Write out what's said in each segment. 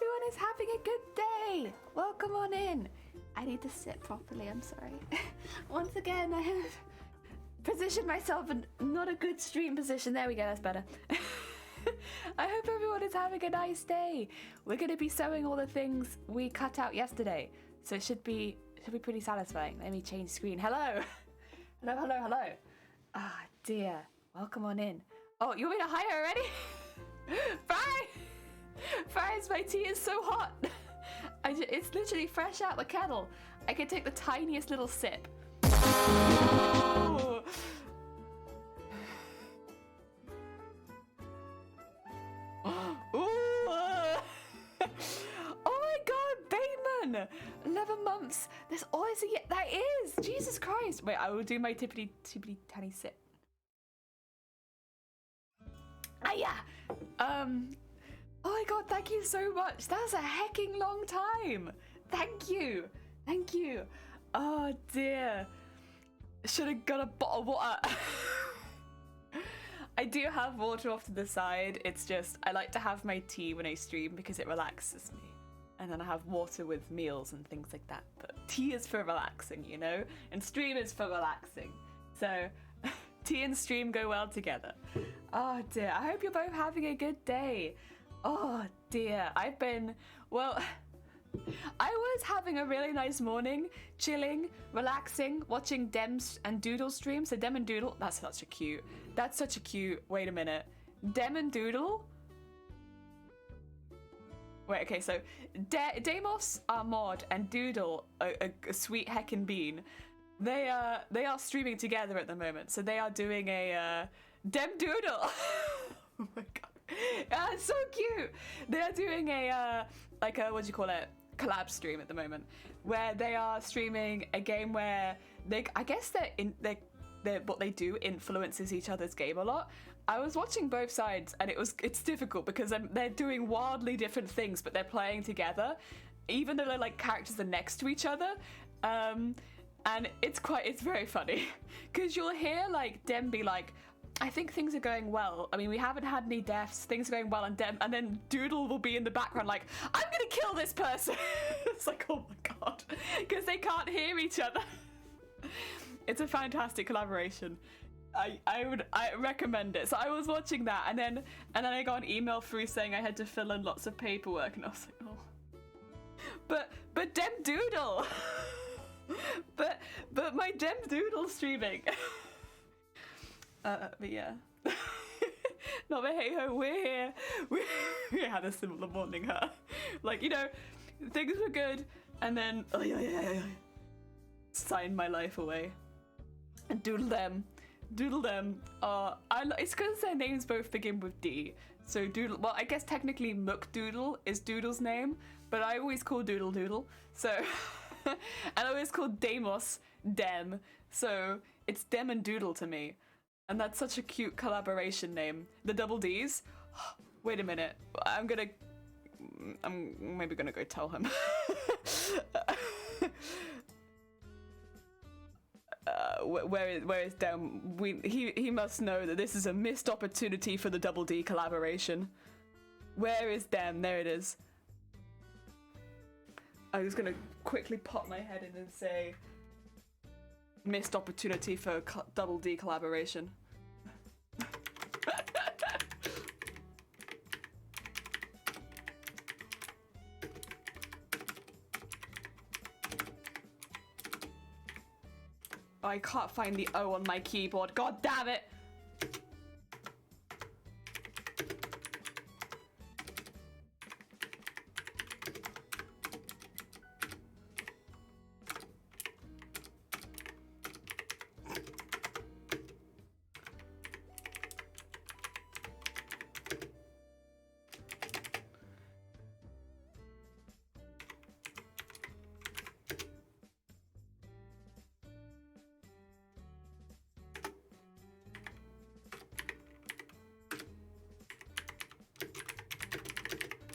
everyone is having a good day. Welcome on in. I need to sit properly, I'm sorry. Once again, I have positioned myself in not a good stream position. There we go, that's better. I hope everyone is having a nice day. We're going to be sewing all the things we cut out yesterday, so it should be pretty satisfying. Let me change screen. Hello. Hello. Ah, dear. Welcome on in. Oh, you want me to hire already? Fries, my tea is so hot. It's literally fresh out the kettle. I can take the tiniest little sip. Oh. Oh my god, Bayman! 11 months. There's always a that is! Jesus Christ! Wait, I will do my tippity tiny sip. Ah yeah! Oh my god, thank you so much. That was a hecking long time. Thank you. Oh dear. Should have got a bottle of water. I do have water off to the side. It's just, I like to have my tea when I stream because it relaxes me. And then I have water with meals and things like that. But tea is for relaxing, you know? And stream is for relaxing. So, tea and stream go well together. Oh dear, I hope you're both having a good day. Oh dear, I was having a really nice morning, chilling, relaxing, watching Dems and Doodle stream. So Dem and Doodle, that's such a cute, wait a minute. Dem and Doodle? Wait, okay, so Deimos, our mod, and Doodle, a sweet heckin' bean, they are streaming together at the moment. So they are doing a Dem Doodle. Oh my god. It's so cute. They are doing a what do you call it, collab stream at the moment, where they are streaming a game where I guess what they do influences each other's game a lot. I was watching both sides and it's difficult because they're doing wildly different things, but they're playing together, even though they're like characters are next to each other. And it's very funny because you'll hear like Dem be like, I think things are going well. I mean, we haven't had any deaths. Things are going well, and then Doodle will be in the background like, I'm gonna kill this person. It's like, oh my god, because they can't hear each other. It's a fantastic collaboration. I recommend it. So I was watching that, and then I got an email through saying I had to fill in lots of paperwork, and I was like, oh. But Dem Doodle. but my Dem Doodle streaming. But yeah. Not but hey ho, we're here. We had a similar morning, huh? Like, you know, things were good, and then signed my life away. And doodle them. It's because their names both begin with D. So Doodle. Well, I guess technically McDoodle is Doodle's name, but I always call Doodle. So, and I always call Deimos Dem. So it's Dem and Doodle to me. And that's such a cute collaboration name. The double D's? Wait a minute. I'm maybe gonna go tell him. Where is Dem? He must know that this is a missed opportunity for the double D collaboration. Where is Dem? There it is. I'm just gonna quickly pop my head in and say missed opportunity for double D collaboration. I can't find the O on my keyboard. God damn it!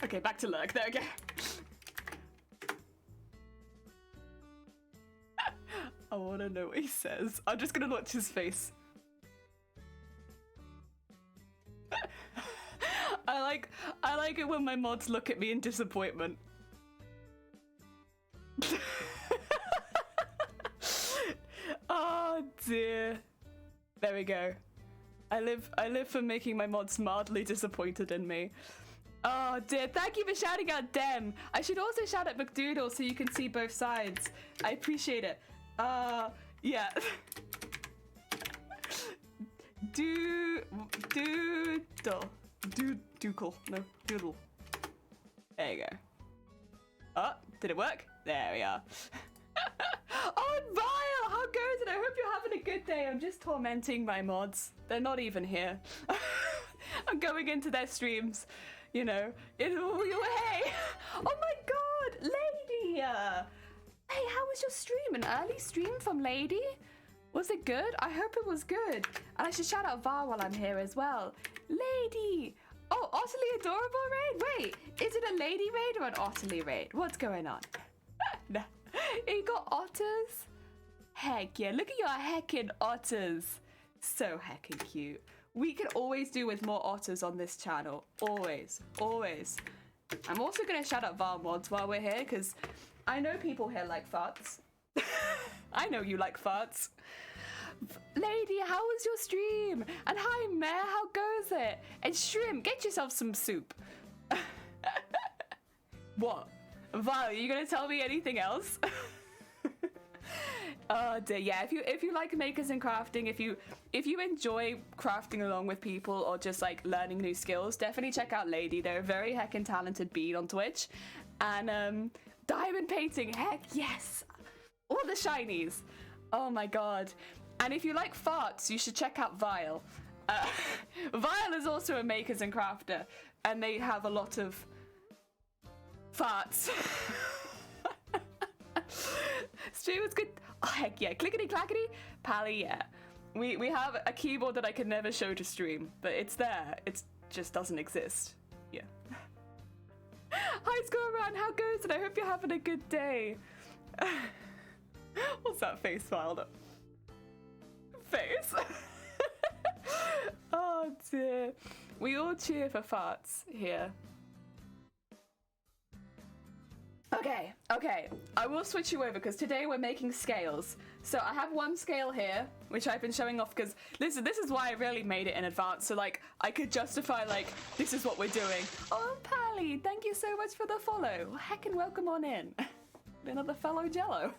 Okay, back to lurk. There we go. I want to know what he says. I'm just gonna watch his face. I I like it when my mods look at me in disappointment. Oh dear. There we go. I live for making my mods mildly disappointed in me. Oh dear, thank you for shouting out Dem. I should also shout out McDoodle so you can see both sides. I appreciate it. Yeah. Doodle. No, doodle. There you go. Oh, did it work? There we are. Oh, and Vile, how goes it? I hope you're having a good day. I'm just tormenting my mods. They're not even here. I'm going into their streams, you know. Hey! Oh my god, Lady! Hey, how was your stream? An early stream from Lady? Was it good? I hope it was good. And I should shout out Var while I'm here as well. Lady! Oh, Otterly Adorable raid? Wait, is it a lady raid or an Otterly raid? What's going on? No. You got otters? Heck yeah, look at your heckin' otters. So heckin' cute. We can always do with more otters on this channel. Always, always. I'm also gonna shout out Var mods while we're here, because I know people here like farts. I know you like farts. Lady, how was your stream? And hi, Mare, how goes it? And Shrimp, get yourself some soup. What? Val, are you gonna tell me anything else? Oh dear, yeah. If you like makers and crafting, if you enjoy crafting along with people or just like learning new skills, definitely check out Lady. They're a very heckin' talented bead on Twitch, and diamond painting. Heck yes, all the shinies. Oh my god. And if you like farts, you should check out Vile. Vile is also a makers and crafter, and they have a lot of farts. Stream was good. Oh, heck yeah. Clickety clackety. Pally, yeah. We have a keyboard that I can never show to stream, but it's there. It just doesn't exist. Yeah. Hi, Scoreman. How goes it? I hope you're having a good day. What's that face filed up? Face. Oh dear. We all cheer for farts here. Okay, I will switch you over because today we're making scales. So I have one scale here, which I've been showing off because this is why I really made it in advance. So like I could justify like, this is what we're doing. Oh, Pally, thank you so much for the follow. Heckin' welcome on in. Another fellow Jello.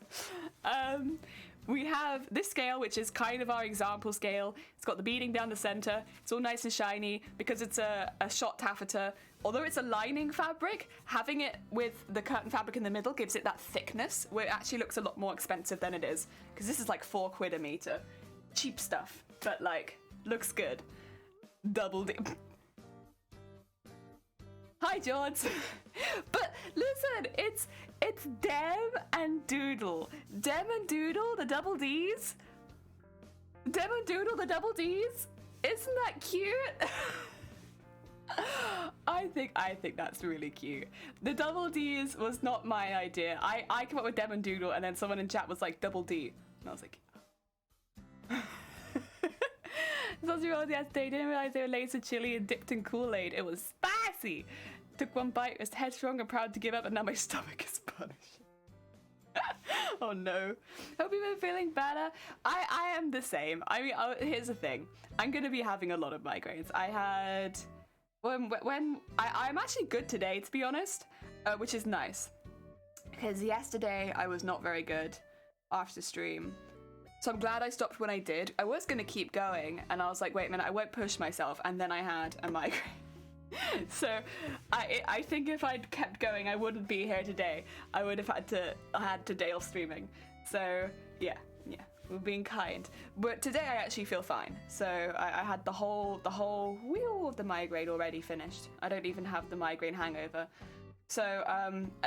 We have this scale, which is kind of our example scale. It's got the beading down the center. It's all nice and shiny because it's a shot taffeta. Although it's a lining fabric, having it with the curtain fabric in the middle gives it that thickness where it actually looks a lot more expensive than it is. Because this is like £4 a meter. Cheap stuff, but like, looks good. Double D. Hi, George. But listen, it's Dem and Doodle. Dem and Doodle, the double Ds. Dem and Doodle, the double Ds. Isn't that cute? I think that's really cute. The double Ds was not my idea. I came up with Dem and Doodle, and then someone in chat was like double D, and I was like. Saucy rolls yesterday. Didn't realize they were laced with chili and dipped in Kool-Aid. It was spicy. Took one bite, was headstrong and proud to give up, and now my stomach is punished. Oh no. Hope you've been feeling better. I am the same. I mean, here's the thing. I'm gonna be having a lot of migraines. I had I'm actually good today, to be honest, which is nice. Because yesterday I was not very good after stream. So I'm glad I stopped when I did. I was gonna keep going, and I was like, wait a minute, I won't push myself, and then I had a migraine. So I think if I'd kept going, I wouldn't be here today. I would have had to Dale streaming. So yeah, we're being kind. But today I actually feel fine. So I had the whole wheel of the migraine already finished. I don't even have the migraine hangover. So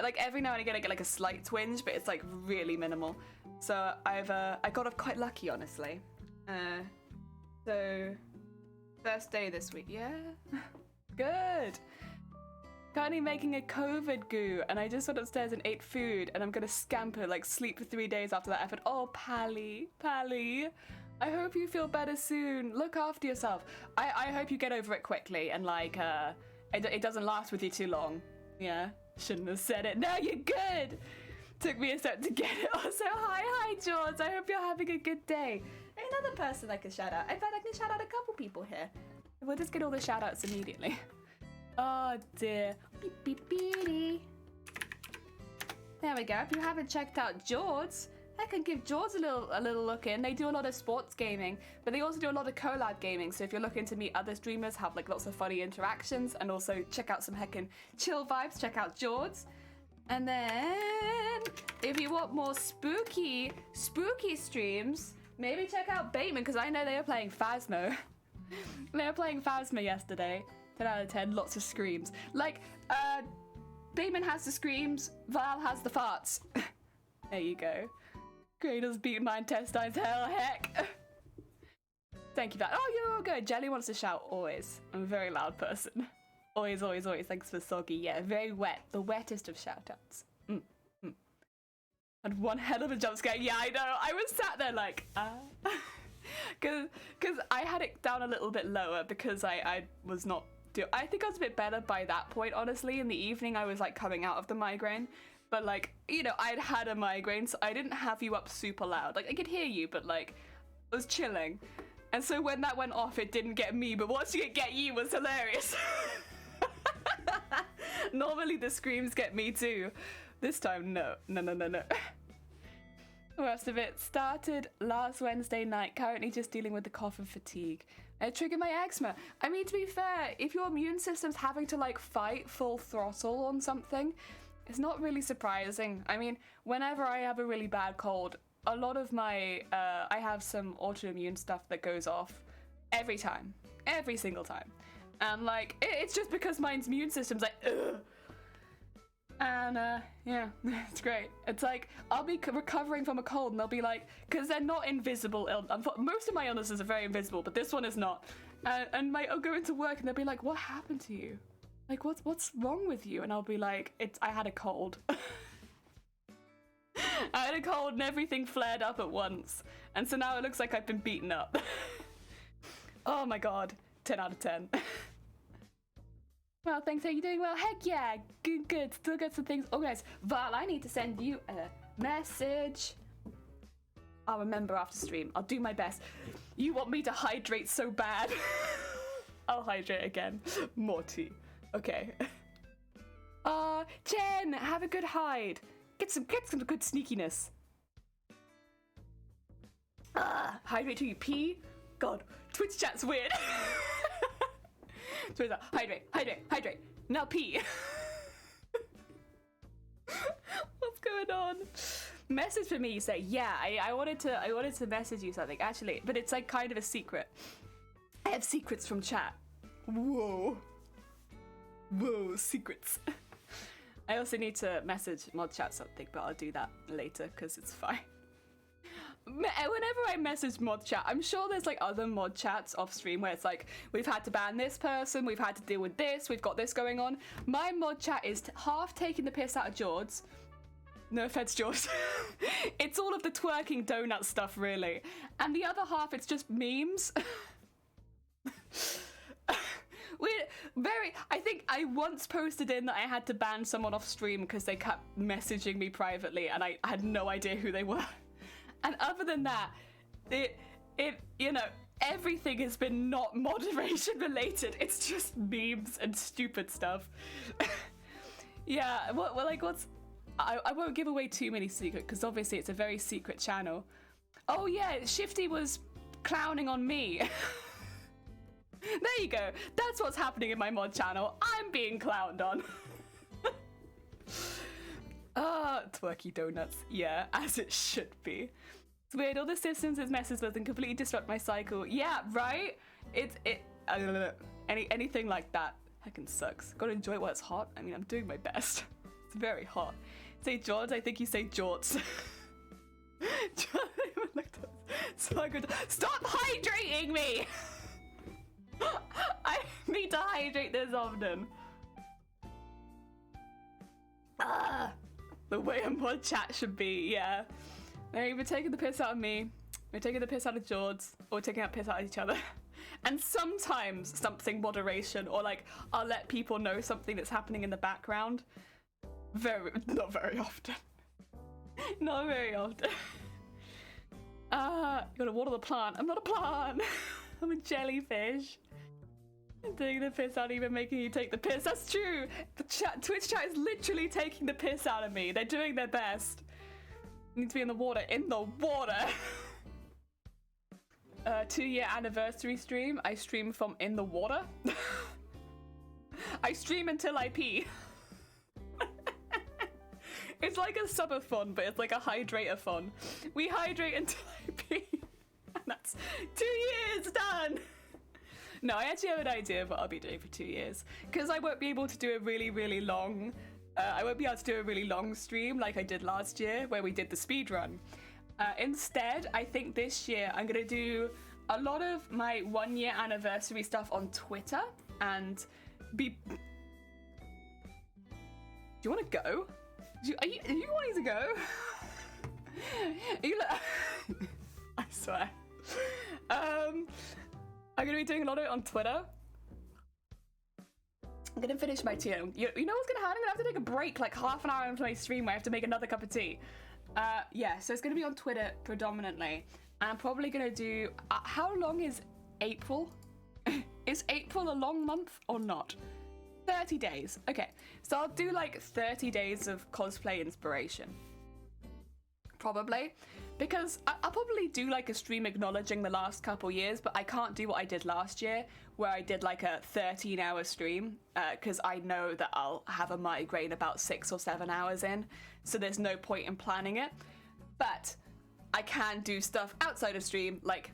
like every now and again I get like a slight twinge, but it's like really minimal. So I got off quite lucky, honestly. So first day this week, yeah. Good. Currently making a COVID goo, and I just went upstairs and ate food, and I'm gonna scamper, like sleep for 3 days after that effort. Oh, Pally. I hope you feel better soon. Look after yourself. I hope you get over it quickly and like It doesn't last with you too long. Yeah, shouldn't have said it. No, you're good. Took me a sec to get it. Also, hi, George. I hope you're having a good day. Another person I can shout out. In fact, I can shout out a couple people here. We'll just get all the shout outs immediately. Oh dear. Beep, beep, beep. There we go. If you haven't checked out George, I can give George a little look in. They do a lot of sports gaming, but they also do a lot of collab gaming. So if you're looking to meet other streamers, have like lots of funny interactions, and also check out some heckin' chill vibes, check out George. And then if you want more spooky streams, maybe check out Bateman, because I know they were playing Phasmo. They were playing Phasmo yesterday. 10 out of 10, lots of screams. Like, Bateman has the screams, Val has the farts. There you go. Cradles beat my intestines, hell heck. Thank you for that. Oh, you're all good. Jelly wants to shout always. I'm a very loud person. Always, always, always. Thanks for Soggy. Yeah, very wet. The wettest of shout-outs. Had one hell of a jump scare. Yeah, I know. I was sat there like, Because I had it down a little bit lower because I was not... I think I was a bit better by that point, honestly. In the evening, I was like coming out of the migraine. But like, you know, I'd had a migraine, so I didn't have you up super loud. Like, I could hear you, but like, I was chilling. And so when that went off, it didn't get me, but watching it get you was hilarious. Normally the screams get me too. This time, no. The rest of it started last Wednesday night, currently just dealing with the cough and fatigue. It triggered my eczema. I mean, to be fair, if your immune system's having to like fight full throttle on something, it's not really surprising. I mean, whenever I have a really bad cold, a lot of my, I have some autoimmune stuff that goes off every time, every single time. And like, it's just because my immune system's like, ugh. And yeah, it's great. It's like, I'll be recovering from a cold and they'll be like, because they're not invisible. Most of my illnesses are very invisible, but this one is not. And I'll go into work and they'll be like, what happened to you? Like, what's wrong with you? And I'll be like, I had a cold. I had a cold and everything flared up at once. And so now it looks like I've been beaten up. Oh my god, 10 out of 10. Well, thanks. Are you doing well? Heck yeah, good. Still got some things organized. Val, I need to send you a message. I'll remember after stream. I'll do my best. You want me to hydrate so bad. I'll hydrate again. More tea. Okay. Jen, have a good hide. Get some good sneakiness. Hydrate till you pee. God, Twitch chat's weird. So hydrate. Now pee. What's going on? Message for me. You say, yeah. I wanted to message you something actually, but it's like kind of a secret. I have secrets from chat. Whoa, secrets. I also need to message mod chat something, but I'll do that later because it's fine. Whenever I message mod chat, I'm sure there's like other mod chats off stream where it's like, we've had to ban this person, we've had to deal with this, we've got this going on. My mod chat is half taking the piss out of George. No offense, George. It's all of the twerking donut stuff, really. And the other half, it's just memes. I think I once posted in that I had to ban someone off stream because they kept messaging me privately and I had no idea who they were. And other than that, you know, everything has been not moderation related. It's just memes and stupid stuff. Yeah, I won't give away too many secrets because obviously it's a very secret channel. Oh yeah, Shifty was clowning on me. There you go. That's what's happening in my mod channel. I'm being clowned on. Twerky donuts. Yeah, as it should be. It's weird. All the systems it messes with and completely disrupt my cycle. Yeah, right? Anything like that heckin' sucks. Gotta enjoy it while it's hot. I mean, I'm doing my best. It's very hot. Say George, I think you say Jorts. So good. Stop hydrating me! I need to hydrate this often. The way a mod chat should be, yeah. They're either taking the piss out of me, we're taking the piss out of George, or we're taking that piss out of each other. And sometimes something moderation, or like I'll let people know something that's happening in the background. Not very often. Not very often. You gotta water the plant. I'm not a plant. I'm a jellyfish. Taking the piss out, even making you take the piss. That's true. The Twitch chat is literally taking the piss out of me. They're doing their best. Need to be in the water. In the water. 2-year anniversary stream. I stream from in the water. I stream until I pee. It's like a subathon, but it's like a hydrator-thon. We hydrate until I pee. And that's 2 years done. No, I actually have an idea of what I'll be doing for 2 years. Because I won't be able to do a really, really long... I won't be able to do a really long stream like I did last year, where we did the speed run. Instead, I think this year I'm going to do a lot of my 1-year anniversary stuff on Twitter and be... Do you want to go? Are you wanting to go? Are you I swear. I'm going to be doing a lot of it on Twitter. I'm going to finish my tea. You know what's going to happen? I'm going to have to take a break, like half an hour into my stream where I have to make another cup of tea. Yeah, so it's going to be on Twitter predominantly. And I'm probably going to do... how long is April? Is April a long month or not? 30 days. Okay, so I'll do like 30 days of cosplay inspiration. Probably. Because I'll probably do like a stream acknowledging the last couple years, but I can't do what I did last year, where I did like a 13-hour stream, because I know that I'll have a migraine about 6 or 7 hours in, so there's no point in planning it. But I can do stuff outside of stream, like,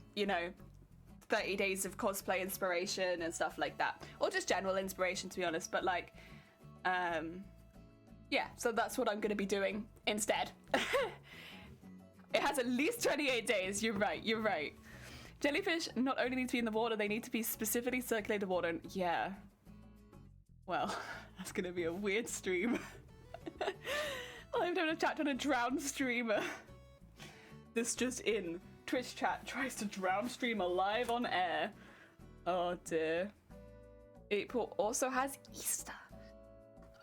30 days of cosplay inspiration and stuff like that. Or just general inspiration, to be honest, but like, yeah, so that's what I'm going to be doing instead. It has at least 28 days. You're right. Jellyfish not only need to be in the water, they need to be specifically circulated water. And yeah. Well, that's going to be a weird stream. I'm doing a chat on a drowned streamer. This just in. Twitch chat tries to drown streamer live on air. Oh dear. April also has Easter.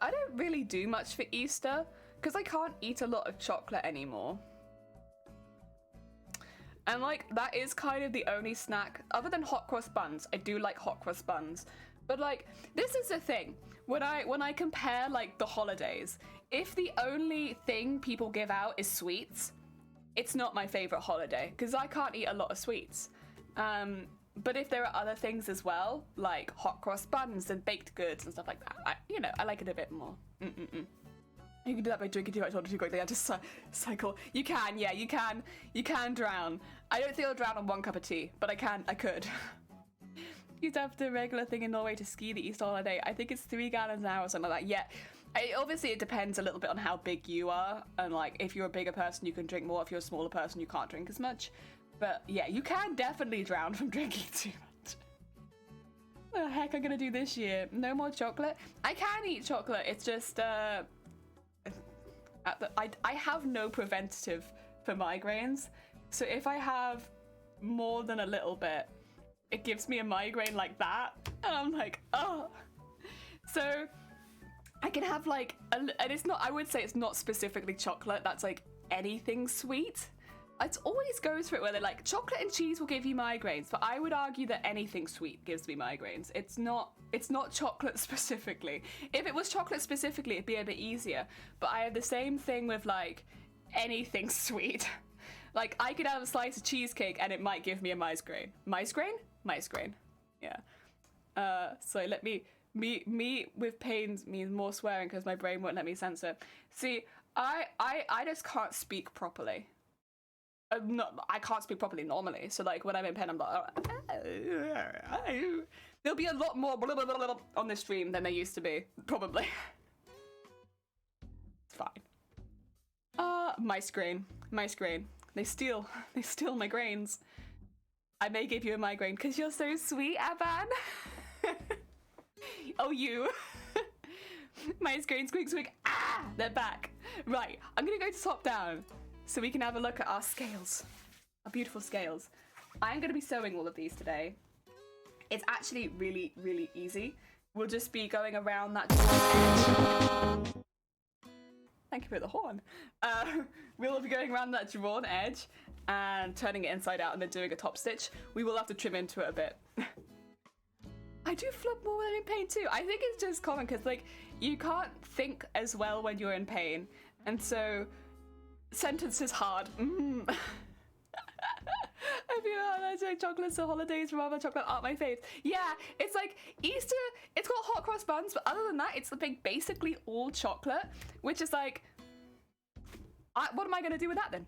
I don't really do much for Easter because I can't eat a lot of chocolate anymore. And like, that is kind of the only snack, other than hot cross buns. I do like hot cross buns. But like, this is the thing. When I compare like the holidays, if the only thing people give out is sweets, it's not my favorite holiday because I can't eat a lot of sweets. But if there are other things as well, like hot cross buns and baked goods and stuff like that, I like it a bit more. You can do that by drinking too much water too quickly. I just cycle. You can, yeah, you can. You can drown. I don't think I'll drown on 1 cup of tea, but I could. You'd have the regular thing in Norway to ski the Easter holiday. I think it's 3 gallons an hour or something like that. Yeah. Obviously, it depends a little bit on how big you are. And like, if you're a bigger person, you can drink more. If you're a smaller person, you can't drink as much. But yeah, you can definitely drown from drinking too much. What the heck I'm gonna do this year? No more chocolate? I can eat chocolate. It's just, I have no preventative for migraines. So if I have more than a little bit, it gives me a migraine like that. And I'm like, oh. So I can have like, and it's not, I would say it's not specifically chocolate. That's like anything sweet. It always goes for it where they're like, chocolate and cheese will give you migraines. But I would argue that anything sweet gives me migraines. It's not chocolate specifically. If it was chocolate specifically, it'd be a bit easier. But I have the same thing with like anything sweet. Like I could have a slice of cheesecake and it might give me a migraine. Migraine? Yeah. So let me with pains means more swearing because my brain won't let me censor. See, I just can't speak properly. I can't speak properly normally. So like when I'm in pen, I'm like, there'll be a lot more blah, blah, blah, blah, on this stream than there used to be, probably. It's fine. Migraine. They steal my grains. I may give you a migraine because you're so sweet, Aban. Oh, you. Migraine, squeak. Ah, they're back. Right, I'm gonna go to top down so we can have a look at our scales, our beautiful scales. I'm gonna be sewing all of these today. It's actually really, really easy. We'll just be going around that drawn edge. Thank you for the horn. We'll be going around that drawn edge and turning it inside out and then doing a top stitch. We will have to trim into it a bit. I do flub more when I'm in pain too. I think it's just common because like you can't think as well when you're in pain, and so sentence is hard. I feel allergic. Chocolates or holidays from other chocolate aren't my faves. Yeah, it's like Easter. It's got hot cross buns, but other than that, it's like basically all chocolate, which is like, what am I gonna do with that then?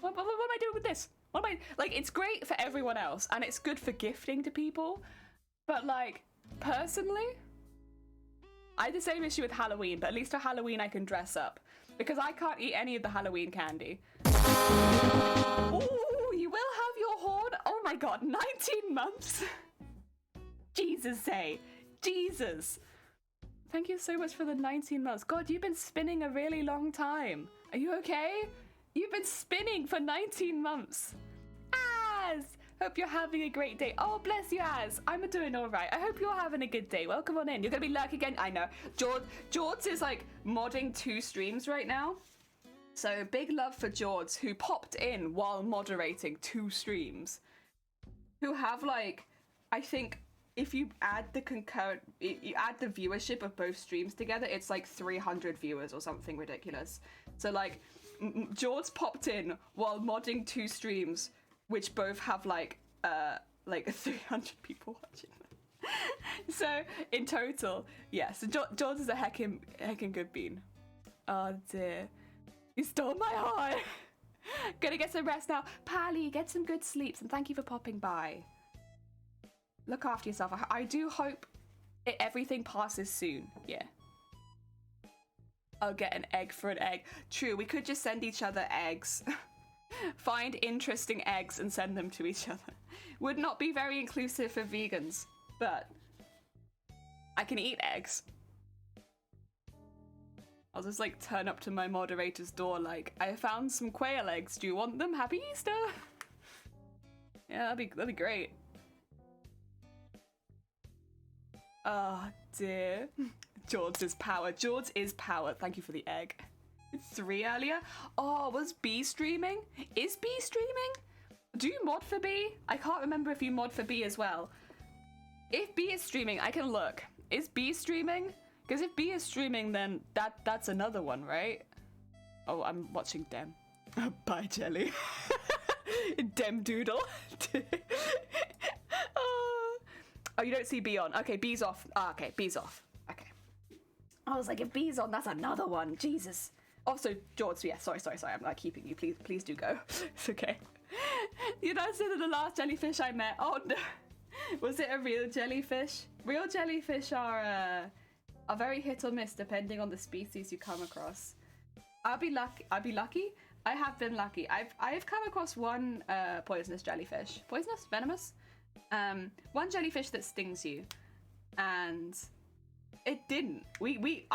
What am I doing with this? What am I like? It's great for everyone else, and it's good for gifting to people. But like, personally, I had the same issue with Halloween, but at least for Halloween I can dress up. Because I can't eat any of the Halloween candy. Ooh, you will have your horn? Oh my god, 19 months? Jesus say. Jesus. Thank you so much for the 19 months. God, you've been spinning a really long time. Are you okay? You've been spinning for 19 months. Az! Hope you're having a great day. Oh, bless you, Az. I'm doing all right. I hope you're having a good day. Welcome on in. You're going to be lurking again. I know. George is like modding 2 streams right now. So big love for George, who popped in while moderating 2 streams. Who have like, I think if you add the you add the viewership of both streams together, it's like 300 viewers or something ridiculous. So like, George popped in while modding 2 streams, which both have like 300 people watching them. So in total, yeah. So George is a heckin' good bean. Oh dear, you stole my heart. Gonna get some rest now, Pally. Get some good sleeps, and thank you for popping by. Look after yourself. I do hope everything passes soon. Yeah. I'll get an egg for an egg. True, we could just send each other eggs. Find interesting eggs and send them to each other. Would not be very inclusive for vegans, but I can eat eggs. I'll just like turn up to my moderator's door like, I found some quail eggs. Do you want them? Happy Easter. Yeah, that'd be great. Oh dear. George is power. George is power. Thank you for the egg. 3 earlier? Oh, was B streaming? Is B streaming? Do you mod for B? I can't remember if you mod for B as well. If B is streaming, I can look. Is B streaming? Because if B is streaming, then that's another one, right? Oh, I'm watching Dem. Bye, Jelly. Dem Doodle. Oh, you don't see B on. Okay, B's off. Okay, B's off. Okay. I was like, if B's on, that's another one. Jesus. Also, George, yeah, sorry, I'm not keeping you. Please do go. It's okay. You know, so the last jellyfish I met, oh no. Was it a real jellyfish? Real jellyfish are very hit or miss depending on the species you come across. I'll be lucky. I have been lucky. I've come across one poisonous jellyfish. Poisonous? Venomous? One jellyfish that stings you. And it didn't. We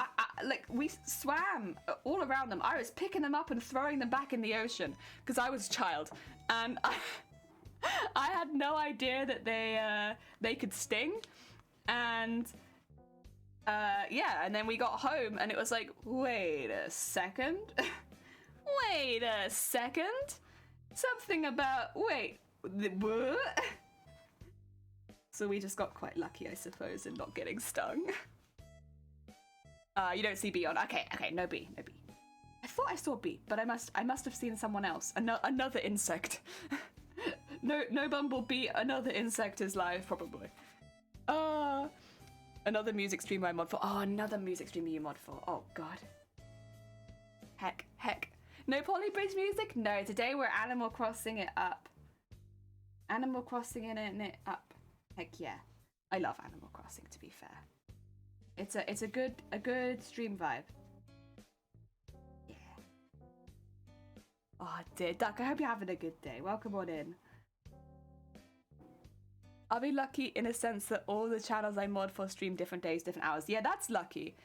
swam all around them. I was picking them up and throwing them back in the ocean because I was a child, and I had no idea that they could sting, and yeah. And then we got home, and it was like, wait a second, wait a second, something about what? So we just got quite lucky, I suppose, in not getting stung. You don't see B on. Okay, no B. I thought I saw B, but I must have seen someone else. Another insect. No bumblebee. Another insect is live, probably. Another music stream I mod for. Oh, another music stream you mod for. Oh god. Heck. No Polybridge music? No. Today we're Animal Crossing it up. Animal Crossing it up. Heck yeah. I love Animal Crossing, to be fair. It's a good stream vibe. Yeah. Oh dear, Duck, I hope you're having a good day. Welcome on in. I'll be lucky in a sense that all the channels I mod for stream different days, different hours. Yeah, that's lucky.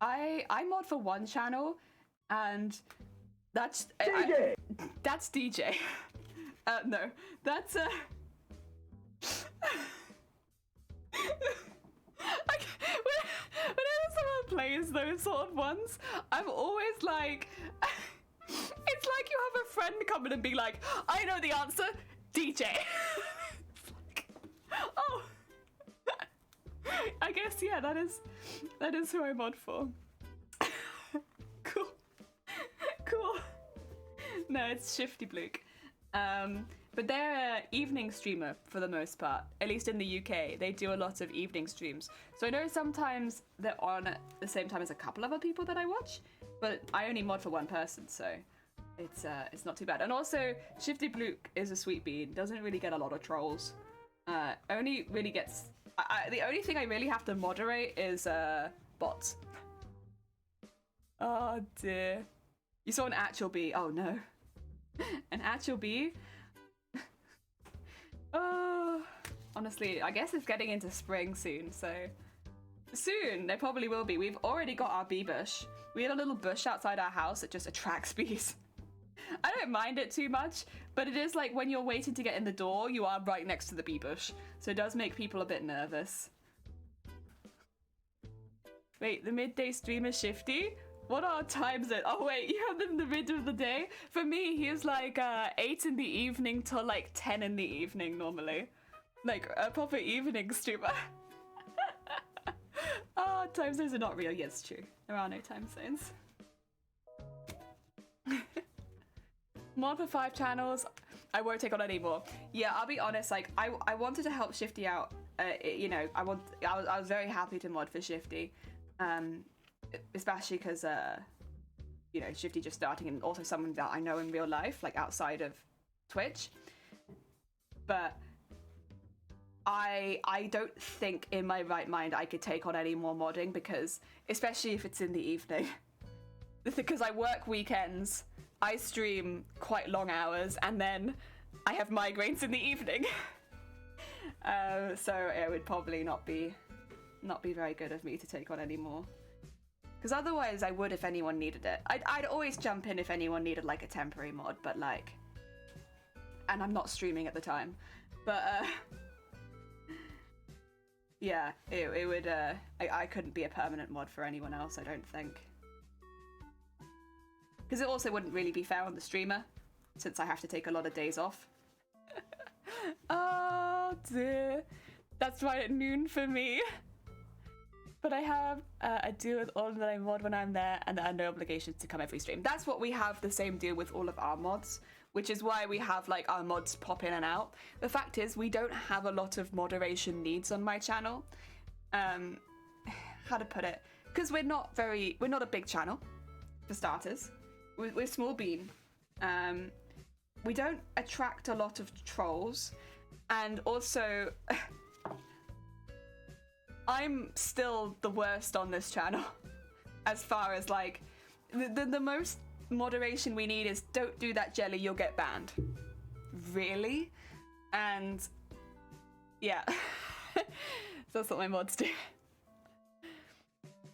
I mod for one channel, and that's DJ. That's DJ. No, that's Like, whenever someone plays those sort of ones, I'm always like, it's like you have a friend come in and be like, I know the answer, DJ. It's like, oh, I guess yeah, that is who I mod for. Cool, cool. No, it's Shifty Bluke. But they're an evening streamer for the most part, at least in the UK. They do a lot of evening streams. So I know sometimes they're on at the same time as a couple other people that I watch, but I only mod for one person, so it's not too bad. And also, Shifty Bluke is a sweet bean, doesn't really get a lot of trolls. Only really gets... the only thing I really have to moderate is bots. Oh dear. You saw an actual bee. Oh no. An actual bee? Oh, honestly, I guess it's getting into spring soon, so soon there probably will be. We've already got our bee bush. We had a little bush outside our house that just attracts bees. I don't mind it too much, but it is like when you're waiting to get in the door, you are right next to the bee bush, so it does make people a bit nervous. Wait, the midday streamer Shifty? What are times it? Oh wait, you have them in the middle of the day? For me, he is like 8 in the evening till like 10 in the evening normally. Like a proper evening streamer. Oh, time zones are not real. Yes, true. There are no time zones. Mod for 5 channels. I won't take on any more. Yeah, I'll be honest, like I wanted to help Shifty out. You know, I was very happy to mod for Shifty. Especially because, you know, Shifty just starting and also someone that I know in real life, like outside of Twitch. But I don't think in my right mind I could take on any more modding because, especially if it's in the evening. Because I work weekends, I stream quite long hours, and then I have migraines in the evening. So it would probably not be very good of me to take on any more. Because otherwise I would if anyone needed it. I'd always jump in if anyone needed like a temporary mod, but like... And I'm not streaming at the time. But yeah, it would... I couldn't be a permanent mod for anyone else, I don't think. Because it also wouldn't really be fair on the streamer, since I have to take a lot of days off. Oh dear. That's right at noon for me. But I have a deal with all that I mod when I'm there, and there are no obligations to come every stream. That's what we have the same deal with all of our mods, which is why we have like our mods pop in and out. The fact is, we don't have a lot of moderation needs on my channel. How to put it? Because we're not a big channel, for starters. We're small bean. We don't attract a lot of trolls, and also. I'm still the worst on this channel as far as like the most moderation we need is don't do that, jelly, you'll get banned. Really? And yeah. So that's what my mods do.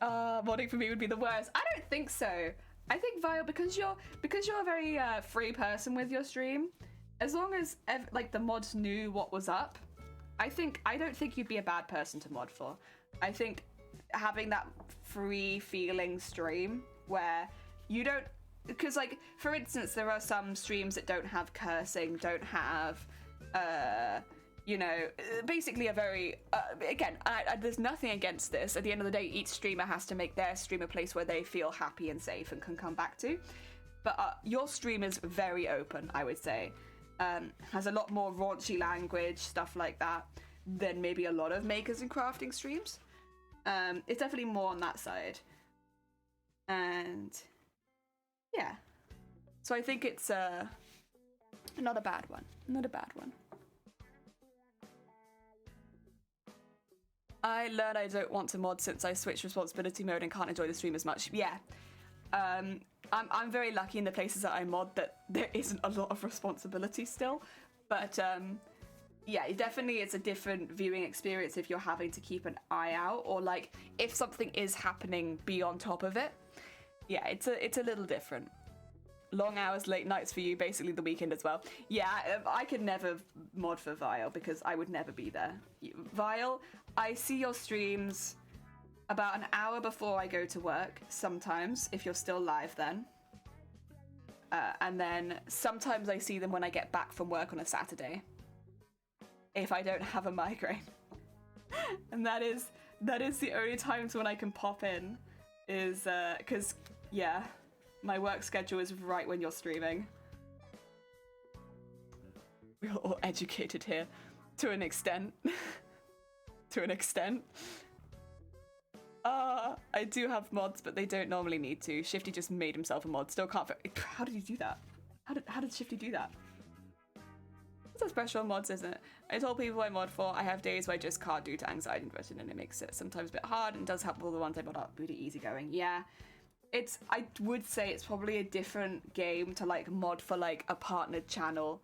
Modding for me would be the worst. I don't think so. I think Vile, because you're a very free person with your stream, as long as like the mods knew what was up, I don't think you'd be a bad person to mod for. I think having that free feeling stream where you don't, because like for instance there are some streams that don't have cursing, don't have you know, basically a very again, there's nothing against this. At the end of the day, each streamer has to make their stream a place where they feel happy and safe and can come back to. But your stream is very open, I would say. Has a lot more raunchy language, stuff like that, than maybe a lot of makers and crafting streams. It's definitely more on that side. And yeah. So I think it's not a bad one. Not a bad one. I learned I don't want to mod since I switched responsibility mode and can't enjoy the stream as much. Yeah. I'm very lucky in the places that I mod that there isn't a lot of responsibility still. But yeah, definitely it's a different viewing experience if you're having to keep an eye out, or like if something is happening, be on top of it. Yeah, it's a little different. Long hours, late nights for you, basically the weekend as well. Yeah, I could never mod for Vile because I would never be there. Vile, I see your streams about an hour before I go to work, sometimes, if you're still live then. And then sometimes I see them when I get back from work on a Saturday, if I don't have a migraine. And that is the only times when I can pop in, is because, yeah, my work schedule is right when you're streaming. We're all educated here, to an extent. To an extent. I do have mods, but they don't normally need to. Shifty just made himself a mod. Still can't. How did he do that? How did Shifty do that? It's a special mods, isn't it? I told people I mod for. I have days where I just can't do to anxiety and depression, and it makes it sometimes a bit hard, and does help all the ones I mod up pretty easygoing. Yeah, I would say it's probably a different game to like mod for like a partnered channel,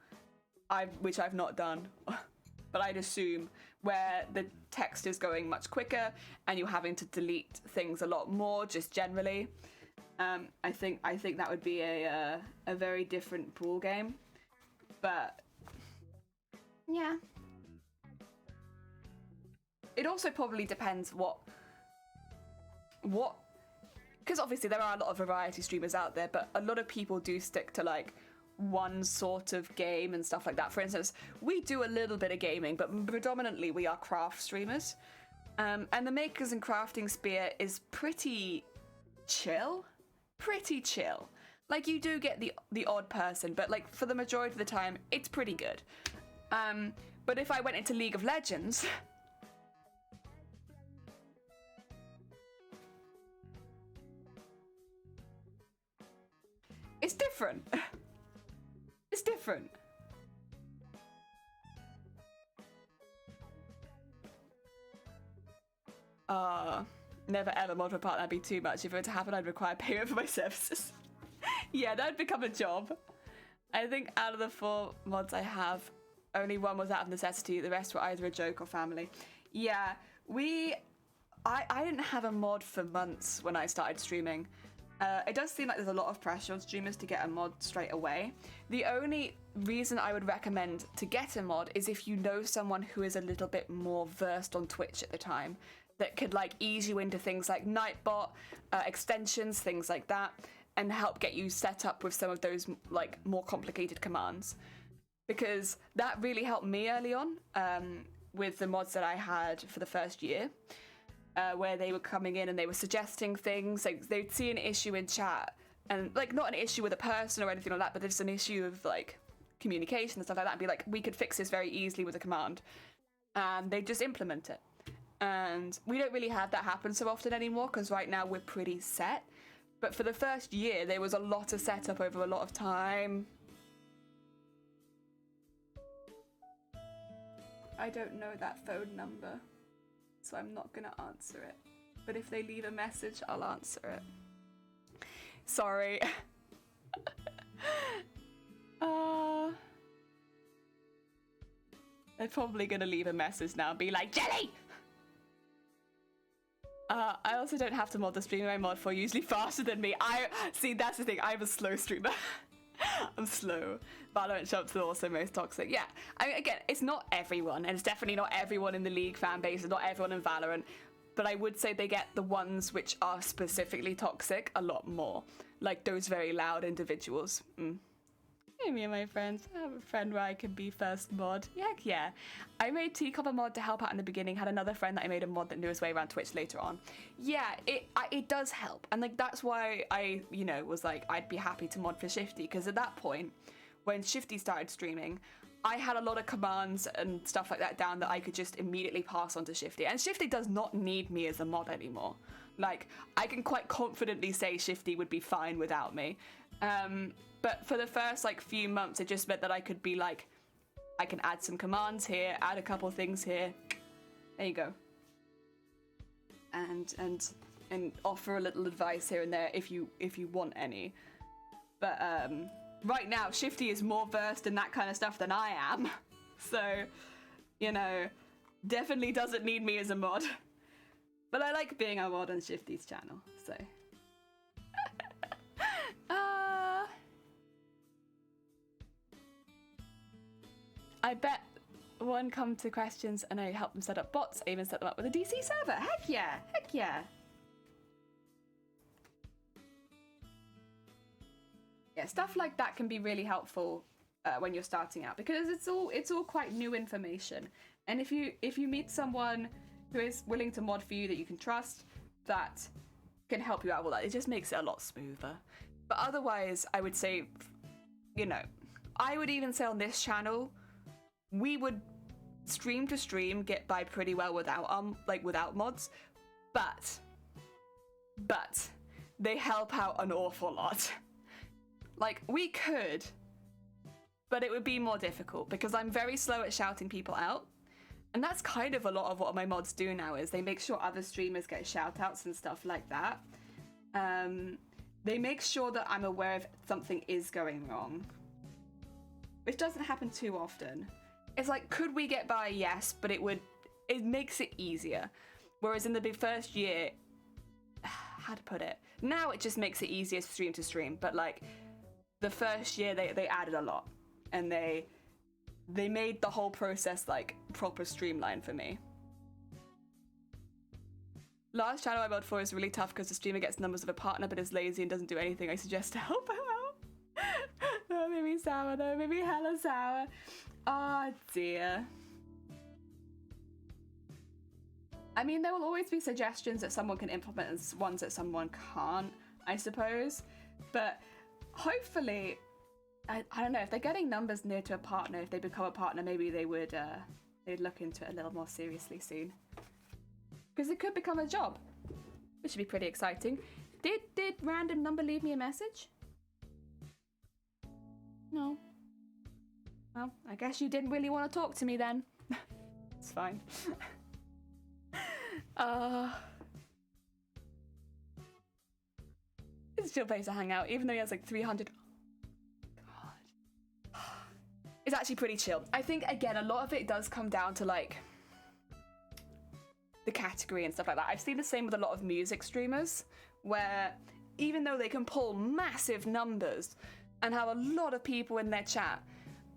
which I've not done. But I'd assume where the text is going much quicker and you're having to delete things a lot more, just generally. I think that would be a very different pool game. But yeah, it also probably depends what, because obviously there are a lot of variety streamers out there, but a lot of people do stick to like one sort of game and stuff like that. For instance, we do a little bit of gaming, but predominantly we are craft streamers. And the Makers and Crafting Spear is pretty chill. Pretty chill. Like, you do get the odd person, but like for the majority of the time, it's pretty good. But if I went into League of Legends, it's different. It's different. Never ever mod for a partner, that'd be too much. If it were to happen, I'd require payment for my services. Yeah, that'd become a job. I think out of the 4 mods I have, only one was out of necessity. The rest were either a joke or family. Yeah, I didn't have a mod for months when I started streaming. It does seem like there's a lot of pressure on streamers to get a mod straight away. The only reason I would recommend to get a mod is if you know someone who is a little bit more versed on Twitch at the time, that could like ease you into things like Nightbot, extensions, things like that, and help get you set up with some of those like more complicated commands. Because that really helped me early on with the mods that I had for the first year. Where they were coming in and they were suggesting things, like they'd see an issue in chat, and like not an issue with a person or anything like that, but just an issue of like communication and stuff like that, and be like, we could fix this very easily with a command, and they just implement it. And we don't really have that happen so often anymore, because right now we're pretty set. But for the first year, there was a lot of setup over a lot of time. I don't know that phone number, so I'm not gonna answer it. But if they leave a message, I'll answer it. Sorry. They're probably gonna leave a message now and be like, Jelly! I also don't have to mod the streamer I mod for, usually faster than me. See, that's the thing, I'm a slow streamer. I'm slow. Valorant shops are also most toxic. Yeah, I mean, again, it's not everyone, and it's definitely not everyone in the League fan base, it's not everyone in Valorant, but I would say they get the ones which are specifically toxic a lot more. Like those very loud individuals. Hey, me and my friends. I have a friend where I could be first mod. Heck yeah. I made Teacup mod to help out in the beginning, had another friend that I made a mod that knew his way around Twitch later on. Yeah, it does help. And like that's why I, was like, I'd be happy to mod for Shifty, because at that point, when Shifty started streaming, I had a lot of commands and stuff like that down that I could just immediately pass on to Shifty. And Shifty does not need me as a mod anymore. Like, I can quite confidently say Shifty would be fine without me. But for the first few months, it just meant that I could be like, I can add some commands here, add a couple things here. There you go. And offer a little advice here and there if you want any. But right now, Shifty is more versed in that kind of stuff than I am. So, definitely doesn't need me as a mod. But I like being a mod on Shifty's channel, so. I bet one come to questions and I help them set up bots. I even set them up with a DC server. Heck yeah, heck yeah. Yeah, stuff like that can be really helpful when you're starting out, because it's all quite new information. And if you meet someone who is willing to mod for you that you can trust, that can help you out with that, it just makes it a lot smoother. But otherwise, I would say, you know, I would even say on this channel, we would stream to stream get by pretty well without mods, but they help out an awful lot. Like, we could, but it would be more difficult because I'm very slow at shouting people out. And that's kind of a lot of what my mods do now, is they make sure other streamers get shout outs and stuff like that. They make sure that I'm aware if something is going wrong, which doesn't happen too often. It's like, could we get by? Yes, but it makes it easier. Whereas in the first year, how to put it? Now it just makes it easier stream to stream, but like the first year they added a lot, and they made the whole process like proper streamlined for me. Last channel I mod for is really tough because the streamer gets numbers of a partner but is lazy and doesn't do anything I suggest to help him out. Oh, maybe sour though, maybe hella sour. Oh dear. I mean, there will always be suggestions that someone can implement and ones that someone can't, I suppose. But hopefully, I don't know, if they're getting numbers near to a partner, if they become a partner, maybe they would they'd look into it a little more seriously soon. Because it could become a job, which would be pretty exciting. Did random number leave me a message? No. Well, I guess you didn't really want to talk to me then. It's fine. It's a chill place to hang out, even though he has like 300. God. It's actually pretty chill. I think, again, a lot of it does come down to like the category and stuff like that. I've seen the same with a lot of music streamers, where even though they can pull massive numbers and have a lot of people in their chat,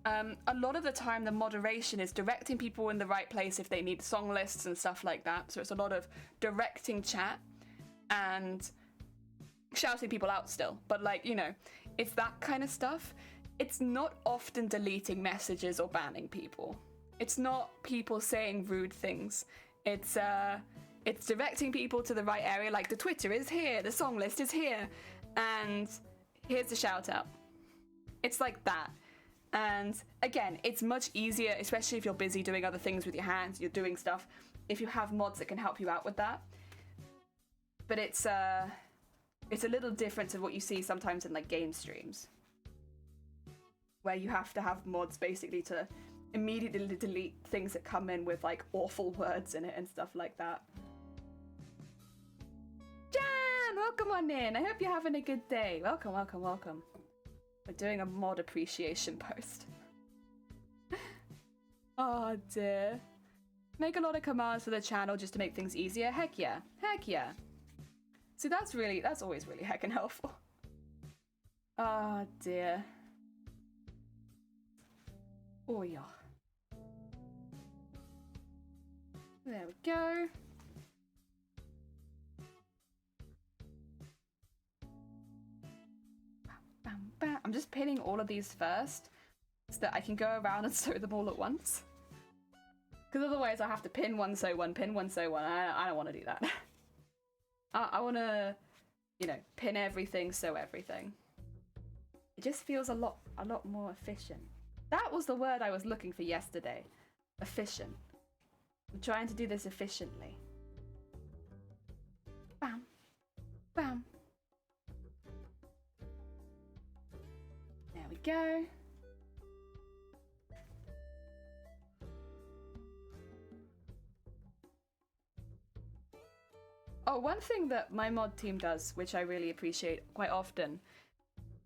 a lot of the time the moderation is directing people in the right place if they need song lists and stuff like that. So it's a lot of directing chat and shouting people out still. But like, you know, it's that kind of stuff. It's not often deleting messages or banning people. It's not people saying rude things. It's directing people to the right area, like the Twitter is here, the song list is here, and here's the shout out. It's like that. And again, it's much easier, especially if you're busy doing other things with your hands, you're doing stuff, if you have mods that can help you out with that. But it's a little different to what you see sometimes in like game streams, where you have to have mods basically to immediately delete things that come in with like awful words in it and stuff like that. Jan, welcome on in. I hope you're having a good day. Welcome, welcome, welcome. We're doing a mod appreciation post. Oh dear. Make a lot of commands for the channel just to make things easier. Heck yeah. Heck yeah. See, that's always really heckin' helpful. Oh dear. Oh yeah. There we go. Bam, bam. I'm just pinning all of these first so that I can go around and sew them all at once. Because otherwise I have to pin one, sew one, pin one, sew one. I don't want to do that. I want to, you know, pin everything, sew everything. It just feels a lot more efficient. That was the word I was looking for yesterday. Efficient. I'm trying to do this efficiently. Bam. Bam. There we go. Oh, one thing that my mod team does, which I really appreciate quite often,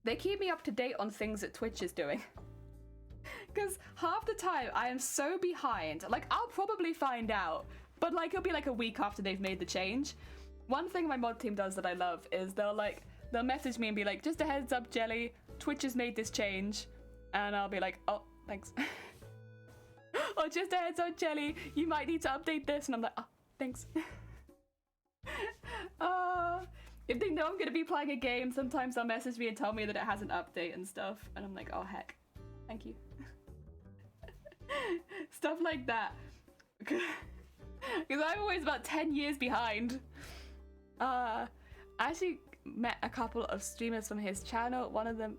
they keep me up to date on things that Twitch is doing. Because half the time I am so behind. Like, I'll probably find out, but like it'll be like a week after they've made the change. One thing my mod team does that I love is they'll message me and be like, just a heads up, Jelly, Twitch has made this change. And I'll be like, oh, thanks. Or just a heads up, Jelly, you might need to update this. And I'm like, oh, thanks. If they know I'm gonna be playing a game, sometimes they'll message me and tell me that it has an update and stuff. And I'm like, oh heck, thank you. Stuff like that. Because I'm always about 10 years behind. I actually met a couple of streamers from his channel. One of them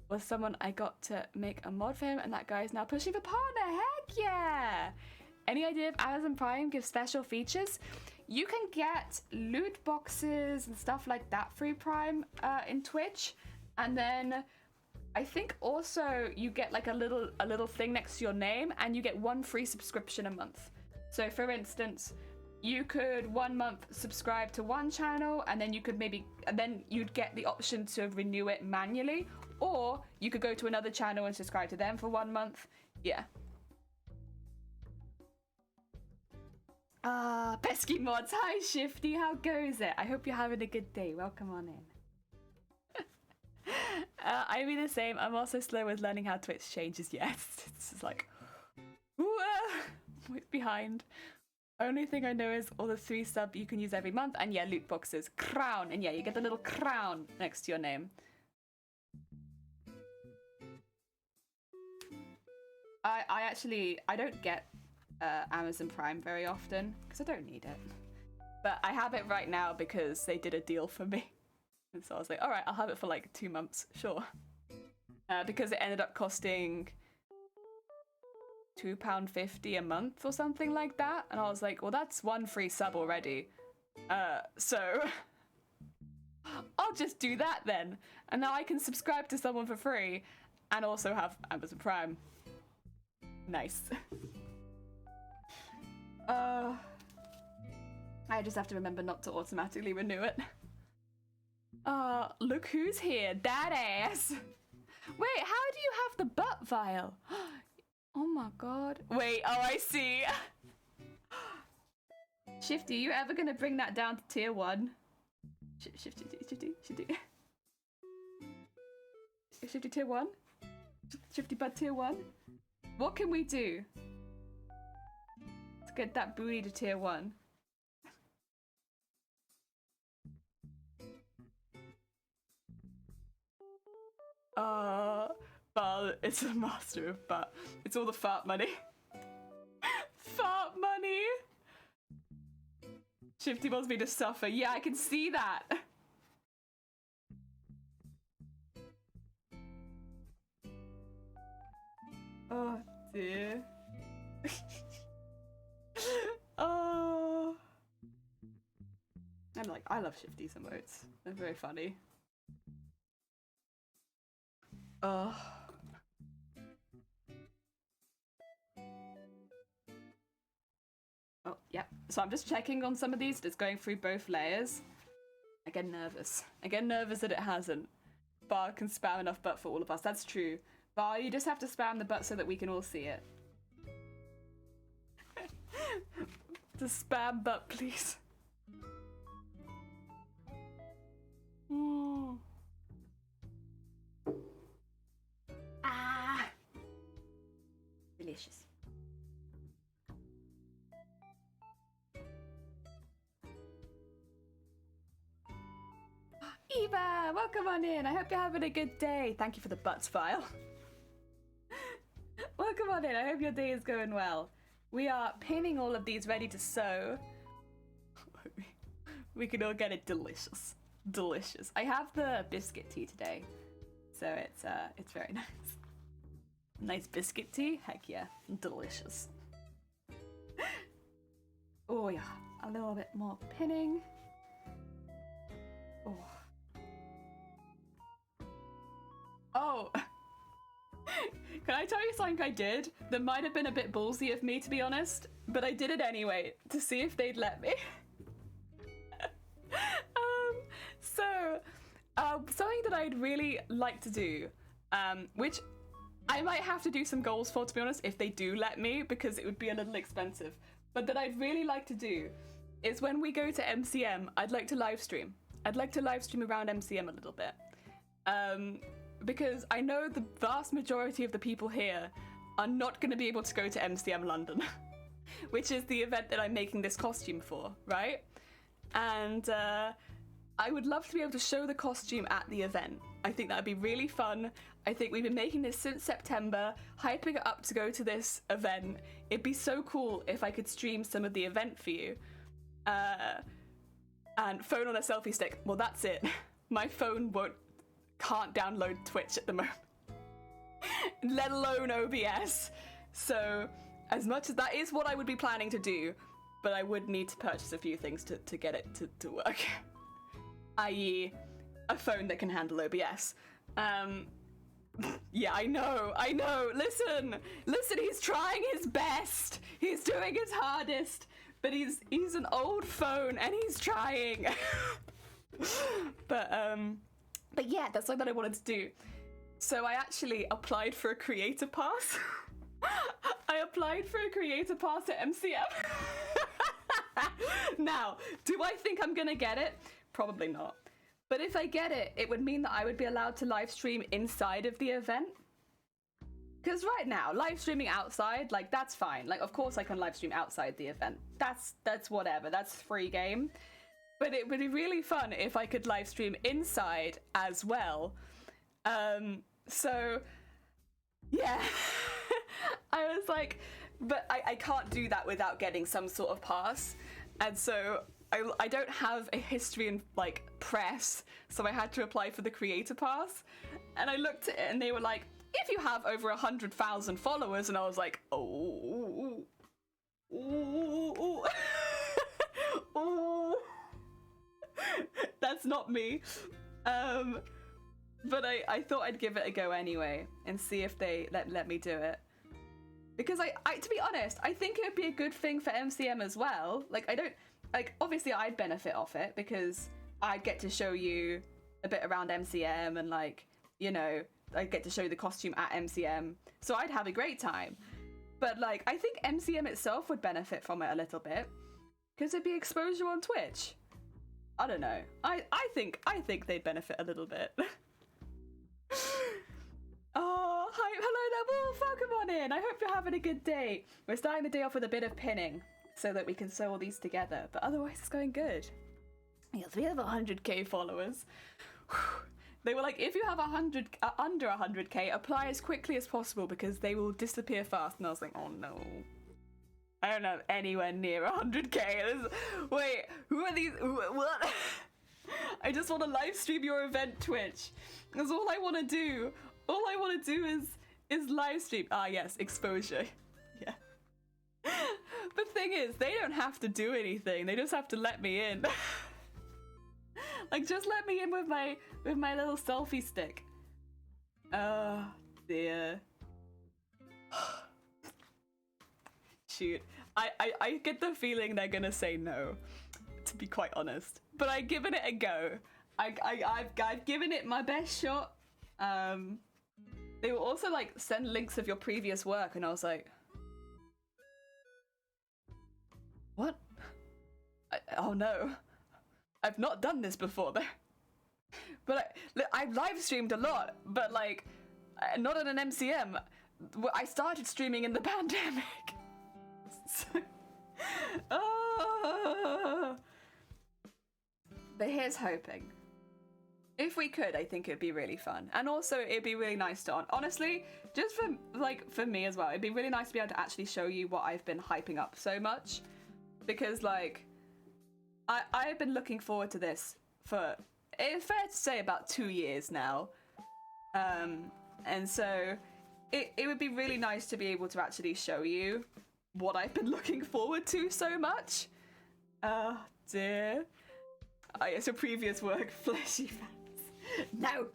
was someone I got to make a mod for him, and that guy is now pushing for partner. Heck yeah! Any idea if Amazon Prime gives special features? You can get loot boxes and stuff like that through Prime in Twitch, and then I think also you get like a little thing next to your name, and you get 1 free subscription a month. So for instance, you could 1 month subscribe to one channel, and then you could then you'd get the option to renew it manually, or you could go to another channel and subscribe to them for 1 month. Yeah. Pesky Mods, hi Shifty, how goes it? I hope you're having a good day. Welcome on in. I be the same. I'm also slow with learning how Twitch changes. Yes, it's just like, way behind. Only thing I know is all the 3 sub you can use every month, and yeah, loot boxes, crown, and yeah, you get the little crown next to your name. I don't get Amazon Prime very often because I don't need it, but I have it right now because they did a deal for me, and so I was like, all right, I'll have it for like 2 months, sure. Because it ended up costing £2.50 a month or something like that, and I was like, well, that's 1 free sub already, so I'll just do that then, and now I can subscribe to someone for free and also have Amazon Prime. Nice. I just have to remember not to automatically renew it. Look who's here, that ass. Wait, how do you have the butt vial? Oh my god. Wait, oh, I see. Shifty, you ever gonna bring that down to tier 1? Shifty. Shifty tier 1? Shifty butt tier 1? What can we do to get that booty to tier 1? Well, it's a master of butt. It's all the fart money. Fart money! Shifty wants me to suffer. Yeah, I can see that. Oh dear. Oh. I'm like, I love Shifty's emotes. They're very funny. Oh. Oh, yeah. So I'm just checking on some of these. It's going through both layers. I get nervous. I get nervous that it hasn't. Bar can spam enough butt for all of us. That's true. Bar, you just have to spam the butt so that we can all see it. The spam butt, please. Mm. Ah! Delicious. Eva, welcome on in. I hope you're having a good day. Thank you for the butts file. Welcome on in. I hope your day is going well. We are pinning all of these ready to sew. We can all get it delicious. Delicious. I have the biscuit tea today, so it's very nice. Nice biscuit tea? Heck yeah. Delicious. Oh yeah. A little bit more pinning. Oh. Oh. Can I tell you something I did that might have been a bit ballsy of me, to be honest, but I did it anyway to see if they'd let me. Something that I'd really like to do, which I might have to do some goals for, to be honest, if they do let me, because it would be a little expensive, but that I'd really like to do is when we go to MCM, I'd like to live stream. I'd like to live stream around MCM a little bit. Because I know the vast majority of the people here are not going to be able to go to MCM London, which is the event that I'm making this costume for, right? And I would love to be able to show the costume at the event. I think that would be really fun. I think we've been making this since September, hyping it up to go to this event. It'd be so cool if I could stream some of the event for you. And phone on a selfie stick. Well, that's it. My phone can't download Twitch at the moment, let alone OBS. So as much as that is what I would be planning to do, but I would need to purchase a few things to get it to work. i.e. a phone that can handle OBS. Yeah, I know. Listen, he's trying his best. He's doing his hardest, but he's an old phone and he's trying. But yeah, that's something that I wanted to do. So I actually applied for a creator pass. I applied for a creator pass at MCM. Now, do I think I'm gonna get it? Probably not. But if I get it, it would mean that I would be allowed to live stream inside of the event. Because right now, live streaming outside, like, that's fine. Like, of course I can live stream outside the event. That's whatever, that's free game. But it would be really fun if I could live stream inside as well. So, yeah. I was like, but I can't do that without getting some sort of pass. And so I don't have a history in, like, press, so I had to apply for the creator pass. And I looked at it and they were like, if you have over 100,000 followers, and I was like, oh. That's not me. But I thought I'd give it a go anyway and see if they let me do it. Because I to be honest, I think it would be a good thing for MCM as well. Like, obviously I'd benefit off it because I'd get to show you a bit around MCM and, like, you know, I'd get to show you the costume at MCM. So I'd have a great time. But, like, I think MCM itself would benefit from it a little bit because it'd be exposure on Twitch. I don't know. I think they'd benefit a little bit. Oh, hi, hello there, Wolf. Welcome on in. I hope you're having a good day. We're starting the day off with a bit of pinning so that we can sew all these together. But otherwise, it's going good. Yes, we have 100k followers. They were like, if you have under 100k, apply as quickly as possible because they will disappear fast. And I was like, oh no. I don't have anywhere near 100k. Wait, who are these? What? I just want to live stream your event, Twitch. That's all I want to do. All I want to do is live stream. Ah, yes, exposure. Yeah. The thing is, they don't have to do anything. They just have to let me in. Like, just let me in with my little selfie stick. Oh, dear. Shoot. I get the feeling they're gonna say no, to be quite honest. But I've given it a go. I've given it my best shot. They will also, like, send links of your previous work, and I was like, what? Oh no. I've not done this before, though. But I've live streamed a lot, but, like, not at an MCM. I started streaming in the pandemic. Oh. But here's hoping. If we could, I think it'd be really fun. And also, it'd be really nice to, honestly, just for me as well, it'd be really nice to be able to actually show you what I've been hyping up so much. Because, like, I've been looking forward to this for, it's fair to say, about 2 years now. And so, it would be really nice to be able to actually show you what I've been looking forward to so much. Oh, dear. It's a previous work, fleshy fans. No.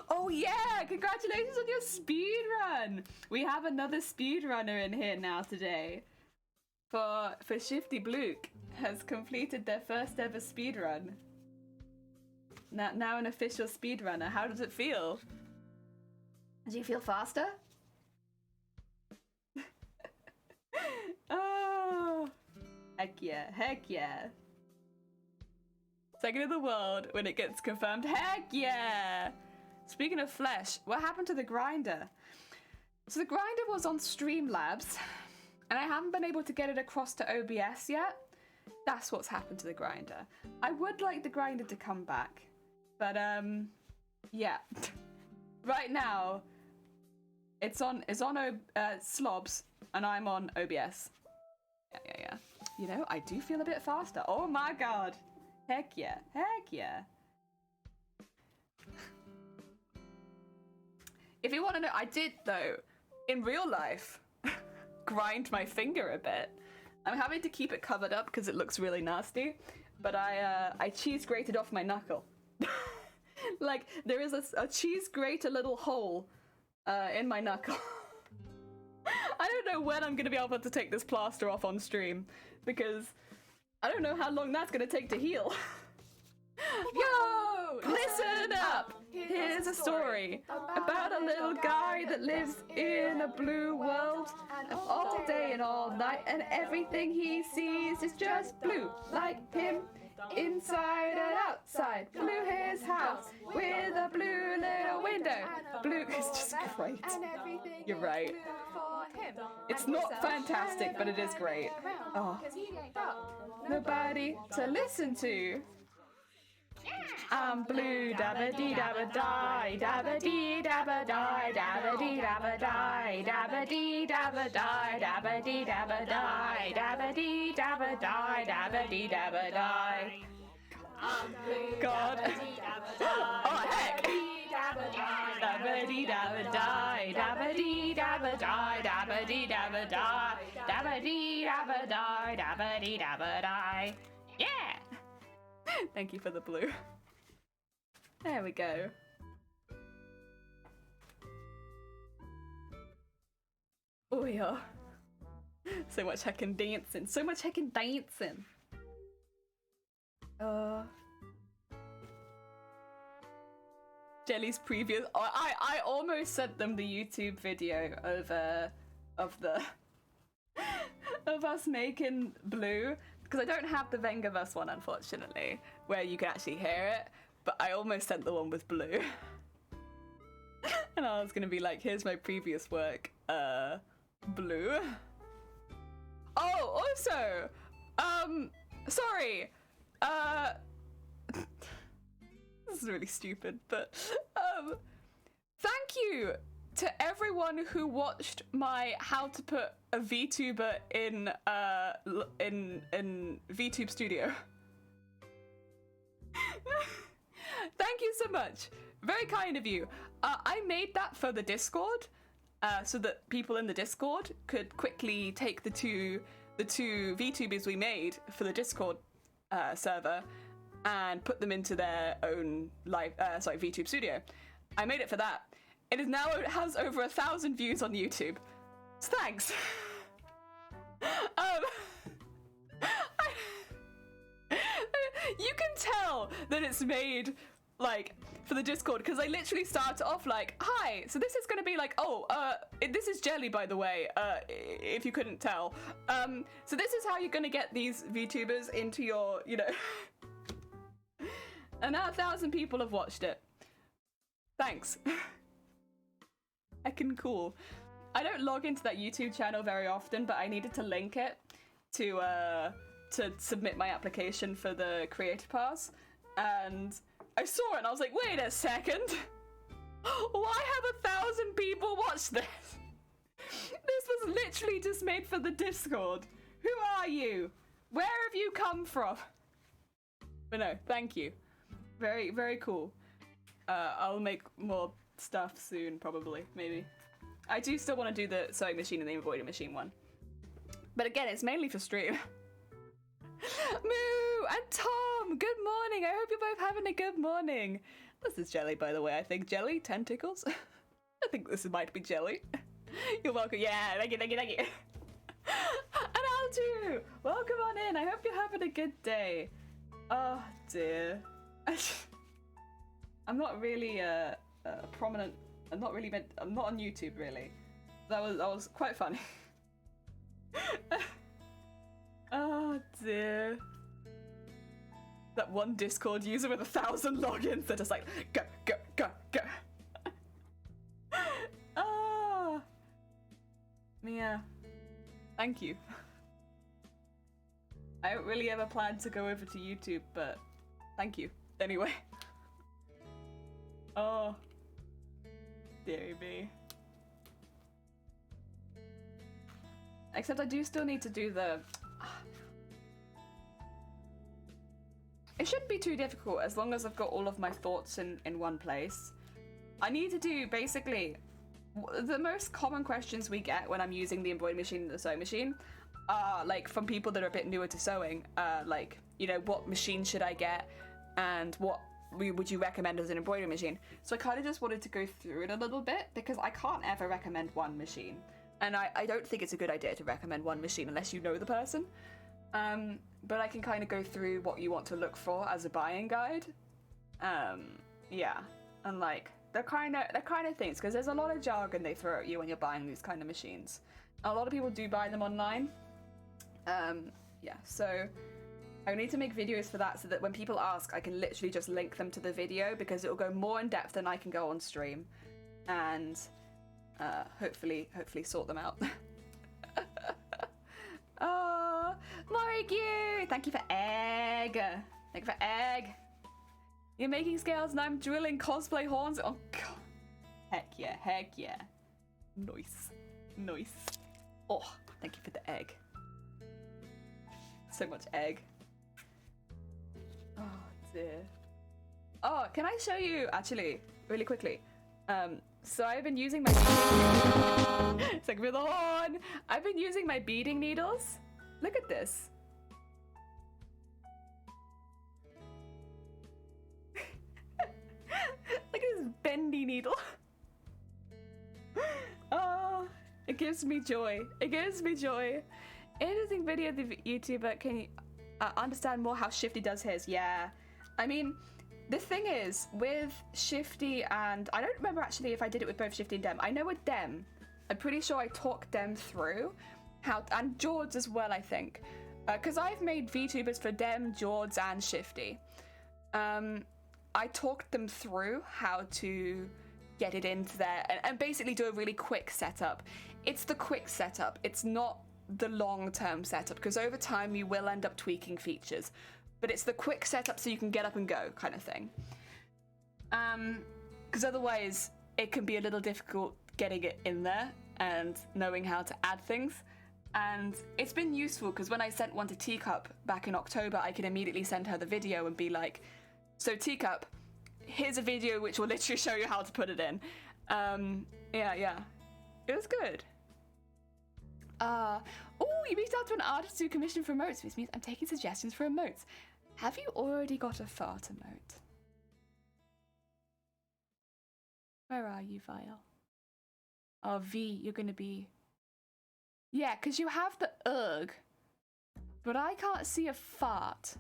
Oh yeah, congratulations on your speed run. We have another speedrunner in here now today. For Shifty Bluke has completed their first ever speedrun. Now an official speedrunner. How does it feel? Do you feel faster? Oh, heck yeah. Second in the world when it gets confirmed. Heck yeah! Speaking of flesh, what happened to the grinder? So the grinder was on Streamlabs, and I haven't been able to get it across to OBS yet. That's what's happened to the grinder. I would like the grinder to come back, but yeah. Right now, it's on Slobs, and I'm on OBS. Yeah. You know, I do feel a bit faster. Oh my god. Heck yeah. If you want to know, I did, though, in real life, grind my finger a bit. I'm having to keep it covered up because it looks really nasty, but I cheese grated off my knuckle. Like, there is a cheese grater little hole in my knuckle. I don't know when I'm going to be able to take this plaster off on stream, because I don't know how long that's going to take to heal. Yo! Listen up! Here's a story about a little guy that lives in a blue world all day and all night, and everything he sees is just blue, like him, inside and outside. Blue his house with a blue little window. Blue is just great. You're right. It's not fantastic, but it is great. Oh. Nobody to listen to. I'm blue, dabba dee dabba die, dabba dee dabba die, dabba dee dabba die, dabba dee dabba die, dabba dee dabba die, dabba dee dabba die, dabba dee dabba die. God. Oh heck. Dabba dee dabba die, dabba dee dabba die, dabba dee dabba die, dabba dee dabba die, dabba dee dabba die. Yeah. Thank you for the blue. There we go. Oh yeah. So much heckin' dancing. So much heckin' dancing. Jelly's previous. Oh, I almost sent them the YouTube video of us making blue, because I don't have the Vengaverse one, unfortunately, where you can actually hear it, but I almost sent the one with blue. And I was gonna be like, here's my previous work, blue. Oh, also, sorry, this is really stupid, but, thank you to everyone who watched my how to put a VTuber in VTube Studio. Thank you so much. Very kind of you. I made that for the Discord, so that people in the Discord could quickly take the two VTubers we made for the Discord server and put them into their own VTube Studio. I made it for that. It has over 1,000 views on YouTube. So thanks. You can tell that it's made like for the Discord, because I literally start off like, hi, so this is gonna be like, this is Jelly, by the way, if you couldn't tell. So this is how you're gonna get these VTubers into your, and now 1,000 people have watched it. Thanks. Heckin' cool. I don't log into that YouTube channel very often, but I needed to link it to submit my application for the Creator Pass, and I saw it and I was like, wait a second, why have 1,000 people watched this? This was literally just made for the Discord. Who are you? Where have you come from? But no, thank you. Very, very cool. I'll make more stuff soon, probably, maybe. I do still want to do the sewing machine and the embroidery machine one. But again, it's mainly for stream. Moo and Tom, good morning. I hope you're both having a good morning. This is Jelly, by the way. I think Jelly, tentacles. I think this might be Jelly. You're welcome. Yeah, thank you. And Alju, welcome on in. I hope you're having a good day. Oh dear. I'm not really a prominent. I'm not on YouTube really. That was quite funny. Oh dear. That one Discord user with 1,000 logins that is like, go. Yeah. Thank you. I don't really ever plan to go over to YouTube, but thank you. Anyway. Oh. Deary me. Except I do still need to do the... It shouldn't be too difficult as long as I've got all of my thoughts in one place. I need to do basically the most common questions we get when I'm using the embroidery machine and the sewing machine are like from people that are a bit newer to sewing, like, you know, what machine should I get and what would you recommend as an embroidery machine? So I kind of just wanted to go through it a little bit because I can't ever recommend one machine. And I don't think it's a good idea to recommend one machine unless you know the person. But I can kind of go through what you want to look for as a buying guide. Yeah, and like they're kind of things because there's a lot of jargon they throw at you when you're buying these kind of machines. A lot of people do buy them online. Yeah, so I need to make videos for that so that when people ask, I can literally just link them to the video because it will go more in depth than I can go on stream, and hopefully sort them out. Oh, Morrigue! Thank you for egg. Thank you for egg. You're making scales and I'm drilling cosplay horns. Oh god. Heck yeah, heck yeah. Nice. Nice. Oh, thank you for the egg. So much egg. Oh dear. Oh, can I show you actually really quickly? So I've been using my thank you for the horn. I've been using my beading needles. Look at this. Look at this bendy needle. Oh, it gives me joy. It gives me joy. Interesting video of the YouTuber. Can you understand more how Shifty does his? Yeah. I mean, the thing is, with Shifty and... I don't remember actually if I did it with both Shifty and Dem. I know with Dem, I'm pretty sure I talked Dem through how... And George as well, I think. Because I've made VTubers for Dem, George, and Shifty. I talked them through how to get it into there and basically do a really quick setup. It's the quick setup. It's not the long-term setup, because over time you will end up tweaking features. But it's the quick setup so you can get up and go kind of thing. Because otherwise it can be a little difficult getting it in there and knowing how to add things. And it's been useful because when I sent one to Teacup back in October, I could immediately send her the video and be like, so Teacup, here's a video which will literally show you how to put it in. Yeah. It was good. Oh, you reached out to an artist who commissioned for emotes, which means I'm taking suggestions for emotes. Have you already got a fart emote? Where are you, Vile? Oh, V, you're gonna be... Yeah, because you have the ugh, but I can't see a fart.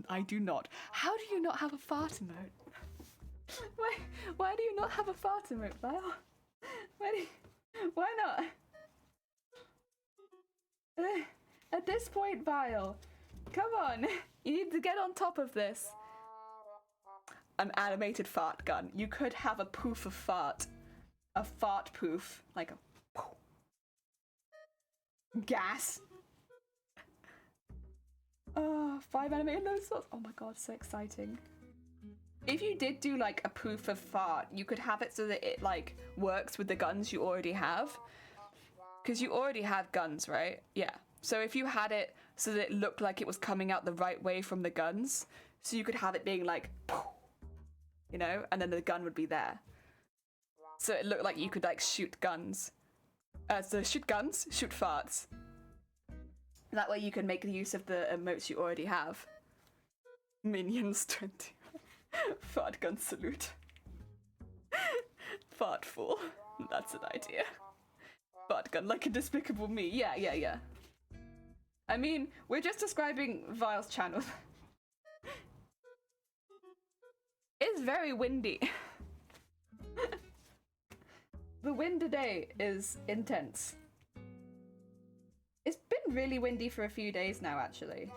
I do not. How do you not have a fart emote? Why do you not have a fart emote, Vile? Why not? At this point, Vile, come on. You need to get on top of this. An animated fart gun. You could have a poof of fart. A fart poof. Like a poof. Gas. Oh, 5 animated nose slots. Oh my god, so exciting. If you did do like a poof of fart, you could have it so that it like works with the guns you already have. Because you already have guns, right? Yeah. So if you had it so that it looked like it was coming out the right way from the guns, so you could have it being like, you know, and then the gun would be there. So it looked like you could like shoot guns. So shoot guns, shoot farts. That way you can make the use of the emotes you already have. Minions 20. Fart gun salute. Fart fool. That's an idea. Fart gun like a despicable me. Yeah. I mean, we're just describing Vile's channel. It's very windy. The wind today is intense. It's been really windy for a few days now, actually.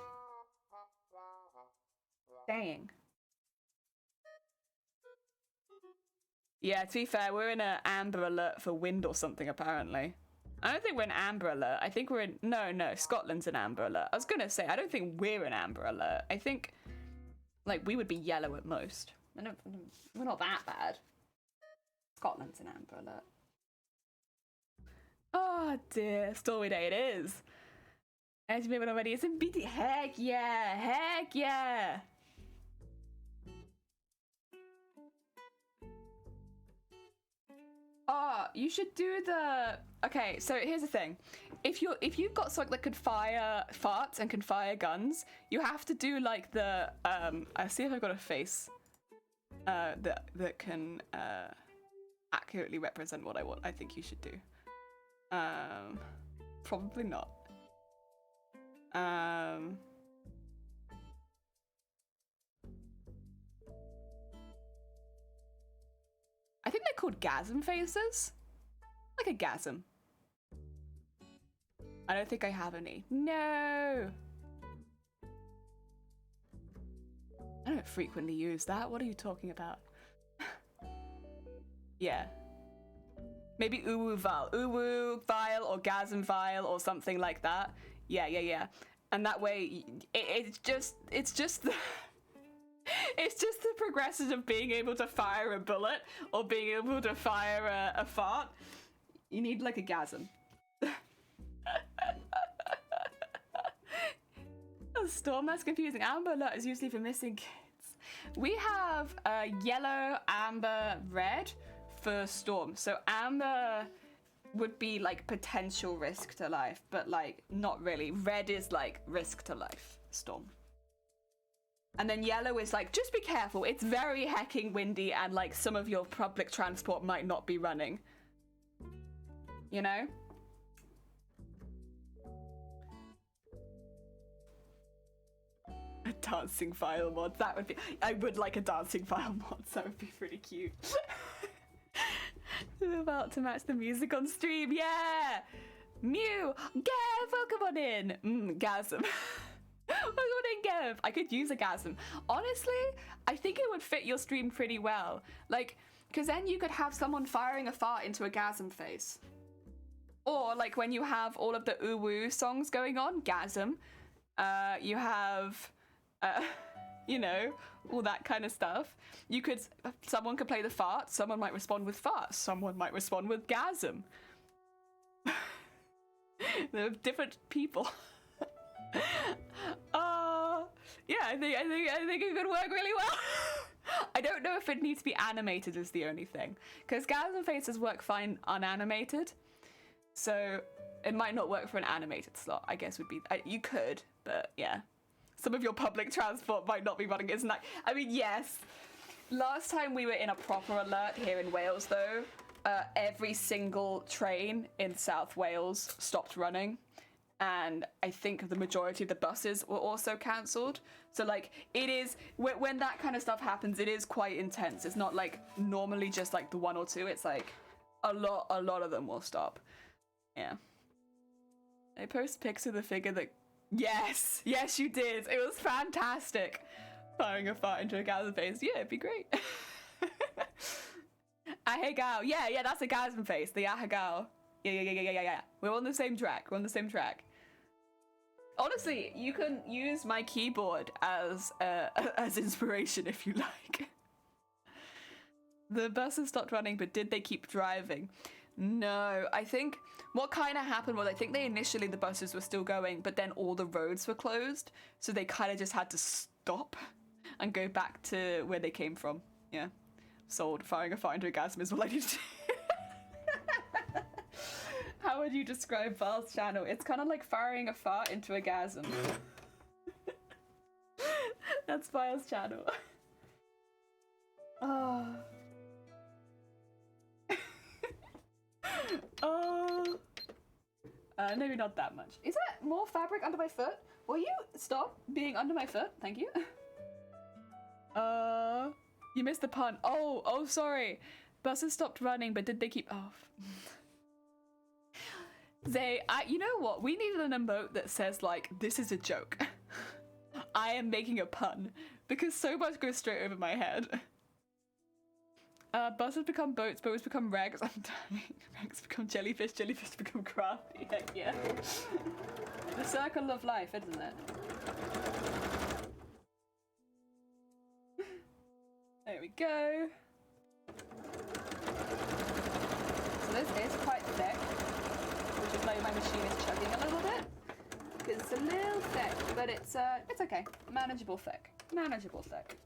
Dang. Yeah, to be fair, we're in an amber alert for wind or something, apparently. I don't think we're in amber alert. I think we're in... No, Scotland's an amber alert. I was going to say, I don't think we're in amber alert. I think, like, we would be yellow at most. We're not that bad. Scotland's an amber alert. Oh, dear. Stormy day it is. As you already, it's in BT. Heck yeah. Heck yeah. Oh, you should do the... Okay, so here's the thing. If you've got something that could fire farts and can fire guns, you have to do like the I see if I've got a face that can accurately represent what I think you should do. Probably not. I think they're called gasm faces. Like a gasm. I don't think I have any. No! I don't frequently use that. What are you talking about? Yeah. Maybe uwu vial or gasm vial or something like that. Yeah. And that way, it's just the... It's just the progression of being able to fire a bullet or being able to fire a fart. You need like a gasm. Storm, that's confusing. Amber alert is usually for missing kids. We have yellow, amber, red for storm. So amber would be like potential risk to life, but like not really. Red is like risk to life, storm. And then yellow is like, just be careful. It's very hecking windy and like some of your public transport might not be running. You know? A dancing file mod. That would be... I would like a dancing file mod. That would be pretty cute. I'm about to match the music on stream. Yeah! Mew! Gav! Welcome on in! Gasm. Welcome on in, Gav! I could use a gasm. Honestly, I think it would fit your stream pretty well. Like, because then you could have someone firing a fart into a gasm face. Or, like, when you have all of the uwu songs going on, gasm. You have... you know, all that kind of stuff. Someone could play the fart, someone might respond with fart, someone might respond with gasm. They're different people. Yeah, I think it could work really well. I don't know if it needs to be animated is the only thing, because gasm faces work fine unanimated, so it might not work for an animated slot. I guess would be you could, but yeah. Some of your public transport might not be running, isn't that? I mean, yes. Last time we were in a proper alert here in Wales, though, every single train in South Wales stopped running. And I think the majority of the buses were also cancelled. So, like, it is... When that kind of stuff happens, it is quite intense. It's not, like, normally just, like, the one or two. It's, like, a lot of them will stop. Yeah. I post pics of the figure that... Yes, you did. It was fantastic. Firing a fart into a gasm face. Yeah, it'd be great. Ahegao. Yeah, that's a gasm face. The Ahegao. Yeah. We're on the same track. Honestly, you can use my keyboard as inspiration if you like. The buses stopped running, but did they keep driving? No, I think what kind of happened was I think the buses were still going, but then all the roads were closed, so they kind of just had to stop and go back to where they came from. Yeah, sold. Firing a fart into a gasm is what I need to do. How would you describe Val's channel? It's kind of like firing a fart into a gasm. That's Val's channel. Maybe not that much. Is there more fabric under my foot? Will you stop being under my foot? Thank you. You missed the pun. Oh, sorry. Buses stopped running, but did they keep off? You know what? We needed an emote that says, like, this is a joke. I am making a pun. Because so much goes straight over my head. Buzzards become boats, boats become Regs. I'm dying. Regs become jellyfish, jellyfish become crafty. Heck yeah. The circle of life, isn't it? There we go. So this is quite thick, which is why my machine is chugging a little bit. Because it's a little thick, but it's okay. Manageable thick. Manageable thick.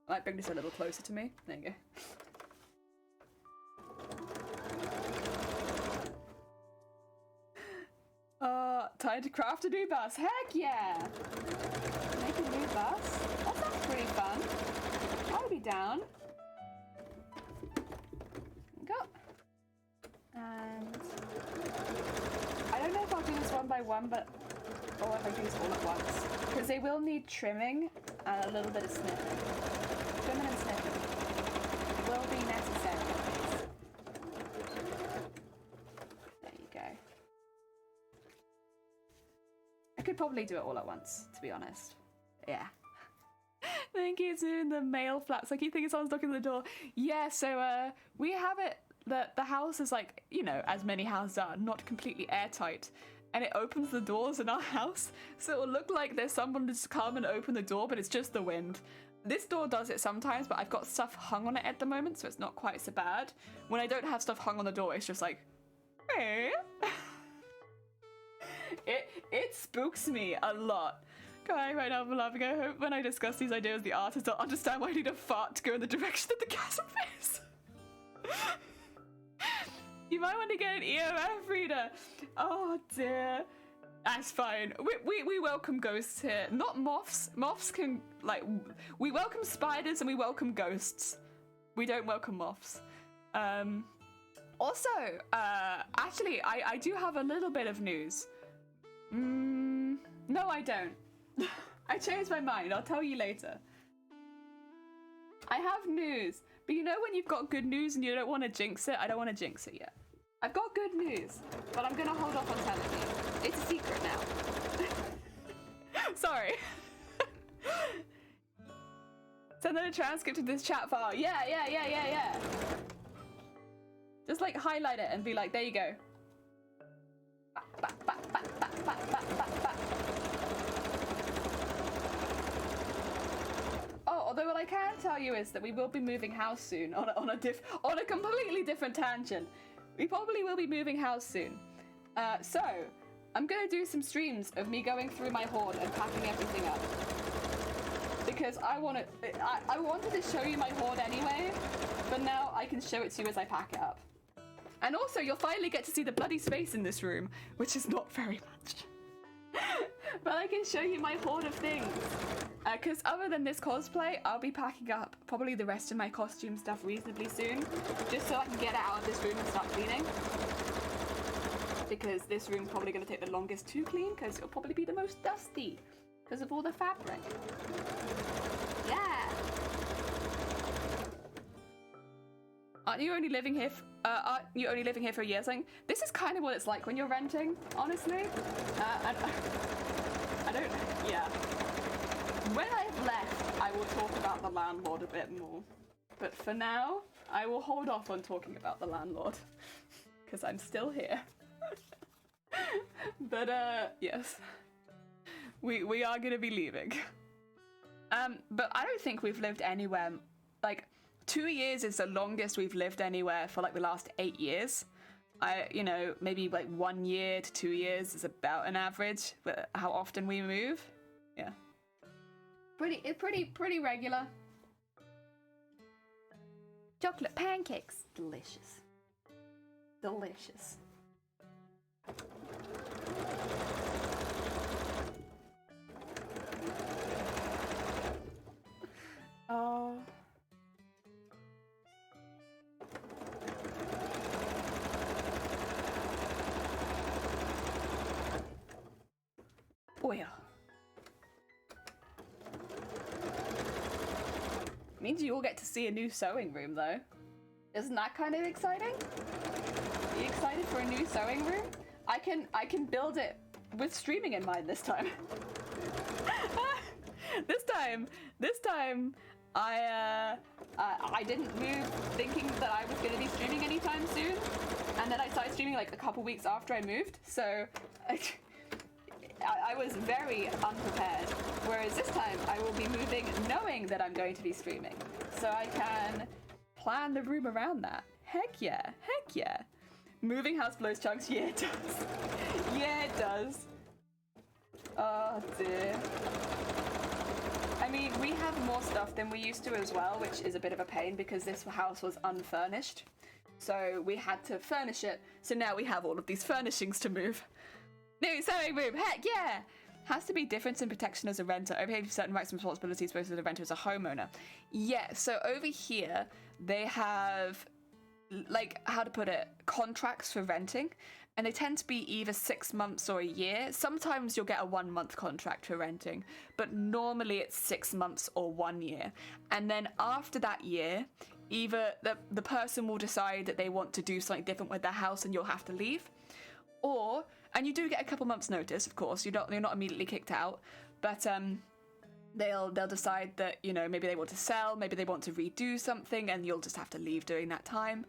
I might bring this a little closer to me. There you go. Time to craft a new bus. Heck yeah! Make a new bus? That sounds pretty fun. I'll be down. Go. And I don't know if I'll do this one by one, but or if I do this all at once. Because they will need trimming and a little bit of snipping. Trimming and snipping will be necessary. There you go. I could probably do it all at once, to be honest. Yeah. Thank you to the mail flaps. I keep thinking someone's knocking on the door. Yeah, so we have it that the house is like, you know, as many houses are, not completely airtight. And it opens the doors in our house, so it'll look like there's someone just come and open the door, but it's just the wind. This door does it sometimes, but I've got stuff hung on it at the moment, so it's not quite so bad. When I don't have stuff hung on the door, it's just like, hey. It spooks me a lot. Crying right now, I'm laughing. I hope when I discuss these ideas, the artists will understand why I need a fart to go in the direction of the castle face. You might want to get an EMF reader. Oh dear. That's fine. We welcome ghosts here. Not moths. Moths can, like, we welcome spiders and we welcome ghosts. We don't welcome moths. Also, actually, I do have a little bit of news. No, I don't. I changed my mind. I'll tell you later. I have news. But you know when you've got good news and you don't want to jinx it? I don't want to jinx it yet. I've got good news, but I'm going to hold off on telling you. It's a secret now. Sorry. Send them a transcript of this chat file. Yeah. Just like highlight it and be like, there you go. Although what I can tell you is that we will be moving house soon on a completely different tangent. We probably will be moving house soon. So I'm gonna do some streams of me going through my hoard and packing everything up. Because I wanted to show you my hoard anyway, but now I can show it to you as I pack it up. And also you'll finally get to see the bloody space in this room, which is not very much. But I can show you my hoard of things. Because other than this cosplay, I'll be packing up probably the rest of my costume stuff reasonably soon, just so I can get it out of this room and start cleaning. Because this room's probably going to take the longest to clean, because it'll probably be the most dusty, because of all the fabric. Yeah! Aren't you only living here for a year? Saying this is kind of what it's like when you're renting, honestly. I don't. Yeah. When I've left, I will talk about the landlord a bit more. But for now, I will hold off on talking about the landlord because I'm still here. But yes, we are gonna be leaving. But I don't think we've lived anywhere like. 2 years is the longest we've lived anywhere for like the last 8 years. Maybe like 1 year to 2 years is about an average, but how often we move. Yeah. Pretty regular. Chocolate pancakes. Delicious. Delicious. Oh. Oh yeah. Means you all get to see a new sewing room though. Isn't that kind of exciting? Are you excited for a new sewing room? I can build it with streaming in mind this time. this time, I didn't move thinking that I was going to be streaming anytime soon, and then I started streaming like a couple weeks after I moved, so I was very unprepared. Whereas this time, I will be moving knowing that I'm going to be streaming, so I can plan the room around that. Heck yeah. Moving house blows chunks. Yeah, it does. Yeah, it does. Oh dear. I mean, we have more stuff than we used to as well, which is a bit of a pain because this house was unfurnished. So we had to furnish it. So now we have all of these furnishings to move. New sewing room, heck yeah! Has to be difference in protection as a renter. Overpay for certain rights and responsibilities both as a renter as a homeowner. Yeah, so over here, they have, like, how to put it, contracts for renting. And they tend to be either 6 months or a year. Sometimes you'll get a 1 month contract for renting, but normally it's 6 months or 1 year. And then after that year, either the person will decide that they want to do something different with their house and you'll have to leave, or, and you do get a couple months notice, of course, you're not immediately kicked out, but they'll decide that, you know, maybe they want to sell, maybe they want to redo something, and you'll just have to leave during that time.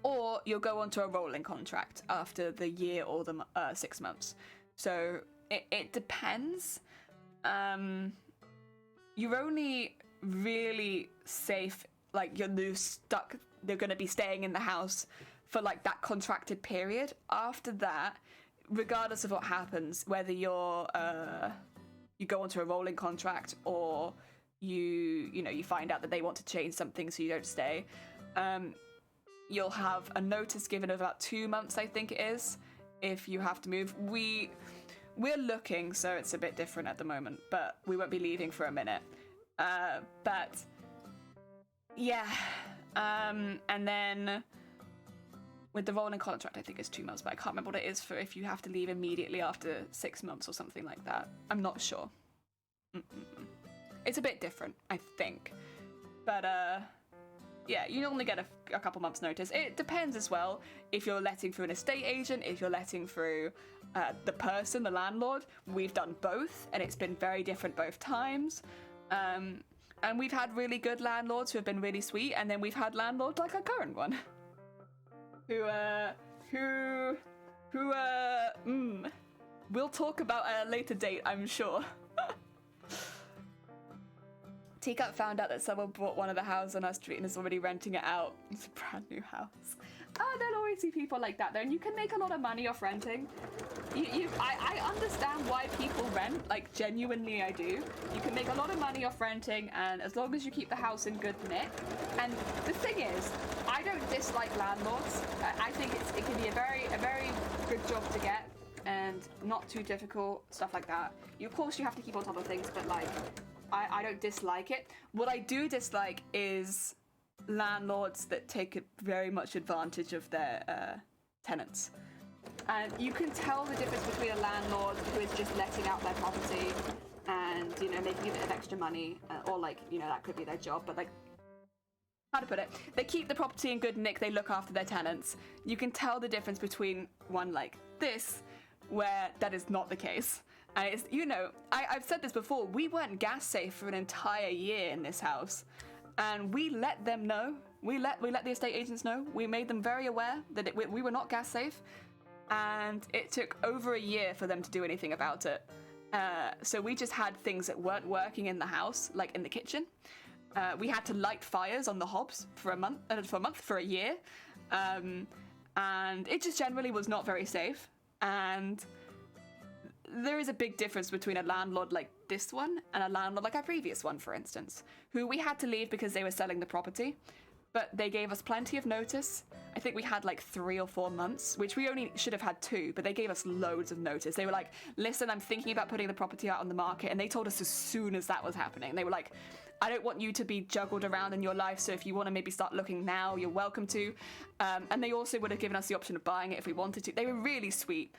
Or you'll go onto a rolling contract after the year or the 6 months. So it depends. You're only really safe, like they're going to be staying in the house for like that contracted period. After that, regardless of what happens, whether you go onto a rolling contract or you find out that they want to change something so you don't stay, you'll have a notice given of about 2 months, I think it is, if you have to move. We're looking, so it's a bit different at the moment, but we won't be leaving for a minute. But yeah, and then with the rolling contract, I think it's 2 months, but I can't remember what it is for if you have to leave immediately after 6 months or something like that. I'm not sure. It's a bit different, I think, but yeah, you only get a couple months notice. It depends as well if you're letting through an estate agent, if you're letting through the person, the landlord. We've done both, and it's been very different both times. And we've had really good landlords who have been really sweet, and then we've had landlords like our current one, who we'll talk about at a later date, I'm sure. Teacup found out that someone bought one of the houses on our street and is already renting it out. It's a brand new house. There'll always be people like that though, and you can make a lot of money off renting. I understand why people rent, like genuinely I do. You can make a lot of money off renting, and as long as you keep the house in good nick. And the thing is, I don't dislike landlords. I think it can be a very good job to get, and not too difficult, stuff like that. Of course you have to keep on top of things, but like, I don't dislike it. What I do dislike is landlords that take very much advantage of their tenants. And you can tell the difference between a landlord who is just letting out their property and, making a bit of extra money, or like, that could be their job, but like, how to put it? They keep the property in good nick, they look after their tenants. You can tell the difference between one like this, where that is not the case. And it's, I've said this before, we weren't gas safe for an entire year in this house. And we let them know, we let the estate agents know, we made them very aware that we were not gas safe. And it took over a year for them to do anything about it. So we just had things that weren't working in the house, like in the kitchen. We had to light fires on the hobs for a year. And it just generally was not very safe. And there is a big difference between a landlord like this one and a landlord like our previous one, for instance, who we had to leave because they were selling the property, but they gave us plenty of notice. I think we had like 3 or 4 months, which we only should have had 2, but they gave us loads of notice. They were like, listen, I'm thinking about putting the property out on the market, and they told us as soon as that was happening. They were like, I don't want you to be juggled around in your life, so if you want to maybe start looking now, you're welcome to. And they also would have given us the option of buying it if we wanted to. They were really sweet.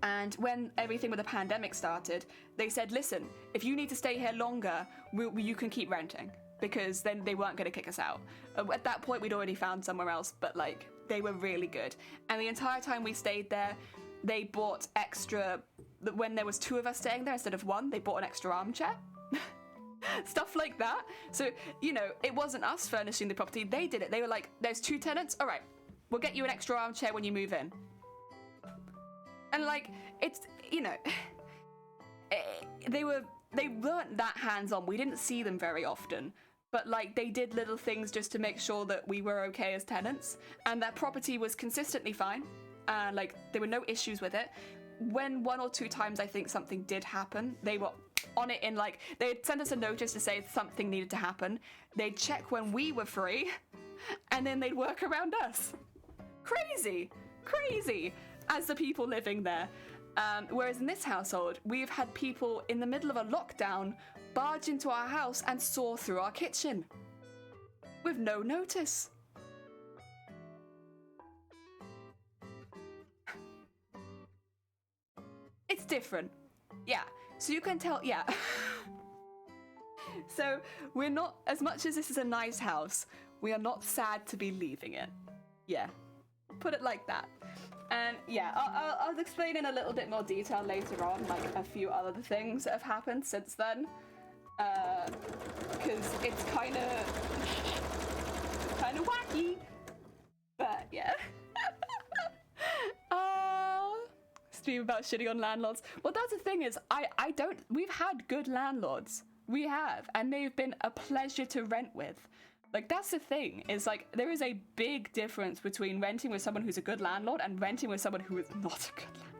And when everything with the pandemic started, they said, listen, if you need to stay here longer, you can keep renting, because then they weren't going to kick us out. At that point, we'd already found somewhere else, but like, they were really good. And the entire time we stayed there, they bought extra, when there was 2 of us staying there instead of 1, they bought an extra armchair. Stuff like that. So, you know, it wasn't us furnishing the property, they did it. They were like, there's 2 tenants, all right, we'll get you an extra armchair when you move in. And like, it's, you know, they weren't that hands-on. We didn't see them very often, but like they did little things just to make sure that we were okay as tenants, and that property was consistently fine. Like there were no issues with it. When 1 or 2 times I think something did happen, they were on it in like, they'd send us a notice to say something needed to happen. They'd check when we were free, and then they'd work around us. Crazy, as the people living there. Whereas in this household, we've had people in the middle of a lockdown barge into our house and saw through our kitchen with no notice. It's different. Yeah. So you can tell, yeah. So we're not, as much as this is a nice house, we are not sad to be leaving it. Yeah. Put it like that. And yeah, I'll explain in a little bit more detail later on, like a few other things that have happened since then. Because it's kind of wacky. But yeah. Stream about shitting on landlords. Well, that's the thing is, we've had good landlords. We have, and they've been a pleasure to rent with. Like, that's the thing, is like, there is a big difference between renting with someone who's a good landlord and renting with someone who is not a good landlord.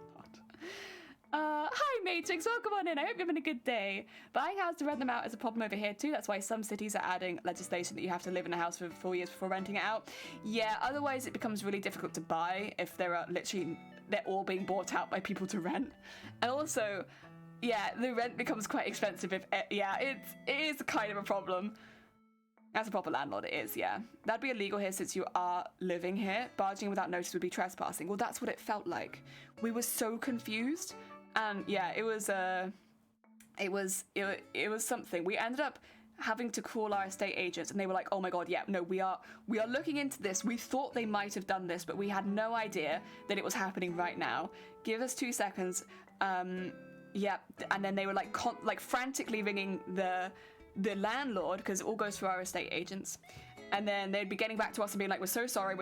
Hi Matrix, welcome on in. I hope you're having a good day. Buying houses to rent them out is a problem over here too. That's why some cities are adding legislation that you have to live in a house for 4 years before renting it out. Yeah, otherwise it becomes really difficult to buy if they're all being bought out by people to rent. And also, yeah, the rent becomes quite expensive if, it is kind of a problem. As a proper landlord, it is, yeah. That'd be illegal here since you are living here. Barging without notice would be trespassing. Well, that's what it felt like. We were so confused. And yeah, it was something. We ended up having to call our estate agents, and they were like, oh my god, yeah, no, we are looking into this. We thought they might have done this, but we had no idea that it was happening right now. Give us 2 seconds. Yeah, and then they were like frantically ringing the landlord, because it all goes through our estate agents, and then they'd be getting back to us and being like, we're so sorry,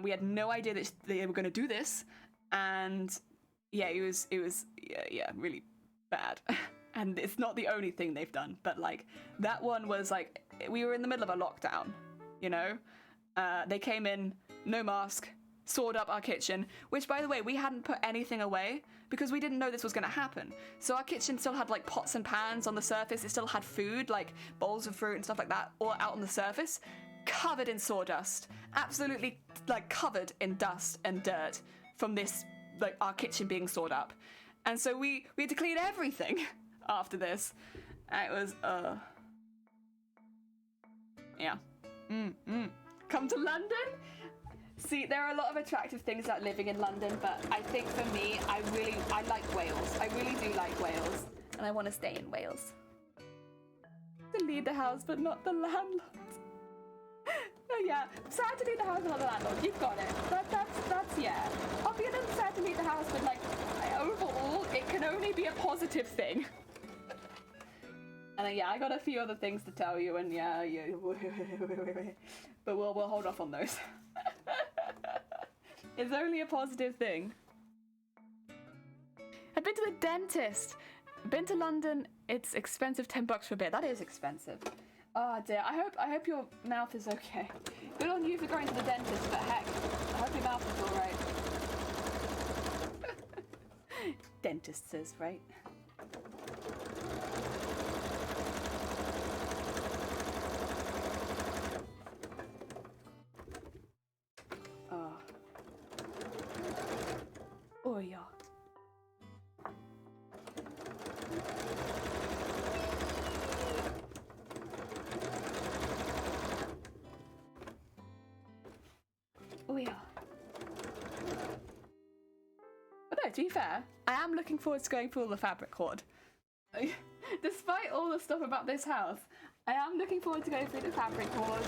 we had no idea that they were going to do this. And yeah, it was really bad. And it's not the only thing they've done, but like that one was like, we were in the middle of a lockdown, you know. They came in, no mask, sawed up our kitchen, which by the way, we hadn't put anything away because we didn't know this was going to happen. So our kitchen still had like pots and pans on the surface. It still had food, like bowls of fruit and stuff like that, all out on the surface, covered in sawdust, absolutely like covered in dust and dirt from this, like our kitchen being sawed up. And so we had to clean everything after this. And it was, yeah. Come to London? See, there are a lot of attractive things about living in London, but I think for me, I like Wales. I really do like Wales, and I want to stay in Wales. To leave the house, but not the landlord. Oh yeah, sad to leave the house, but not the landlord. You've got it. That's yeah. I'll be a little sad to leave the house, but like overall, it can only be a positive thing. And then, yeah, I got a few other things to tell you, and yeah, but we'll hold off on those. It's only a positive thing. I've been to the dentist. Been to London. It's expensive, $10 for a beer. That is expensive. Oh dear. I hope your mouth is okay. Good on you for going to the dentist, but heck, I hope your mouth is alright. Dentist says, right? Oh yeah. Oh yeah. But no, to be fair, I am looking forward to going through all the fabric hoard. Despite all the stuff about this house, I am looking forward to going through the fabric hoard,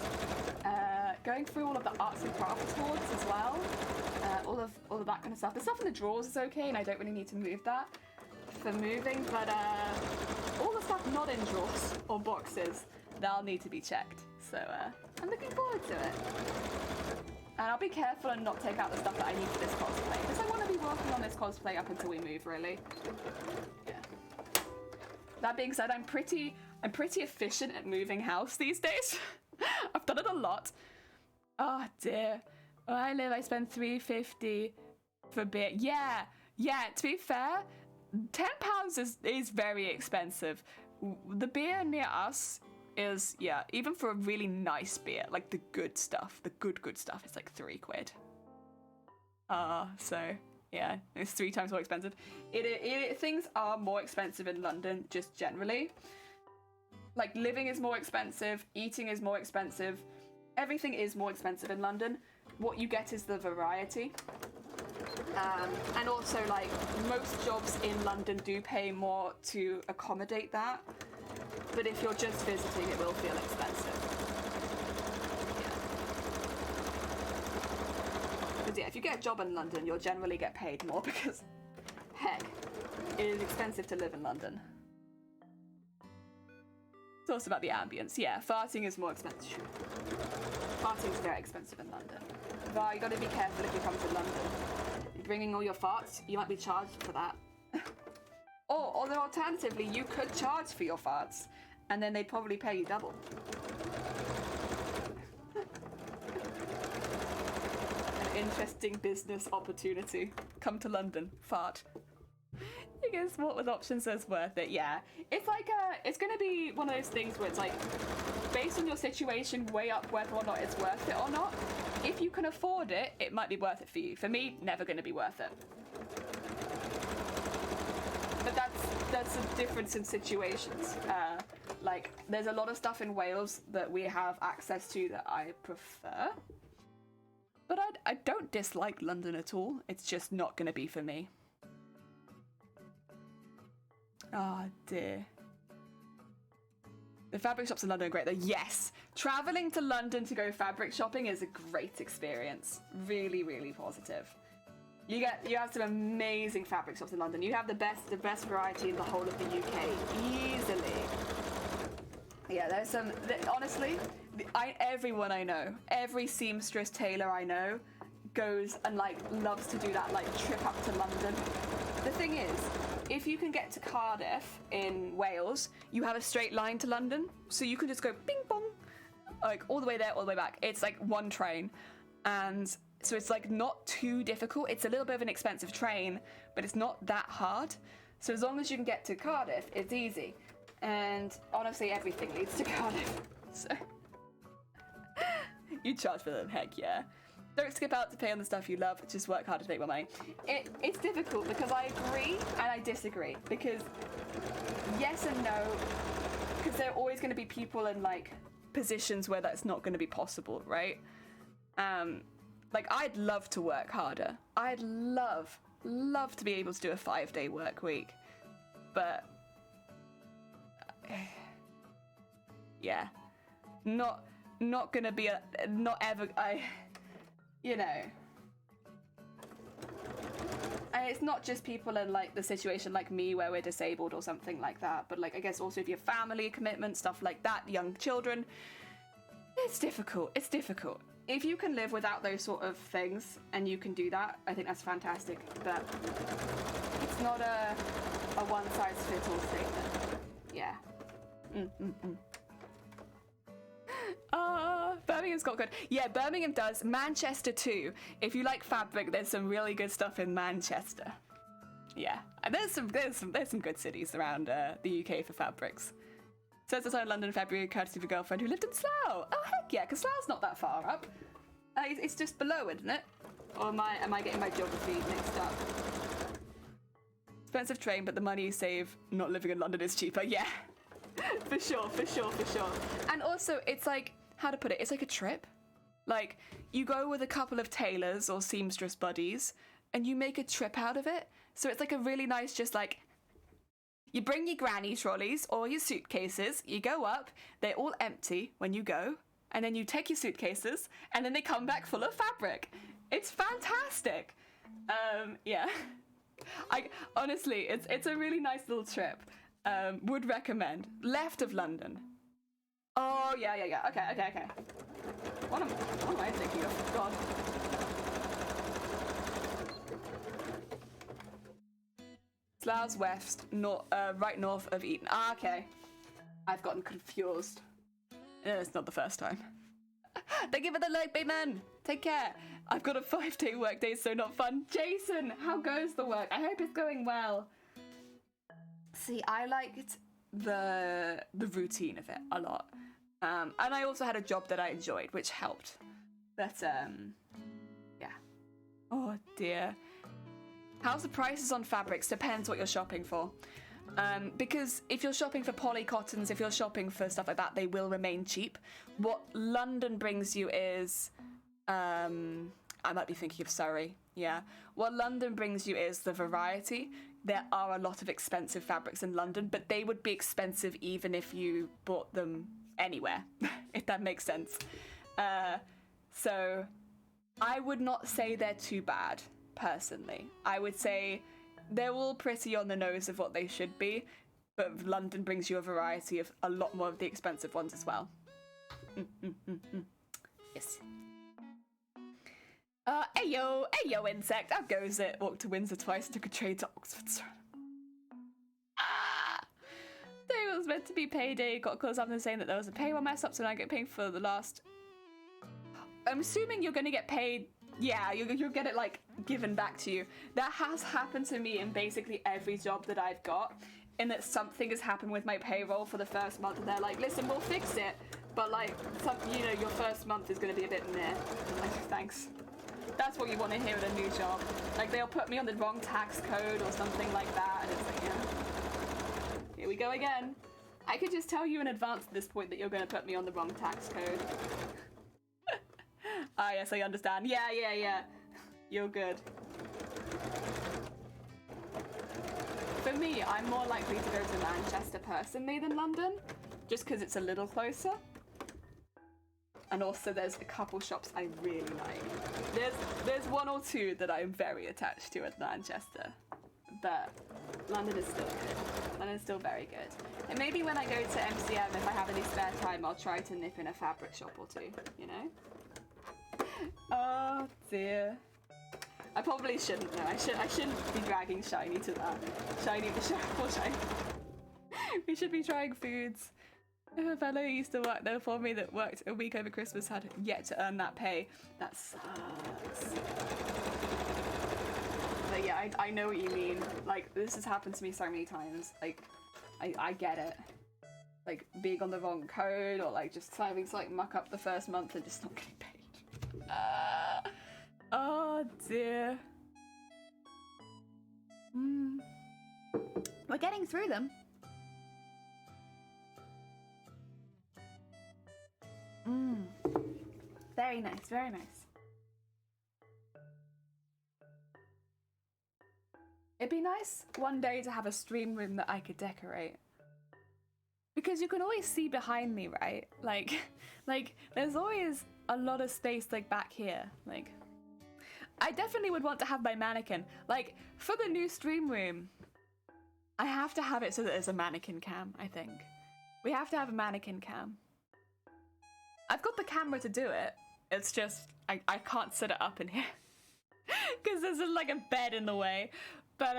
going through all of the arts and crafts hoards as well. all of that kind of stuff. The stuff in the drawers is okay, and I don't really need to move that for moving, but all the stuff not in drawers or boxes, that'll need to be checked. So I'm looking forward to it. And I'll be careful and not take out the stuff that I need for this cosplay, because I want to be working on this cosplay up until we move, really. Yeah. That being said, I'm pretty efficient at moving house these days. I've done it a lot. Oh dear. Where I live, I spend $3.50 for beer. Yeah. To be fair, £10 is very expensive. The beer near us is, yeah, even for a really nice beer, like the good stuff, good stuff, it's like £3. So yeah, it's 3 times more expensive. Things are more expensive in London, just generally. Like living is more expensive, eating is more expensive, everything is more expensive in London. What you get is the variety. And also, like, most jobs in London do pay more to accommodate that. But if you're just visiting, it will feel expensive. Yeah. Because yeah, if you get a job in London, you'll generally get paid more because, heck, it is expensive to live in London. It's also about the ambience. Yeah, farting is more expensive. Farting is very expensive in London. But you gotta be careful if you come to London. You're bringing all your farts, you might be charged for that. Or alternatively, you could charge for your farts, and then they'd probably pay you double. An interesting business opportunity. Come to London, fart. I guess what with options is worth it, yeah. It's like, it's gonna be one of those things where it's like, based on your situation, weigh up whether or not it's worth it or not. If you can afford it, it might be worth it for you. For me, never gonna be worth it. But that's a difference in situations. Like, there's a lot of stuff in Wales that we have access to that I prefer. But I don't dislike London at all. It's just not gonna be for me. Oh dear. The fabric shops in London are great though. Yes! Travelling to London to go fabric shopping is a great experience. Really, really positive. You have some amazing fabric shops in London. You have the best variety in the whole of the UK. Easily. Yeah, there's some, honestly, everyone I know, every seamstress tailor I know goes and like loves to do that like trip up to London. The thing is, if you can get to Cardiff in Wales, you have a straight line to London, so you can just go bing bong, like all the way there, all the way back. It's like one train, and so it's like not too difficult. It's a little bit of an expensive train, but it's not that hard. So as long as you can get to Cardiff, it's easy. And honestly, everything leads to Cardiff. So you charge for them, heck yeah. Don't skip out to pay on the stuff you love, just work hard to make more money. It's difficult because I agree and I disagree. Because yes and no, because there are always going to be people in like positions where that's not going to be possible, right? Like I'd love to work harder. I'd love to be able to do a 5-day work week. But yeah, not gonna be not ever, you know. And it's not just people in like the situation like me where we're disabled or something like that, but like I guess also if you have family commitments, stuff like that, young children, it's difficult. If you can live without those sort of things and you can do that, I think that's fantastic. But it's not a one-size-fits-all statement. Yeah. Birmingham's got good. Yeah, Birmingham does. Manchester too. If you like fabric, there's some really good stuff in Manchester. Yeah, and there's some good cities around the UK for fabrics. Says it's in London in February, courtesy of a girlfriend who lived in Slough. Oh heck yeah, because Slough's not that far up. It's just below, isn't it? Or am I getting my geography mixed up? Expensive train, but the money you save not living in London is cheaper. Yeah, for sure. And also, it's like, how to put it? It's like a trip. Like, you go with a couple of tailors or seamstress buddies, and you make a trip out of it. So it's like a really nice, just like, you bring your granny trolleys or your suitcases, you go up, they're all empty when you go, and then you take your suitcases, and then they come back full of fabric. It's fantastic. Yeah. I honestly, it's a really nice little trip. Would recommend. Left of London. Oh yeah. Okay. What am I thinking of? God. Slough West, right north of Eton. Ah, okay. I've gotten confused. It's not the first time. Thank you for the like, big man. Take care. I've got a 5-day work day, so not fun. Jason, how goes the work? I hope it's going well. See, I liked the routine of it a lot. And I also had a job that I enjoyed, which helped. But, yeah. Oh, dear. How's the prices on fabrics? Depends what you're shopping for. Because if you're shopping for polycottons, if you're shopping for stuff like that, they will remain cheap. What London brings you is... I might be thinking of Surrey, yeah. What London brings you is the variety. There are a lot of expensive fabrics in London, but they would be expensive even if you bought them anywhere, if that makes sense. So I would not say they're too bad, personally. I would say they're all pretty on the nose of what they should be, but London brings you a variety of a lot more of the expensive ones as well. Yes. Ayo, insect. How goes it? Walked to Windsor twice, took a train to Oxford. Today was meant to be payday. Got calls up and saying that there was a payroll mess up, so now I get paid for the last... I'm assuming you're going to get paid... Yeah, you'll get it, like, given back to you. That has happened to me in basically every job that I've got, in that something has happened with my payroll for the first month, and they're like, listen, we'll fix it, but, like, your first month is going to be a bit meh. Like, thanks. That's what you want to hear at a new job. Like, they'll put me on the wrong tax code or something like that, and it's like, yeah. Here we go again. I could just tell you in advance at this point that you're going to put me on the wrong tax code. Ah, yes, I understand. Yeah. You're good. For me, I'm more likely to go to Manchester personally than London, just because it's a little closer. And also there's a couple shops I really like. There's one or two that I'm very attached to at Manchester, but London is still good. London's still very good. And maybe when I go to MCM, if I have any spare time, I'll try to nip in a fabric shop or two, you know? Oh dear. I probably shouldn't though. I shouldn't be dragging Shiny to that. Shiny. We should be trying foods. A fellow who used to work there for me that worked a week over Christmas had yet to earn that pay. That sucks. But yeah, I know what you mean. Like, this has happened to me so many times. Like, I get it. Like, being on the wrong code, or like just having to like muck up the first month and just not getting paid. Oh dear. We're getting through them. Very nice, very nice. It'd be nice one day to have a stream room that I could decorate. Because you can always see behind me, right? Like there's always a lot of space like back here. Like, I definitely would want to have my mannequin. Like, for the new stream room, I have to have it so that there's a mannequin cam, I think. We have to have a mannequin cam. I've got the camera to do it. It's just, I can't set it up in here. Because there's like a bed in the way. But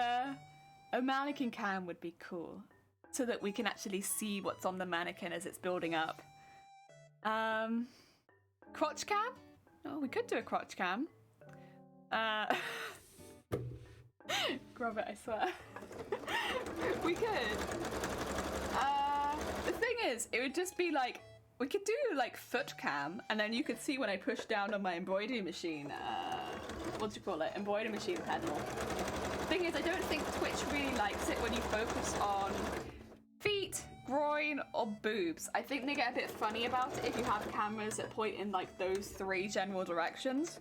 a mannequin cam would be cool. So that we can actually see what's on the mannequin as it's building up. Crotch cam? Oh, we could do a crotch cam. Grab it, I swear. We could. The thing is, it would just be like, we could do like foot cam, and then you could see when I push down on my embroidery machine, what do you call it? Embroidery machine pedal. The thing is, I don't think Twitch really likes it when you focus on feet, groin, or boobs. I think they get a bit funny about it if you have cameras that point in like those three general directions.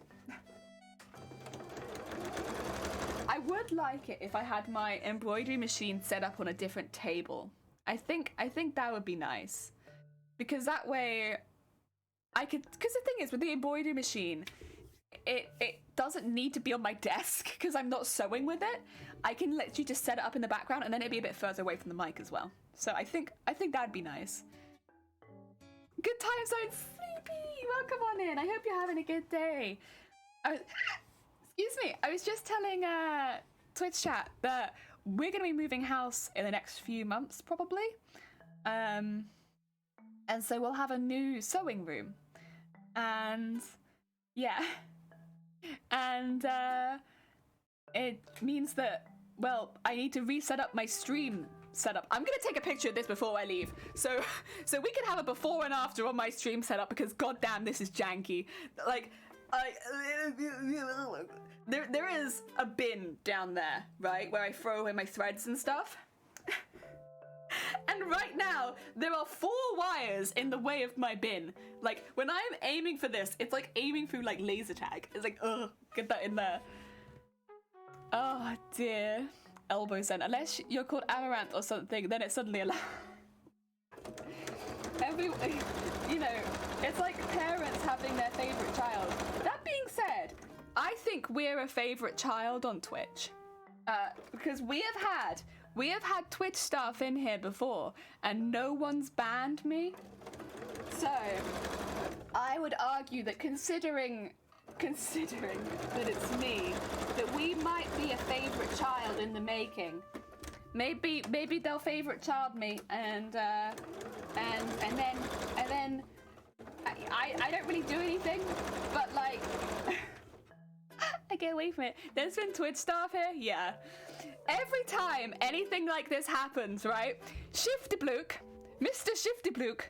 I would like it if I had my embroidery machine set up on a different table. I think that would be nice. Because that way I could, because the thing is with the embroidery machine, it doesn't need to be on my desk because I'm not sewing with it. I can literally just set it up in the background, and then it'd be a bit further away from the mic as well. So I think that'd be nice. Good time zone, Sleepy. Welcome on in. I hope you're having a good day. Excuse me. I was just telling Twitch chat that we're going to be moving house in the next few months, probably. And so we'll have a new sewing room. And yeah. And it means that, well, I need to reset up my stream setup. I'm gonna take a picture of this before I leave, so we can have a before and after on my stream setup, because goddamn, this is janky. Like, there is a bin down there, right, where I throw away my threads and stuff. And right now, there are 4 wires in the way of my bin. Like, when I'm aiming for this, it's like aiming through, like, laser tag. It's like, ugh, get that in there. Oh, dear. Elbow send. Unless you're called Amaranth or something, then it's suddenly allowed. You know, it's like parents having their favorite child. That being said, I think we're a favorite child on Twitch. Because we have had Twitch staff in here before, and no one's banned me. So, I would argue that considering that it's me, that we might be a favorite child in the making. Maybe they'll favorite child me, and then I don't really do anything, but like I get away from it. There's been Twitch staff here, yeah. Every time anything like this happens, right? Shiftyblook, Mr. Shiftyblook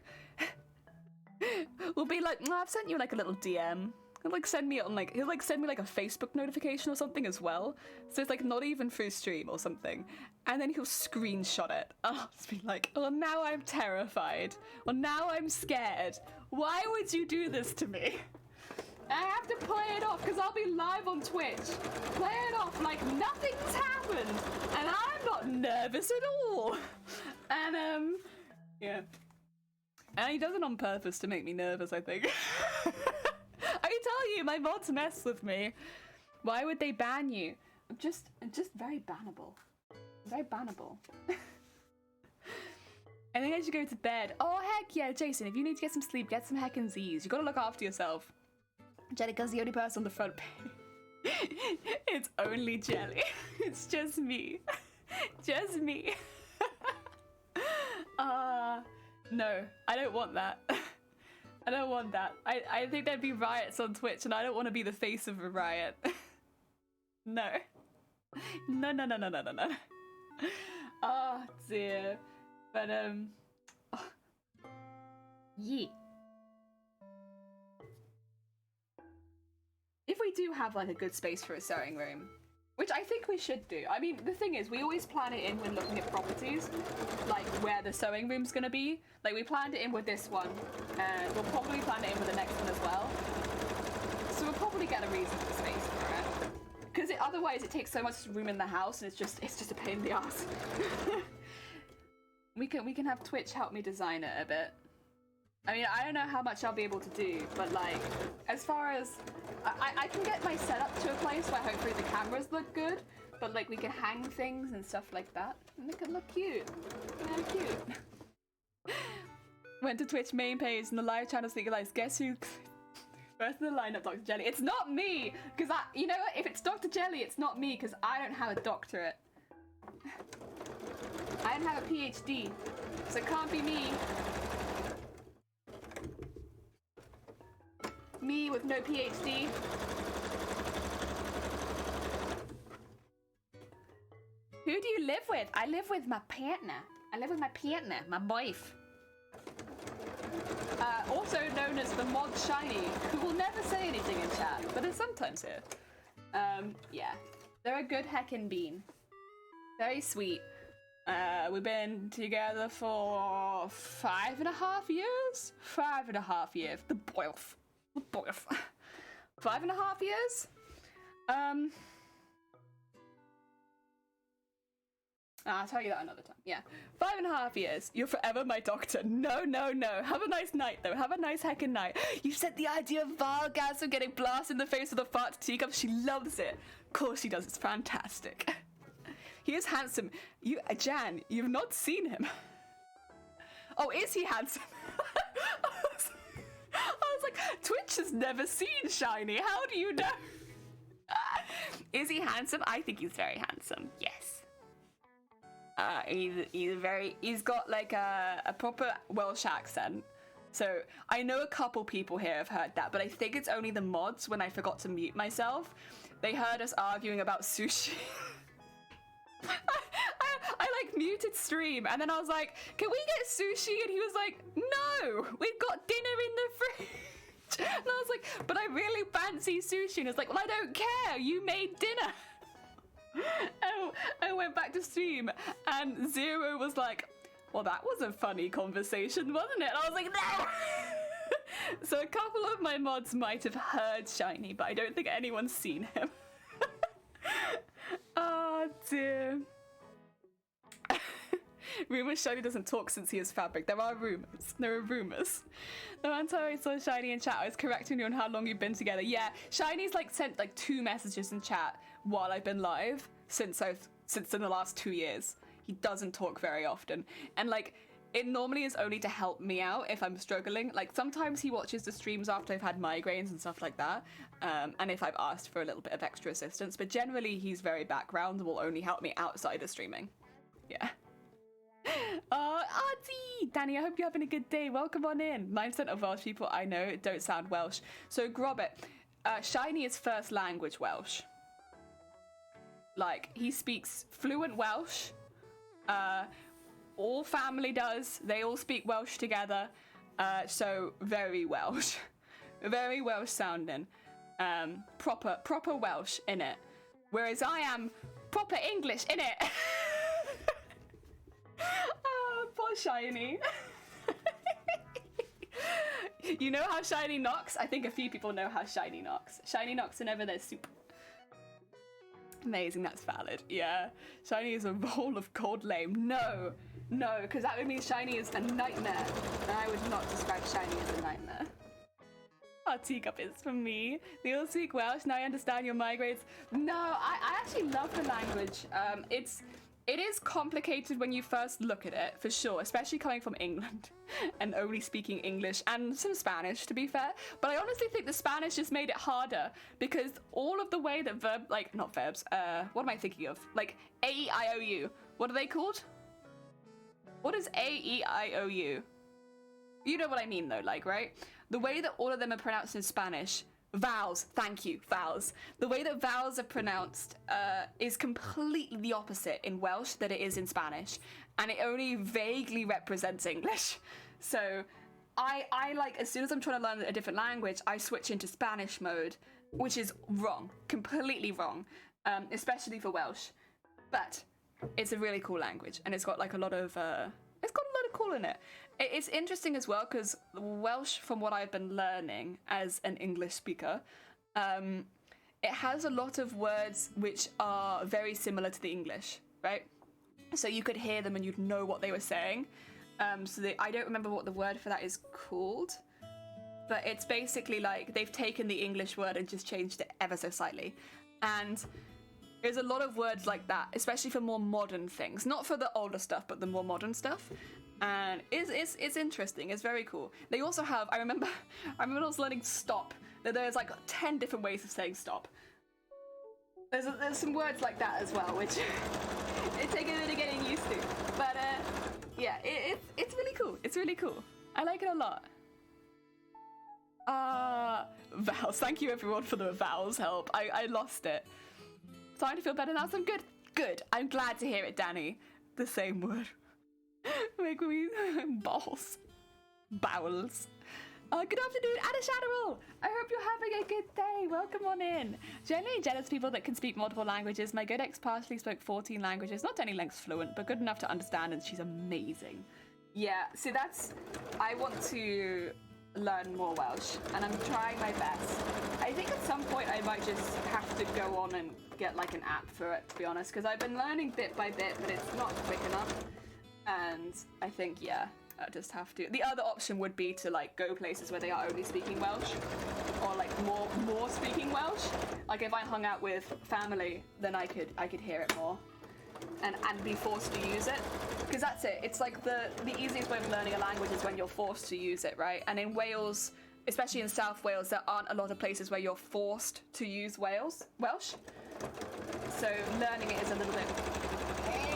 will be like, I've sent you like a little DM. He'll like send me on like, he'll like send me like a Facebook notification or something as well. So it's like not even through stream or something. And then he'll screenshot it. I'll just be like, oh, now I'm terrified. Or now I'm scared. Why would you do this to me? I have to play it off because I'll be live on Twitch. Play it off like nothing's happened. And I'm not nervous at all. And yeah. And he does it on purpose to make me nervous, I think. I can tell you, my mods mess with me. Why would they ban you? I'm just very bannable. Very bannable. I think I should go to bed. Oh, heck yeah, Jason, if you need to get some sleep, get some heckin' Z's. You gotta look after yourself. Jellica's the only person on the front page. It's only Jelly. It's just me. Just me. No, I don't want that. I don't want that. I think there'd be riots on Twitch, and I don't want to be the face of a riot. No. No, no, no, no, no, no, no. Oh, dear. But, oh. Yeah. If we do have, like, a good space for a sewing room, which I think we should do. I mean, the thing is, we always plan it in when looking at properties, like where the sewing room's gonna be. Like, we planned it in with this one, and we'll probably plan it in with the next one as well. So we'll probably get a reasonable space for it. Because otherwise it takes so much room in the house, and it's just a pain in the ass. We can have Twitch help me design it a bit. I mean, I don't know how much I'll be able to do, but like, as far as I can get my setup to a place where hopefully the cameras look good, but like we can hang things and stuff like that, and it can look cute. Yeah, cute. Went to Twitch main page and the live channel's legalized. Guess who? First in the lineup, Dr. Jelly. It's not me, because you know what? If it's Dr. Jelly, it's not me, because I don't have a doctorate. I don't have a PhD, so it can't be me. Me with no PhD. Who do you live with? I live with my partner. My wife. Also known as the mod Shiny, who will never say anything in chat, but is sometimes here. Yeah. They're a good heckin' bean. Very sweet. We've been together for 5.5 years? 5.5 years. The boilf. 5.5 years? I'll tell you that another time. Yeah. 5.5 years. You're forever my doctor. No, no, no. Have a nice night, though. Have a nice heckin' night. You said the idea of Vargasm getting blasted in the face with a fart teacup. She loves it. Of course she does. It's fantastic. He is handsome. Jan, you've not seen him. Oh, is he handsome? I was like, Twitch has never seen Shiny. How do you know? Is he handsome? I think he's very handsome. Yes. He's got like a proper Welsh accent. So I know a couple people here have heard that, but I think it's only the mods when I forgot to mute myself. They heard us arguing about sushi. I like muted stream and then I was like, can we get sushi? And he was like, no, we've got dinner in the fridge. And I was like, but I really fancy sushi. And it's like, well, I don't care. You made dinner. I went back to stream and Zero was like, well, that was a funny conversation, wasn't it? And I was like, no. So a couple of my mods might have heard Shiny, but I don't think anyone's seen him. Oh dear. Rumors Shiny doesn't talk since he is fabric. There are rumors. There are rumors. The man I saw Shiny in chat, I was correcting you on how long you've been together. Yeah, Shiny's like sent like 2 messages in chat while I've been live since in the last 2 years. He doesn't talk very often. And like it normally is only to help me out if I'm struggling. Like sometimes he watches the streams after I've had migraines and stuff like that. And if I've asked for a little bit of extra assistance, but generally he's very background and will only help me outside of streaming. Yeah. Auntie! Danny, I hope you're having a good day. Welcome on in. 9% of Welsh people I know don't sound Welsh. So Grobbit, Shiny is first language Welsh. Like, he speaks fluent Welsh. All family does. They all speak Welsh together. So very Welsh. Very Welsh sounding. Proper Welsh in it. Whereas I am proper English in it. Oh, poor Shiny. You know how Shiny knocks? I think a few people know how Shiny knocks. Shiny knocks whenever there's soup. Amazing, that's valid. Yeah. Shiny is a roll of cold lame. No, because that would mean Shiny is a nightmare. And I would not describe Shiny as a nightmare. Our teacup is for me. They all speak Welsh. Now I understand your migraines. No, I actually love the language. It is complicated when you first look at it, for sure, especially coming from England and only speaking English and some Spanish, to be fair. But I honestly think the Spanish just made it harder because all of the way that not verbs, what am I thinking of? Like A-E-I-O-U. What are they called? What is A-E-I-O-U? You know what I mean though, like, right? The way that all of them are pronounced in Spanish, vowels, thank you, vowels. The way that vowels are pronounced is completely the opposite in Welsh that it is in Spanish. And it only vaguely represents English. So I like, as soon as I'm trying to learn a different language, I switch into Spanish mode, which is wrong, completely wrong, especially for Welsh. But it's a really cool language and it's got like a lot of, cool in it. It's interesting as well because Welsh, from what I've been learning as an English speaker, it has a lot of words which are very similar to the English, right? So you could hear them and you'd know what they were saying. I don't remember what the word for that is called, but it's basically like they've taken the English word and just changed it ever so slightly. And there's a lot of words like that, especially for more modern things. Not for the older stuff, but the more modern stuff. And it's interesting. It's very cool. They also have, I remember when I was learning stop, that there's like 10 different ways of saying stop. There's some words like that as well, which it takes a bit of getting used to. But yeah, it's really cool. It's really cool. I like it a lot. Vowels. Thank you everyone for the vowels help. I lost it. Starting to feel better now, so I'm good. Good. I'm glad to hear it, Danny. The same word. Make me balls. Bowels. Good afternoon, Anna Shadowell. I hope you're having a good day. Welcome on in. Generally jealous people that can speak multiple languages. My good ex partially spoke 14 languages, not any length fluent, but good enough to understand, and she's amazing. Yeah, so I want to learn more Welsh, and I'm trying my best. I think at some point I might just have to go on and get like an app for it, to be honest, because I've been learning bit by bit, but it's not quick enough. And I think, yeah, I just have to. The other option would be to like go places where they are only speaking Welsh, or like more speaking Welsh. Like if I hung out with family, then I could hear it more, and be forced to use it. Because that's it. It's like the easiest way of learning a language is when you're forced to use it, right? And in Wales, especially in South Wales, there aren't a lot of places where you're forced to use Welsh. So learning it is a little bit,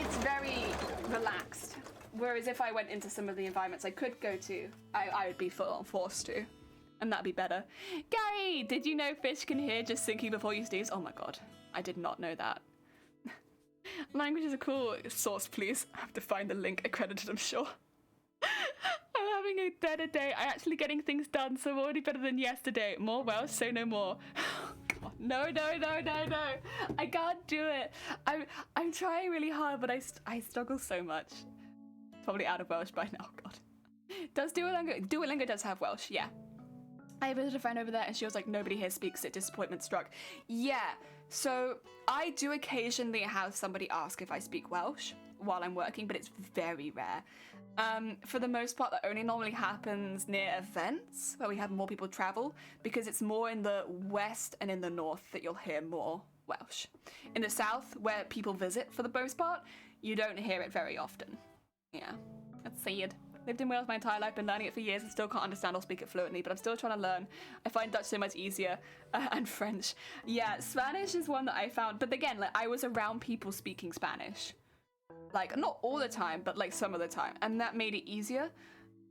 it's very relaxed. Whereas if I went into some of the environments I could go to, I would be full on forced to. And that'd be better. Gary, did you know fish can hear just sinking before you sneeze? Oh my god, I did not know that. Languages are cool. Source, please. I have to find the link. Accredited, I'm sure. I'm having a better day. I'm actually getting things done, so I'm already better than yesterday. More Welsh, say no more. God, no. I can't do it. I'm trying really hard, but I struggle so much. Probably out of Welsh by now. God. Does Duolingo does have Welsh? Yeah. I visited a friend over there and she was like, nobody here speaks it, disappointment struck. Yeah, so I do occasionally have somebody ask if I speak Welsh while I'm working, but it's very rare. For the most part, that only normally happens near events where we have more people travel, because it's more in the west and in the north that you'll hear more Welsh. In the south, where people visit for the most part, you don't hear it very often. Yeah, that's sad. Lived in Wales my entire life, been learning it for years and still can't understand or speak it fluently, but I'm still trying to learn. I find Dutch so much easier, and French. Yeah, Spanish is one that I found, but again, like I was around people speaking Spanish. Like, not all the time, but like some of the time, and that made it easier.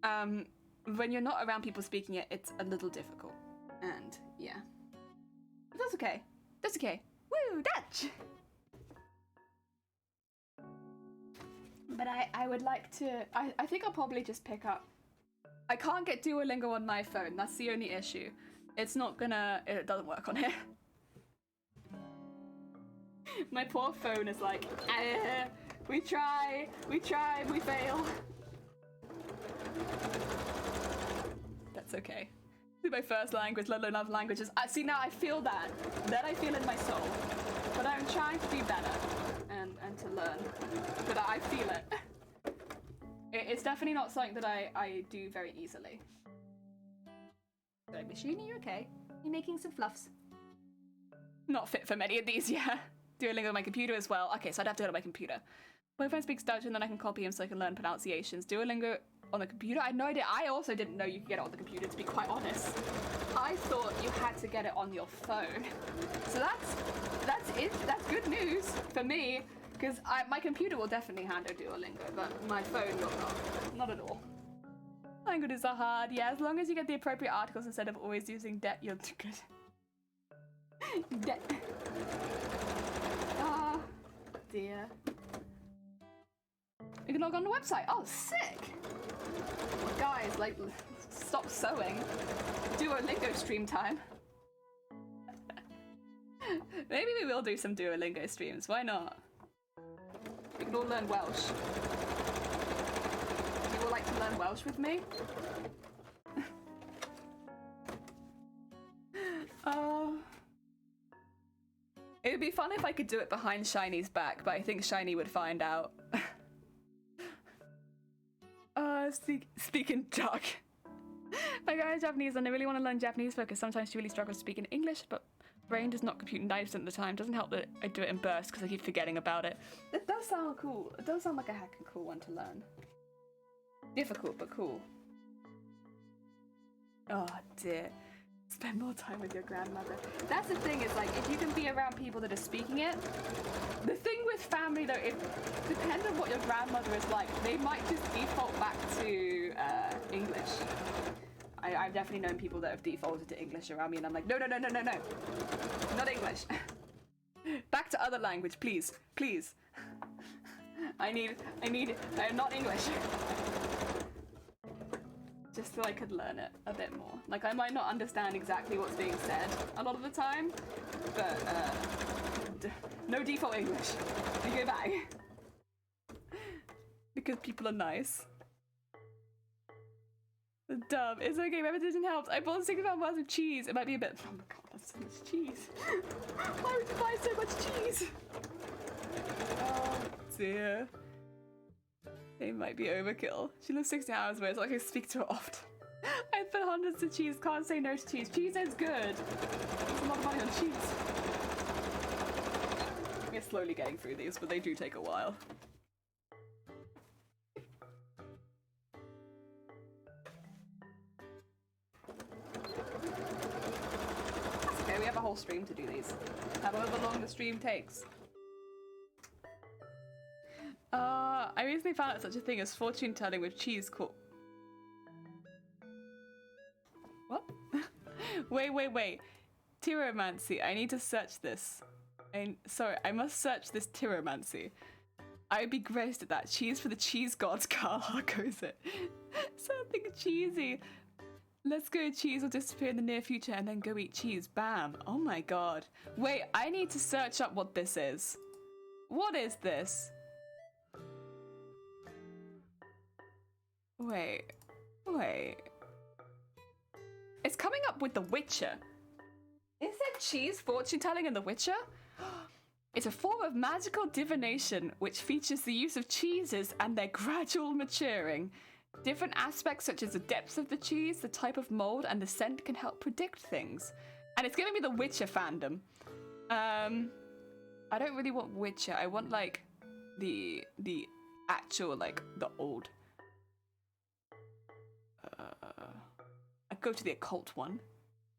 When you're not around people speaking it, it's a little difficult, and yeah. But that's okay. That's okay. Woo, Dutch! But I would like to, I think I'll probably just pick up. I can't get Duolingo on my phone, that's the only issue. It doesn't work on here. My poor phone is like, we try, we fail. That's okay. This is my first language, let alone other languages. See, now I feel that. That I feel in my soul. But I'm trying to do better and to learn. But I feel it. It's definitely not something that I do very easily. Like, Machine, are you okay? You're making some fluffs. Not fit for many of these, yeah. Duolingo on my computer as well. Okay, so I'd have to go to my computer. My friend speaks Dutch and then I can copy him so I can learn pronunciations. Duolingo on the computer? I had no idea. I also didn't know you could get it on the computer, to be quite honest. I thought you had to get it on your phone. So that's it. That's good news for me, because my computer will definitely handle Duolingo, but my phone will not at all. Languages are hard. Yeah, as long as you get the appropriate articles instead of always using det, you're good. Det. Ah, dear. You can log on the website. Oh, sick! Guys, like, stop sewing. Duolingo stream time. Maybe we will do some Duolingo streams. Why not? We can all learn Welsh. You would like to learn Welsh with me? It would be fun if I could do it behind Shiny's back, but I think Shiny would find out. Speaking Dutch. My guy is Japanese and I really want to learn Japanese because sometimes she really struggles speaking English, but brain does not compute 90% of the time. Doesn't help that I do it in bursts because I keep forgetting about it. It does sound cool. It does sound like a heckin' cool one to learn. Difficult, but cool. Oh dear. Spend more time with your grandmother. That's the thing, is like, if you can be around people that are speaking it, the thing with family though, it depends on what your grandmother is like. They might just default back to English. I've definitely known people that have defaulted to English around me and I'm like, no. Not English. Back to other language, please. Please. I am not English. Just so I could learn it a bit more. Like, I might not understand exactly what's being said a lot of the time, but no default English. I go back. Because people are nice. Dumb. It's okay. Repetition helps. I bought 60 pound worth of cheese. It might be a bit. Oh my god, that's so much cheese. Why would you buy so much cheese? Oh dear. They might be overkill. She lives 60 hours away, so I can speak to her often. I spent hundreds of cheese. Can't say no to cheese. Cheese is good. There's a lot of money on cheese. We're slowly getting through these, but they do take a while. That's okay, we have a whole stream to do these. However long the stream takes. I recently found out such a thing as fortune telling with cheese called... What? Wait. Tyromancy. I need to search this. Sorry, I must search this tyromancy. I'd be graced at that. Cheese for the cheese gods, Carl goes it. Something cheesy. Let's go. Cheese will disappear in the near future and then go eat cheese. Bam. Oh my god. Wait, I need to search up what this is. What is this? Wait. It's coming up with The Witcher. Is there cheese fortune telling in The Witcher? It's a form of magical divination which features the use of cheeses and their gradual maturing. Different aspects such as the depth of the cheese, the type of mold, and the scent can help predict things. And it's giving me The Witcher fandom. I don't really want Witcher. I want like the actual like the old. I'd go to the occult one.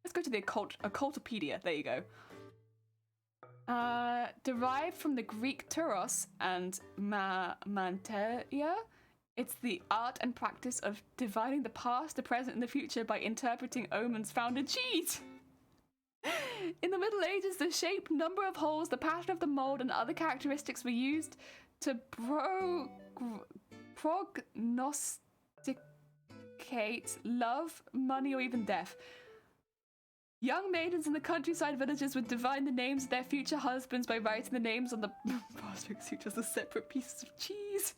Let's go to the occultopedia. There you go. Derived from the Greek turos and manteia, it's the art and practice of dividing the past, the present, and the future by interpreting omens found in cheese. In the Middle Ages, the shape, number of holes, the pattern of the mold, and other characteristics were used to prognosticate love, money, or even death. Young maidens in the countryside villages would divine the names of their future husbands by writing the names on the prospect suitors as separate pieces of cheese.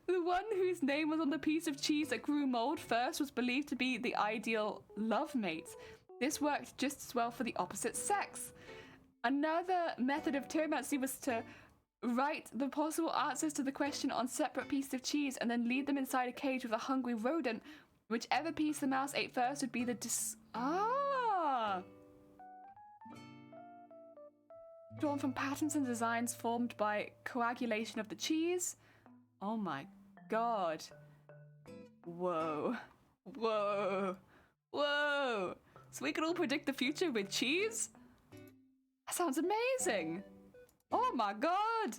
The one whose name was on the piece of cheese that grew mold first was believed to be the ideal love mate. This worked just as well for the opposite sex. Another method of tyromancy was to write the possible answers to the question on separate pieces of cheese and then lead them inside a cage with a hungry rodent. Whichever piece the mouse ate first would be the drawn from patterns and designs formed by coagulation of the cheese. Oh my god. Whoa. So we can all predict the future with cheese? That sounds amazing. Oh my god.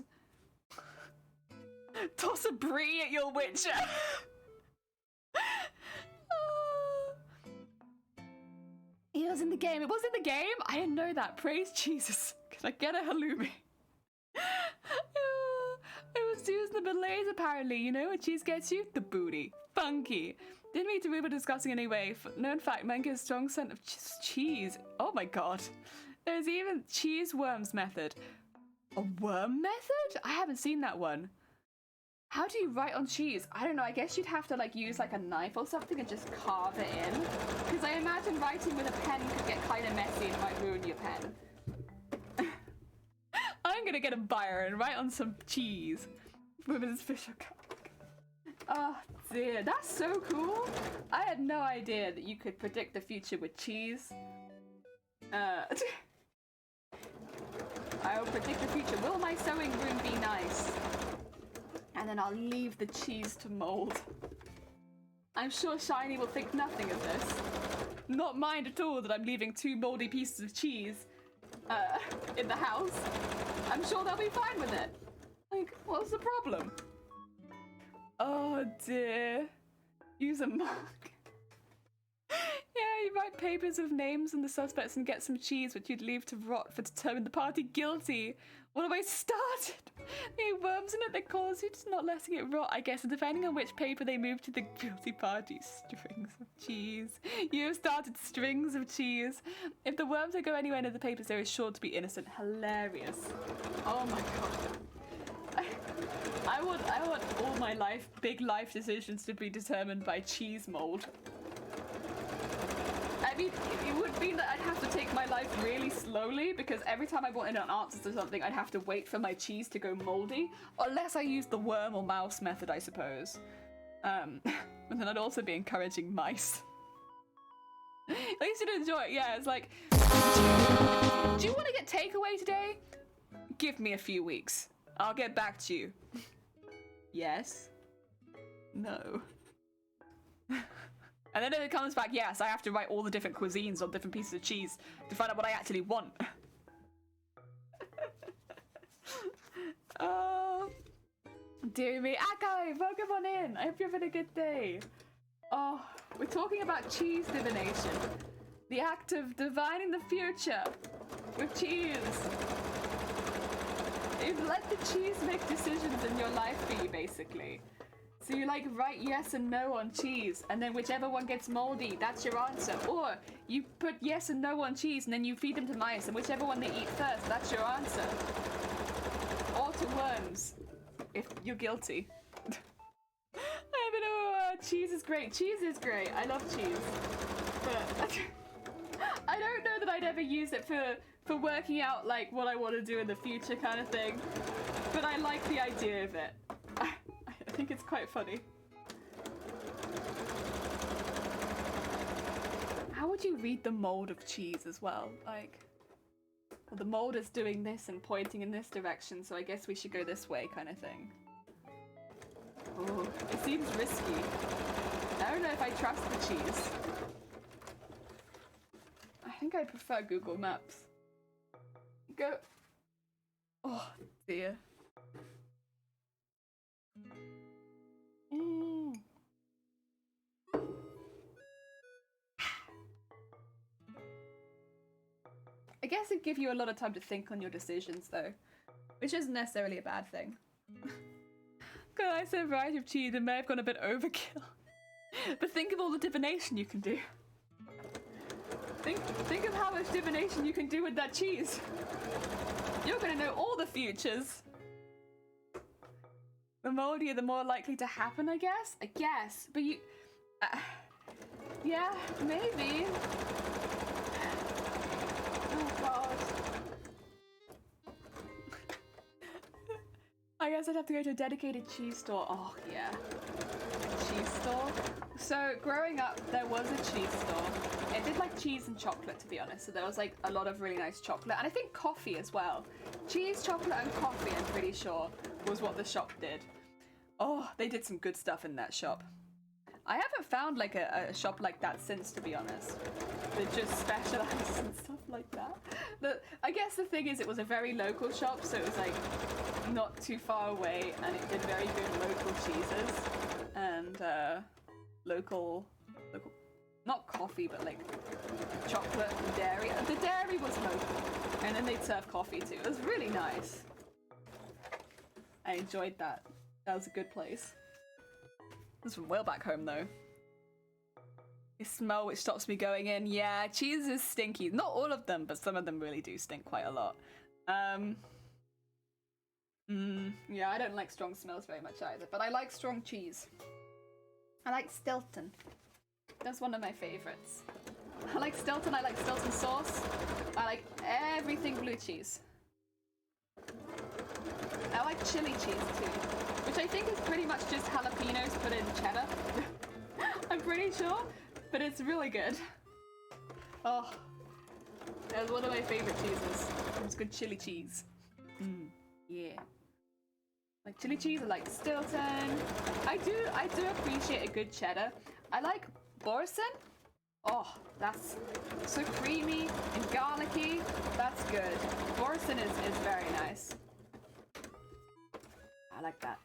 Toss a brie at your Witcher. It was in the game. It was in the game? I didn't know that. Praise Jesus. Can I get a halloumi? It was used in the Middle Ages, apparently. You know what cheese gets you? The booty. Funky. Didn't mean to we were discussing anyway. Known fact, mango has a strong scent of cheese. Oh my god. There's even cheese worms method. A worm method? I haven't seen that one. How do you write on cheese? I don't know, I guess you'd have to like use like a knife or something and just carve it in. Because I imagine writing with a pen could get kind of messy and might ruin your pen. I'm gonna get a buyer and write on some cheese. Women's Fisher Cup. Oh dear, that's so cool. I had no idea that you could predict the future with cheese. I will predict the future. Will my sewing room be nice? And then I'll leave the cheese to mold. I'm sure Shiny will think nothing of this. Not mind at all that I'm leaving 2 moldy pieces of cheese in the house. I'm sure they'll be fine with it. Like, what's the problem? Oh dear. Use a mark. Yeah, you write papers with names and the suspects and get some cheese which you'd leave to rot for determine the party guilty. What have I started? They have worms in it that cause you just not letting it rot, I guess, and depending on which paper they move to the guilty party. Strings of cheese. You have started strings of cheese. If the worms don't go anywhere near the papers, they are sure to be innocent. Hilarious. Oh my god. I want all my big life decisions to be determined by cheese mold. I mean, it would mean that I'd have to take my life really slowly, because every time I wanted an answer to something, I'd have to wait for my cheese to go moldy, unless I used the worm or mouse method, I suppose. But then I'd also be encouraging mice. At least you'd enjoy it. Yeah, it's like, do you want to get takeaway today? Give me a few weeks. I'll get back to you. Yes. No. And then if it comes back, yes, I have to write all the different cuisines on different pieces of cheese to find out what I actually want. Oh, dear me. Akko, welcome on in. I hope you're having a good day. Oh, we're talking about cheese divination. The act of divining the future with cheese. You've let the cheese make decisions in your life for you, basically. So you like write yes and no on cheese, and then whichever one gets moldy, that's your answer. Or you put yes and no on cheese, and then you feed them to mice, and whichever one they eat first, that's your answer. Or to worms, if you're guilty. I don't know. Cheese is great. Cheese is great. I love cheese, but I don't know that I'd ever use it for working out like what I want to do in the future, kind of thing. But I like the idea of it. I think it's quite funny. How would you read the mold of cheese as well? Like, well, the mold is doing this and pointing in this direction, so I guess we should go this way, kind of thing. Oh, it seems risky. I don't know if I trust the cheese. I think I prefer Google Maps. Go. Oh, dear. I guess it'd give you a lot of time to think on your decisions, though, which isn't necessarily a bad thing. Because I said variety of cheese, it may have gone a bit overkill. But think of all the divination you can do. Think of how much divination you can do with that cheese. You're gonna know all the futures. The moldier, the more likely to happen, I guess? I guess, but you... yeah, maybe. Oh, God. I guess I'd have to go to a dedicated cheese store. Oh, yeah. A cheese store? So, growing up, there was a cheese store. It did, like, cheese and chocolate, to be honest. So there was, like, a lot of really nice chocolate. And I think coffee as well. Cheese, chocolate, and coffee, I'm pretty sure, was what the shop did. Oh, they did some good stuff in that shop. I haven't found like a shop like that since, to be honest. That just specializes in stuff like that. But I guess the thing is, it was a very local shop, so it was like not too far away, and it did very good local cheeses and local, not coffee, but like chocolate and dairy. The dairy was local, and then they'd serve coffee too. It was really nice. I enjoyed that. That was a good place. This is from well back home, though. The smell which stops me going in. Yeah, cheese is stinky. Not all of them, but some of them really do stink quite a lot. Yeah, I don't like strong smells very much either, but I like strong cheese. I like Stilton. That's one of my favorites. I like Stilton sauce. I like everything blue cheese. I like chili cheese too, which I think is pretty much just jalapenos put in cheddar. I'm pretty sure, but it's really good. Oh, that was one of my favorite cheeses. It's good chili cheese. Yeah. Like chili cheese, I like Stilton. I do appreciate a good cheddar. I like Boursin. Oh, that's so creamy and garlicky. That's good. Boursin is very nice. I like that.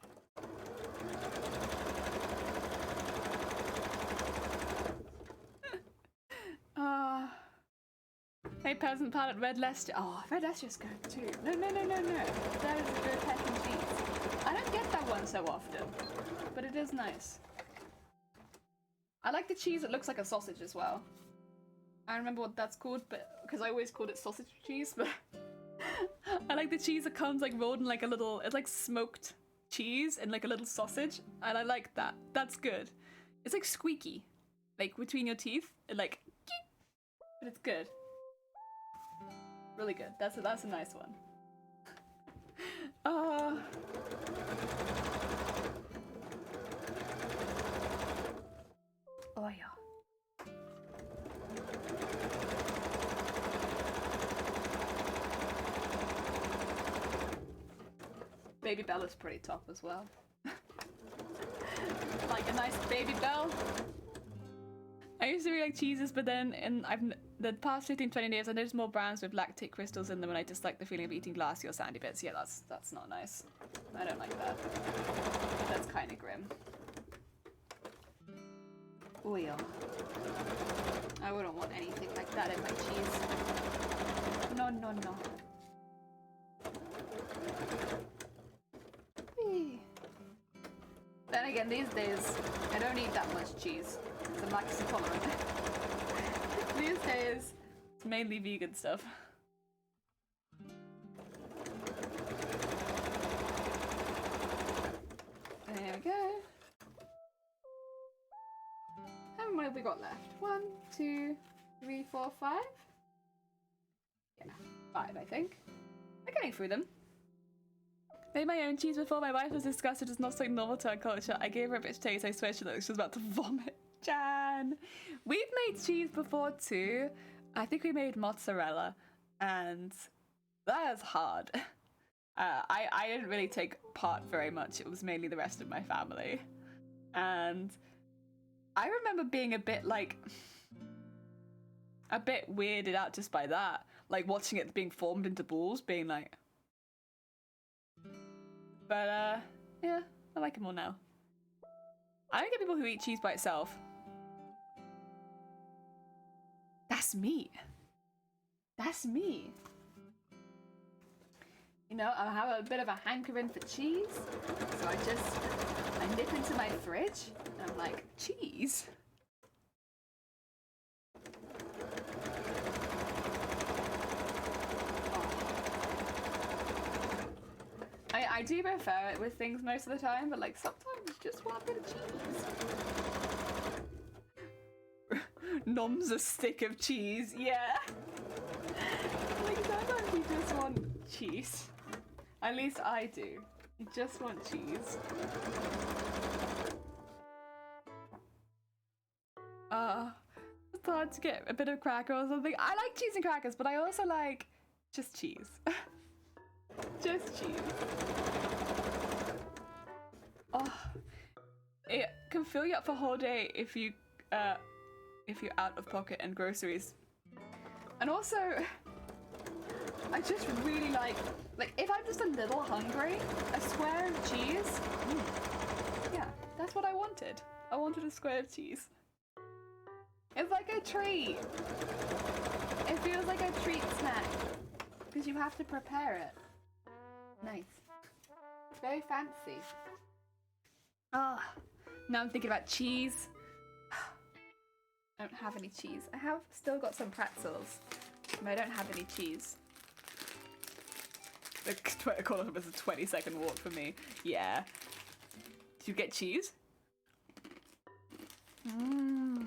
Hey, Peasant Pilot, Red Leicester. Oh, Red Leicester's good too. No. That is a good pecking cheese. I don't get that one so often, but it is nice. I like the cheese that looks like a sausage as well. I don't remember what that's called, but because I always called it sausage cheese, but I like the cheese that comes like rolled in like a little, it's like smoked cheese and like a little sausage, and I like that. That's good. It's like squeaky, like between your teeth, like, but it's good. Really good. That's a nice one. Oh yeah. Baby Bell is pretty top as well. Like a nice Baby Bell. I used to really like cheeses, but then the past 15-20 days I noticed more brands with lactic crystals in them, and I just like the feeling of eating glassy or sandy bits. Yeah, that's not nice. I don't like that. That's kind of grim. Oh yeah. I wouldn't want anything like that in my cheese. No, no, no. Then again, these days, I don't eat that much cheese because I'm lactose intolerant. These days, it's mainly vegan stuff. There we go. How many have we got left? 1, 2, 3, 4, 5? Yeah, 5 I think. We're getting through them. Made my own cheese before. My wife was disgusted. It's not so normal to our culture. I gave her a bit of taste. I swear she looked like she was about to vomit. Jan! We've made cheese before too. I think we made mozzarella, and that is hard. I didn't really take part very much. It was mainly the rest of my family. And I remember being a bit weirded out just by that. Like watching it being formed into balls, being like... But, yeah, I like it more now. I don't get people who eat cheese by itself. That's me. That's me. You know, I have a bit of a hankering for cheese, so I nip into my fridge, and I'm like, cheese? I do prefer it with things most of the time, but like sometimes you just want a bit of cheese. Nom's a stick of cheese, yeah. Like sometimes you just want cheese. At least I do. You just want cheese. It's hard to get a bit of cracker or something. I like cheese and crackers, but I also like just cheese. Just cheese. Oh, it can fill you up for a whole day if you're out of pocket and groceries. And also, I just really like if I'm just a little hungry, a square of cheese. Yeah, that's what I wanted. I wanted a square of cheese. It's like a treat. It feels like a treat snack because you have to prepare it. Nice. Very fancy. Ah, now I'm thinking about cheese. I don't have any cheese. I have still got some pretzels, but I don't have any cheese. The Twitter corner was a 20-second walk for me. Yeah. Do you get cheese? Oh!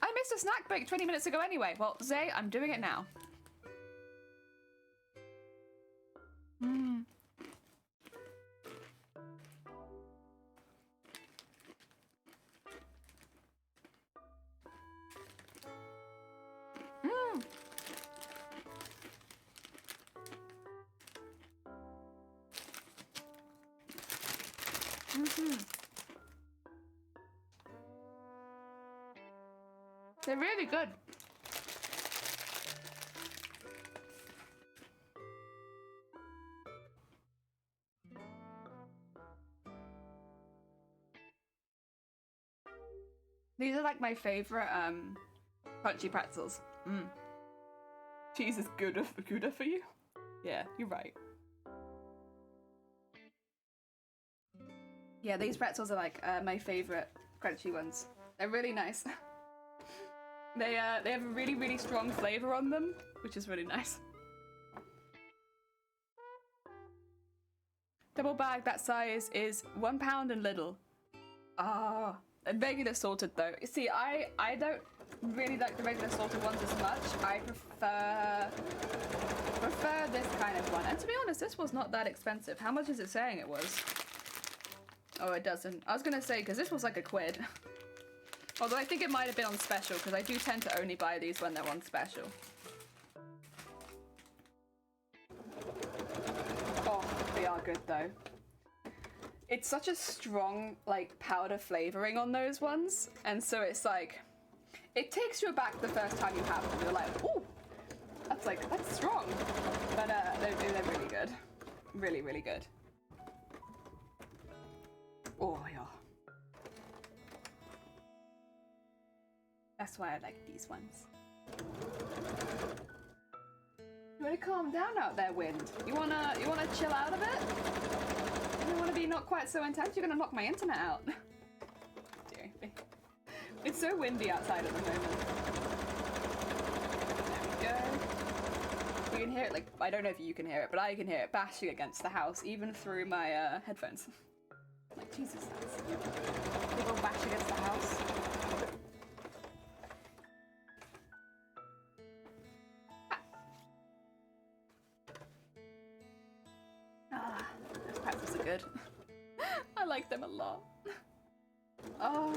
I missed a snack break 20 minutes ago anyway. Well, Zay, I'm doing it now. They're really good. These are like my favorite crunchy pretzels. Cheese is gooder for you? Yeah, you're right. Yeah, these pretzels are like my favorite crunchy ones. They're really nice. They have a really, really strong flavor on them, which is really nice. Double bag that size is £1 and little. Ah, and regular salted though. You see, I don't really like the regular salted ones as much. I prefer this kind of one. And to be honest, this was not that expensive. How much is it saying it was? Oh, it doesn't. I was gonna say, because this was like £1. Although I think it might have been on special, because I do tend to only buy these when they're on special. Oh, they are good though. It's such a strong, like, powder flavoring on those ones, and so it's like, it takes you aback the first time you have them. You're like, ooh, that's strong. But they're really good. Really, really good. Oh, yeah. That's why I like these ones. You wanna calm down out there, wind? You wanna chill out a bit? You wanna be not quite so intense? You're gonna knock my internet out. Dear me. It's so windy outside at the moment. There we go. You can hear it, like, I don't know if you can hear it, but I can hear it bashing against the house, even through my headphones. Like, Jesus, that's a little bash against the house. Ah, those pretzels are good. I like them a lot. Oh.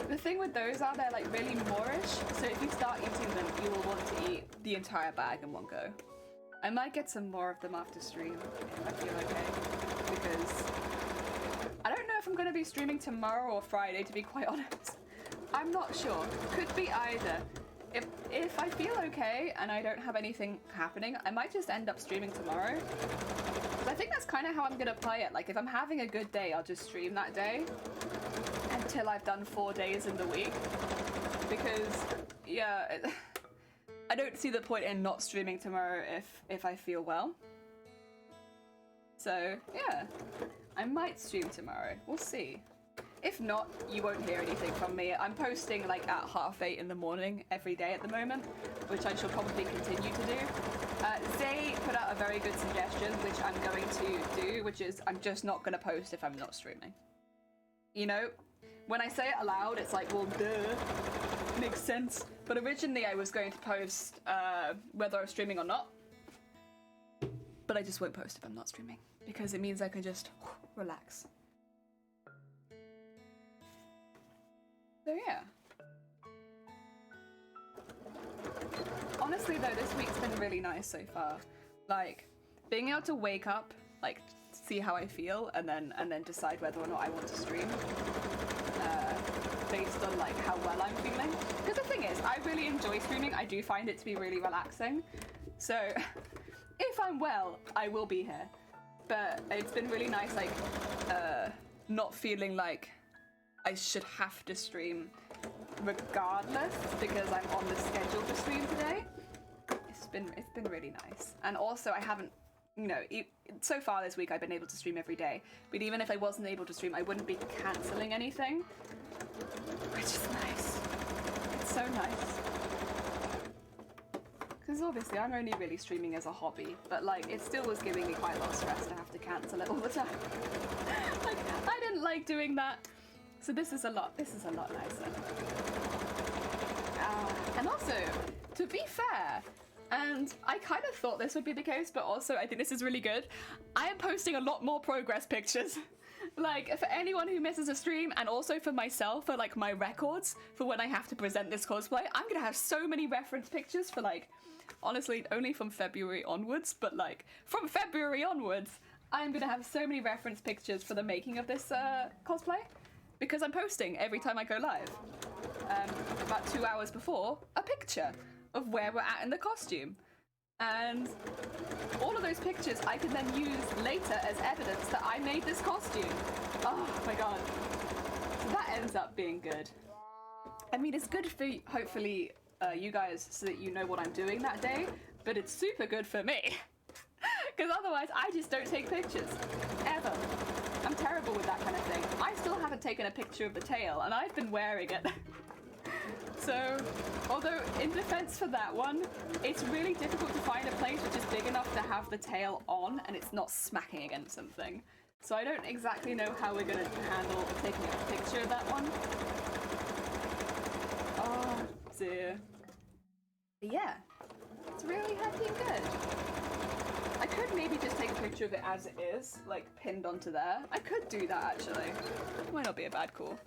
The thing with those are they're like really moreish, so if you start eating them, you will want to eat the entire bag in one go. I might get some more of them after stream if I feel okay, because I don't know if I'm going to be streaming tomorrow or Friday, to be quite honest. I'm not sure. Could be either. If I feel okay and I don't have anything happening, I might just end up streaming tomorrow. But I think that's kind of how I'm going to play it. Like, if I'm having a good day, I'll just stream that day until I've done 4 days in the week. Because, yeah, I don't see the point in not streaming tomorrow if I feel well. So, yeah, I might stream tomorrow. We'll see. If not, you won't hear anything from me. I'm posting like at 8:30 in the morning every day at the moment, which I shall probably continue to do. Zay put out a very good suggestion, which I'm going to do, which is I'm just not going to post if I'm not streaming. You know, when I say it aloud, it's like, well, duh, makes sense. But originally I was going to post whether I'm streaming or not. But I just won't post if I'm not streaming, because it means I can just relax. So yeah. Honestly though, this week's been really nice so far. Like, being able to wake up, like, see how I feel, and then decide whether or not I want to stream. Based on like how well I'm feeling. Because the thing is, I really enjoy streaming. I do find it to be really relaxing. So if I'm well, I will be here. But it's been really nice, like, not feeling like I should have to stream regardless because I'm on the schedule to stream today. It's been really nice. And also I haven't, you know, so far this week I've been able to stream every day. But even if I wasn't able to stream, I wouldn't be cancelling anything. Which is nice. It's so nice. Because obviously I'm only really streaming as a hobby, but like it still was giving me quite a lot of stress to have to cancel it all the time. Like I didn't like doing that. So this is a lot nicer. And also, to be fair, and I kind of thought this would be the case, but also I think this is really good, I am posting a lot more progress pictures. Like, for anyone who misses a stream, and also for myself, for like my records, for when I have to present this cosplay, I'm gonna have so many reference pictures for like, honestly, only from February onwards, but like, from February onwards, I'm gonna have so many reference pictures for the making of this cosplay. Because I'm posting every time I go live, about 2 hours before, a picture of where we're at in the costume. And all of those pictures I can then use later as evidence that I made this costume. Oh my god. So that ends up being good. I mean, it's good for, hopefully, you guys so that you know what I'm doing that day, but it's super good for me. Because otherwise, I just don't take pictures. Ever. I'm terrible with that kind of thing. I still haven't taken a picture of the tail, and I've been wearing it So, although in defense for that one, it's really difficult to find a place which is big enough to have the tail on and it's not smacking against something. So I don't exactly know how we're going to handle taking a picture of that one. Oh dear. But yeah, it's really happy and good. I could maybe just take a picture of it as it is, like pinned onto there. I could do that actually. It might not be a bad call.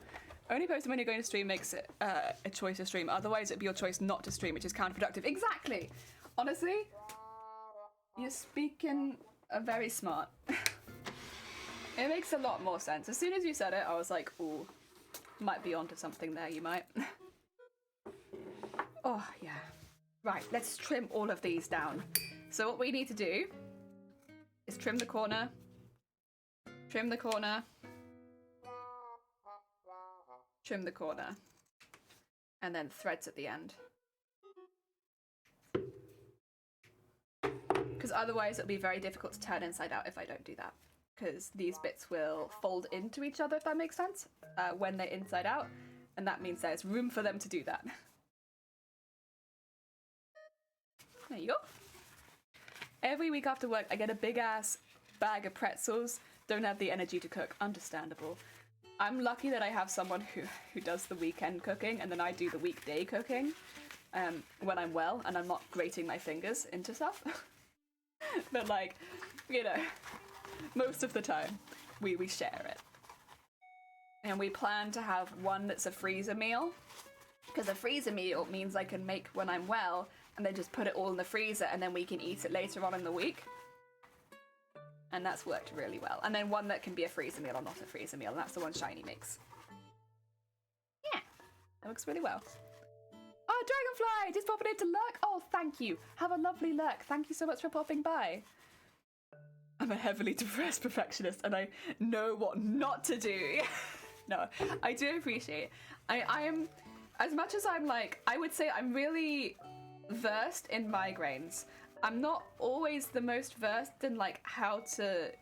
Only posting when you're going to stream makes it a choice to stream. Otherwise, it'd be your choice not to stream, which is counterproductive. Exactly. Honestly, you're speaking very smart. It makes a lot more sense. As soon as you said it, I was like, ooh, might be onto something there, you might. Oh, yeah. Right, let's trim all of these down. So what we need to do is trim the corner, trim the corner, trim the corner, and then threads at the end. Because otherwise it'll be very difficult to turn inside out if I don't do that. Because these bits will fold into each other, if that makes sense, when they're inside out, and that means there's room for them to do that. There you go. Every week after work, I get a big ass bag of pretzels. Don't have the energy to cook. Understandable. I'm lucky that I have someone who does the weekend cooking, and then I do the weekday cooking when I'm well and I'm not grating my fingers into stuff. But like, you know, most of the time we share it. And we plan to have one that's a freezer meal, because a freezer meal means I can make when I'm well and then just put it all in the freezer and then we can eat it later on in the week. And that's worked really well. And then one that can be a freezer meal or not a freezer meal, and that's the one Shiny makes. Yeah, that works really well. Oh, Dragonfly, just popping in to lurk. Oh, thank you. Have a lovely lurk. Thank you so much for popping by. I'm a heavily depressed perfectionist and I know what not to do. No, I do appreciate it. I am, as much as I'm like, I would say I'm really versed in migraines. I'm not always the most versed in like how to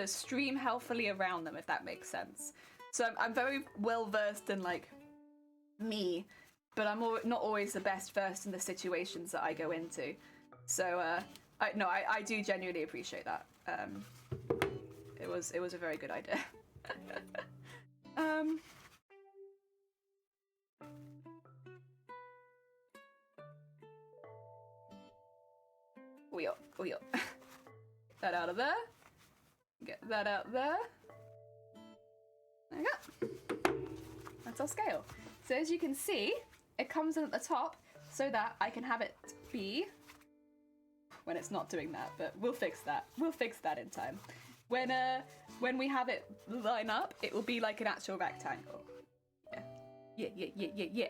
stream healthily around them, if that makes sense. So I'm very well versed in like me, but I'm not always the best versed in the situations that I go into. So I do genuinely appreciate that. It was a very good idea. Wheel. Get that out of there. Get that out there. There you go. That's our scale. So as you can see, it comes in at the top so that I can have it be, when it's not doing that, but we'll fix that. We'll fix that in time. When we have it line up, it will be like an actual rectangle. Yeah.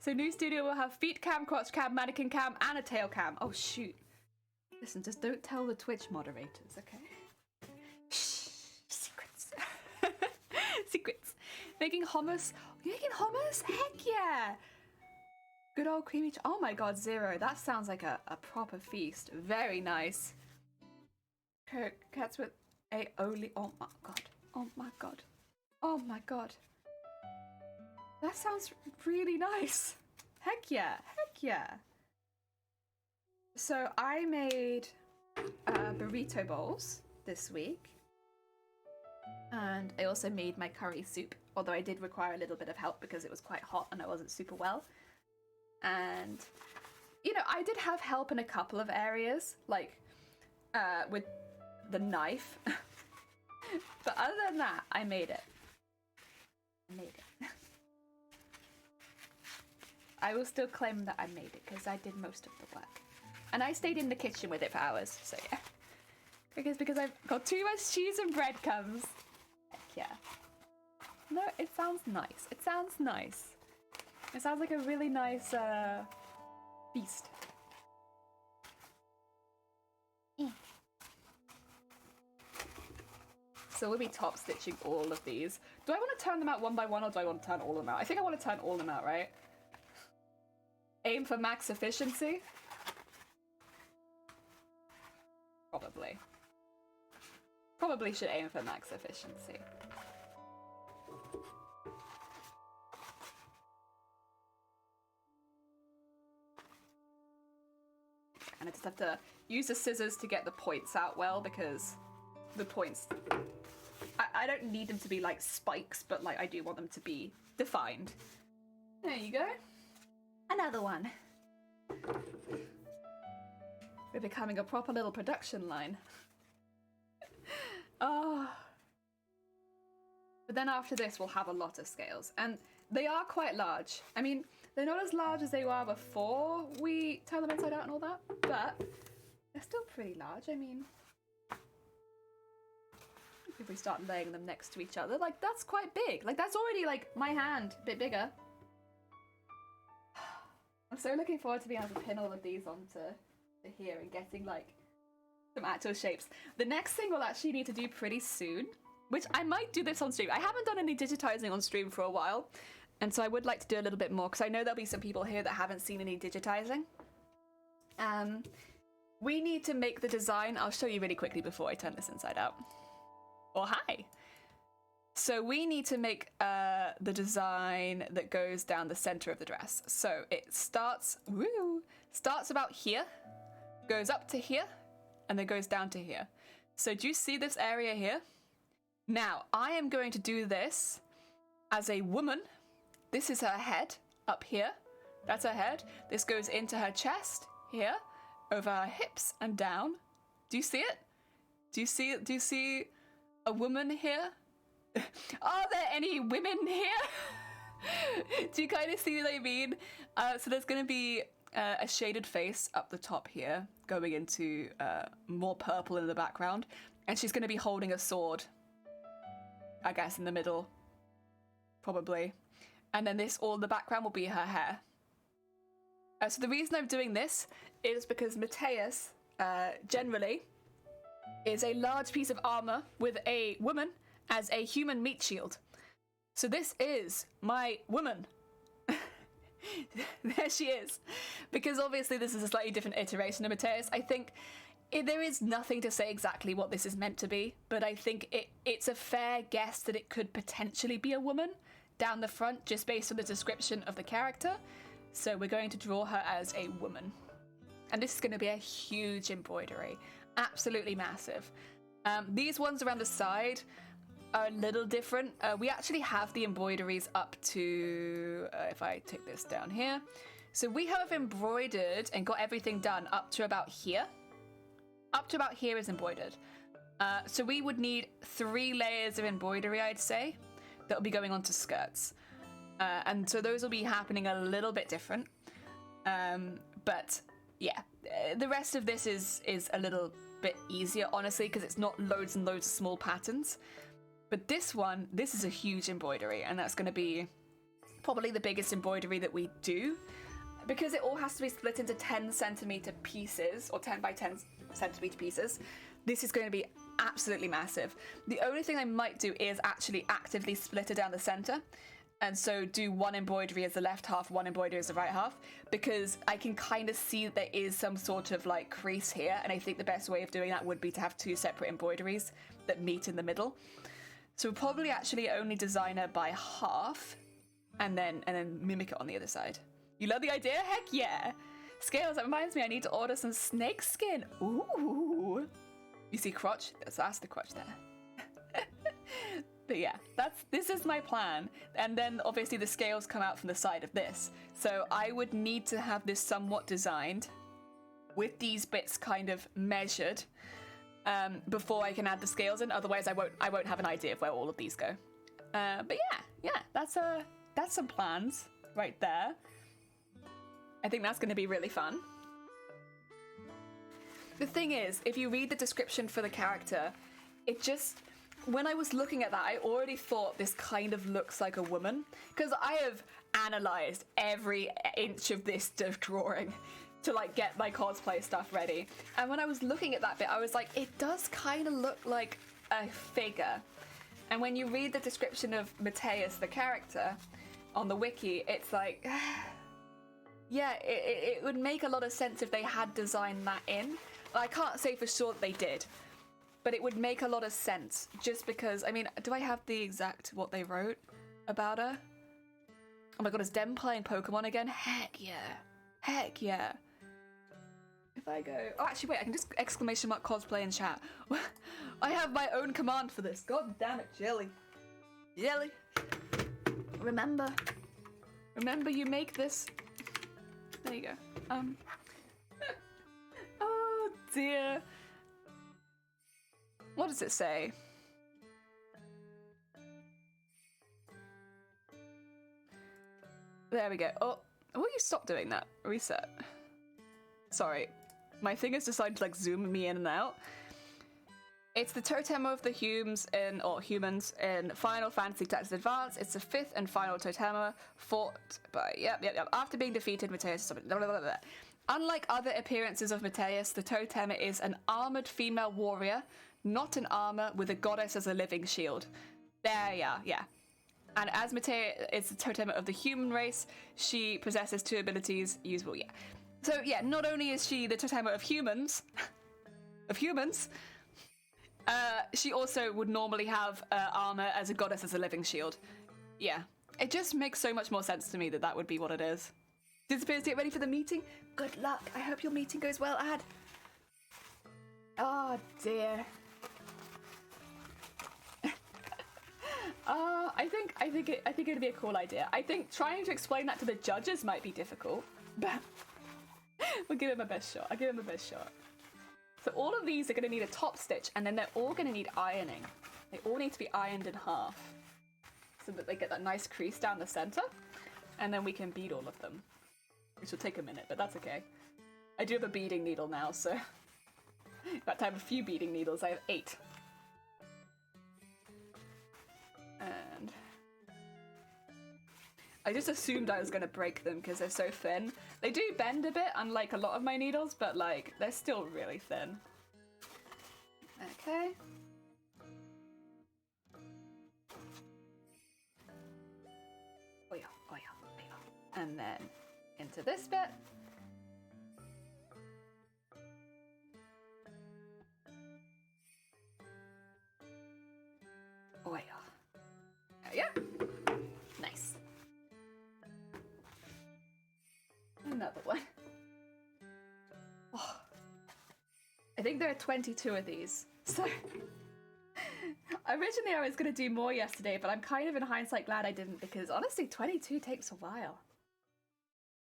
So new studio will have feet cam, crotch cam, mannequin cam, and a tail cam. Oh shoot. Listen, just don't tell the Twitch moderators, okay? Shh, secrets. Secrets. Making hummus. You making hummus? Heck yeah! Good old creamy. Oh my god, Zero. That sounds like a proper feast. Very nice. Cats with aioli. Oh my god. Oh my god. Oh my god. That sounds really nice. Heck yeah. Heck yeah. So I made burrito bowls this week. And I also made my curry soup, although I did require a little bit of help because it was quite hot and I wasn't super well. And, you know, I did have help in a couple of areas, like with the knife. But other than that, I made it. I will still claim that I made it because I did most of the work. And I stayed in the kitchen with it for hours, so yeah. Because I've got too much cheese and breadcrumbs. Heck yeah. No, it sounds nice. It sounds nice. It sounds like a really nice feast. So we'll be top stitching all of these. Do I want to turn them out one by one or do I want to turn all of them out? I think I want to turn all of them out, right? Aim for max efficiency? Probably. Probably should aim for max efficiency. just have to use the scissors to get the points out well, because the points, I don't need them to be like spikes, but like I do want them to be defined. There you go. Another one. We're becoming a proper little production line. Oh. But then after this, we'll have a lot of scales. And they are quite large. I mean, they're not as large as they were before we turn them inside out and all that, but they're still pretty large. I mean, if we start laying them next to each other, like, that's quite big. Like, that's already, like, my hand, a bit bigger. I'm so looking forward to being able to pin all of these onto here and getting, like, some actual shapes. The next thing we'll actually need to do pretty soon, which I might do this on stream. I haven't done any digitizing on stream for a while, and so I would like to do a little bit more, because I know there'll be some people here that haven't seen any digitizing. We need to make the design. I'll show you really quickly before I turn this inside out. Oh, hi. So we need to make the design that goes down the center of the dress. So it starts about here, goes up to here, and then goes down to here. So do you see this area here? Now, I am going to do this as a woman. This is her head up here. That's her head. This goes into her chest here, over her hips and down. Do you see it? Do you see it? Do you see a woman here? Are there any women here? Do you kind of see what I mean? So there's going to be a shaded face up the top here, going into more purple in the background. And she's going to be holding a sword, I guess, in the middle, probably. And then all the background will be her hair. So the reason I'm doing this is because Matthias, generally, is a large piece of armor with a woman as a human meat shield. So this is my woman. There she is. Because obviously this is a slightly different iteration of Matthias. I think there is nothing to say exactly what this is meant to be, but I think it's a fair guess that it could potentially be a woman down the front, just based on the description of the character. So we're going to draw her as a woman. And this is going to be a huge embroidery. Absolutely massive. These ones around the side are a little different. We actually have the embroideries up to, if I take this down here. So we have embroidered and got everything done up to about here. Up to about here is embroidered. So we would need 3 layers of embroidery, I'd say, that will be going onto skirts. And so those will be happening a little bit different. But yeah, the rest of this is a little bit easier, honestly, because it's not loads and loads of small patterns. But this is a huge embroidery, and that's going to be probably the biggest embroidery that we do, because it all has to be split into 10 centimeter pieces, or 10 by 10 centimeter pieces. This is going to be absolutely massive. The only thing I might do is actually actively split it down the center, and so do one embroidery as the left half, one embroidery as the right half, because I can kind of see that there is some sort of like crease here, and I think the best way of doing that would be to have 2 separate embroideries that meet in the middle. So we'll probably actually only design her by half, and then mimic it on the other side. You love the idea? Heck yeah! Scales, that reminds me, I need to order some snake skin. Ooh! You see crotch? That's the crotch there. But yeah, this is my plan. And then obviously the scales come out from the side of this. So I would need to have this somewhat designed with these bits kind of measured before I can add the scales in. Otherwise I won't have an idea of where all of these go. But yeah, that's some plans right there. I think that's going to be really fun. The thing is, if you read the description for the character, it just, when I was looking at that, I already thought this kind of looks like a woman, because I have analysed every inch of this drawing to like get my cosplay stuff ready. And when I was looking at that bit, I was like, it does kind of look like a figure. And when you read the description of Matthias, the character, on the wiki, it's like, yeah, it would make a lot of sense if they had designed that in. I can't say for sure that they did, but it would make a lot of sense, just because, I mean, do I have the exact what they wrote about her? Oh my god, is Dem playing Pokemon again? Heck yeah. Heck yeah. If I go... Oh, actually, wait, I can just exclamation mark cosplay in chat. I have my own command for this. God damn it, Jelly. Jelly. Remember you make this... There you go. Oh, dear. What does it say? There we go. Oh, will you stop doing that? Reset. Sorry. My fingers decided to like zoom me in and out. It's the totem of the humans in Final Fantasy Tactics Advance. It's the 5th and final totem fought by after being defeated, Mateus. Unlike other appearances of Mateus, the totem is an armored female warrior, not an armor with a goddess as a living shield. There, yeah. And as Mateus is the totem of the human race, she possesses 2 abilities usable. Yeah. So yeah, not only is she the totem of humans, she also would normally have armor as a goddess as a living shield. Yeah, it just makes so much more sense to me that that would be what it is. Disappears to get ready for the meeting. Good luck. I hope your meeting goes well, Ad. Oh dear. I think it'd be a cool idea. I think trying to explain that to the judges might be difficult, but we'll give him a best shot. I'll give him a best shot. So all of these are going to need a top stitch, and then they're all going to need ironing. They all need to be ironed in half, so that they get that nice crease down the center, and then we can bead all of them, which will take a minute, but that's okay. I do have a beading needle now, so in fact I have a few beading needles. I have 8. And I just assumed I was going to break them because they're so thin. They do bend a bit, unlike a lot of my needles, but like they're still really thin. Okay. Oh yeah. And then into this bit. Oh yeah. Yeah. Nice. Another one. Oh. I think there are 22 of these. So originally I was going to do more yesterday, but I'm kind of in hindsight glad I didn't, because honestly 22 takes a while.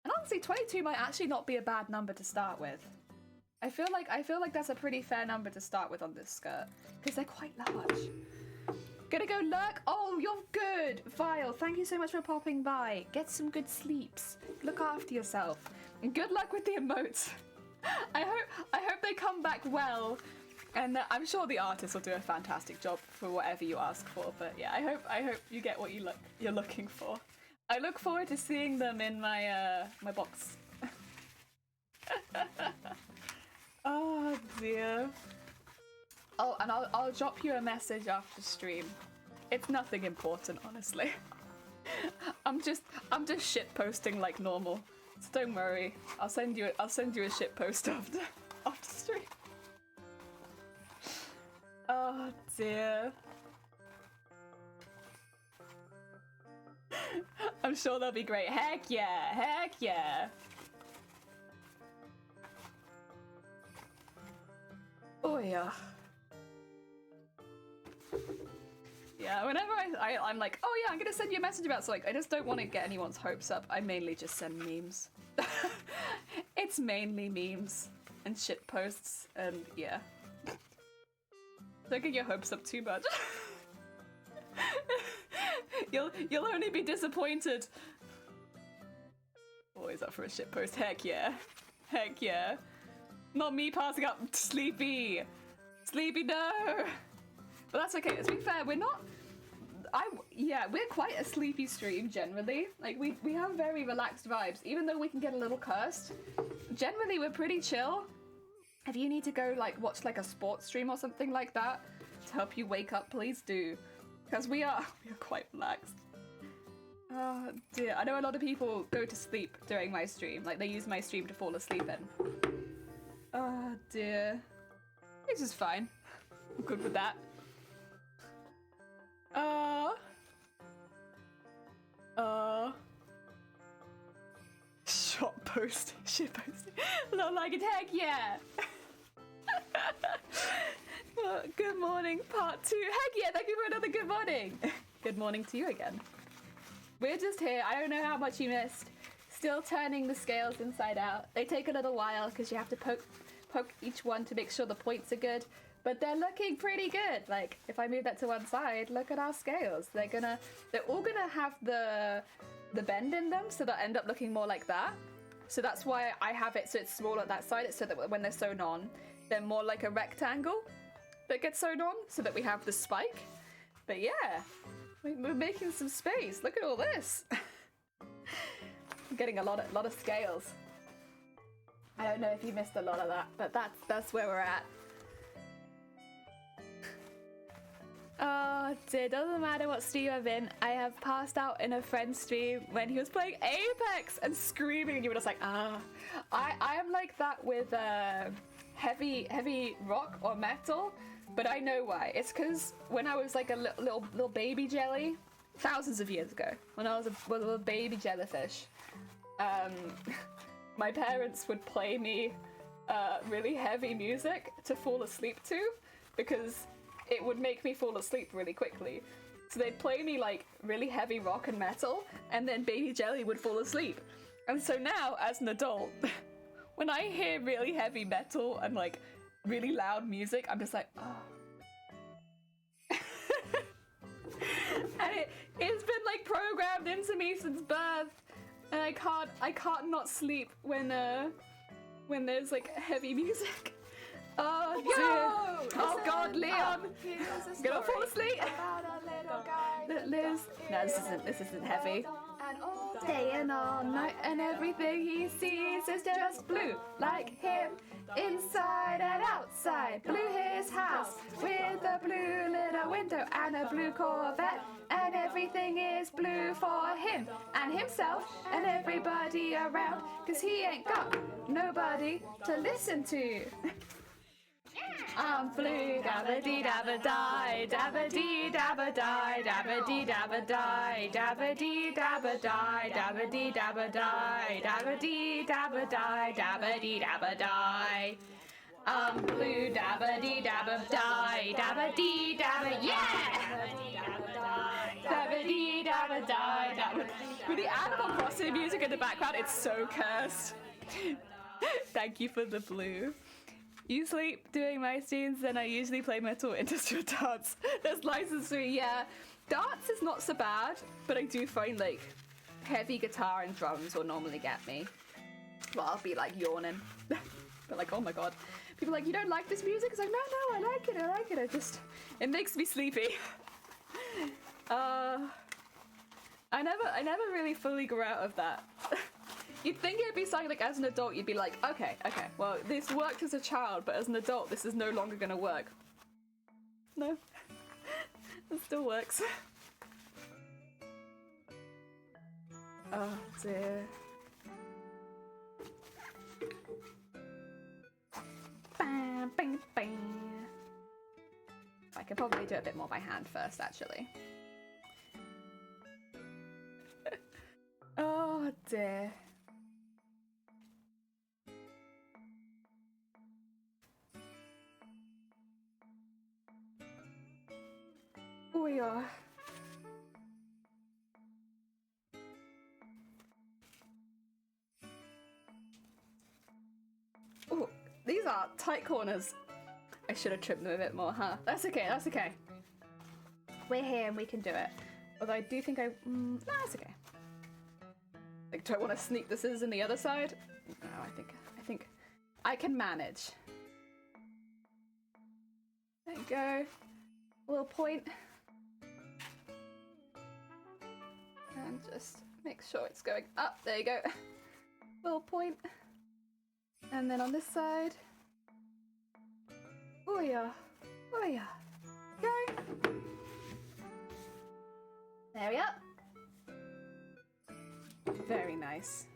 And honestly 22 might actually not be a bad number to start with. I feel like that's a pretty fair number to start with on this skirt, because they're quite large. Gonna go lurk? Oh, you're good! Vile, thank you so much for popping by. Get some good sleeps. Look after yourself. And good luck with the emotes. I hope they come back well. And I'm sure the artist will do a fantastic job for whatever you ask for. But yeah, I hope you get what you're looking for. I look forward to seeing them in my my box. Oh dear. Oh, and I'll drop you a message after stream. It's nothing important, honestly. I'm just shit posting like normal. So don't worry. I'll send you a shit post after stream. Oh dear. I'm sure they'll be great. Heck yeah. Oh yeah. Yeah, whenever I'm like, oh yeah, I'm gonna send you a message about something, I just don't want to get anyone's hopes up. I mainly just send memes. It's mainly memes and shit posts, and yeah. Don't get your hopes up too much. You'll only be disappointed. Always up for a shit post. Heck yeah. Not me passing up. Sleepy, no. But that's okay. To be fair, we're not. We're quite a sleepy stream generally. Like we have very relaxed vibes, even though we can get a little cursed. Generally, we're pretty chill. If you need to go like watch like a sports stream or something like that to help you wake up, please do, because we are quite relaxed. Oh dear, I know a lot of people go to sleep during my stream. Like they use my stream to fall asleep in. Oh dear, this is fine. I'm good with that. Shop Shitpost. Shitpost. Not like it, heck yeah. Well, good morning, part 2. Heck yeah, thank you for another good morning. Good morning to you again. We're just here. I don't know how much you missed. Still turning the scales inside out. They take a little while because you have to poke each one to make sure the points are good. But they're looking pretty good. Like, if I move that to one side, look at our scales. They're all gonna have the bend in them, so they'll end up looking more like that. So that's why I have it so it's small at that side, so that when they're sewn on, they're more like a rectangle that gets sewn on, so that we have the spike. But yeah, we're making some space. Look at all this. I'm getting a lot of scales. I don't know if you missed a lot of that, but that's where we're at. Oh dear, doesn't matter what stream I'm in. I have passed out in a friend's stream when he was playing Apex and screaming, and you were just like, ah. I am like that with heavy rock or metal, but I know why. It's because when I was like a little baby jelly, thousands of years ago, when I was a little baby jellyfish, my parents would play me really heavy music to fall asleep to, because it would make me fall asleep really quickly. So they'd play me like really heavy rock and metal, and then Baby Jelly would fall asleep. And so now, as an adult, when I hear really heavy metal and like really loud music, I'm just like, oh. And it's been like programmed into me since birth, and I can't not sleep when there's like heavy music. Oh dear! Oh God, Leon! Gonna fall asleep. About a little guy Liz. No, this isn't heavy. Day and all night, and everything he sees is just blue, like him, inside and outside. Blue his house with a blue little window and a blue Corvette, and everything is blue for him and himself and everybody around, 'cause he ain't got nobody to listen to. I'm blue, dabba dee dabba die, dabba dee dabba die, dabba dee dabba die, dabba dee dabba die, dabba dee dabba die, dabba dee dabba die, dabba dee dabba die. I'm blue, dabba dee dabba die, dabba dee dabba, yeah! Dabba dee dabba die, dabba. With the Animal Crossing music in the background, it's so cursed. Thank you for the blue. Usually doing my streams, then I usually play Metal Industrial Dance. That's licensed free, yeah. Dance is not so bad, but I do find like heavy guitar and drums will normally get me. Well, I'll be like yawning. But like, oh my God. People are like, you don't like this music? It's like, no, I like it. It makes me sleepy. I never really fully grew out of that. You'd think it'd be something like, as an adult, you'd be like, okay, well, this worked as a child, but as an adult, this is no longer gonna work. No. It still works. Oh dear. Bam, bang, bang. I could probably do it a bit more by hand first, actually. Oh dear. Oh yeah. Oh, these are tight corners. I should have trimmed them a bit more, huh? That's okay. We're here and we can do it. Although I do think no, that's okay. Like, do I want to sneak the scissors in the other side? No, I think I can manage. There you go. A little point. And just make sure it's going up. There you go. Little point. And then on this side. Oh yeah. Go. There we are. Very nice.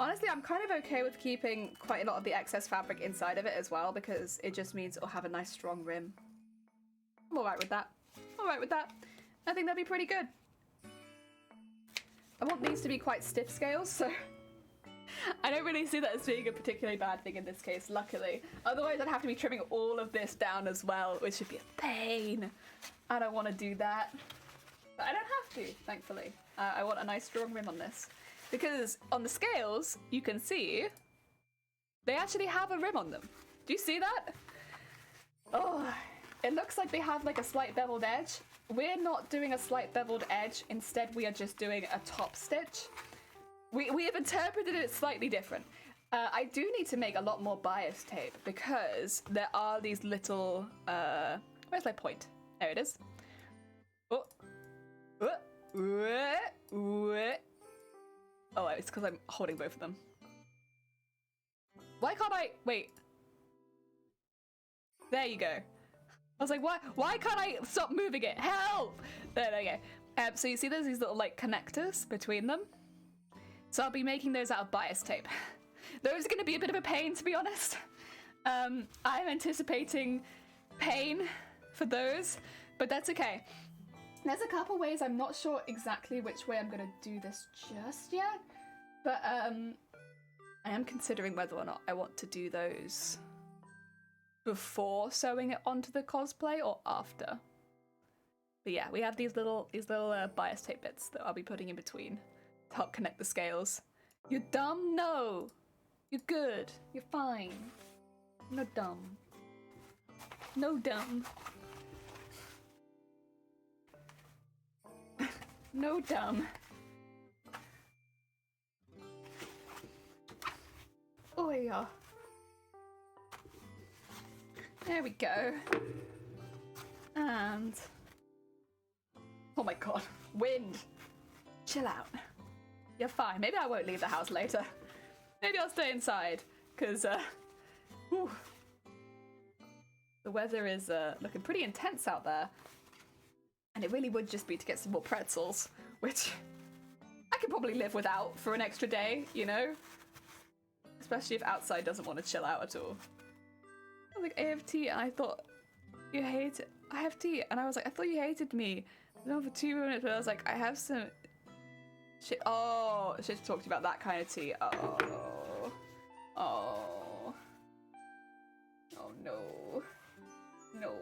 Honestly, I'm kind of okay with keeping quite a lot of the excess fabric inside of it as well, because it just means it'll have a nice strong rim. I'm alright with that. I think that'd be pretty good. I want these to be quite stiff scales, so I don't really see that as being a particularly bad thing in this case, luckily. Otherwise, I'd have to be trimming all of this down as well, which would be a pain. I don't want to do that. But I don't have to, thankfully. I want a nice strong rim on this. Because on the scales, you can see they actually have a rim on them. Do you see that? Oh, it looks like they have like a slight beveled edge. We're not doing a slight beveled edge. Instead, we are just doing a top stitch. We have interpreted it slightly different. I do need to make a lot more bias tape because there are these little... where's my point? There it is. Oh. Oh, it's because I'm holding both of them. Why can't I... Wait. There you go. I was like, why can't I stop moving it? Help! There we go. So you see there's these little like connectors between them? So I'll be making those out of bias tape. Those are going to be a bit of a pain, to be honest. I'm anticipating pain for those, but that's okay. There's a couple ways. I'm not sure exactly which way I'm going to do this just yet, but I am considering whether or not I want to do those before sewing it onto the cosplay or after. But yeah, we have these little bias tape bits that I'll be putting in between to help connect the scales. You're dumb? No. You're good. You're fine. No dumb. No dumb. No dumb. Oh yeah. There we go. And... oh my god. Wind. Chill out. You're fine. Maybe I won't leave the house later. Maybe I'll stay inside. Because, the weather is looking pretty intense out there. And it really would just be to get some more pretzels. Which I could probably live without for an extra day, you know? Especially if outside doesn't want to chill out at all. I was like, I have tea, and I thought you hate it. I have tea, and I was like, I thought you hated me. No, for 2 minutes, but I was like, I have some shit. Oh, shit to talk to you about that kind of tea. Oh, oh, oh no, no.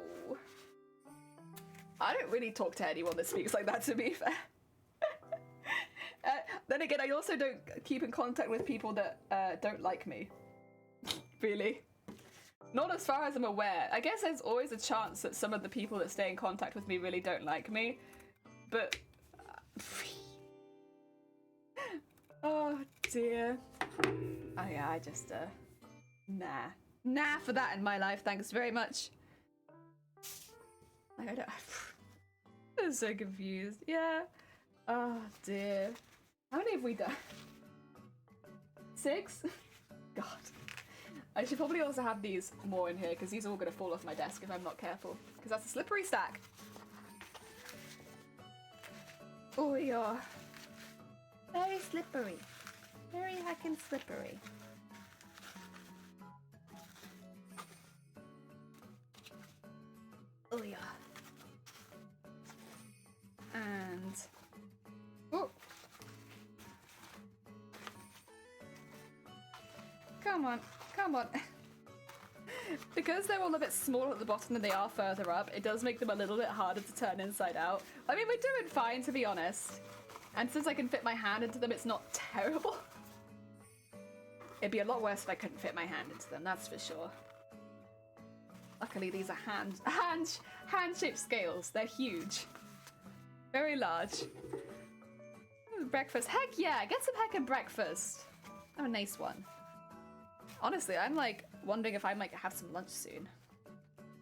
I don't really talk to anyone that speaks like that, to be fair. Then again, I also don't keep in contact with people that don't like me. Really. Not as far as I'm aware. I guess there's always a chance that some of the people that stay in contact with me really don't like me. But... oh dear. Oh yeah, I just, nah. Nah for that in my life, thanks very much. Like, I don't... I'm so confused. Yeah. Oh dear. How many have we done? 6? God. I should probably also have these more in here because these are all going to fall off my desk if I'm not careful. Because that's a slippery stack. Oh yeah. Very slippery. Very heckin' slippery. Oh yeah. And... oh! Come on, come on. Because they're all a bit smaller at the bottom than they are further up, it does make them a little bit harder to turn inside out. I mean, we're doing fine, to be honest. And since I can fit my hand into them, it's not terrible. It'd be a lot worse if I couldn't fit my hand into them, that's for sure. Luckily, these are hand-shaped scales. They're huge. Very large. Breakfast. Heck yeah, get some heckin' breakfast. Have a nice one. Honestly, I'm like wondering if I might have some lunch soon.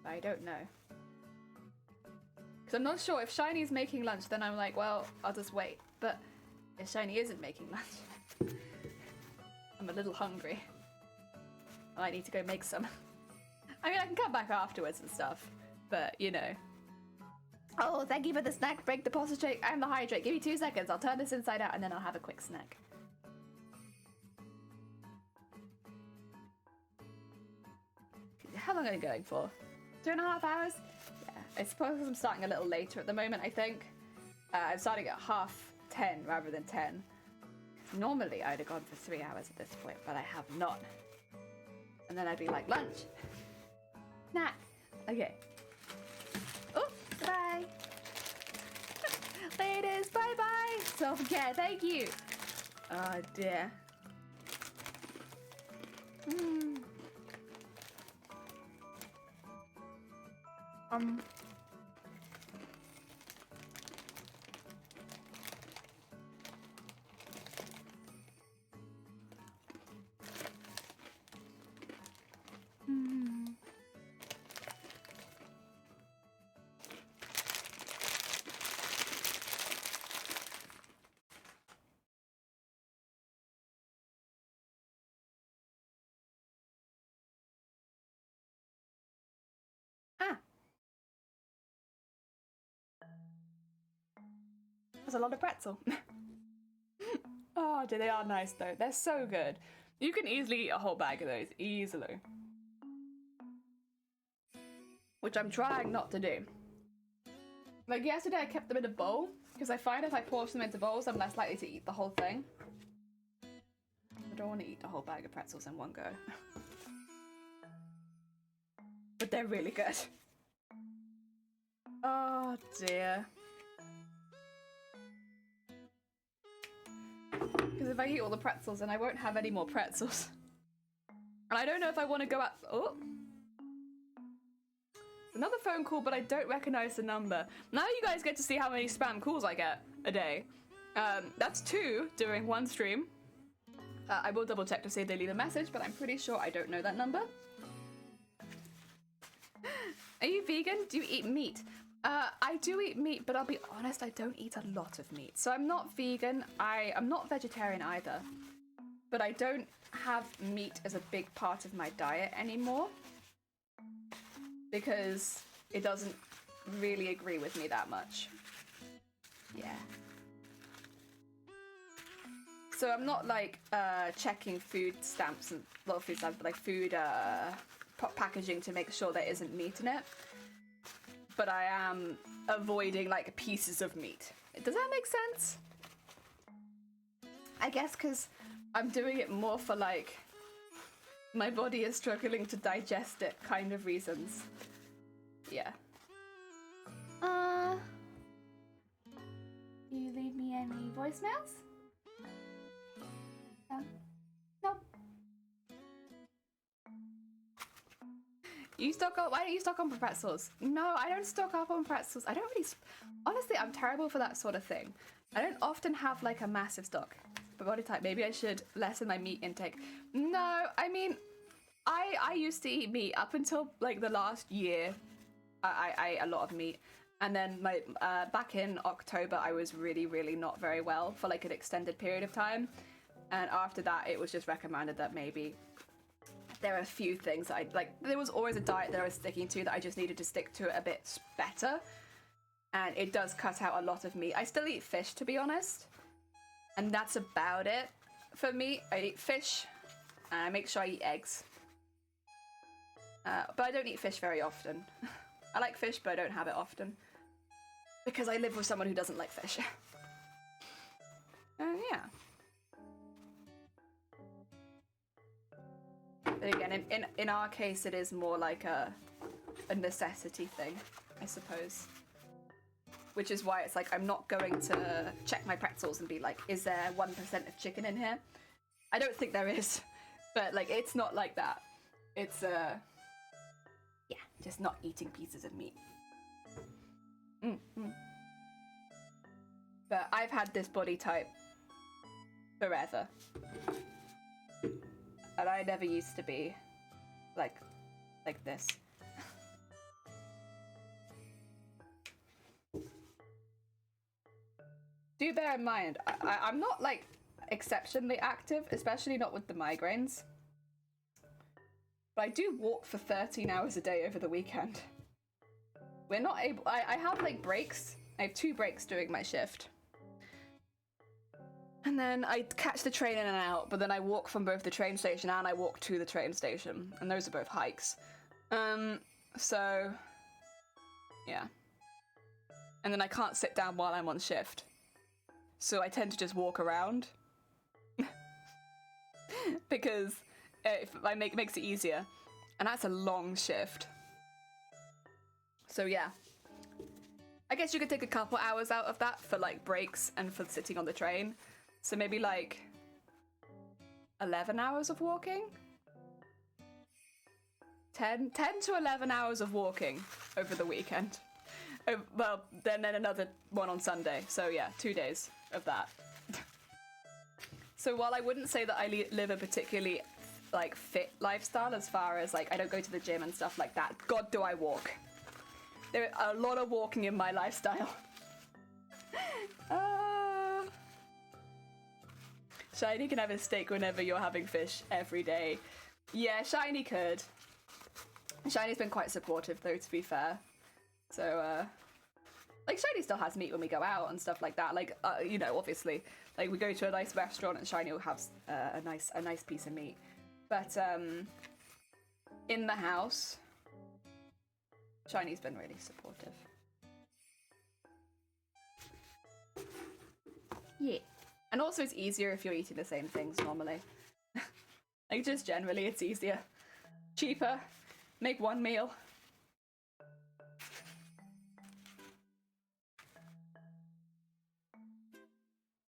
But I don't know. Because I'm not sure if Shiny's making lunch, then I'm like, well, I'll just wait. But if Shiny isn't making lunch, I'm a little hungry. I need to go make some. I mean, I can come back afterwards and stuff, but you know. Oh, thank you for the snack. Break the posture. I'm the hydrate. Give me 2 seconds. I'll turn this inside out and then I'll have a quick snack. How long are you going for? 2.5 hours? Yeah, I suppose I'm starting a little later at the moment, I think. I'm starting at 10 rather than 10. Normally I'd have gone for 3 hours at this point, but I have not. And then I'd be like, lunch. Snack. Okay. Oh, bye. Ladies, bye-bye. Self-care, thank you. Oh dear. Ah. There's a lot of pretzel. Oh dear, they are nice though. They're so good. You can easily eat a whole bag of those, easily. Which I'm trying not to do. Like yesterday I kept them in a bowl, because I find if I portion them into bowls, I'm less likely to eat the whole thing. I don't want to eat the whole bag of pretzels in one go. But they're really good. Oh dear. Because if I eat all the pretzels, then I won't have any more pretzels. And I don't know if I want to go out. Oh! Another phone call, but I don't recognize the number. Now you guys get to see how many spam calls I get a day. That's 2 during one stream. I will double check to see if they leave a message, but I'm pretty sure I don't know that number. Are you vegan? Do you eat meat? I do eat meat, but I'll be honest, I don't eat a lot of meat. So I'm not vegan, I'm not vegetarian either. But I don't have meat as a big part of my diet anymore. Because it doesn't really agree with me that much. Yeah. So I'm not like checking food stamps and not food stamps, but like food packaging to make sure there isn't meat in it. But I am avoiding like pieces of meat. Does that make sense? I guess because I'm doing it more for like my body is struggling to digest it kind of reasons. Yeah. You leave me any voicemails? Nope. You stock up? Why don't you stock up on pretzels? No, I don't stock up on pretzels. I don't really. Honestly, I'm terrible for that sort of thing. I don't often have like a massive stock. But body type, maybe I should lessen my meat intake. No, I mean, I used to eat meat up until like the last year. I ate a lot of meat. And then my back in October, I was really not very well for like an extended period of time. And after that, it was just recommended that maybe there are a few things that I like. There was always a diet that I was sticking to that I just needed to stick to it a bit better. And it does cut out a lot of meat. I still eat fish, to be honest. And that's about it for me. I eat fish, and I make sure I eat eggs. But I don't eat fish very often. I like fish, but I don't have it often. Because I live with someone who doesn't like fish. Yeah. But again, in our case, it is more like a necessity thing, I suppose. Which is why it's like I'm not going to check my pretzels and be like, is there 1% of chicken in here? I don't think there is, but like it's not like that. It's yeah, just not eating pieces of meat. But I've had this body type forever, and I never used to be like this. Do bear in mind, I'm not like exceptionally active, especially not with the migraines. But I do walk for 13 hours a day over the weekend. We're not able, I have like breaks. I have 2 breaks during my shift. And then I catch the train in and out, but then I walk from both the train station and I walk to the train station. And those are both hikes. So, yeah. And then I can't sit down while I'm on shift. so I tend to just walk around because makes it easier, and that's a long shift. So yeah, I guess you could take a couple hours out of that for like breaks and for sitting on the train. So maybe like 11 hours of walking? 10 to 11 hours of walking over the weekend. Oh, well, then another one on Sunday. So yeah, 2 days of that. So while I wouldn't say that I live a particularly like fit lifestyle as far as like I don't go to the gym and stuff like that, God do I walk. There are a lot of walking in my lifestyle. Shiny can have a steak whenever you're having fish every day. Yeah, Shiny could. Shiny's been quite supportive though, to be fair. So, like Shiny still has meat when we go out and stuff like that. Like, you know, obviously, like we go to a nice restaurant and Shiny will have a nice piece of meat. But in the house, Shiny's been really supportive. Yeah. And also it's easier if you're eating the same things normally. Like just generally it's easier. Cheaper. Make one meal.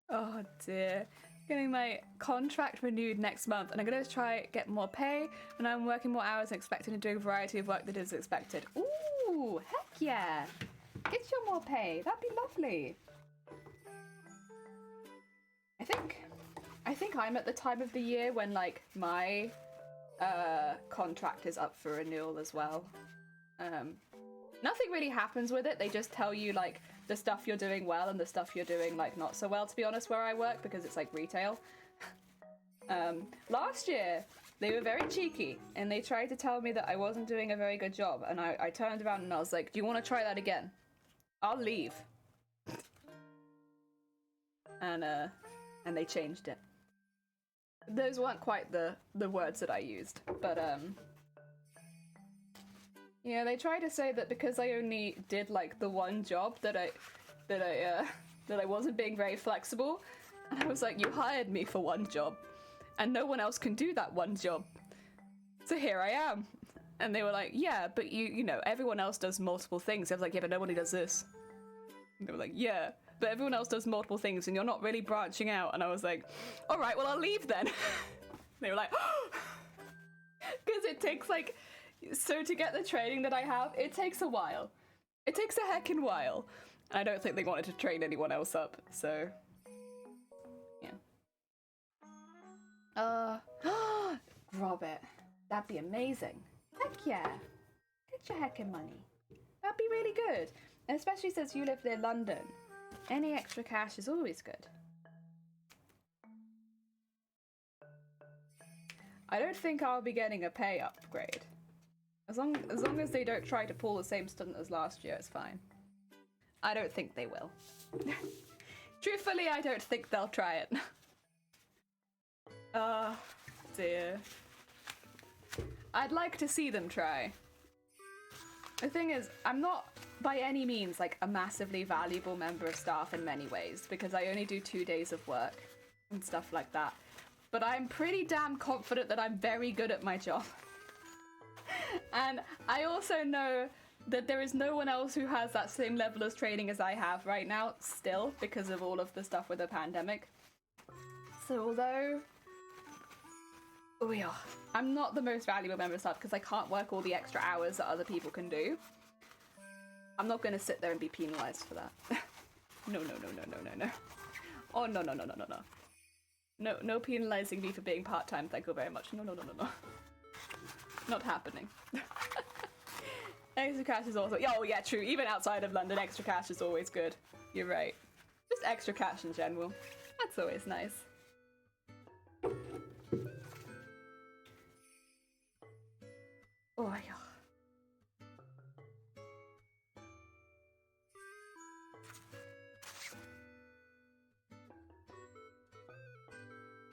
Oh dear. Getting my contract renewed next month and I'm gonna try get more pay and I'm working more hours and expecting to do a variety of work that is expected. Ooh, heck yeah. Get you more pay. That'd be lovely. I think I'm at the time of the year when like my contract is up for renewal as well. Nothing really happens with it. They just tell you like the stuff you're doing well and the stuff you're doing like not so well, to be honest, where I work, because it's like retail. Last year they were very cheeky and they tried to tell me that I wasn't doing a very good job, and I turned around and I was like, do you want to try that again? I'll leave. And they changed it. Those weren't quite the words that I used, but yeah, they try to say that because I only did like the one job that I wasn't being very flexible, and I was like, you hired me for one job, and no one else can do that one job, so here I am. And they were like, yeah, but you know, everyone else does multiple things. I was like, yeah, but nobody does this. And they were like, yeah, but everyone else does multiple things and you're not really branching out. And I was like, all right, well, I'll leave then. They were like, because it takes like, so to get the training that I have, it takes a while. It takes a heckin' while. And I don't think they wanted to train anyone else up, so yeah. Robert, that'd be amazing. Heck yeah. Get your heckin' money. That'd be really good. And especially since you live near London. Any extra cash is always good. I don't think I'll be getting a pay upgrade. As long as they don't try to pull the same stunt as last year, it's fine. I don't think they will. Truthfully, I don't think they'll try it. Dear. I'd like to see them try. The thing is, I'm not by any means like a massively valuable member of staff in many ways, because I only do 2 days of work and stuff like that. But I'm pretty damn confident that I'm very good at my job. And I also know that there is no one else who has that same level of training as I have right now, still, because of all of the stuff with the pandemic. So although I'm not the most valuable member of staff because I can't work all the extra hours that other people can do, I'm not going to sit there and be penalised for that. No. Oh, no. No penalising me for being part-time, thank you very much. No. Not happening. Extra cash is also... Oh, yeah, true. Even outside of London, extra cash is always good. You're right. Just extra cash in general. That's always nice. Oh, yeah.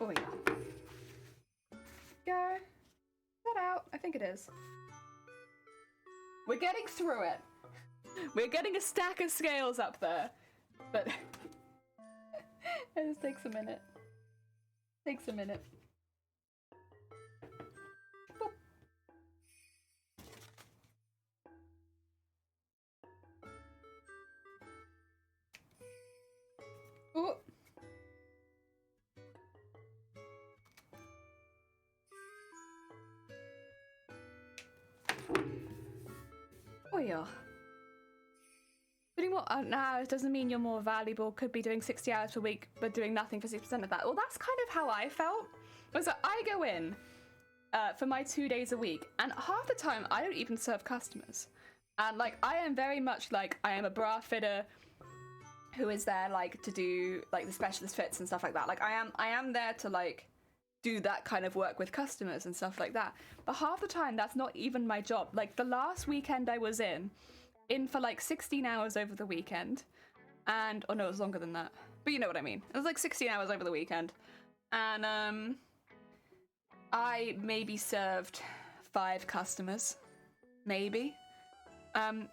Oh, yeah. Go. That out. I think it is. We're getting through it. We're getting a stack of scales up there. But This takes a minute. Takes a minute. Boop. Ooh. Oh yeah. Doing what now it doesn't mean you're more valuable. Could be doing 60 hours per week, but doing nothing for 6% of that. Well, that's kind of how I felt. Was that I go in for my 2 days a week, and half the time I don't even serve customers. And like I am very much like I am a bra fitter who is there like to do like the specialist fits and stuff like that. Like I am there to like do that kind of work with customers and stuff like that. But half the time that's not even my job. Like the last weekend I was in for like 16 hours over the weekend, and oh no, it was longer than that, but you know what I mean. It was like 16 hours over the weekend, and I maybe served 5 customers, maybe,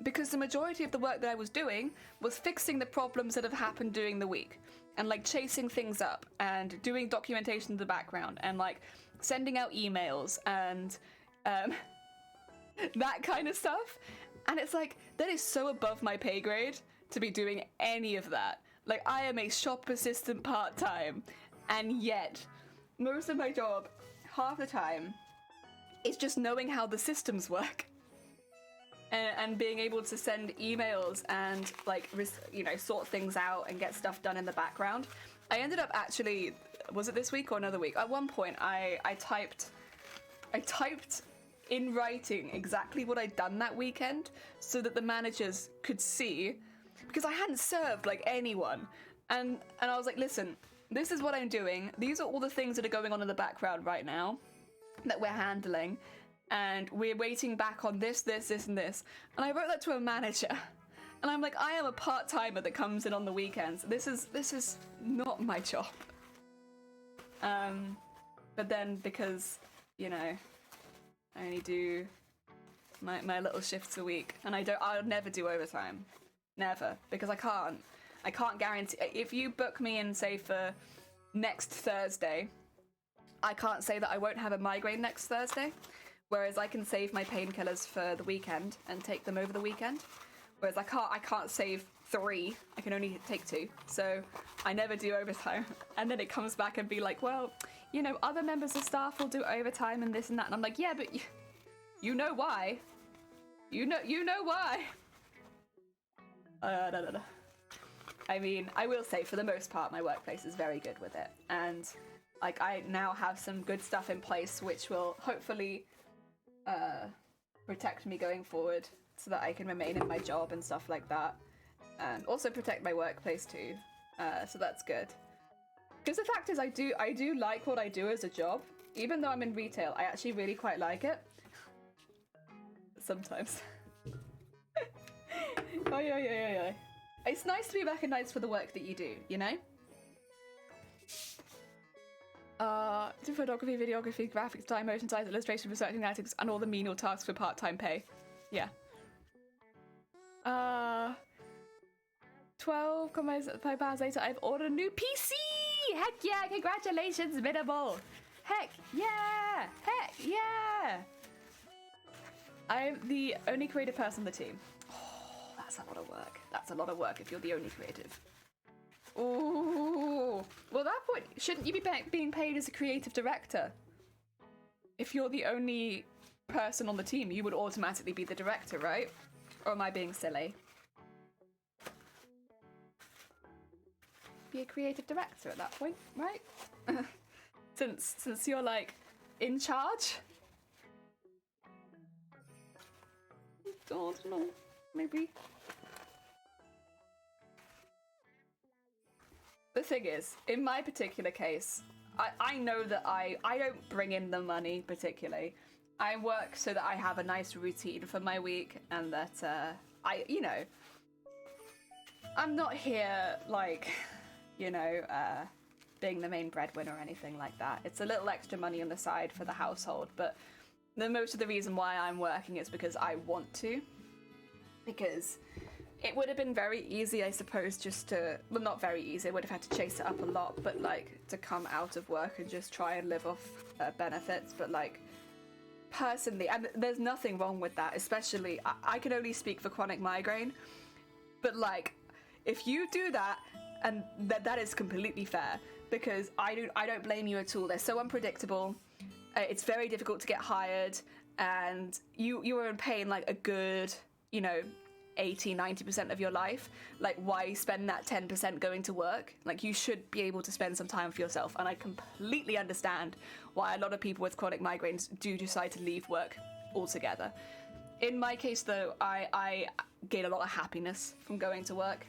because the majority of the work that I was doing was fixing the problems that have happened during the week, and like chasing things up and doing documentation in the background and like sending out emails and that kind of stuff. And it's like, that is so above my pay grade to be doing any of that. Like, I am a shop assistant part-time, and yet, most of my job, half the time, is just knowing how the systems work. And being able to send emails and, like, you know, sort things out and get stuff done in the background. I ended up actually, was it this week or another week? At one point, I typed in writing exactly what I'd done that weekend so that the managers could see, because I hadn't served like anyone, and I was like, listen, this is what I'm doing, these are all the things that are going on in the background right now that we're handling, and we're waiting back on this and this. And I wrote that to a manager, and I'm like, I am a part-timer that comes in on the weekends. This is not my job. But then because, you know, I only do my little shifts a week, and I'll never do overtime. Never, because I can't guarantee. If you book me in, say, for next Thursday, I can't say that I won't have a migraine next Thursday, whereas I can save my painkillers for the weekend and take them over the weekend, whereas I can't save 3, I can only take 2, so I never do overtime. And then it comes back and be like, well, you know, other members of staff will do overtime and this and that, and I'm like, yeah, but you know why? You know why? No. I mean, I will say, for the most part, my workplace is very good with it, and like I now have some good stuff in place which will hopefully protect me going forward, so that I can remain in my job and stuff like that, and also protect my workplace too. So that's good. Because the fact is, I do like what I do as a job. Even though I'm in retail, I actually really quite like it. Sometimes. Oh, yeah. It's nice to be recognized for the work that you do, you know? Do photography, videography, graphics, design, motion design, illustration, research, analytics, and all the menial tasks for part-time pay. Yeah. 12.5 hours later, I've ordered a new PC! Heck yeah! Congratulations, Minimal! Heck yeah! Heck yeah! I'm the only creative person on the team. Oh, that's a lot of work. That's a lot of work if you're the only creative. Ooh. Well, at that point, shouldn't you be being paid as a creative director? If you're the only person on the team, you would automatically be the director, right? Or am I being silly? Be a creative director at that point, right? since you're like in charge. God, no, maybe. The thing is, in my particular case, I know that I don't bring in the money particularly. I work so that I have a nice routine for my week, and that I'm not here like, being the main breadwinner or anything like that. It's a little extra money on the side for the household, but most of the reason why I'm working is because I want to. Because it would have been very easy, I suppose, just to, well, not very easy, I would have had to chase it up a lot, but like to come out of work and just try and live off benefits. But like personally, and there's nothing wrong with that, especially I can only speak for chronic migraine, but like if you do that, and that is completely fair, because I don't blame you at all. They're so unpredictable. It's very difficult to get hired, and you are in pain like a good, 80-90% of your life. Like, why spend that 10% going to work? Like, you should be able to spend some time for yourself, and I completely understand why a lot of people with chronic migraines do decide to leave work altogether. In my case, though, I gain a lot of happiness from going to work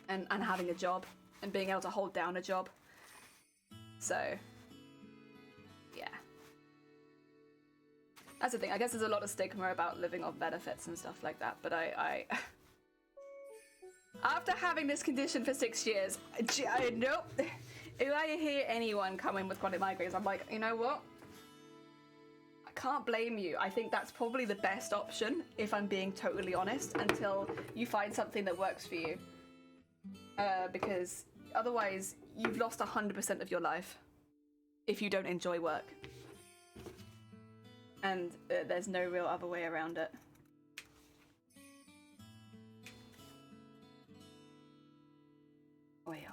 and having a job and being able to hold down a job. So, yeah. That's the thing. I guess there's a lot of stigma about living off benefits and stuff like that, but I after having this condition for 6 years, nope. If I hear anyone coming with chronic migraines, I'm like, you know what? I can't blame you. I think that's probably the best option, if I'm being totally honest, until you find something that works for you. Because otherwise, you've lost 100% of your life if you don't enjoy work. And there's no real other way around it. Oh yeah.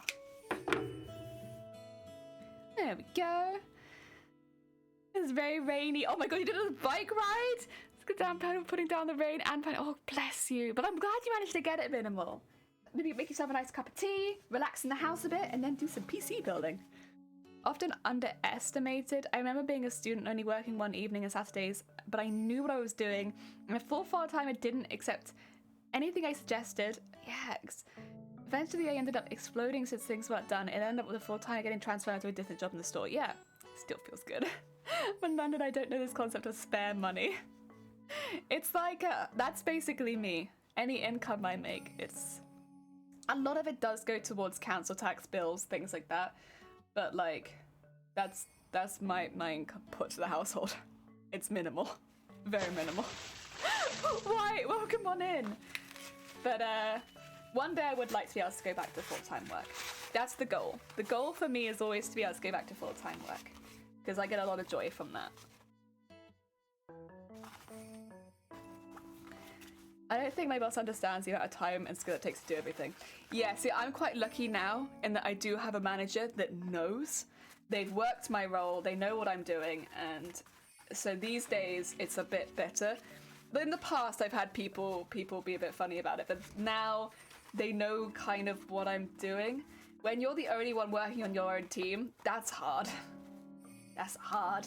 There we go. It's very rainy. Oh my god, you did a bike ride? Let's go down, putting down the rain and oh, bless you. But I'm glad you managed to get it minimal. Maybe make yourself a nice cup of tea, relax in the house a bit, and then do some PC building. Often underestimated. I remember being a student only working one evening on Saturdays, but I knew what I was doing. And a full time I didn't accept anything I suggested. Yeah. Eventually I ended up exploding since things weren't done. It ended up with a full time getting transferred to a different job in the store. Yeah, still feels good. When London, I don't know this concept of spare money. It's like, that's basically me. Any income I make, it's... A lot of it does go towards council tax bills, things like that. But like, that's my input to the household. It's minimal, very minimal. Why? Welcome on in. But one day I would like to be able to go back to full-time work. That's the goal. The goal for me is always to be able to go back to full-time work, because I get a lot of joy from that. I don't think my boss understands the amount of time and skill it takes to do everything. Yeah, see, I'm quite lucky now in that I do have a manager that knows. They've worked my role, they know what I'm doing, and so these days it's a bit better. But in the past I've had people be a bit funny about it, but now they know kind of what I'm doing. When you're the only one working on your own team, that's hard. That's hard.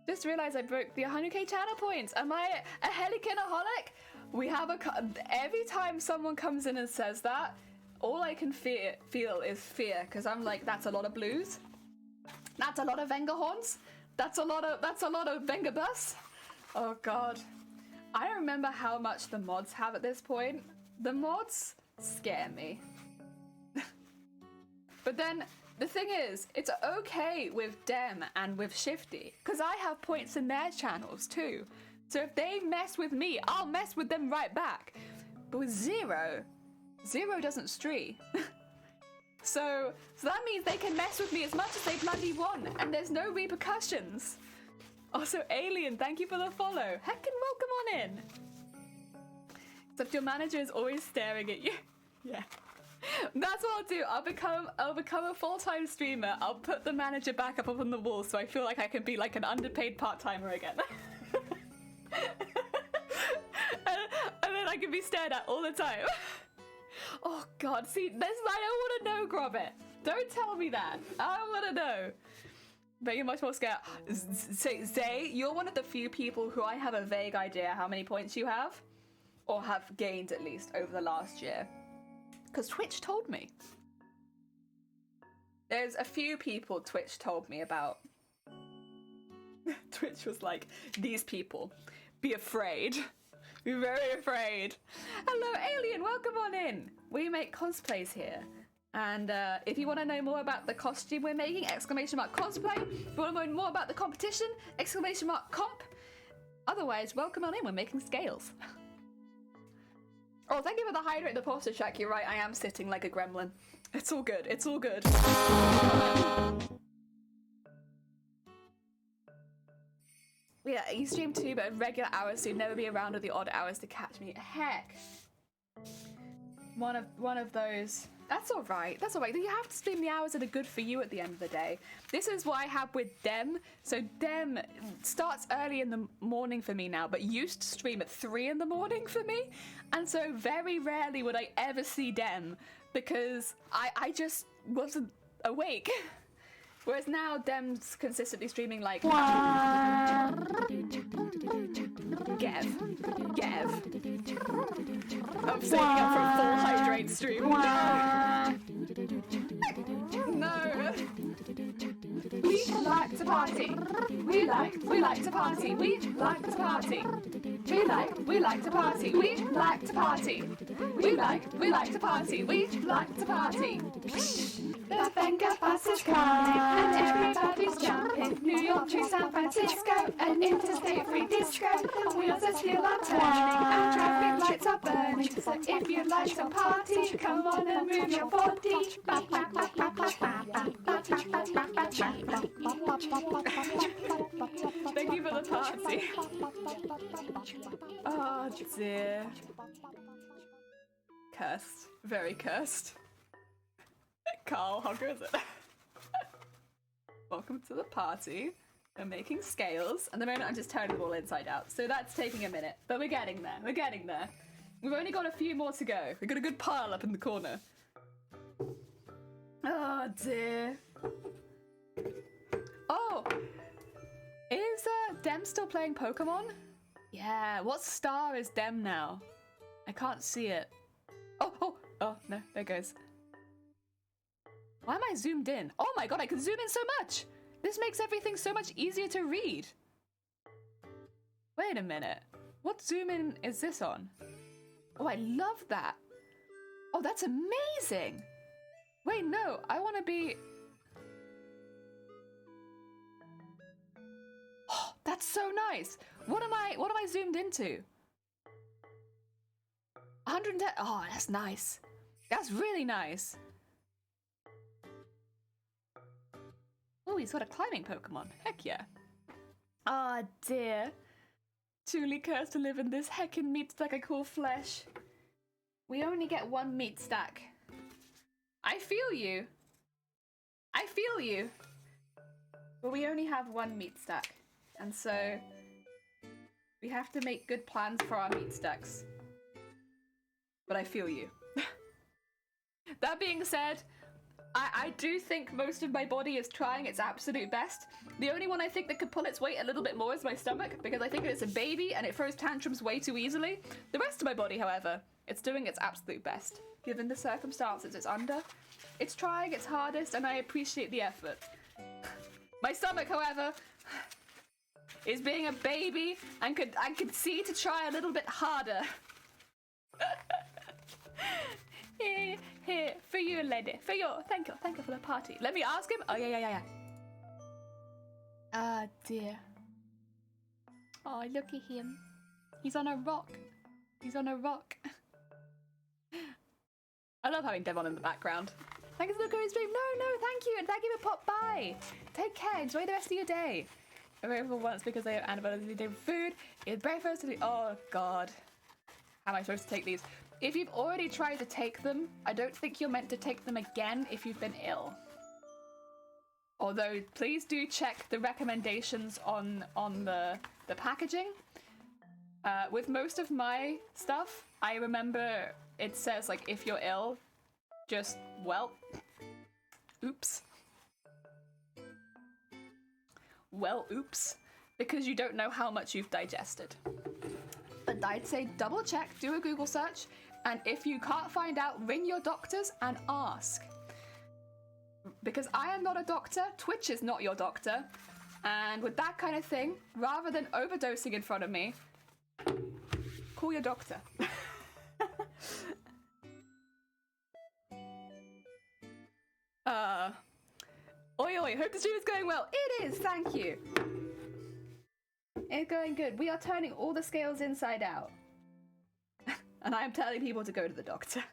Just realized I broke the 100k channel points. Am I a helicanaholic? We have every time someone comes in and says that, all I can feel is fear, because I'm like, that's a lot of blues. That's a lot of Venga horns. That's a lot of Venga bus. Oh god. I don't remember how much the mods have at this point. The mods scare me. But then the thing is, it's okay with Dem and with Shifty, because I have points in their channels too. So if they mess with me, I'll mess with them right back. But with Zero doesn't stree. so that means they can mess with me as much as they bloody want, and there's no repercussions. Also, Alien, thank you for the follow. Heckin' welcome on in. Except your manager is always staring at you. Yeah. That's what I'll do. I'll become a full-time streamer. I'll put the manager back up on the wall so I feel like I can be like an underpaid part-timer again. and then I can be stared at all the time. Oh god, see, I don't want to know, Grobbit. Don't tell me that. I don't want to know. But you're much more scared. Zay, you're one of the few people who I have a vague idea how many points you have. Or have gained, at least, over the last year. Because Twitch told me. There's a few people Twitch told me about. Twitch was like, these people, be afraid. Be very afraid. Hello, Alien, welcome on in. We make cosplays here. And if you want to know more about the costume we're making, ! Cosplay. If you want to know more about the competition, ! Comp. Otherwise, welcome on in, we're making scales. Oh, thank you for the hydrate the posture check. You're right, I am sitting like a gremlin. It's all good, it's all good. Yeah, you stream too, but at regular hours, so you'd never be around at the odd hours to catch me. Heck. One of those. That's alright, that's alright. You have to stream the hours that are good for you at the end of the day. This is what I have with Dem. So Dem starts early in the morning for me now, but used to stream at 3 in the morning for me. And so very rarely would I ever see Dem because I just wasn't awake. Whereas now Dem's consistently streaming like Gev. I'm saving up for a full hydrate stream. No. We like to party. We like to party. We like to party. We like to party. We like to party. We like to party. We like to party. The Venga bus is coming and everybody's jumping. New York to San Francisco, an interstate free disco. The wheels are still are turning and traffic lights are burning. So if you like some party, come on and move your body. Thank you for the party. Oh dear. Cursed. Very cursed. Carl, how good is it? Welcome to the party. We're making scales. And the moment I'm just turning them all inside out. So that's taking a minute. But we're getting there. We're getting there. We've only got a few more to go. We've got a good pile up in the corner. Oh dear. Oh! Is Dem still playing Pokemon? Yeah, what star is Dem now? I can't see it. Oh, no, there it goes. Why am I zoomed in? Oh my god, I can zoom in so much! This makes everything so much easier to read. Wait a minute. What zoom in is this on? Oh, I love that. Oh, that's amazing! Wait, no, I want to be... Oh, that's so nice! What am I zoomed into? 110... Oh, that's nice. That's really nice. Oh, he's got a climbing Pokemon. Heck yeah. Ah, dear. Truly cursed to live in this heckin' meat stack I call flesh. We only get one meat stack. I feel you. I feel you. But we only have one meat stack. And so we have to make good plans for our meat stacks. But I feel you. That being said, I do think most of my body is trying its absolute best. The only one I think that could pull its weight a little bit more is my stomach, because I think it's a baby and it throws tantrums way too easily. The rest of my body, however, it's doing its absolute best. Given the circumstances it's under, it's trying its hardest and I appreciate the effort. My stomach, however, is being a baby and I could see to try a little bit harder. Here, for you, lady. For your, thank you for the party. Let me ask him. Oh, yeah. Ah, dear. Oh, look at him. He's on a rock. He's on a rock. I love having Devon in the background. Thank you for the good stream. No, thank you. And thank you for pop by. Take care. Enjoy the rest of your day. I'm grateful once because they have anniversary day food. It's breakfast. Oh, God. How am I supposed to take these? If you've already tried to take them, I don't think you're meant to take them again if you've been ill. Although, please do check the recommendations on the packaging. With most of my stuff, I remember it says, like, if you're ill, just, well, oops. Well, oops. Because you don't know how much you've digested. But I'd say double check, do a Google search, and if you can't find out, ring your doctors and ask. Because I am not a doctor, Twitch is not your doctor, and with that kind of thing, rather than overdosing in front of me, call your doctor. Oi, hope the stream is going well. It is, thank you. It's going good. We are turning all the scales inside out. and I am telling people to go to the doctor.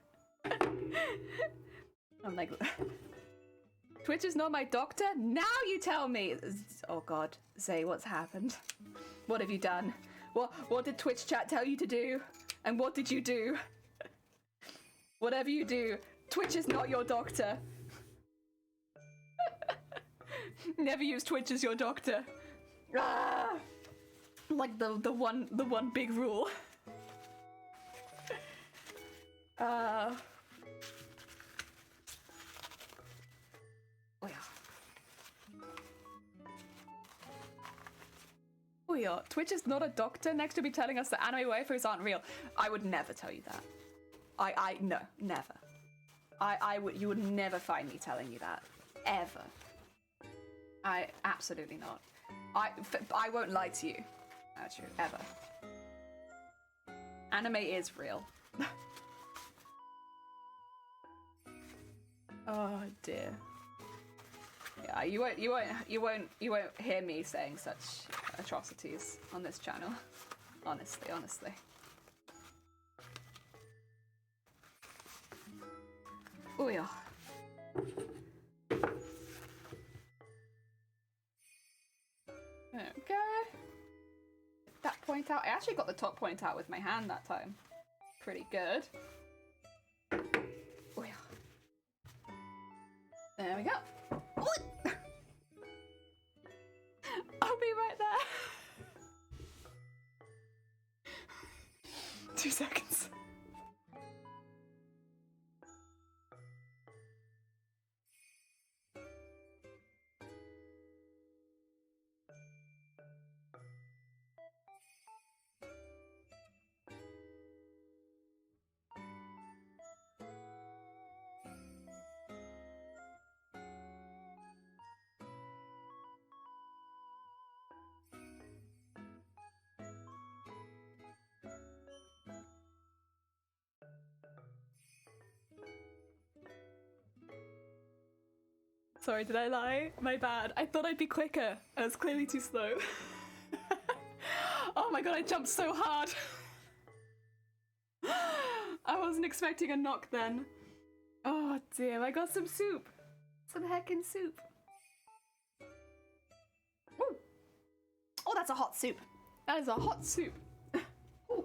I'm like, Twitch is not my doctor? Now you tell me! Oh god, Zay, what's happened? What have you done? What did Twitch chat tell you to do? And what did you do? Whatever you do, Twitch is not your doctor. Never use Twitch as your doctor. Ah! Like the one big rule. Oh yeah. Oh yeah. Twitch is not a doctor. Next to be telling us that anime waifus aren't real. I would never tell you that. No, never. You would never find me telling you that. Ever. Absolutely not. I won't lie to you. That's true. Ever. Anime is real. Oh dear. Yeah, you won't hear me saying such atrocities on this channel. Honestly. Oh yeah. Okay. That point out. I actually got the top point out with my hand that time. Pretty good. Oh yeah. There we go. Ooh. I'll be right there. 2 seconds. Sorry, did I lie? My bad. I thought I'd be quicker. I was clearly too slow. Oh my god, I jumped so hard. I wasn't expecting a knock then. Oh dear, I got some soup. Some heckin' soup. Ooh. Oh, that's a hot soup. That is a hot soup. Ooh.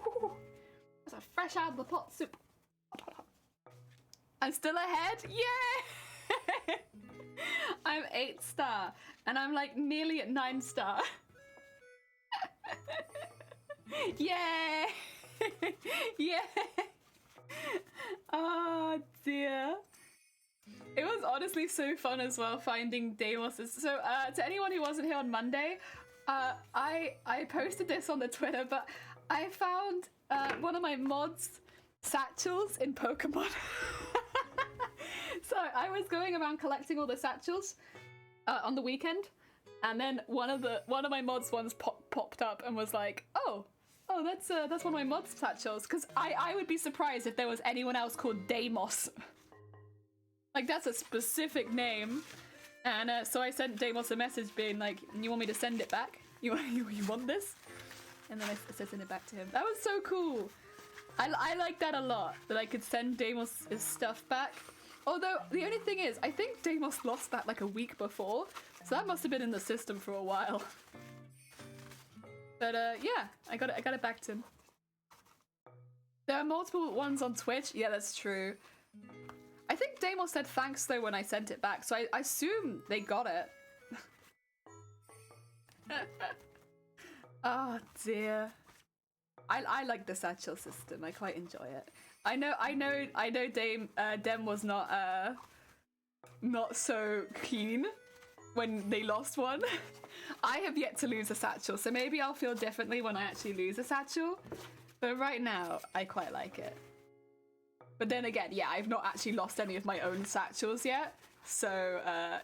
Ooh. That's a fresh out of the pot soup. Hot, hot, hot. I'm still ahead. Yeah! I'm 8-star and I'm like nearly at 9-star. Yeah. Yeah. Oh dear. It was honestly so fun as well finding Deimos's. So to anyone who wasn't here on Monday, I posted this on the Twitter, but I found one of my mods' satchels in Pokemon. So I was going around collecting all the satchels on the weekend, and then one of my mods ones popped up and was like, oh, that's one of my mods' satchels, because I would be surprised if there was anyone else called Deimos. Like, that's a specific name. And so I sent Deimos a message being like, you want me to send it back? You want this? And then I sent it back to him. That was so cool. I like that a lot, that I could send Deimos' stuff back. Although, the only thing is, I think Deimos lost that like a week before, so that must have been in the system for a while. But yeah, I got it back to him. There are multiple ones on Twitch. Yeah, that's true. I think Deimos said thanks though when I sent it back, so I assume they got it. Oh dear. I like the satchel system. I quite enjoy it. I know Dem was not so keen when they lost one. I have yet to lose a satchel, so maybe I'll feel differently when I actually lose a satchel. But right now, I quite like it. But then again, yeah, I've not actually lost any of my own satchels yet. So,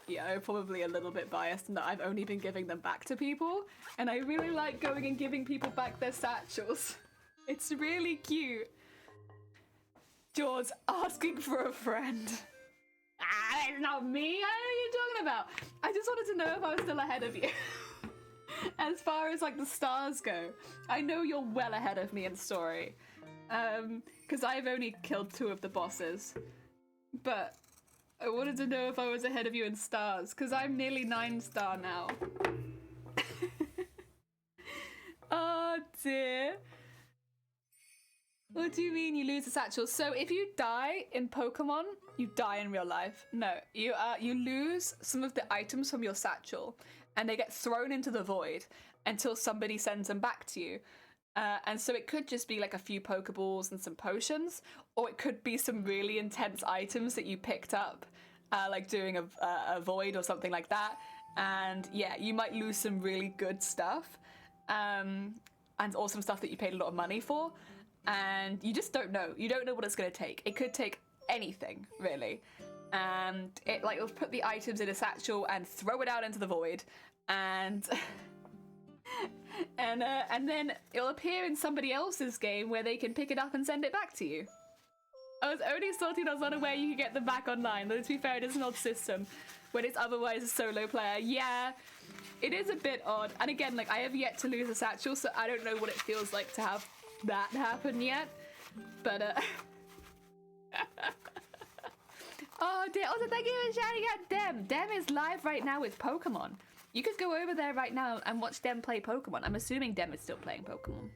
yeah, I'm probably a little bit biased in that I've only been giving them back to people. And I really like going and giving people back their satchels. It's really cute. George asking for a friend. Ah, that's not me. I know what you're talking about. I just wanted to know if I was still ahead of you. As far as like the stars go, I know you're well ahead of me in story. because I've only killed 2 of the bosses. But I wanted to know if I was ahead of you in stars, because I'm nearly 9-star now. Oh dear. What do you mean you lose a satchel? So if you die in Pokemon, you die in real life. No, you lose some of the items from your satchel, and they get thrown into the void until somebody sends them back to you. And so it could just be like a few Pokeballs and some potions, or it could be some really intense items that you picked up, like doing a void or something like that. And yeah, you might lose some really good stuff, and or some stuff that you paid a lot of money for. And you just don't know. You don't know what it's going to take. It could take anything, really. And it'll put the items in a satchel and throw it out into the void, and and then it'll appear in somebody else's game where they can pick it up and send it back to you. I was only salty I was unaware you could get them back online, though to be fair, it is an odd system when it's otherwise a solo player. Yeah, it is a bit odd. And again, like, I have yet to lose a satchel, so I don't know what it feels like to have that happen yet. But oh dear. Also, thank you for shouting out Dem. Dem is live right now with Pokemon. You could go over there right now and watch Dem play Pokemon. I'm assuming Dem is still playing Pokemon.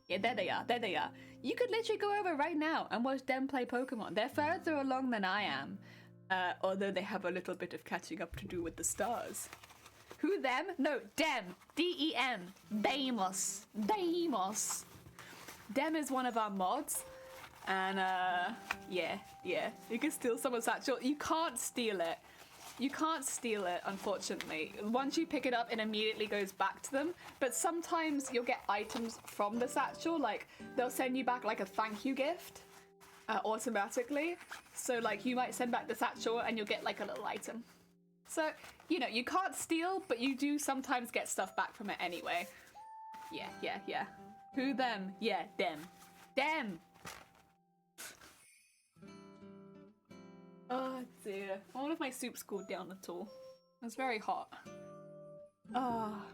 Yeah, there they are. There they are. You could literally go over right now and watch Dem play Pokemon. They're further along than I am, although they have a little bit of catching up to do with the stars. Who, them? No, Dem. D-E-M. Deimos. Deimos. Dem is one of our mods. And, yeah. You can steal someone's satchel. You can't steal it. You can't steal it, unfortunately. Once you pick it up, it immediately goes back to them. But sometimes you'll get items from the satchel. Like, they'll send you back, like, a thank you gift automatically. So, like, you might send back the satchel and you'll get, like, a little item. So, you know, you can't steal, but you do sometimes get stuff back from it anyway. Yeah. Who, them? Yeah, them. Them! Oh dear. I wonder if my soup's cooled down at all. It's very hot. Ah.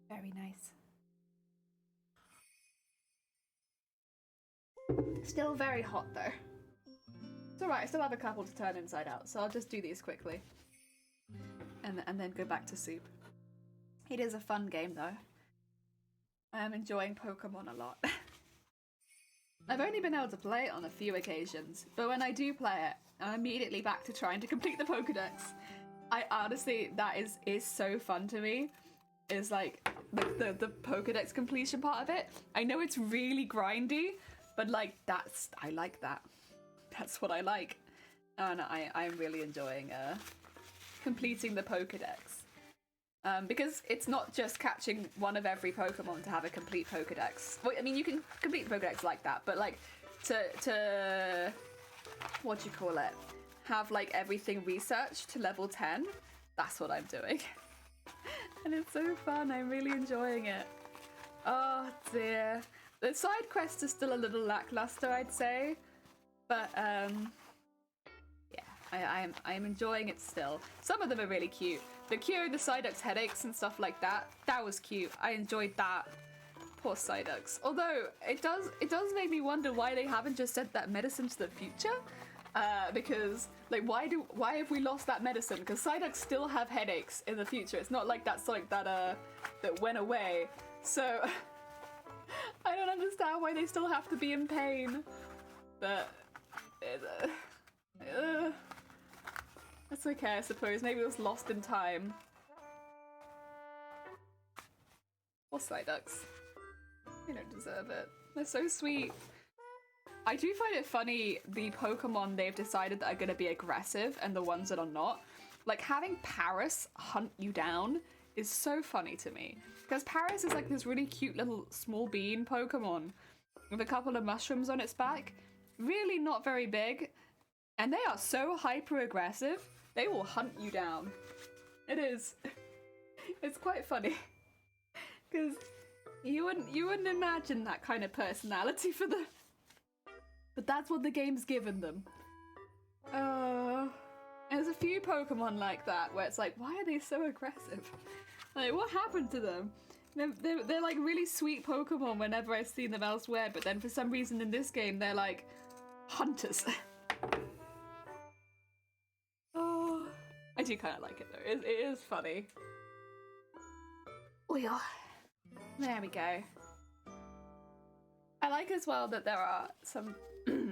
Very nice. Still very hot though. It's alright, I still have a couple to turn inside out, so I'll just do these quickly. And then go back to soup. It is a fun game though. I am enjoying Pokemon a lot. I've only been able to play it on a few occasions, but when I do play it, I'm immediately back to trying to complete the Pokedex. I honestly, that is so fun to me. Is like the Pokedex completion part of it. I know it's really grindy, but like I like that. That's what I like, and I'm really enjoying completing the Pokedex. Because it's not just catching one of every Pokemon to have a complete Pokedex. Well, I mean, you can complete the Pokedex like that, but like to what do you call it? Have like everything researched to level 10. That's what I'm doing, and it's so fun. I'm really enjoying it. Oh dear, the side quests are still a little lackluster, I'd say, but yeah, I'm enjoying it still. Some of them are really cute. The curing the Psyduck's headaches and stuff like that, that was cute. I enjoyed that. Poor Psyducks. Although it does make me wonder why they haven't just sent that medicine to the future. Because like why have we lost that medicine? Because Psyducks still have headaches in the future. It's not like that's like that went away. So I don't understand why they still have to be in pain. But that's okay, I suppose. Maybe it was lost in time. Or Psyducks. They don't deserve it. They're so sweet. I do find it funny, the Pokemon they've decided that are going to be aggressive and the ones that are not. Like, having Paris hunt you down is so funny to me. Because Paris is like this really cute little small bean Pokemon with a couple of mushrooms on its back. Really not very big. And they are so hyper aggressive. They will hunt you down. It is. It's quite funny. Because you wouldn't imagine that kind of personality for them. But that's what the game's given them. There's a few Pokemon like that where it's like, why are they so aggressive? Like, what happened to them? They're like really sweet Pokemon whenever I've seen them elsewhere, but then for some reason in this game they're like hunters. Oh, I do kind of like it though. It is funny. Oh yeah. There we go. I like as well that there are some,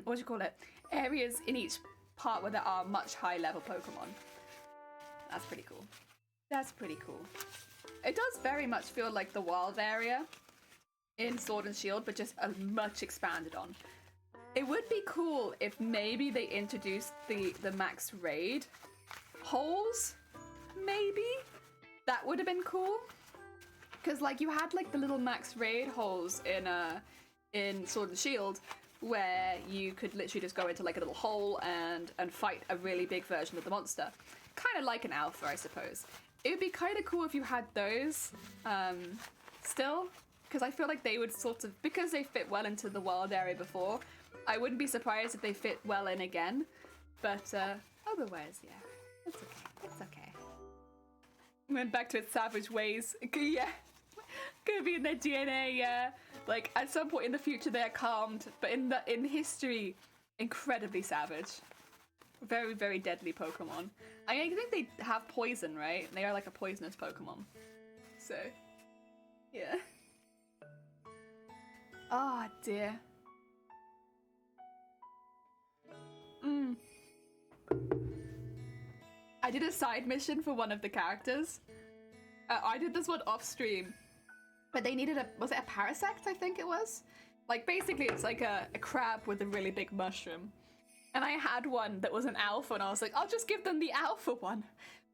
what do you call it, areas in each part where there are much high level Pokemon. That's pretty cool. That's pretty cool. It does very much feel like the wild area in Sword and Shield, but just a much expanded on. It would be cool if maybe they introduced the max raid holes, maybe? That would have been cool. Because like you had like the little max raid holes in Sword and Shield where you could literally just go into like a little hole and fight a really big version of the monster. Kind of like an alpha, I suppose. It would be kind of cool if you had those still, because I feel like they would sort of, because they fit well into the wild area before, I wouldn't be surprised if they fit well in again. But otherwise, yeah, it's okay. It's okay. Went back to its savage ways. Yeah, gonna be in their DNA. Yeah, like at some point in the future they're calmed, but in history, incredibly savage. Very, very deadly Pokemon. I think they have poison, right? They are like a poisonous Pokemon. So, yeah. Ah, oh, dear. I did a side mission for one of the characters. I did this one off stream. But they needed was it a Parasect, I think it was? Like, basically it's like a crab with a really big mushroom. And I had one that was an alpha, and I was like, I'll just give them the alpha one.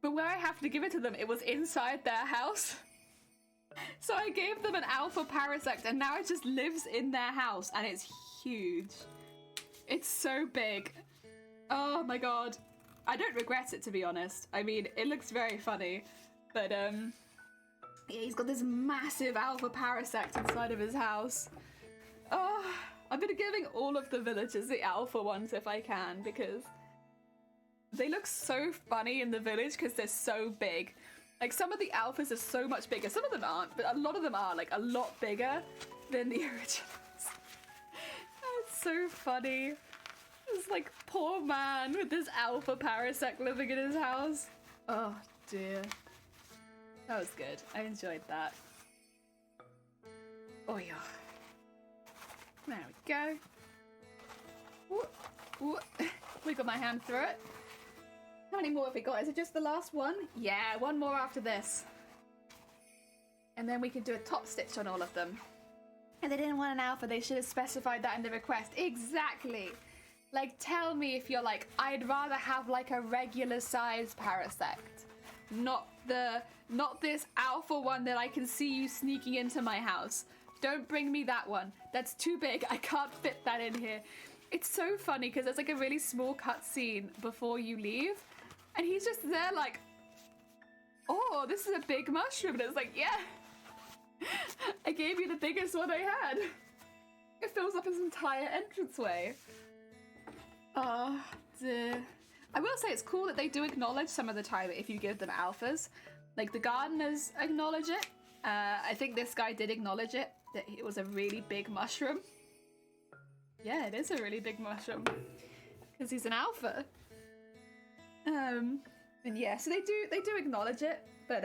But where I have to give it to them, it was inside their house. So I gave them an alpha Parasect, and now it just lives in their house, and it's huge. It's so big. Oh my god. I don't regret it, to be honest. I mean, it looks very funny. But, yeah, he's got this massive alpha Parasect inside of his house. Oh, I've been giving all of the villagers the alpha ones if I can, because they look so funny in the village because they're so big. Like, some of the alphas are so much bigger. Some of them aren't, but a lot of them are, like, a lot bigger than the originals. That's so funny. This, like, poor man with this alpha Parasect living in his house. Oh, dear. That was good. I enjoyed that. Oh, yeah. There we go. Ooh, ooh. Wiggle my hand through it. How many more have we got? Is it just the last one? Yeah, one more after this. And then we can do a top stitch on all of them. And they didn't want an alpha. They should have specified that in the request. Exactly. Like, tell me if you're like, I'd rather have like a regular size Parasect. Not this alpha one that I can see you sneaking into my house. Don't bring me that one. That's too big. I can't fit that in here. It's so funny because there's like a really small cutscene before you leave. And he's just there like, oh, this is a big mushroom. And it's like, yeah. I gave you the biggest one I had. It fills up his entire entranceway. Oh, dear. I will say it's cool that they do acknowledge some of the time if you give them alphas. Like the gardeners acknowledge it. I think this guy did acknowledge it, that it was a really big mushroom. Yeah, it is a really big mushroom. Because he's an alpha. And yeah, so they do acknowledge it, but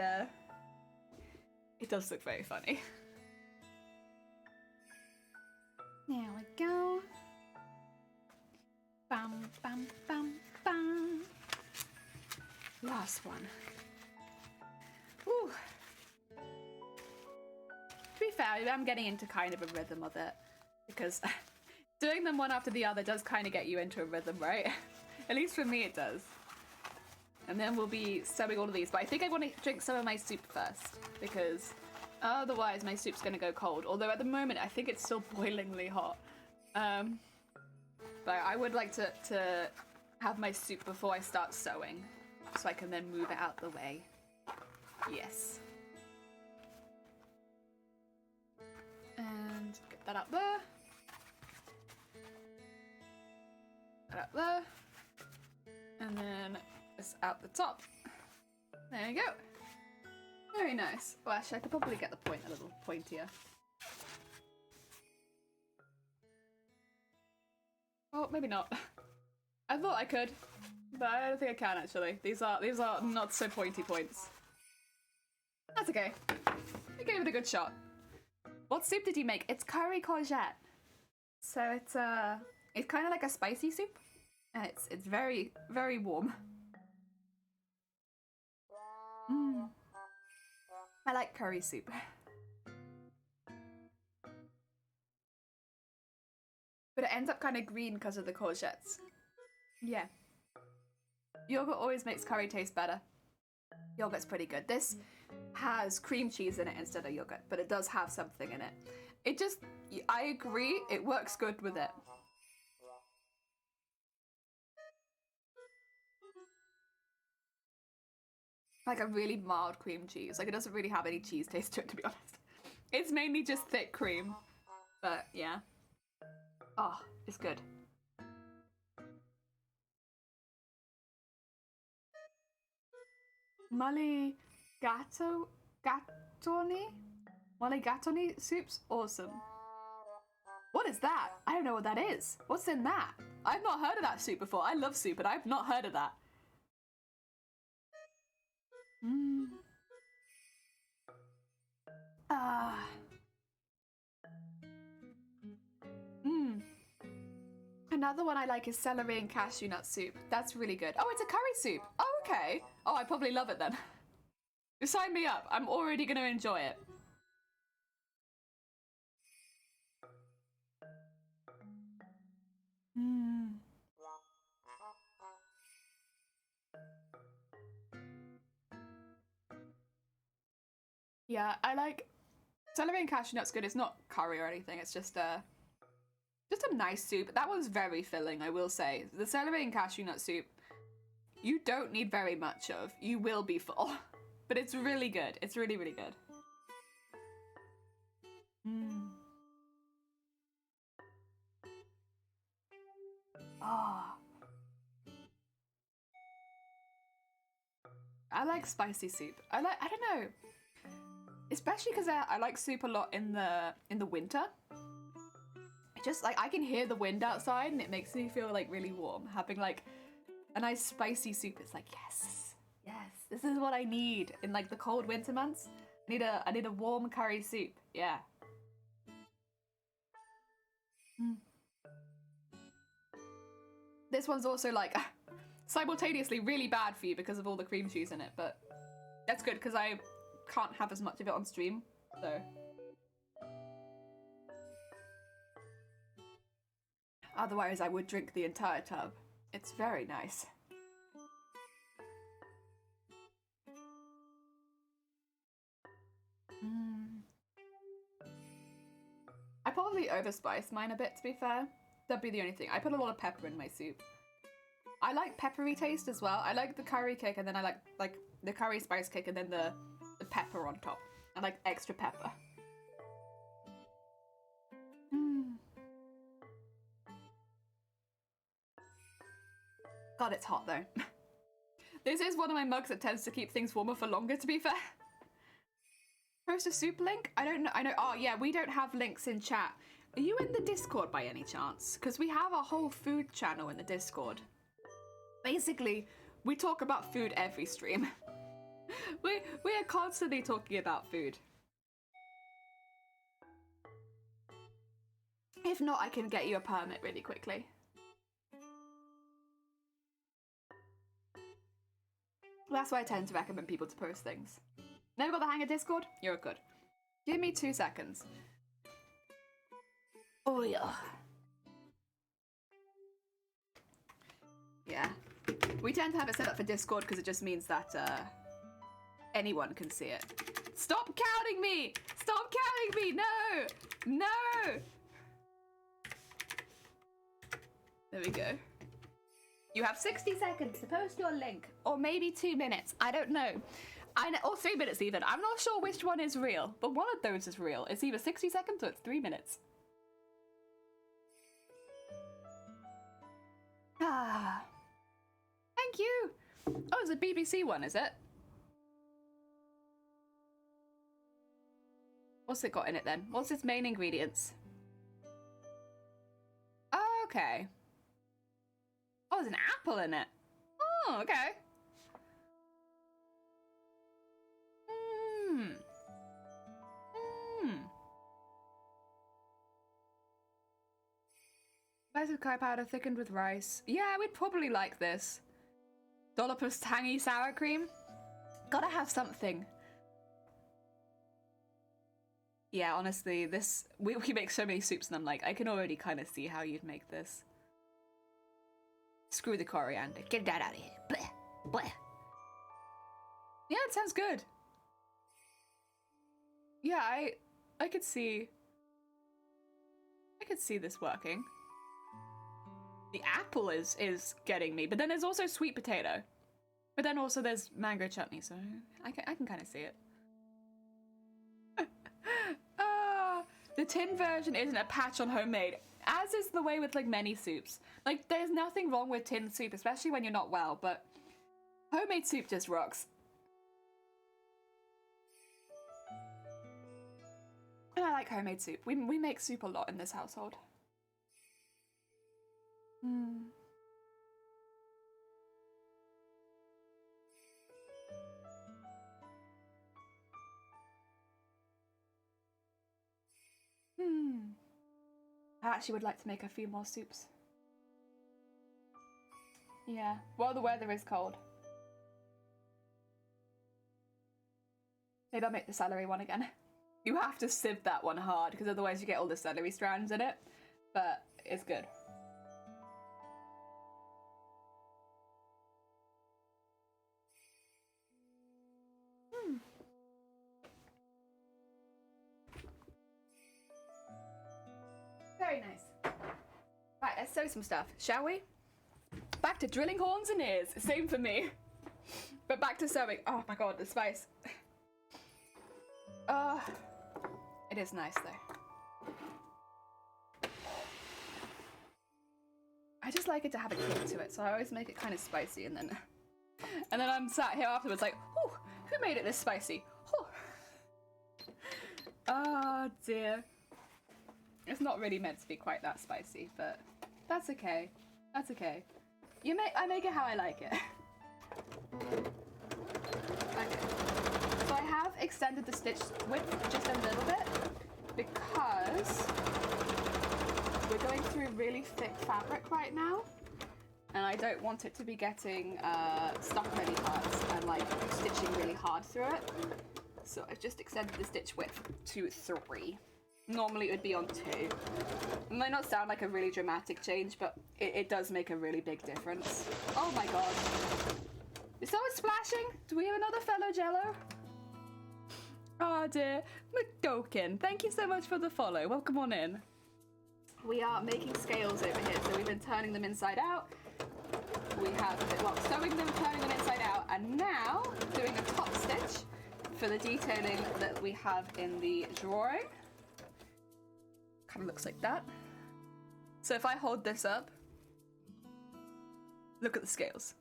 it does look very funny. There we go. Bam, bam, bam, bam. Last one. Ooh. To be fair, I'm getting into kind of a rhythm of it. Because doing them one after the other does kind of get you into a rhythm, right? At least for me it does. And then we'll be sewing all of these. But I think I want to drink some of my soup first. Because otherwise my soup's going to go cold. Although at the moment I think it's still boilingly hot. But I would like to have my soup before I start sewing. So I can then move it out the way. Yes. And get that up there. That up there. And then this out the top. There we go. Very nice. Well, actually, I could probably get the point a little pointier. Oh, maybe not. I thought I could, but I don't think I can actually. These are not so pointy points. That's okay. I gave it a good shot. What soup did you make? It's curry courgette. So it's kind of like a spicy soup, and it's very, very warm. I like curry soup. But it ends up kind of green because of the courgettes. Yeah. Yogurt always makes curry taste better. Yogurt's pretty good. This has cream cheese in it instead of yogurt, but it does have something in it. It just, I agree, it works good with it. Like a really mild cream cheese. Like it doesn't really have any cheese taste to it, to be honest. It's mainly just thick cream. But yeah. Oh, it's good. Mulligatawny soup's awesome. What is that? I don't know what that is. What's in that? I've not heard of that soup before. I love soup, but I've not heard of that. Another one I like is celery and cashew nut soup. That's really good. Oh, it's a curry soup. Oh, okay. Oh, I probably love it then. Sign me up. I'm already going to enjoy it. Yeah, I like celery and cashew nuts good. It's not curry or anything. It's just a nice soup. That one's very filling, I will say. The celery and cashew nut soup, you don't need very much of. You will be full. But it's really good. It's really, really good. I like spicy soup. I don't know. Especially because I like soup a lot in the winter. Just like I can hear the wind outside and it makes me feel like really warm. Having like a nice spicy soup, it's like yes, this is what I need in like the cold winter months. I need a warm curry soup. Yeah. This one's also like simultaneously really bad for you because of all the cream cheese in it, but that's good because I can't have as much of it on stream, so. Otherwise, I would drink the entire tub. It's very nice. I probably overspice mine a bit, to be fair. That'd be the only thing. I put a lot of pepper in my soup. I like peppery taste as well. I like the curry kick, and then I like the curry spice kick, and then the pepper on top. I like extra pepper. God, it's hot though. This is one of my mugs that tends to keep things warmer for longer, to be fair. Post a soup link? I don't know. Oh yeah, we don't have links in chat. Are you in the Discord by any chance? Because we have a whole food channel in the Discord. Basically, we talk about food every stream. We are constantly talking about food. If not, I can get you a permit really quickly. That's why I tend to recommend people to post things. Never got the hang of Discord? You're good. Give me 2 seconds. Oh yeah. Yeah. We tend to have it set up for Discord because it just means that anyone can see it. Stop counting me! Stop counting me! No! No! There we go. You have 60 seconds to post your link. Or maybe 2 minutes. I don't know. Or 3 minutes even. I'm not sure which one is real, but one of those is real. It's either 60 seconds or it's 3 minutes. Ah. Thank you. Oh, it's a BBC one, is it? What's it got in it then? What's its main ingredients? Oh, okay. Oh, there's an apple in it. Oh, okay. Kai powder thickened with rice. Yeah, we'd probably like this. Dollop of tangy sour cream. Gotta have something. Yeah, honestly, this we make so many soups and I'm like, I can already kind of see how you'd make this. Screw the coriander. Get that out of here. Bleh. Bleh. Yeah, it sounds good. Yeah, I could see this working. The apple is getting me, but then there's also sweet potato. But then also there's mango chutney, so I can kind of see it. The tin version isn't a patch on homemade, as is the way with like many soups. Like there's nothing wrong with tin soup, especially when you're not well, but homemade soup just rocks. And I like homemade soup. We make soup a lot in this household. I actually would like to make a few more soups. Yeah, while the weather is cold. Maybe I'll make the celery one again. You have to sieve that one hard, because otherwise you get all the celery strands in it. But it's good. Very nice. Right, let's sew some stuff, shall we? Back to drilling horns and ears. Same for me. But back to sewing. Oh my god, the spice. It is nice though. I just like it to have a kick to it, so I always make it kind of spicy and then I'm sat here afterwards like, oh, who made it this spicy? Oh dear. It's not really meant to be quite that spicy, but that's okay. That's okay. I make it how I like it. Okay. So I have extended the stitch width just a little bit because we're going through really thick fabric right now, and I don't want it to be getting stuck in any parts and like stitching really hard through it. So I've just extended the stitch width to 3. Normally it would be on 2. It might not sound like a really dramatic change, but it does make a really big difference. Oh my god. Is someone splashing? Do we have another fellow Jello? Oh dear. McGokin, thank you so much for the follow. Welcome on in. We are making scales over here, so we've been turning them inside out. We have, sewing them, turning them inside out, and now doing a top stitch for the detailing that we have in the drawing. Kind of looks like that. So if I hold this up, look at the scales.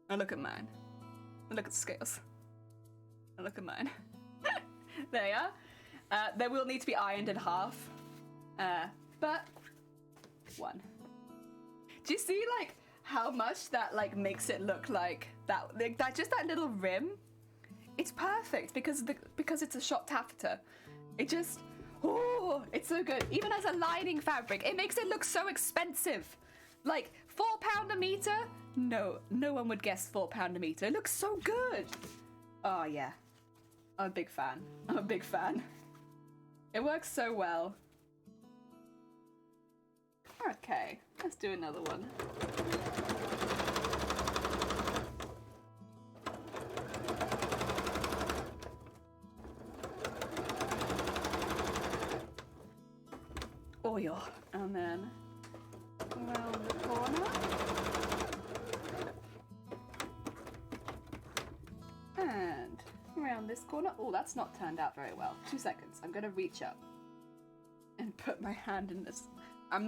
And look at mine. And look at the scales. And look at mine. There you are. They will need to be ironed in half. But 1. Do you see like how much that like makes it look like that? Like, just that little rim. It's perfect because it's a shot taffeta. It just. Oh, it's so good. Even as a lining fabric, it makes it look so expensive. Like, £4 a meter? No one would guess £4 a meter. It looks so good. Oh, yeah. I'm a big fan. I'm a big fan. It works so well. Okay, let's do another one. Oil, and then around the corner, and around this corner. Oh, that's not turned out very well. 2 seconds. I'm gonna reach up and put my hand in this. I'm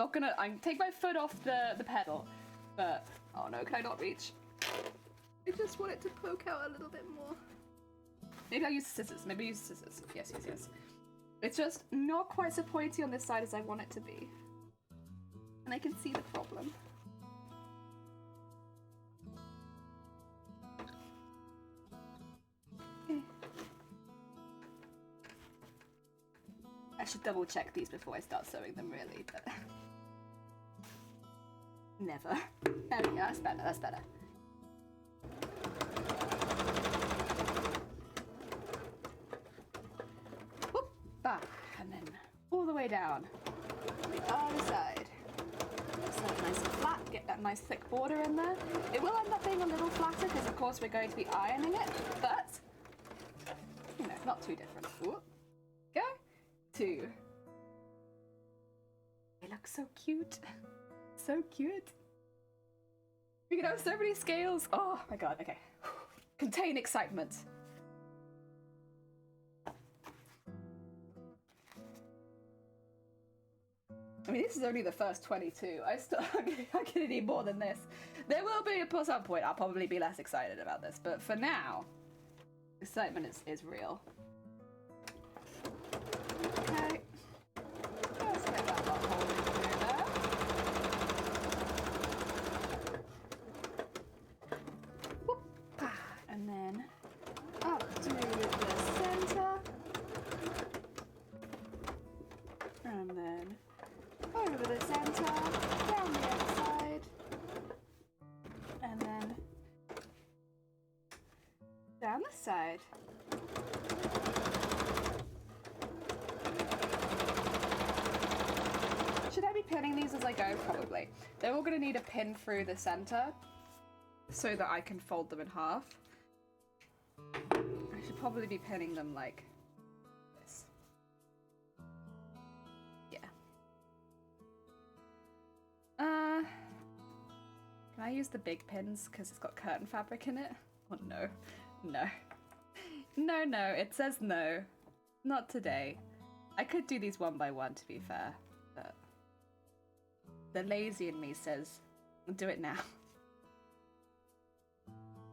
take my foot off the pedal, but oh no, can I not reach? I just want it to poke out a little bit more. Maybe I'll use scissors. Maybe use scissors. Yes, yes, yes. It's just not quite so pointy on this side as I want it to be. And I can see the problem. Okay. I should double check these before I start sewing them, really, but... Never. There we go, that's better, that's better. Whoop, back, and then all the way down. The other side. So nice and flat, get that nice thick border in there. It will end up being a little flatter because of course we're going to be ironing it, but, you know, not too different. Whoop. Go. 2. They look so cute. So cute. We can have so many scales. Oh my god, okay. Contain excitement. I mean, this is only the first 22. I'm gonna need more than this. There will be, at some point, I'll probably be less excited about this, but for now, excitement is real. Okay. Let's get that lot holding through there. Whoop. And then up to the center. And then over the center, down the other side, and then down the side. Should I be pinning these as I go? Probably. They're all going to need a pin through the center so that I can fold them in half. I should probably be pinning them like this. Yeah. Can I use the big pins because it's got curtain fabric in it? Oh no. No. No, no, it says no. Not today. I could do these one by one to be fair, but the lazy in me says do it now.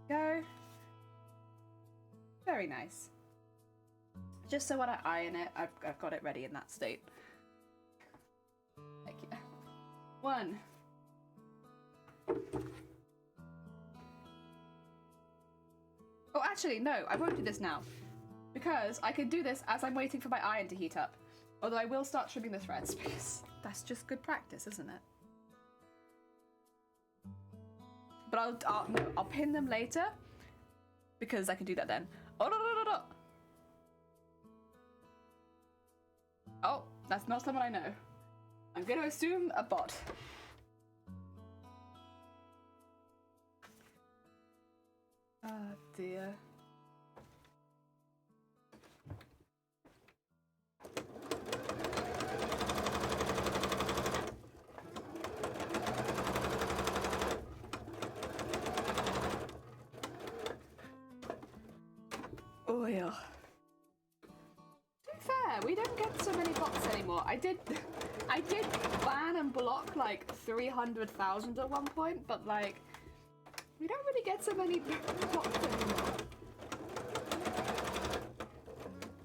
Go. Very nice. Just so when I iron it, I've got it ready in that state. Thank you. 1. Oh, actually, no, I won't do this now. Because I can do this as I'm waiting for my iron to heat up. Although I will start trimming the threads because that's just good practice, isn't it? But I'll pin them later because I can do that then. Oh, no, no, no, no. Oh, that's not someone I know. I'm going to assume a bot. Oh dear. Oh yeah. To be fair, we don't get so many bots anymore. I did ban and block like 300,000 at one point, but like we don't really get so many bots anymore.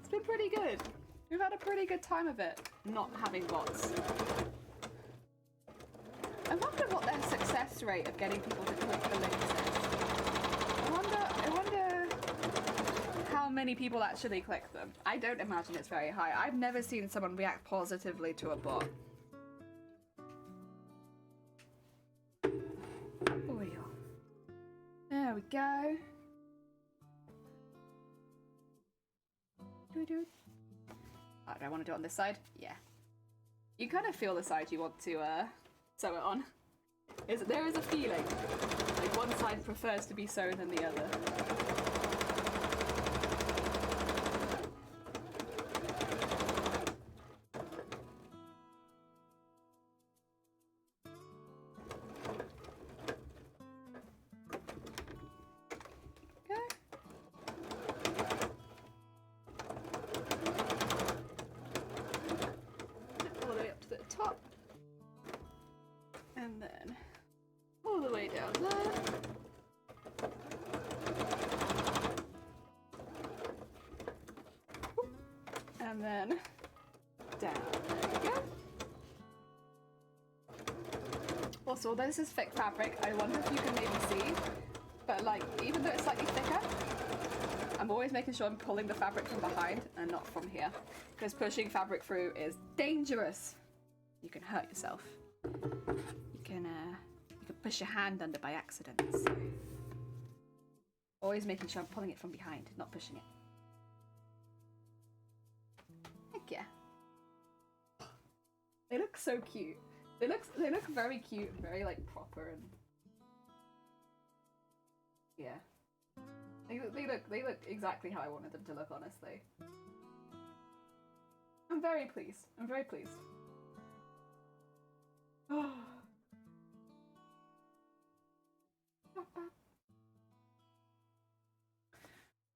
It's been pretty good. We've had a pretty good time of it, not having bots. I wonder what their success rate of getting people to click the links is. I wonder how many people actually click them. I don't imagine it's very high. I've never seen someone react positively to a bot. Oh yeah. There we go. Do I want to do it on this side? Yeah. You kind of feel the side you want to sew it on. There is a feeling. Like one side prefers to be sewn than the other. And then down. There we go. Also, although this is thick fabric, I wonder if you can maybe see, but like, even though it's slightly thicker, I'm always making sure I'm pulling the fabric from behind and not from here, because pushing fabric through is dangerous. You can hurt yourself. You can push your hand under by accident. So always making sure I'm pulling it from behind, not pushing it. Heck yeah. They look so cute. They look very cute and very like proper and yeah. They look exactly how I wanted them to look, honestly. I'm very pleased. I'm very pleased.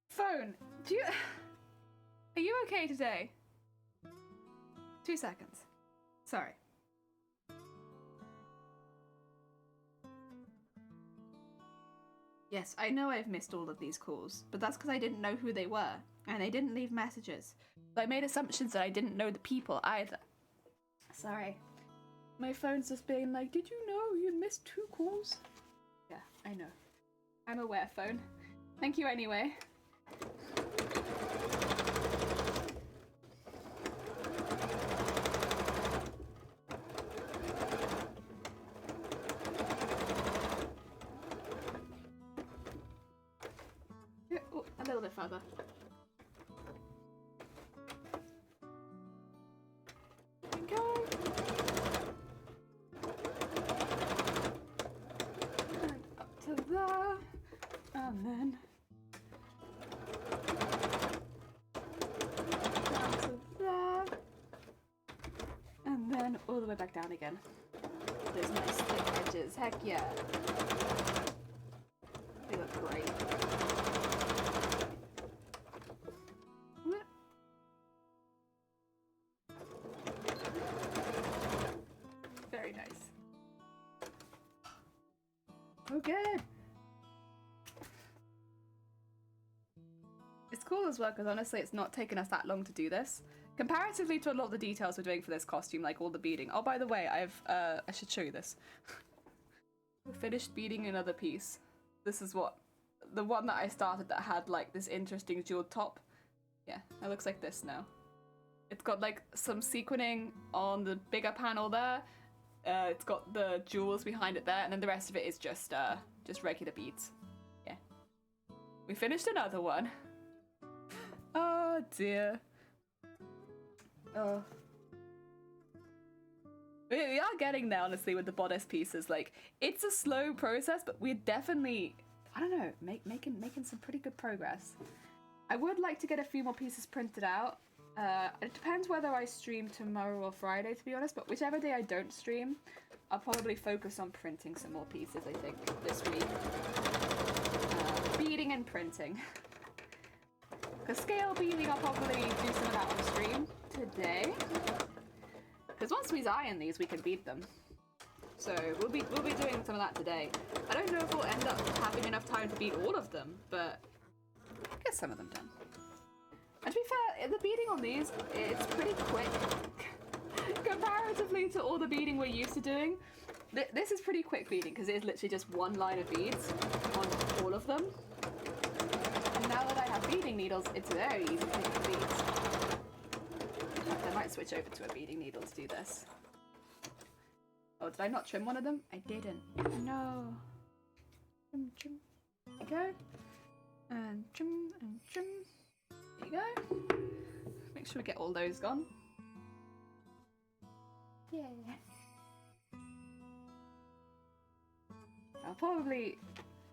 Phone, are you okay today? 2 seconds. Sorry. Yes, I know I've missed all of these calls, but that's because I didn't know who they were, and they didn't leave messages. So I made assumptions that I didn't know the people either. Sorry. My phone's just being like, did you know you missed 2 calls? Yeah, I know. I'm aware, phone. Thank you anyway. Oh, a little bit further. Okay. And up to there. And then down to there. And then all the way back down again. Those nice thick edges. Heck yeah. They look great. Very nice. Okay. It's cool as well because honestly it's not taken us that long to do this. Comparatively to a lot of the details we're doing for this costume, like all the beading. Oh, by the way, I should show you this. We finished beading another piece. This is the one that I started that had like this interesting jeweled top. Yeah, it looks like this now. It's got like some sequining on the bigger panel there. It's got the jewels behind it there, and then the rest of it is just regular beads. Yeah. We finished another one. Oh dear. Oh. We are getting there, honestly, with the bodice pieces. Like, it's a slow process, but we're definitely, I don't know, making some pretty good progress. I would like to get a few more pieces printed out. It depends whether I stream tomorrow or Friday, to be honest, but whichever day I don't stream, I'll probably focus on printing some more pieces, I think, this week. Beading and printing. Because scale beading, I'll probably do some of that on stream today. Because once we iron these, we can bead them. So we'll be doing some of that today. I don't know if we'll end up having enough time to bead all of them, but I'll get some of them done. And to be fair, the beading on these, it's pretty quick. Comparatively to all the beading we're used to doing. This is pretty quick beading because it is literally just one line of beads on all of them. And now that I have beading needles, it's very easy to make the beads. In fact, I might switch over to a beading needle to do this. Oh, did I not trim one of them? I didn't. No. Trim, trim. There you go. And trim, and trim. There you go. Make sure we get all those gone. Yeah.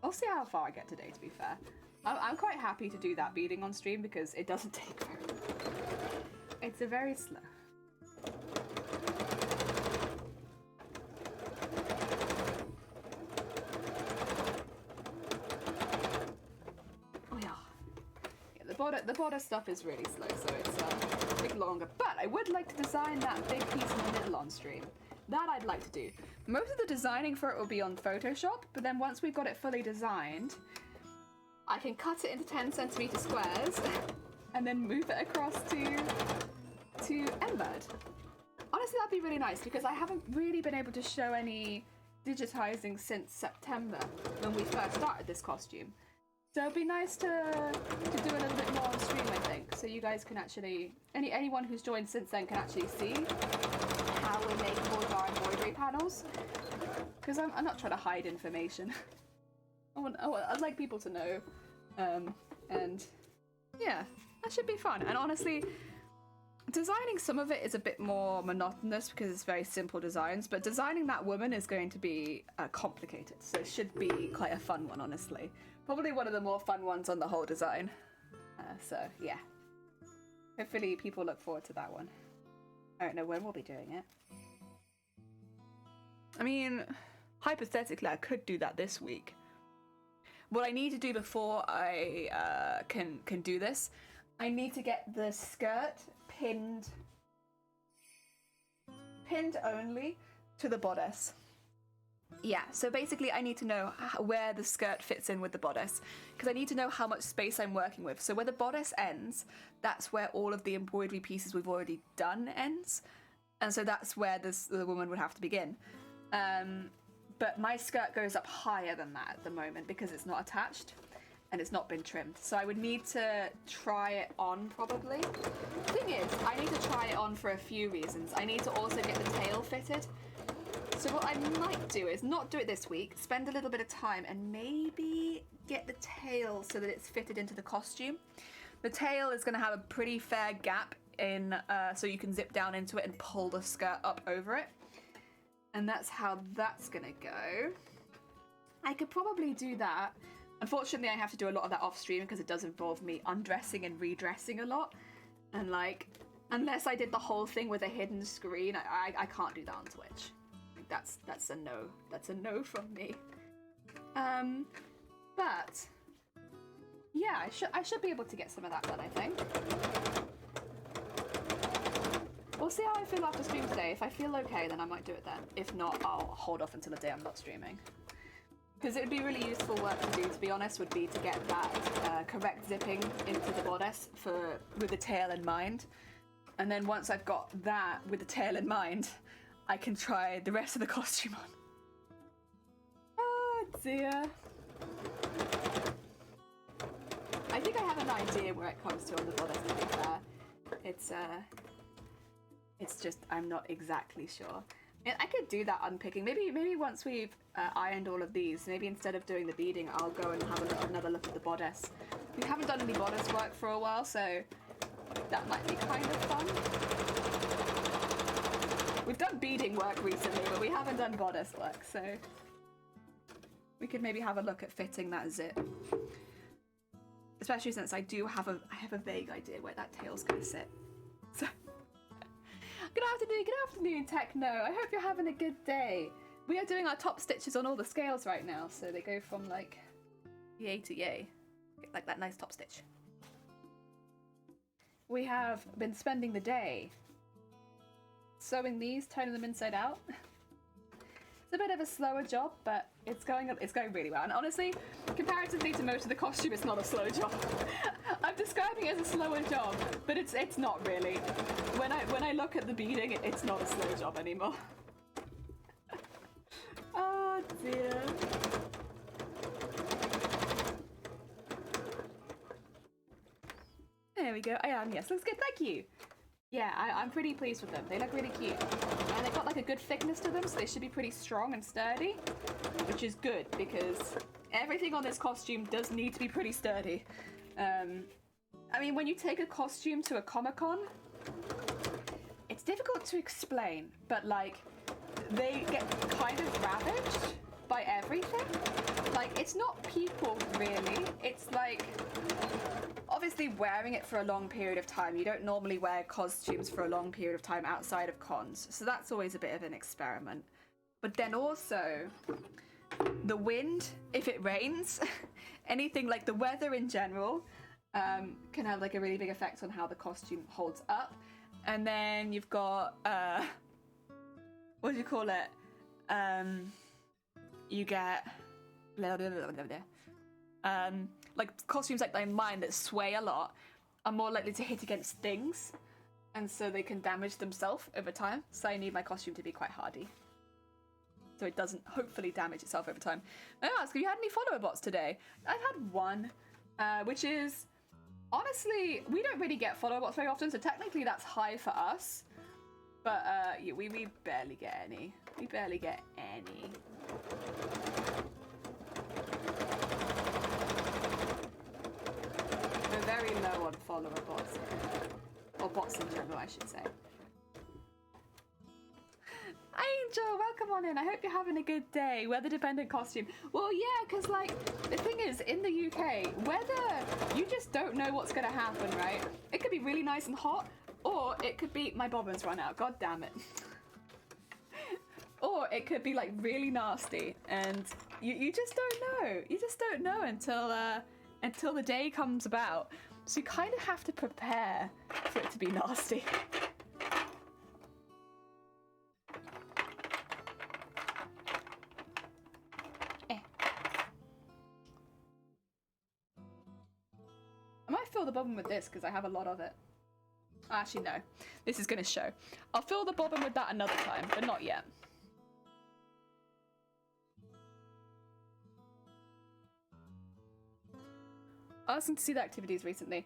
I'll see how far I get today, to be fair. I'm quite happy to do that beading on stream because it doesn't take very long. It's a very slow. Oh yeah. The border stuff is really slow, so it's a bit longer. But I would like to design that big piece in the middle on stream. That I'd like to do. Most of the designing for it will be on Photoshop, but then once we've got it fully designed, I can cut it into 10cm squares and then move it across to Embed. Honestly, that'd be really nice because I haven't really been able to show any digitizing since September when we first started this costume. So it'd be nice to do a little bit more on stream, I think, so you guys can actually, anyone who's joined since then can actually see how we make all of our embroidery panels. Because I'm not trying to hide information. I'd like people to know. And yeah, that should be fun. And honestly, designing some of it is a bit more monotonous because it's very simple designs, but designing that woman is going to be complicated. So it should be quite a fun one, honestly. Probably one of the more fun ones on the whole design. So yeah. Hopefully people look forward to that one. I don't know when we'll be doing it. I mean, hypothetically, I could do that this week. What I need to do before I can do this, I need to get the skirt pinned only to the bodice. Yeah, so basically I need to know where the skirt fits in with the bodice, because I need to know how much space I'm working with. So where the bodice ends, that's where all of the embroidery pieces we've already done ends, and so that's where the woman would have to begin. But my skirt goes up higher than that at the moment because it's not attached and it's not been trimmed. So I would need to try it on probably. The thing is, I need to try it on for a few reasons. I need to also get the tail fitted. So what I might do is not do it this week, spend a little bit of time and maybe get the tail so that it's fitted into the costume. The tail is going to have a pretty fair gap in, so you can zip down into it and pull the skirt up over it. And that's how that's going to go. I could probably do that. Unfortunately, I have to do a lot of that off stream because it does involve me undressing and redressing a lot. And like, unless I did the whole thing with a hidden screen, I can't do that on Twitch. That's a no. That's a no from me. But yeah, I should be able to get some of that done, I think. We'll see how I feel after stream today. If I feel okay, then I might do it then. If not, I'll hold off until the day I'm not streaming. Because it would be really useful work to do, to be honest, would be to get that correct zipping into the bodice with the tail in mind. And then once I've got that with the tail in mind, I can try the rest of the costume on. Oh dear. I think I have an idea where it comes to on the bodice, to be fair. It's just, I'm not exactly sure. I could do that unpicking. Maybe once we've ironed all of these, maybe instead of doing the beading, I'll go and have another look at the bodice. We haven't done any bodice work for a while, so that might be kind of fun. We've done beading work recently, but we haven't done bodice work, so we could maybe have a look at fitting that zip. Especially since I have a vague idea where that tail's gonna sit. So Good afternoon, Techno. I hope you're having a good day. We are doing our top stitches on all the scales right now, so they go from like yay to yay. Like that nice top stitch. We have been spending the day sewing these, turning them inside out. It's a bit of a slower job, but it's going really well. And honestly, comparatively to most of the costume, it's not a slow job. I'm describing it as a slower job, but it's not really. When I look at the beading, it's not a slow job anymore. Oh dear. There we go. I am. Yes, looks good. Thank you. Yeah, I'm pretty pleased with them. They look really cute. And they've got like a good thickness to them, so they should be pretty strong and sturdy, which is good because everything on this costume does need to be pretty sturdy. I mean, when you take a costume to a Comic-Con, it's difficult to explain, but like, they get kind of ravaged by everything. Like, it's not people, really. It's like, obviously wearing it for a long period of time. You don't normally wear costumes for a long period of time outside of cons, so that's always a bit of an experiment. But then also, the wind, if it rains, anything like the weather in general, can have like a really big effect on how the costume holds up. And then you've got, what do you call it? You get, like costumes like mine that sway a lot. are more likely to hit against things, and so they can damage themselves over time. So I need my costume to be quite hardy, so it doesn't hopefully damage itself over time. I ask, have you had any follower bots today? I've had one, which is, honestly, we don't really get follower bots very often, so technically that's high for us. But yeah, we barely get any. We barely get any. We're very low on follower bots. Or bots in general, I should say. Angel, welcome on in. I hope you're having a good day. Weather-dependent costume. Well, yeah, because, like, the thing is, in the UK, weather, you just don't know what's going to happen, right? It could be really nice and hot, or it could be... My bobbins run out. God damn it. Or it could be, like, really nasty, and you just don't know. You just don't know until the day comes about. So you kind of have to prepare for it to be nasty. I might fill the bobbin with this because I have a lot of it. Actually, no. This is going to show. I'll fill the bobbin with that another time, but not yet. Asking to see the activities recently.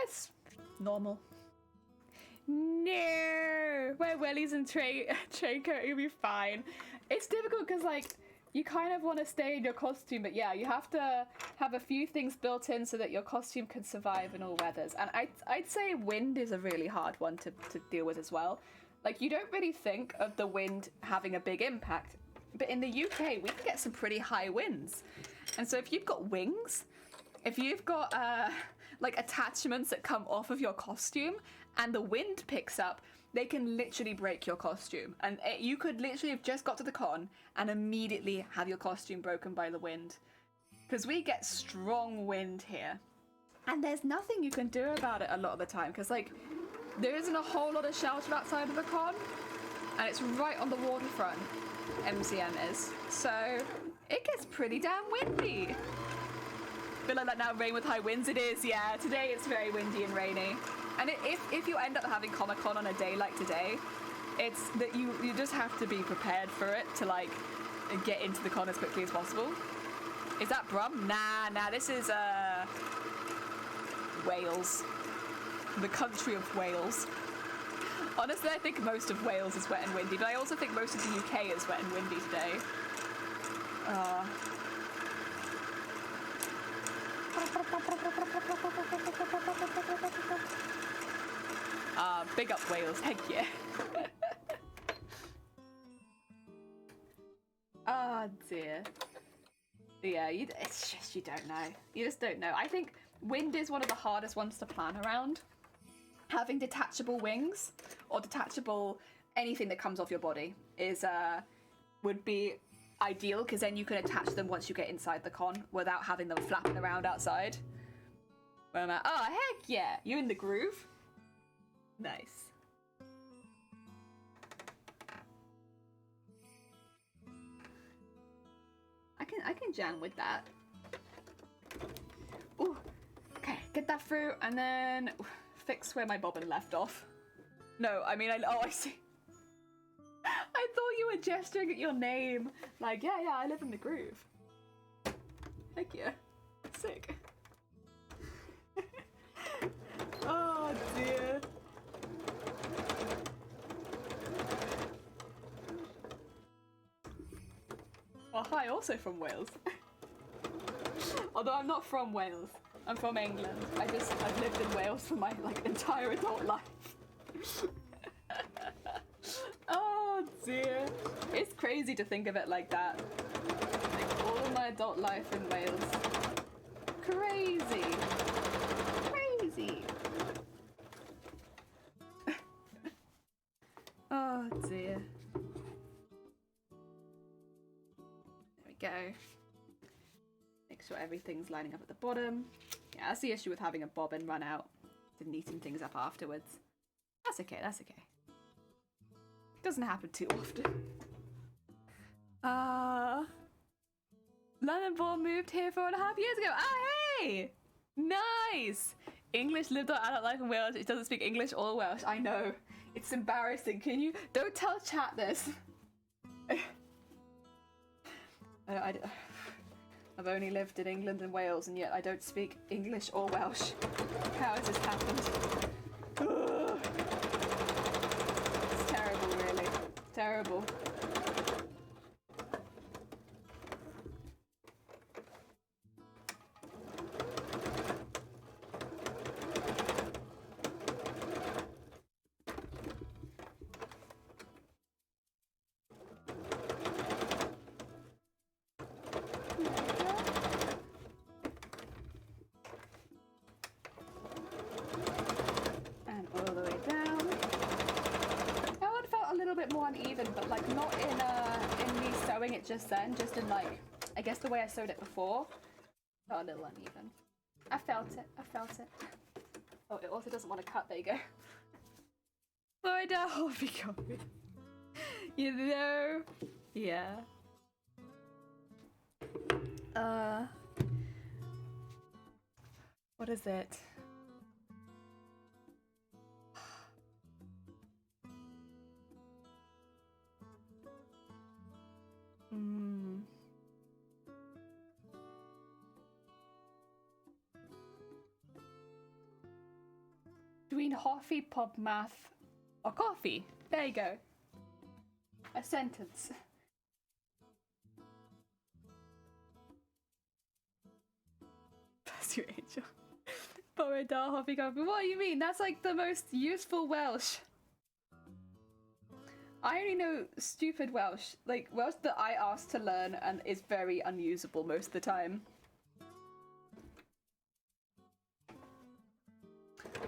It's normal. No! Wear wellies and train coat, you'll be fine. It's difficult because, like, you kind of want to stay in your costume, but yeah, you have to have a few things built in so that your costume can survive in all weathers. And I'd say wind is a really hard one to deal with as well. Like, you don't really think of the wind having a big impact, but in the UK, we can get some pretty high winds. And so if you've got wings, if you've got, like, attachments that come off of your costume and the wind picks up, they can literally break your costume. And you could literally have just got to the con and immediately have your costume broken by the wind. Because we get strong wind here. And there's nothing you can do about it a lot of the time. Because, like, there isn't a whole lot of shelter outside of the con. And it's right on the waterfront, MCM is. So it gets pretty damn windy. Feel like that now, rain with high winds. It is, yeah. Today it's very windy and rainy. And if you end up having Comic-Con on a day like today, it's that you just have to be prepared for it to, like, get into the con as quickly as possible. Is that Brum? Nah, this is Wales. The country of Wales. Honestly, I think most of Wales is wet and windy, but I also think most of the UK is wet and windy today. Big up Wales, heck yeah. Oh dear. Yeah, it's just, you don't know. You just don't know. I think wind is one of the hardest ones to plan around. Having detachable wings, or detachable anything that comes off your body, is would be ideal, because then you can attach them once you get inside the con without having them flapping around outside. Where am I? Oh, heck yeah! You in the groove? Nice. I can jam with that. Ooh. Okay, get that through, and then fix where my bobbin left off. No, I mean, I see. I thought you were gesturing at your name. Like, yeah, I live in the groove. Heck yeah. Sick. Oh dear. Well, hi, also from Wales. Although I'm not from Wales. I'm from England. I've lived in Wales for my, like, entire adult life. Oh dear. It's crazy to think of it like that. Like, all my adult life in Wales. Crazy. Crazy. Oh dear. There we go. Make sure everything's lining up at the bottom. Yeah, that's the issue with having a bobbin run out and neaten things up afterwards. That's okay, that's okay. Doesn't happen too often. London Born moved here 4.5 years ago. Oh, hey! Nice! English lived our adult life in Wales. It doesn't speak English or Welsh. I know. It's embarrassing. Can you... Don't tell chat this. I've only lived in England and Wales, and yet I don't speak English or Welsh. How has this happened? Ugh. It's terrible, really. Terrible. Just then, just in like, I guess the way I sewed it before, got a little uneven. I felt it. Oh, it also doesn't want to cut. There you go. Florida, Hobbygobby. You know, yeah. What is it? Between Hoffy, Pop, Math, or Coffee. There you go. A sentence. Bless you, Angel. Borodar, Hoffy, Coffee. What do you mean? That's like the most useful Welsh. I only know stupid Welsh, like Welsh that I asked to learn and is very unusable most of the time.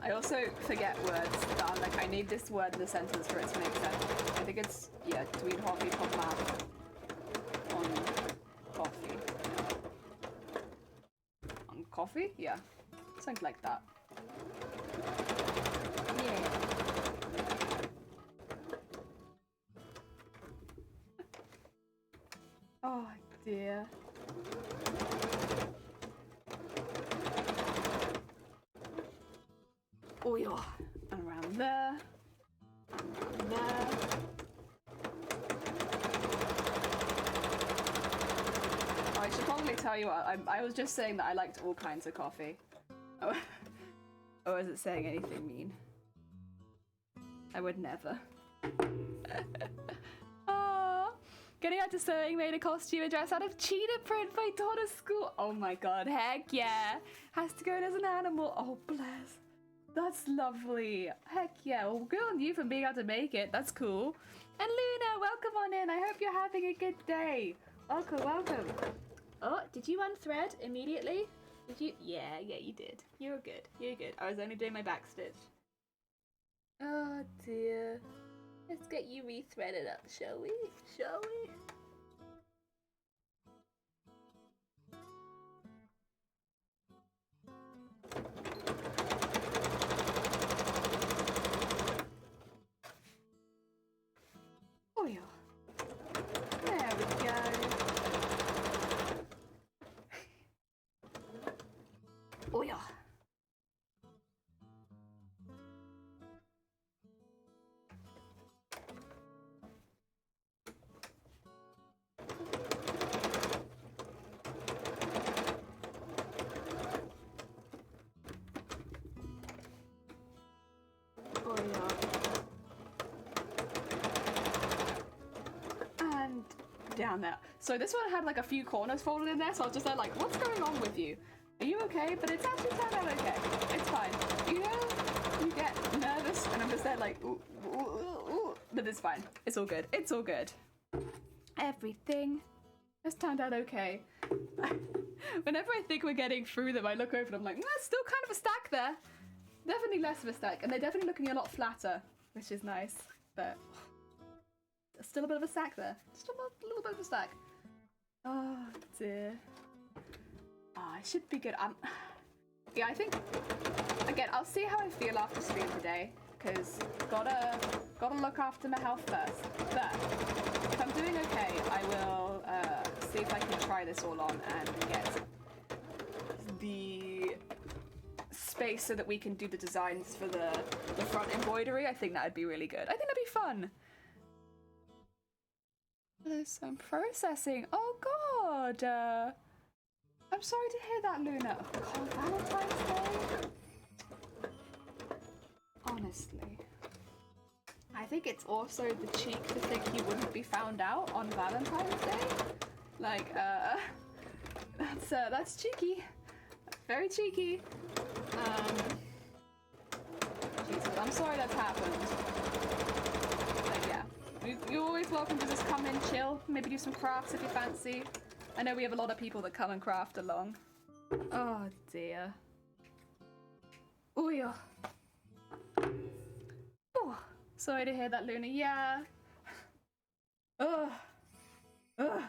I also forget words that I'm like, I need this word in the sentence for it to make sense. I think it's, yeah, between Hoffy, Pop, Math, on coffee. On coffee? Yeah, something like that. Yeah. Oh dear. Oh yeah. And around there. And there. Oh, I should probably tell you what, I was just saying that I liked all kinds of coffee. Oh, or is it saying anything mean? I would never. Getting out to sewing, made a costume and dress out of cheetah print for my daughter's school. Oh my god, heck yeah. Has to go in as an animal. Oh, bless. That's lovely. Heck yeah. Well, good on you for being able to make it. That's cool. And Luna, welcome on in. I hope you're having a good day. Welcome, welcome. Oh, did you unthread immediately? Did you? Yeah, you did. You're good. You're good. I was only doing my back stitch. Oh dear. Let's get you re-threaded up, shall we? Shall we? Oh yeah. There we go. Oh yeah. Down there. So this one had like a few corners folded in there, so I was just there like, what's going on with you? Are you okay? But it's actually turned out okay. It's fine. You know, you get nervous and I'm just there like, ooh, ooh, ooh, ooh. But it's fine. It's all good. It's all good. Everything has turned out okay. Whenever I think we're getting through them, I look over and I'm like, there's still kind of a stack there. Definitely less of a stack, and they're definitely looking a lot flatter, which is nice, but there's still a bit of a stack there. Just a little bit of a stack. Oh dear. It should be good. Yeah, I think, again, I'll see how I feel after stream today, because gotta look after my health first. But if I'm doing okay, I will see if I can try this all on and get the space so that we can do the designs for the front embroidery. I think that would be really good. I think that'd be fun. There's some processing. Oh god. I'm sorry to hear that, Luna. Oh, Valentine's Day? Honestly. I think it's also the cheek to think you wouldn't be found out on Valentine's Day. Like, that's cheeky. Very cheeky. Jesus, I'm sorry that's happened. But yeah, you're always welcome to just come in, chill, maybe do some crafts if you fancy. I know we have a lot of people that come and craft along. Oh dear. Oh yeah. Oh, sorry to hear that, Luna. Yeah. Ugh. Ugh.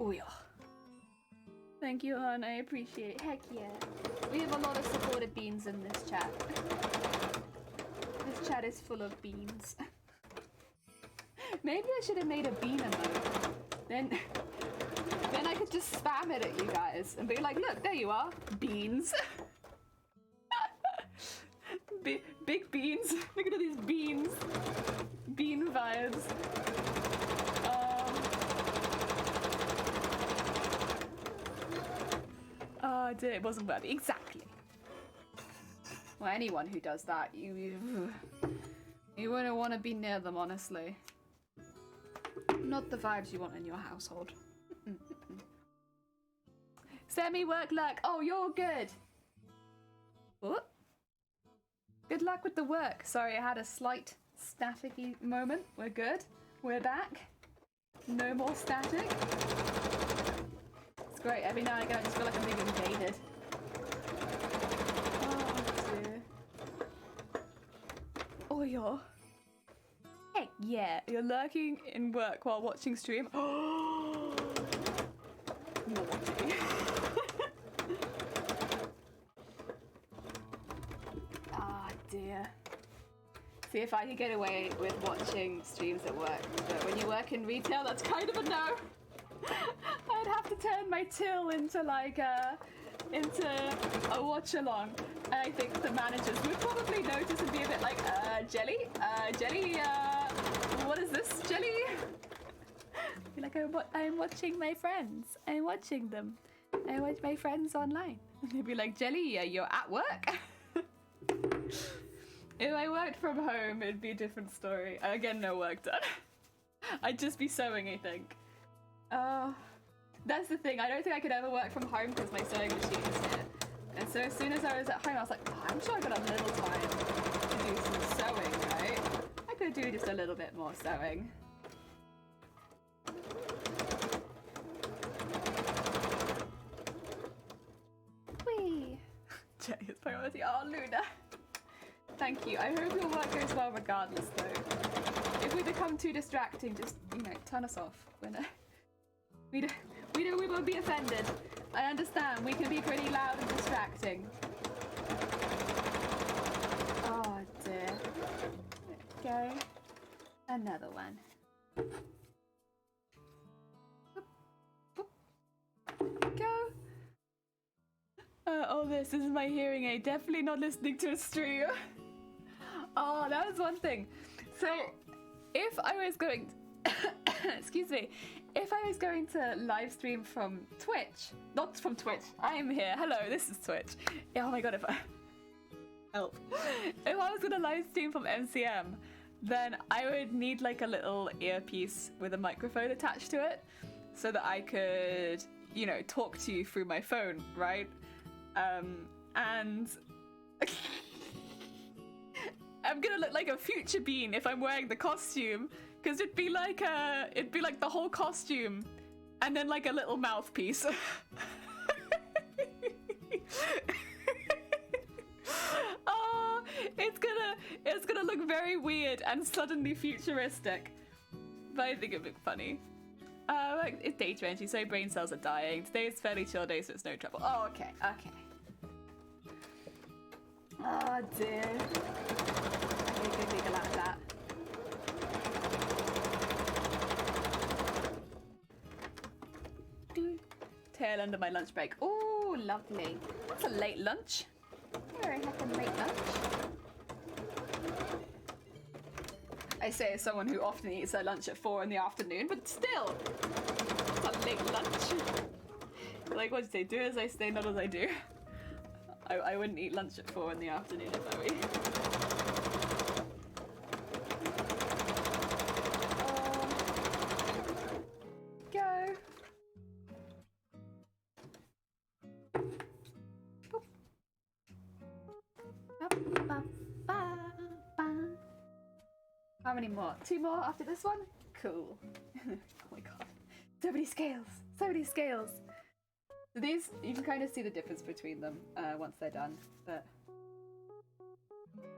Oh yeah. Thank you, hon. I appreciate it. Heck yeah. We have a lot of supportive beans in this chat. This chat is full of beans. Maybe I should have made a bean emote. Then I could just spam it at you guys and be like, look, there you are. Beans. Big beans. Look at all these beans. Bean vibes. Oh dear, it wasn't worth it. Exactly. Well, anyone who does that, you wouldn't want to be near them, honestly. Not the vibes you want in your household. Semi-work luck. Oh, you're good. What? Good luck with the work. Sorry, I had a slight staticky moment. We're good. We're back. No more static. It's great. Every now and again, I just feel like I'm being invaded. Oh dear. Oh, you're. Heck yeah, you're lurking in work while watching stream. Oh, naughty. Ah dear. See if I could get away with watching streams at work. But when you work in retail, that's kind of a no. I'd have to turn my till into like into a watch along. And I think the managers would probably notice and be a bit like, Jelly, what is this, Jelly? Be like, I'm watching my friends. I'm watching them. I watch my friends online. And they'd be like, Jelly, you're at work? If I worked from home, it'd be a different story. Again, no work done. I'd just be sewing, I think. That's the thing. I don't think I could ever work from home because my sewing machine is here. And so as soon as I was at home, I was like, oh, I'm sure I got a little time to do some sewing, right? I could do just a little bit more sewing. Whee! Jenny is priority. Oh, Luna. Thank you. I hope your work goes well regardless, though. If we become too distracting, just, turn us off. We won't be offended. I understand. We can be pretty loud and distracting. Oh, dear. There we go. Another one. Go. Oh, this is my hearing aid. Definitely not listening to a stream. Oh, that was one thing. So, if I was going... excuse me. If I was going to live stream from Twitch... Not from Twitch. I am here. Hello, this is Twitch. Oh my god, if I... Help. If I was going to live stream from MCM, then I would need like a little earpiece with a microphone attached to it so that I could, talk to you through my phone, right? And I'm gonna look like a future bean if I'm wearing the costume, because it'd be like the whole costume, and then like a little mouthpiece. Oh, it's gonna look very weird and suddenly futuristic, but I think it'd be funny. It's day 20, so brain cells are dying. Today is fairly chill day, so it's no trouble. Oh, okay. Oh dear. I need to giggle at that. Tail end of my lunch break. Oh, lovely. That's a late lunch. Very heckin' late lunch. I say as someone who often eats their lunch at 4 in the afternoon, but still, it's a late lunch. Like, what do you say? Do as I say, not as I do. I wouldn't eat lunch at 4 in the afternoon if I were you. Go. How many more? 2 more after this one? Cool. Oh my god. So many scales. So many scales. So these, you can kind of see the difference between them once they're done, but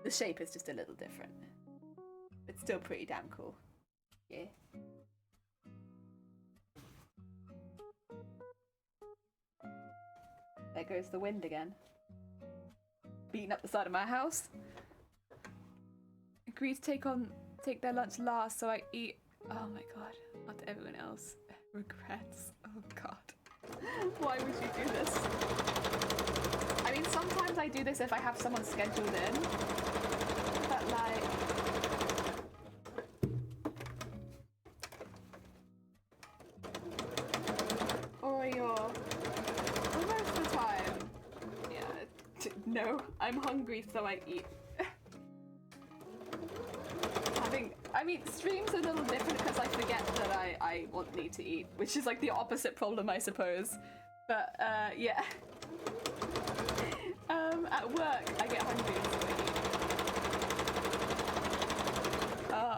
the shape is just a little different. It's still pretty damn cool. Yeah. There goes the wind again. Beating up the side of my house. Agreed to take their lunch last, so I eat. Oh my god. After everyone else regrets. Oh god. Why would you do this? I mean, sometimes I do this if I have someone scheduled in, but like. Or you're. Most of the time. Yeah. No, I'm hungry, so I eat. I mean, streams are a little different because I forget that I need to eat, which is like the opposite problem, I suppose. But, yeah. At work, I get hungry, so I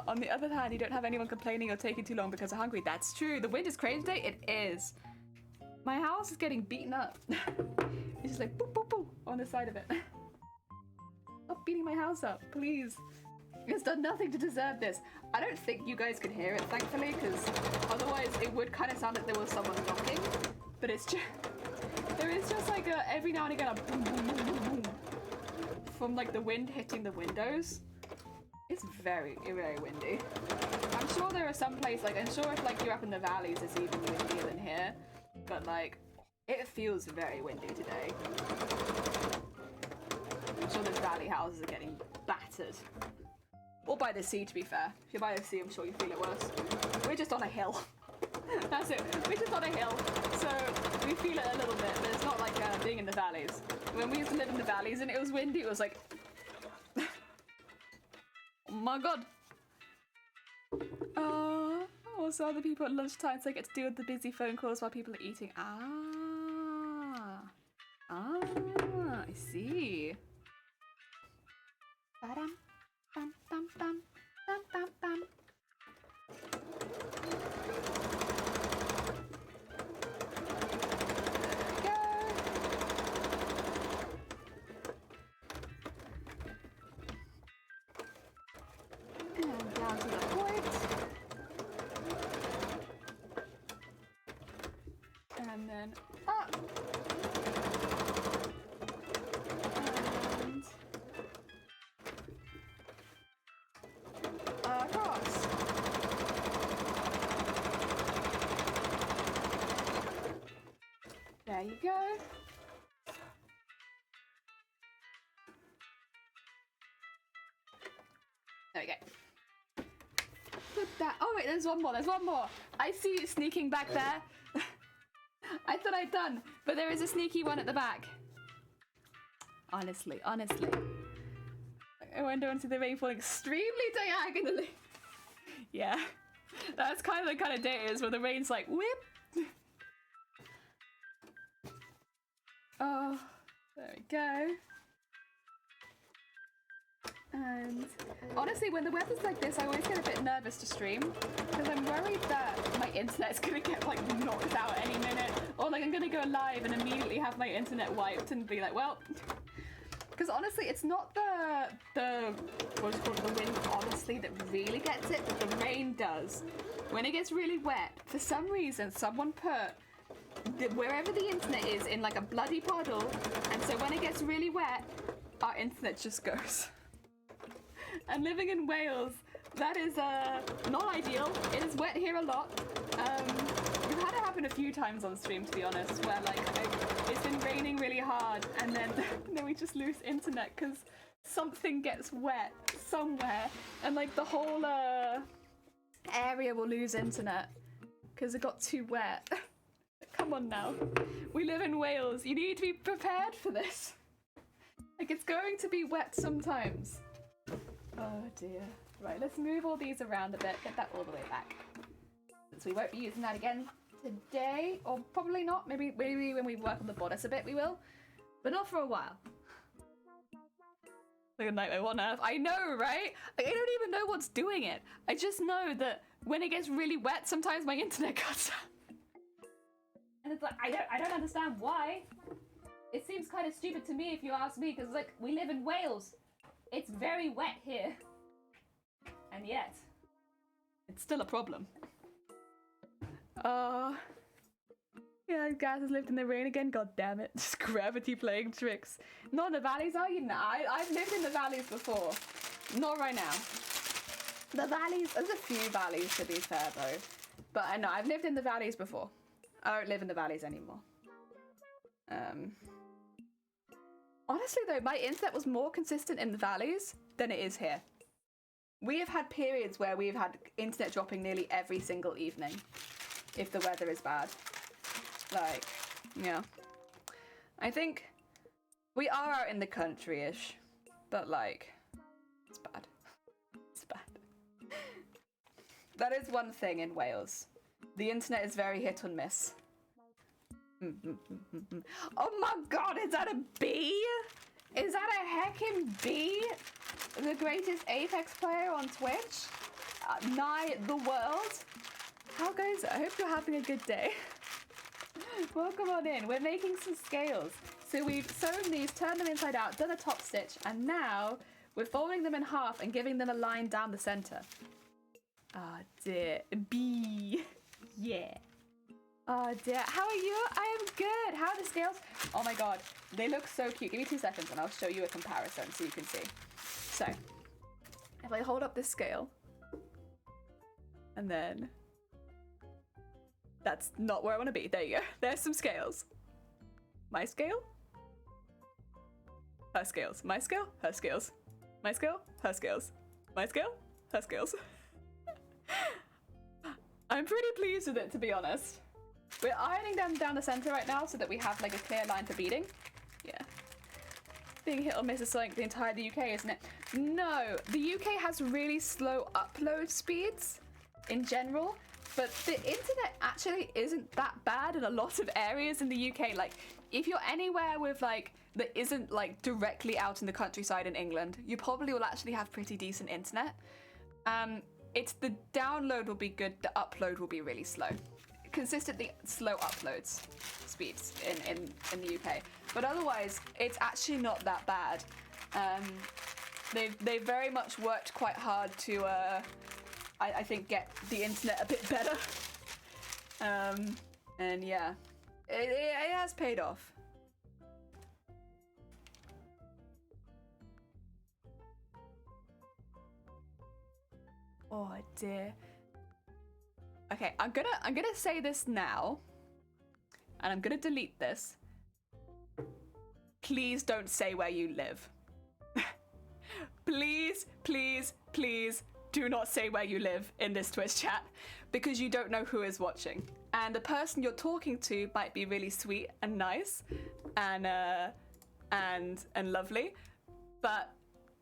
eat. On the other hand, you don't have anyone complaining or taking too long because they're hungry. That's true. The wind is crazy today. It is. My house is getting beaten up. It's just like boop, boop, boop on the side of it. Stop beating my house up, please. It's done nothing to deserve this. I don't think you guys can hear it, thankfully, because otherwise it would kind of sound like there was someone knocking. But it's just... There is just like a, every now and again a boom, boom, boom, boom, boom. From like the wind hitting the windows. It's very, very windy. I'm sure there are some places, like I'm sure if like you're up in the valleys it's even windier than here. But like, it feels very windy today. I'm sure those valley houses are getting battered. Or by the sea, to be fair. If you're by the sea, I'm sure you feel it worse. We're just on a hill. That's it. We're just on a hill. So we feel it a little bit, but it's not like being in the valleys. When we used to live in the valleys and it was windy, it was like... Oh my god. Also other people at lunchtime, so I get to deal with the busy phone calls while people are eating. I see. Ba-dum. Bum, bum, bum, bum, bum, bum. Go. And down to the point. And then up. Across. There you go. There we go. Put that. Oh wait, there's one more. There's one more. I see you sneaking back there. I thought I'd done, but there is a sneaky one at the back. Honestly. I went on to the rain falling extremely diagonally. Yeah, that's kind of the kind of day it is where the rain's like whip. Oh, there we go. And honestly, when the weather's like this, I always get a bit nervous to stream because I'm worried that my internet's gonna get like knocked out any minute, or like I'm gonna go live and immediately have my internet wiped and be like, well. Because honestly, it's not the what's called the wind, honestly, that really gets it, but the rain does. When it gets really wet, for some reason, someone put wherever the internet is in like a bloody puddle, and so when it gets really wet, our internet just goes. And living in Wales, that is not ideal. It is wet here a lot. We've had it happen a few times on stream, to be honest, where like it's been raining really hard, and then we just lose internet because something gets wet somewhere, and like the whole area will lose internet because it got too wet. Come on now, we live in Wales. You need to be prepared for this. Like, it's going to be wet sometimes. Oh dear. Right, let's move all these around a bit, get that all the way back. Since we won't be using that again today, or probably not. Maybe when we work on the bodice a bit we will, but not for a while. Like a nightmare, what on earth? I know, right? I don't even know what's doing it. I just know that when it gets really wet, sometimes my internet cuts out. And it's like, I don't understand why. It seems kind of stupid to me if you ask me, because like, we live in Wales. It's very wet here. And yet, it's still a problem. Yeah, Gaz has lived in the rain again, god damn it. Just gravity playing tricks. Not in the valleys, are you? Nah, I've lived in the valleys before. Not right now. The valleys, there's a few valleys to be fair though. But I know, I've lived in the valleys before. I don't live in the valleys anymore. Honestly though, my internet was more consistent in the valleys than it is here. We have had periods where we've had internet dropping nearly every single evening if the weather is bad. Like, yeah. I think we are out in the country-ish, but like, it's bad. It's bad. That is one thing in Wales. The internet is very hit or miss. Oh my god, is that a bee? Is that a heckin' bee? The greatest Apex player on Twitch? Nigh the world? How goes it? I hope you're having a good day. Welcome on in. We're making some scales. So we've sewn these, turned them inside out, done a top stitch, and now we're folding them in half and giving them a line down the center. Ah dear. Bee. Yeah. Oh dear. How are you? I am good. How are the scales? Oh my god. They look so cute. Give me 2 seconds and I'll show you a comparison so you can see. So, if I hold up this scale, and then that's not where I want to be. There you go. There's some scales. My scale? Her scales. My scale? Her scales. My scale? Her scales. My scale? Her scales. I'm pretty pleased with it, to be honest. We're ironing them down the center right now so that we have like a clear line for beading. Yeah. Being hit or miss is like the entire UK, isn't it? No, the UK has really slow upload speeds in general, but the internet actually isn't that bad in a lot of areas in the UK. Like, if you're anywhere with like, that isn't like directly out in the countryside in England, you probably will actually have pretty decent internet. It's the download will be good, the upload will be really slow. Consistently slow uploads speeds in the UK, but otherwise it's actually not that bad. They've very much worked quite hard to I think get the internet a bit better, and yeah, it has paid off. Oh dear. Okay, I'm gonna say this now, and I'm gonna delete this. Please don't say where you live. Please, please, please do not say where you live in this Twitch chat, because you don't know who is watching. And the person you're talking to might be really sweet and nice and lovely, but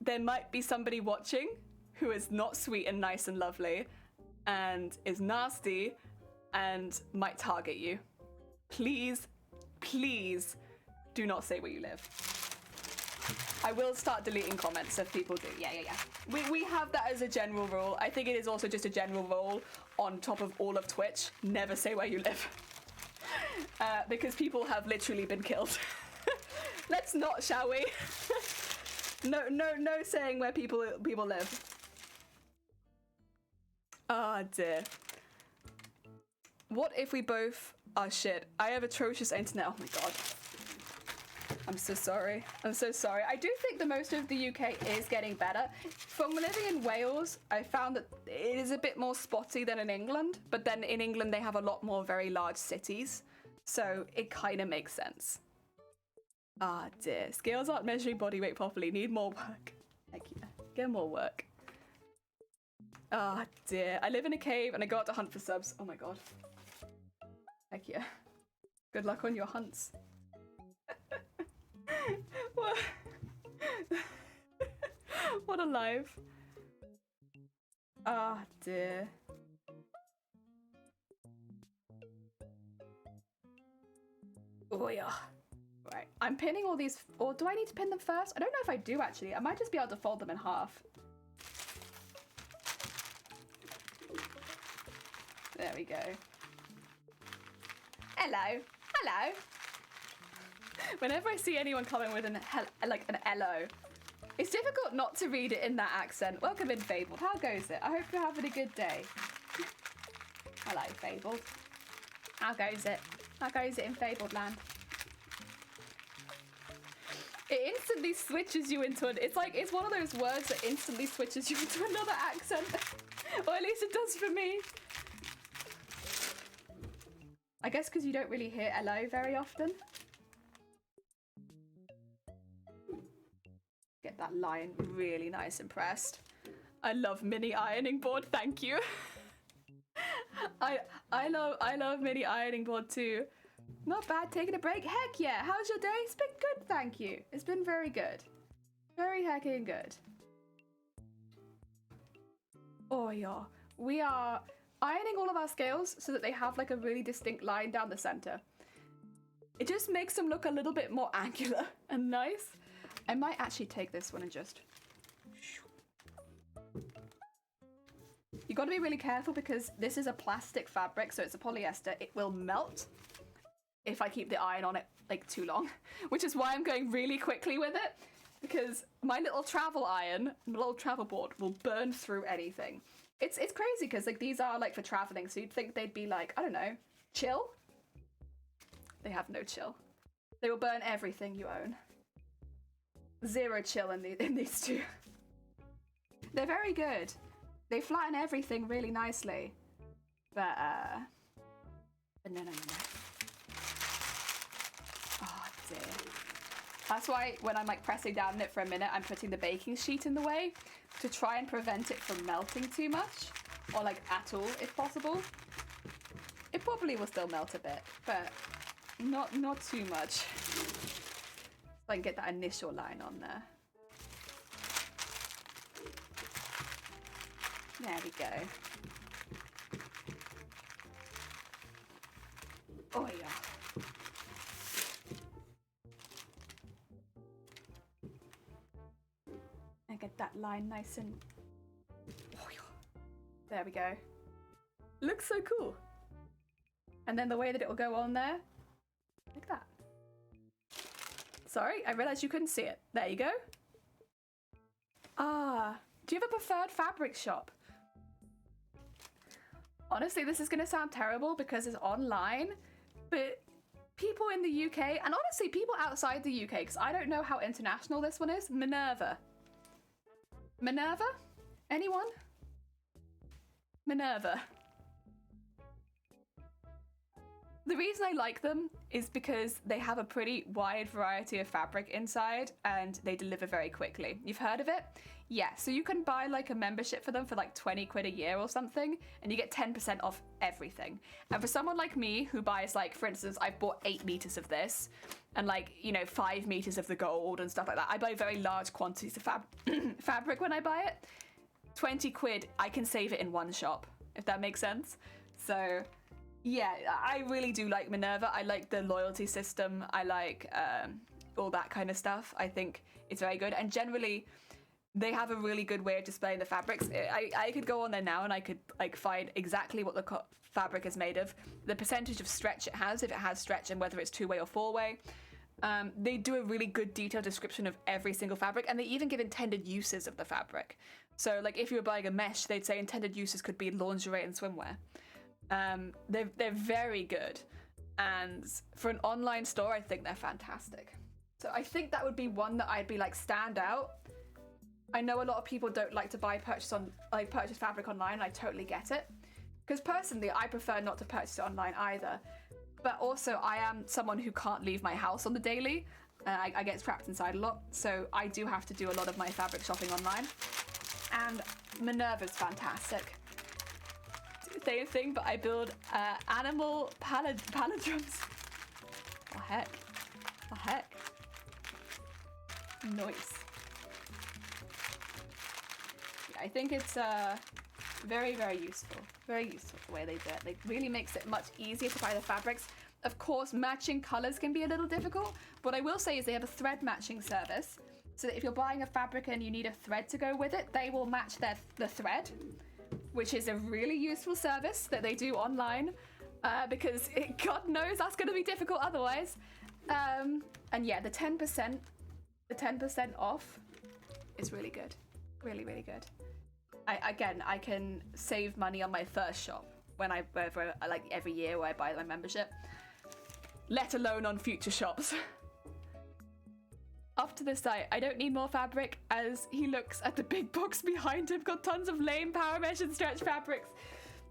there might be somebody watching who is not sweet and nice and lovely and is nasty and might target you. Please, please do not say where you live. I will start deleting comments if people do. Yeah. We have that as a general rule. I think it is also just a general rule on top of all of Twitch. Never say where you live. Because people have literally been killed. Let's not, shall we? No saying where people live. Ah, dear. What if we both are shit? I have atrocious internet. Oh my god. I'm so sorry. I'm so sorry. I do think the most of the UK is getting better. From living in Wales, I found that it is a bit more spotty than in England, but then in England they have a lot more very large cities, so it kind of makes sense. Ah dear, scales aren't measuring body weight properly, need more work. Heck yeah, get more work. Ah dear, I live in a cave and I go out to hunt for subs. Oh my god. Heck yeah. Good luck on your hunts. What? What a life. Ah dear. Oh yeah. Right, I'm pinning all these, or do I need to pin them first? I don't know if I do actually. I might just be able to fold them in half. There we go. Hello. Hello. Whenever I see anyone coming with an hello, it's difficult not to read it in that accent. Welcome in, Fabled. How goes it? I hope you're having a good day. Hello, Fabled. How goes it? How goes it in Fabled land? It instantly switches you into it's one of those words that instantly switches you into another accent. Or at least it does for me. I guess because you don't really hear hello very often. Get that line really nice and pressed. I love mini ironing board, thank you. I love mini ironing board too. Not bad, taking a break. Heck yeah, how's your day? It's been good, thank you. It's been very good. Very heckin' good. Oh yeah, we are ironing all of our scales so that they have like a really distinct line down the center. It just makes them look a little bit more angular and nice. I might actually take this one and just... You gotta be really careful because this is a plastic fabric, so it's a polyester. It will melt if I keep the iron on it like too long, which is why I'm going really quickly with it, because my little travel iron, my little travel board will burn through anything. It's crazy because like these are like for traveling, so you'd think they'd be like, I don't know, chill. They have no chill. They will burn everything you own. Zero chill in these two. They're very good. They flatten everything really nicely. But no. Oh dear. That's why when I'm like pressing down on it for a minute, I'm putting the baking sheet in the way to try and prevent it from melting too much, or like at all if possible. It probably will still melt a bit, but not too much. So I can get that initial line on there. There we go. Oh yeah. And get that line nice and... Oh yeah. There we go. Looks so cool. And then the way that it will go on there, like that. Sorry, I realized you couldn't see it. There you go. Ah, do you have a preferred fabric shop? Honestly, this is going to sound terrible because it's online, but people in the UK, and honestly people outside the UK, because I don't know how international this one is, Minerva. Minerva? Anyone? Minerva. The reason I like them is because they have a pretty wide variety of fabric inside and they deliver very quickly. You've heard of it? Yeah, so you can buy like a membership for them for like 20 quid a year or something and you get 10% off everything. And for someone like me who buys like, for instance, I've bought 8 meters of this and like, you know, 5 meters of the gold and stuff like that. I buy very large quantities of fabric when I buy it. 20 quid, I can save it in one shop, if that makes sense. So yeah, I really do like Minerva. I like the loyalty system. I like all that kind of stuff. I think it's very good. And generally, they have a really good way of displaying the fabrics. I could go on there now and I could like find exactly what the fabric is made of, the percentage of stretch it has, if it has stretch, and whether it's 2-way or 4-way. They do a really good detailed description of every single fabric, and they even give intended uses of the fabric. So like if you were buying a mesh, they'd say intended uses could be lingerie and swimwear. They're very good, and for an online store I think they're fantastic. So I think that would be one that I'd be like stand out. I know a lot of people don't like to purchase fabric online, and I totally get it. Because personally, I prefer not to purchase it online either. But also, I am someone who can't leave my house on the daily. I get trapped inside a lot, so I do have to do a lot of my fabric shopping online. And Minerva's fantastic. Same thing, but I build animal palindromes. Oh heck. Oh heck. Nice. Yeah, I think it's very, very useful. Very useful the way they do it. It really makes it much easier to buy the fabrics. Of course, matching colors can be a little difficult. What I will say is they have a thread matching service. So that if you're buying a fabric and you need a thread to go with it, they will match the thread, which is a really useful service that they do online, because God knows that's going to be difficult otherwise. And yeah, the 10% off is really good. Really, really good. I can save money on my first shop when like every year where I buy my membership, let alone on future shops. Off to the side, I don't need more fabric, as he looks at the big box behind him, got tons of lame power mesh and stretch fabrics.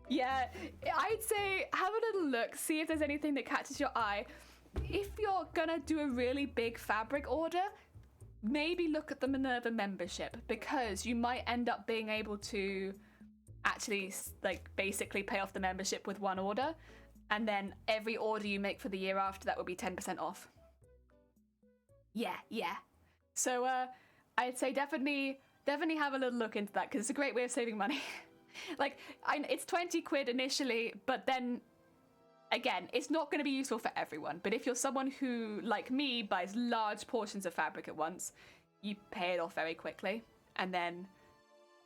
Yeah, I'd say have a little look, see if there's anything that catches your eye. If you're gonna do a really big fabric order, maybe look at the Minerva membership, because you might end up being able to actually like basically pay off the membership with one order, and then every order you make for the year after that will be 10% off. Yeah. So I'd say definitely have a little look into that, because it's a great way of saving money. Like, it's 20 quid initially, but then again, it's not going to be useful for everyone. But if you're someone who, like me, buys large portions of fabric at once, you pay it off very quickly, and then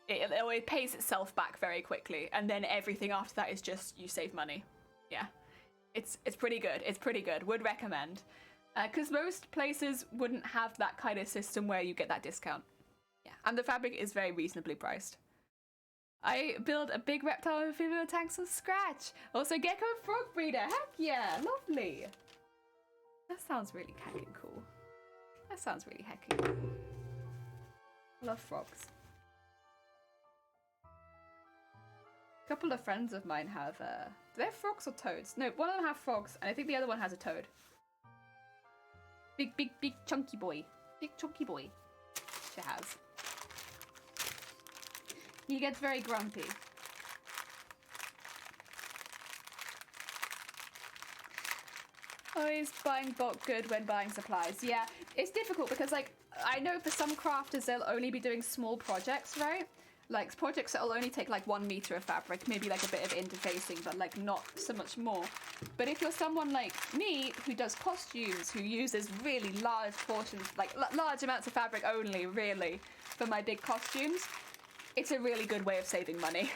it pays itself back very quickly, and then everything after that is just you save money. Yeah, it's pretty good. It's pretty good. Would recommend. Because most places wouldn't have that kind of system where you get that discount. Yeah, and the fabric is very reasonably priced. I build a big reptile amphibian tanks from scratch. Also, gecko frog breeder. Heck yeah, lovely. That sounds really heckin' cool. That sounds really heckin' cool. Love frogs. A couple of friends of mine have, do they have frogs or toads? No, one of them have frogs, and I think the other one has a toad. Big chunky boy. Big chunky boy. She has. He gets very grumpy. Always buying bulk good when buying supplies. Yeah, it's difficult because, like, I know for some crafters they'll only be doing small projects, right? Like projects that'll only take like 1 meter of fabric, maybe like a bit of interfacing, but like not so much more. But if you're someone like me who does costumes, who uses really large portions, like large amounts of fabric only, really, for my big costumes, it's a really good way of saving money.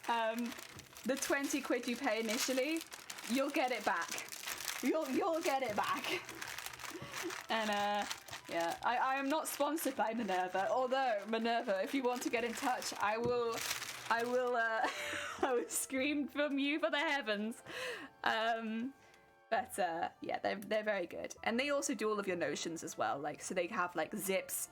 The 20 quid you pay initially, you'll get it back. You'll get it back. And yeah, I am not sponsored by Minerva, although Minerva, if you want to get in touch, I will I will scream from you for the heavens. But yeah, they're very good, and they also do all of your notions as well. Like, so they have like zips,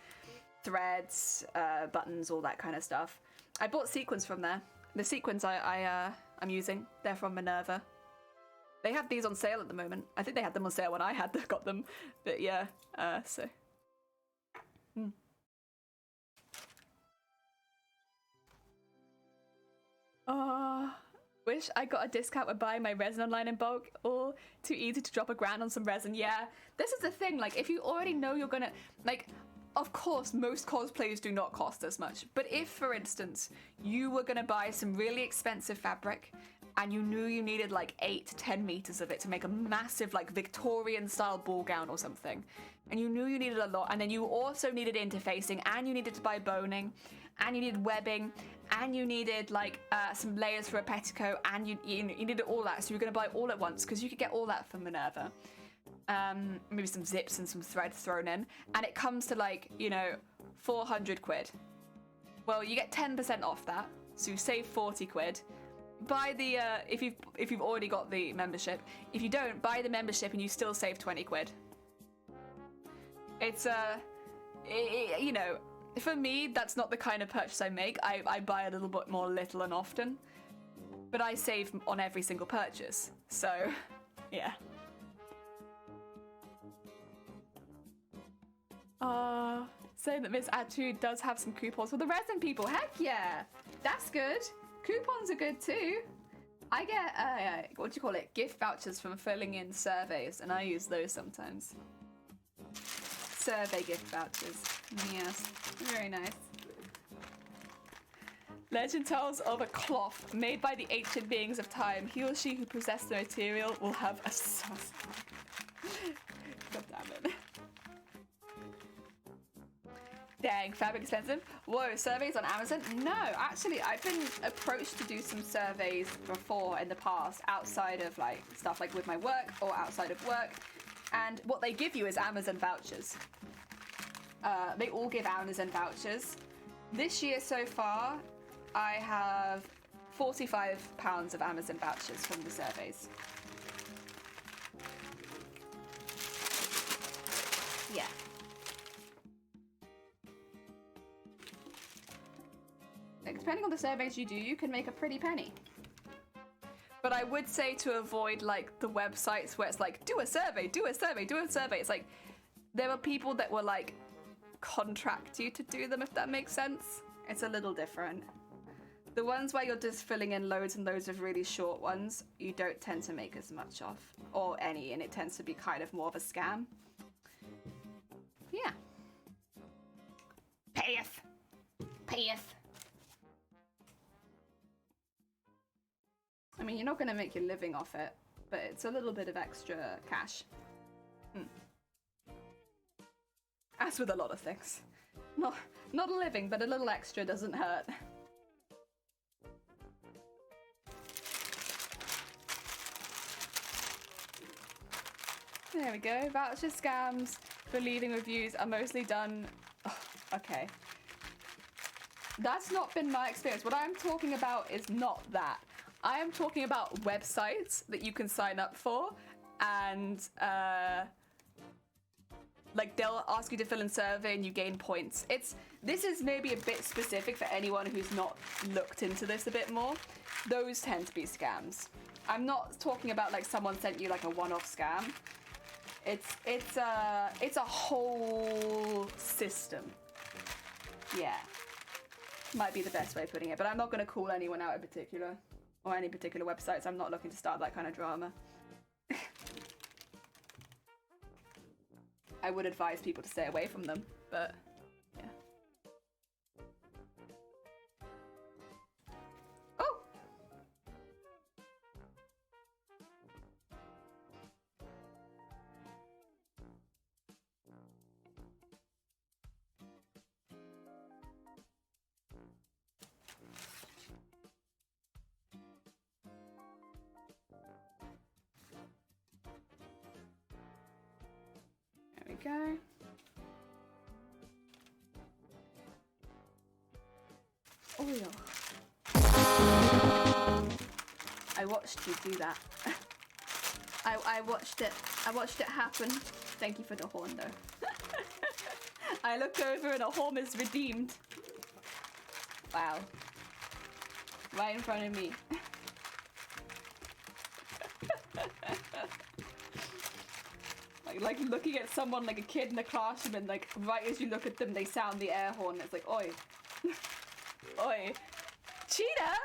threads, buttons, all that kind of stuff. I bought sequins from there. The sequins I'm using, they're from Minerva. They have these on sale at the moment. I think they had them on sale when I got them. But yeah, so. Oh, wish I got a discount when buying my resin online in bulk. Or too easy to drop $1,000 on some resin. Yeah, this is the thing. Like, if you already know you're gonna, like, of course, most cosplayers do not cost as much. But if, for instance, you were gonna buy some really expensive fabric and you knew you needed like 8 to 10 meters of it to make a massive like Victorian style ball gown or something, and you knew you needed a lot, and then you also needed interfacing, and you needed to buy boning, and you needed webbing, and you needed like some layers for a petticoat, and you needed all that, so you're gonna buy all at once because you could get all that from Minerva. Maybe some zips and some thread thrown in, and it comes to like, you know, 400 quid. Well, you get 10% off that, so you save 40 quid. Buy the if you've already got the membership. If you don't, buy the membership and you still save 20 quid. It's you know, for me, that's not the kind of purchase I make. I buy a little bit more little and often, but I save on every single purchase. So, yeah. Saying that Miss Atu does have some coupons for the resin people. Heck yeah, that's good. Coupons are good too. I get what do you call it? Gift vouchers from filling in surveys, and I use those sometimes. Survey gift vouchers. Yes, very nice. Legend tells of a cloth made by the ancient beings of time. He or she who possessed the material will have a son. God damn it. Dang, fabric expensive. Whoa, surveys on Amazon? No, actually, I've been approached to do some surveys before in the past, outside of like stuff like with my work or outside of work. And what they give you is Amazon vouchers. They all give Amazon vouchers. This year so far, I have £45 of Amazon vouchers from the surveys. Yeah. Depending on the surveys you do, you can make a pretty penny. But I would say to avoid like the websites where it's like, do a survey, do a survey, do a survey. It's like, there are people that will like contract you to do them, if that makes sense. It's a little different. The ones where you're just filling in loads and loads of really short ones, you don't tend to make as much of, or any, and it tends to be kind of more of a scam. Yeah. Payeth. Payeth. I mean, you're not going to make your living off it, but it's a little bit of extra cash. As with a lot of things. Not a living, but a little extra doesn't hurt. There we go. Voucher scams for leaving reviews are mostly done... Oh, okay. That's not been my experience. What I'm talking about is not that. I am talking about websites that you can sign up for, and like they'll ask you to fill in survey and you gain points. This is maybe a bit specific for anyone who's not looked into this a bit more. Those tend to be scams. I'm not talking about like someone sent you like a one-off scam. It's a whole system. Yeah, might be the best way of putting it, but I'm not going to call anyone out in particular. Or any particular websites. I'm not looking to start that kind of drama. I would advise people to stay away from them, but yeah. Oh! There we go. Oil. I watched you do that. I watched it. I watched it happen. Thank you for the horn though. I look over and a horn is redeemed. Wow. Right in front of me. Like looking at someone like a kid in the classroom, and like right as you look at them they sound the air horn. It's like, oi. Oi. Cheater?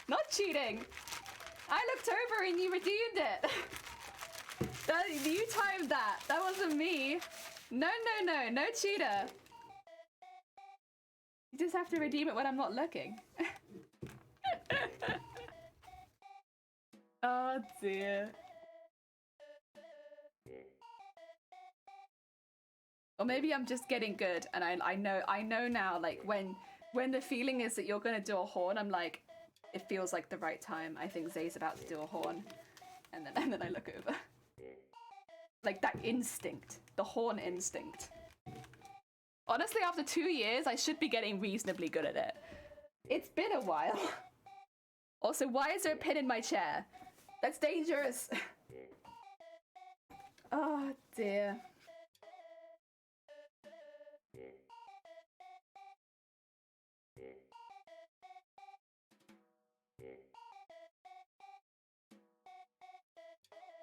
Not cheating. I looked over and you redeemed it. You timed that. That wasn't me. No cheater. You just have to redeem it when I'm not looking. Oh dear. Or maybe I'm just getting good, and I know now, like when the feeling is that you're gonna do a horn, I'm like, it feels like the right time. I think Zay's about to do a horn, and then I look over. Like that instinct, the horn instinct. Honestly, after 2 years, I should be getting reasonably good at it. It's been a while. Also, why is there a pin in my chair? That's dangerous. Oh dear.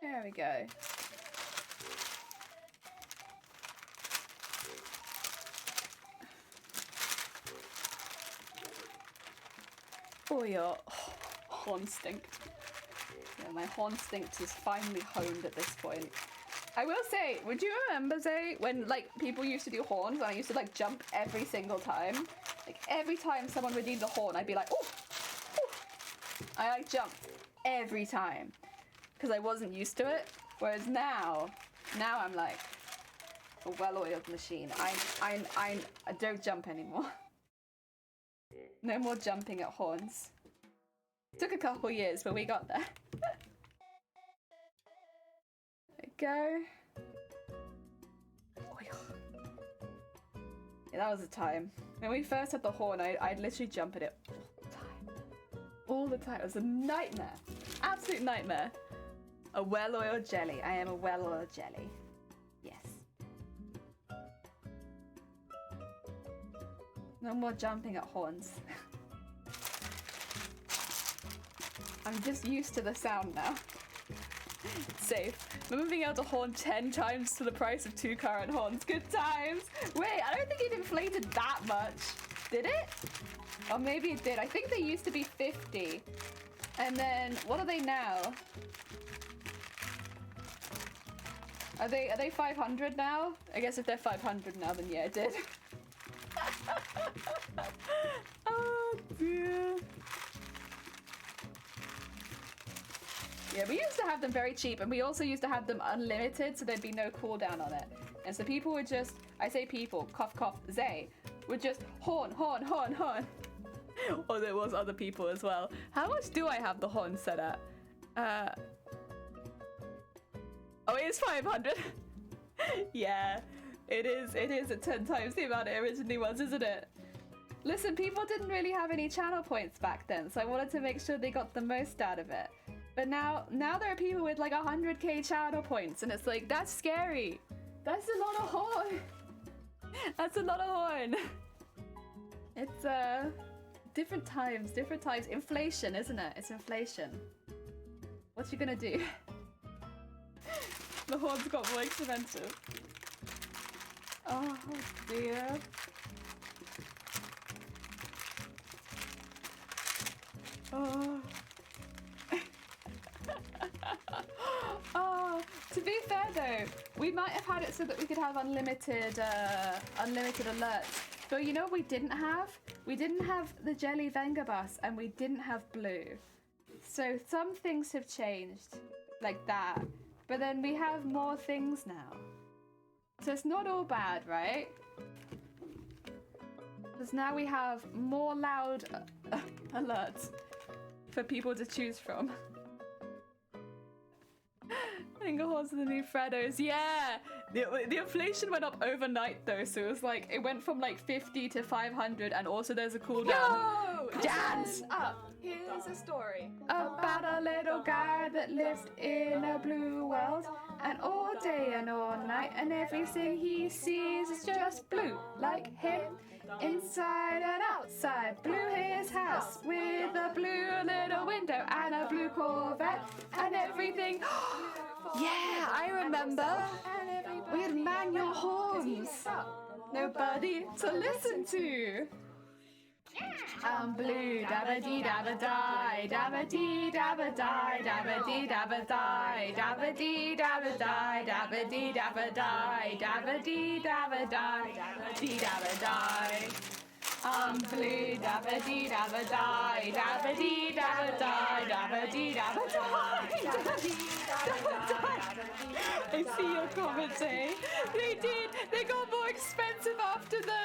There we go. Oh, your horn stink. Yeah, my horn stink is finally honed at this point. I will say, would you remember, Zay, when like people used to do horns and I used to like jump every single time? Like every time someone redeemed a horn, I'd be like, oh! I like jump every time because I wasn't used to it. Whereas now I'm like a well-oiled machine. I don't jump anymore. No more jumping at horns. Took a couple years, but we got there. There we go. Oh, yeah, that was a time. When we first had the horn, I'd literally jump at it all the time. It was a nightmare. Absolute nightmare. A well-oiled jelly. I am a well-oiled jelly. Yes. No more jumping at horns. I'm just used to the sound now. Safe. Remember being able to horn 10 times for the price of 2 current horns. Good times. Wait, I don't think it inflated that much. Did it? Or maybe it did. I think they used to be 50. And then, what are they now? Are they 500 now? I guess if they're 500 now, then yeah, it did. Oh dear. Yeah, we used to have them very cheap, and we also used to have them unlimited, so there'd be no cooldown on it. And so people would just, I say people, cough cough, Zay, would just horn, horn, horn, horn. Or there was other people as well. How much do I have the horn set at? Oh, it is 500. Yeah, it is at 10 times the amount it originally was, isn't it? Listen, people didn't really have any channel points back then, so I wanted to make sure they got the most out of it. But now there are people with like 100k channel points, and it's like, that's scary. That's a lot of horn. That's a lot of horn. It's different times. Inflation, isn't it? It's inflation. What you gonna do? The horns got more expensive. Oh dear. Oh. Oh, to be fair though, we might have had it so that we could have unlimited alerts. But you know what we didn't have? We didn't have the Jelly Vengabus, and we didn't have blue. So some things have changed, like that. But then we have more things now. So it's not all bad, right? Because now we have more loud alerts for people to choose from. Fingerhorns are the new Freddos. Yeah! The inflation went up overnight though, so it was like, it went from like 50 to 500, and also there's a cooldown. Yo! Dance! Up. Here's a story About a little guy that lived in a blue world, and all day and all night, and everything he sees is just blue, like him. Inside and outside, blew his house with a blue little window and a blue Corvette and everything. Yeah, I remember. We had manual horns. Nobody to listen to. I'm blue, dabba dee dabba die, dabba dee dabba die, dabba dee dabba die, dabba dee dabba die, dabba dee dabba die, dabba dee dabba die, dabba dee dabba die. I'm blue, dabba dee dabba die, dabba dee dabba die, dabba dee dabba die, dabba dee dabba die. I see your comments, eh? They did. They got more expensive after that.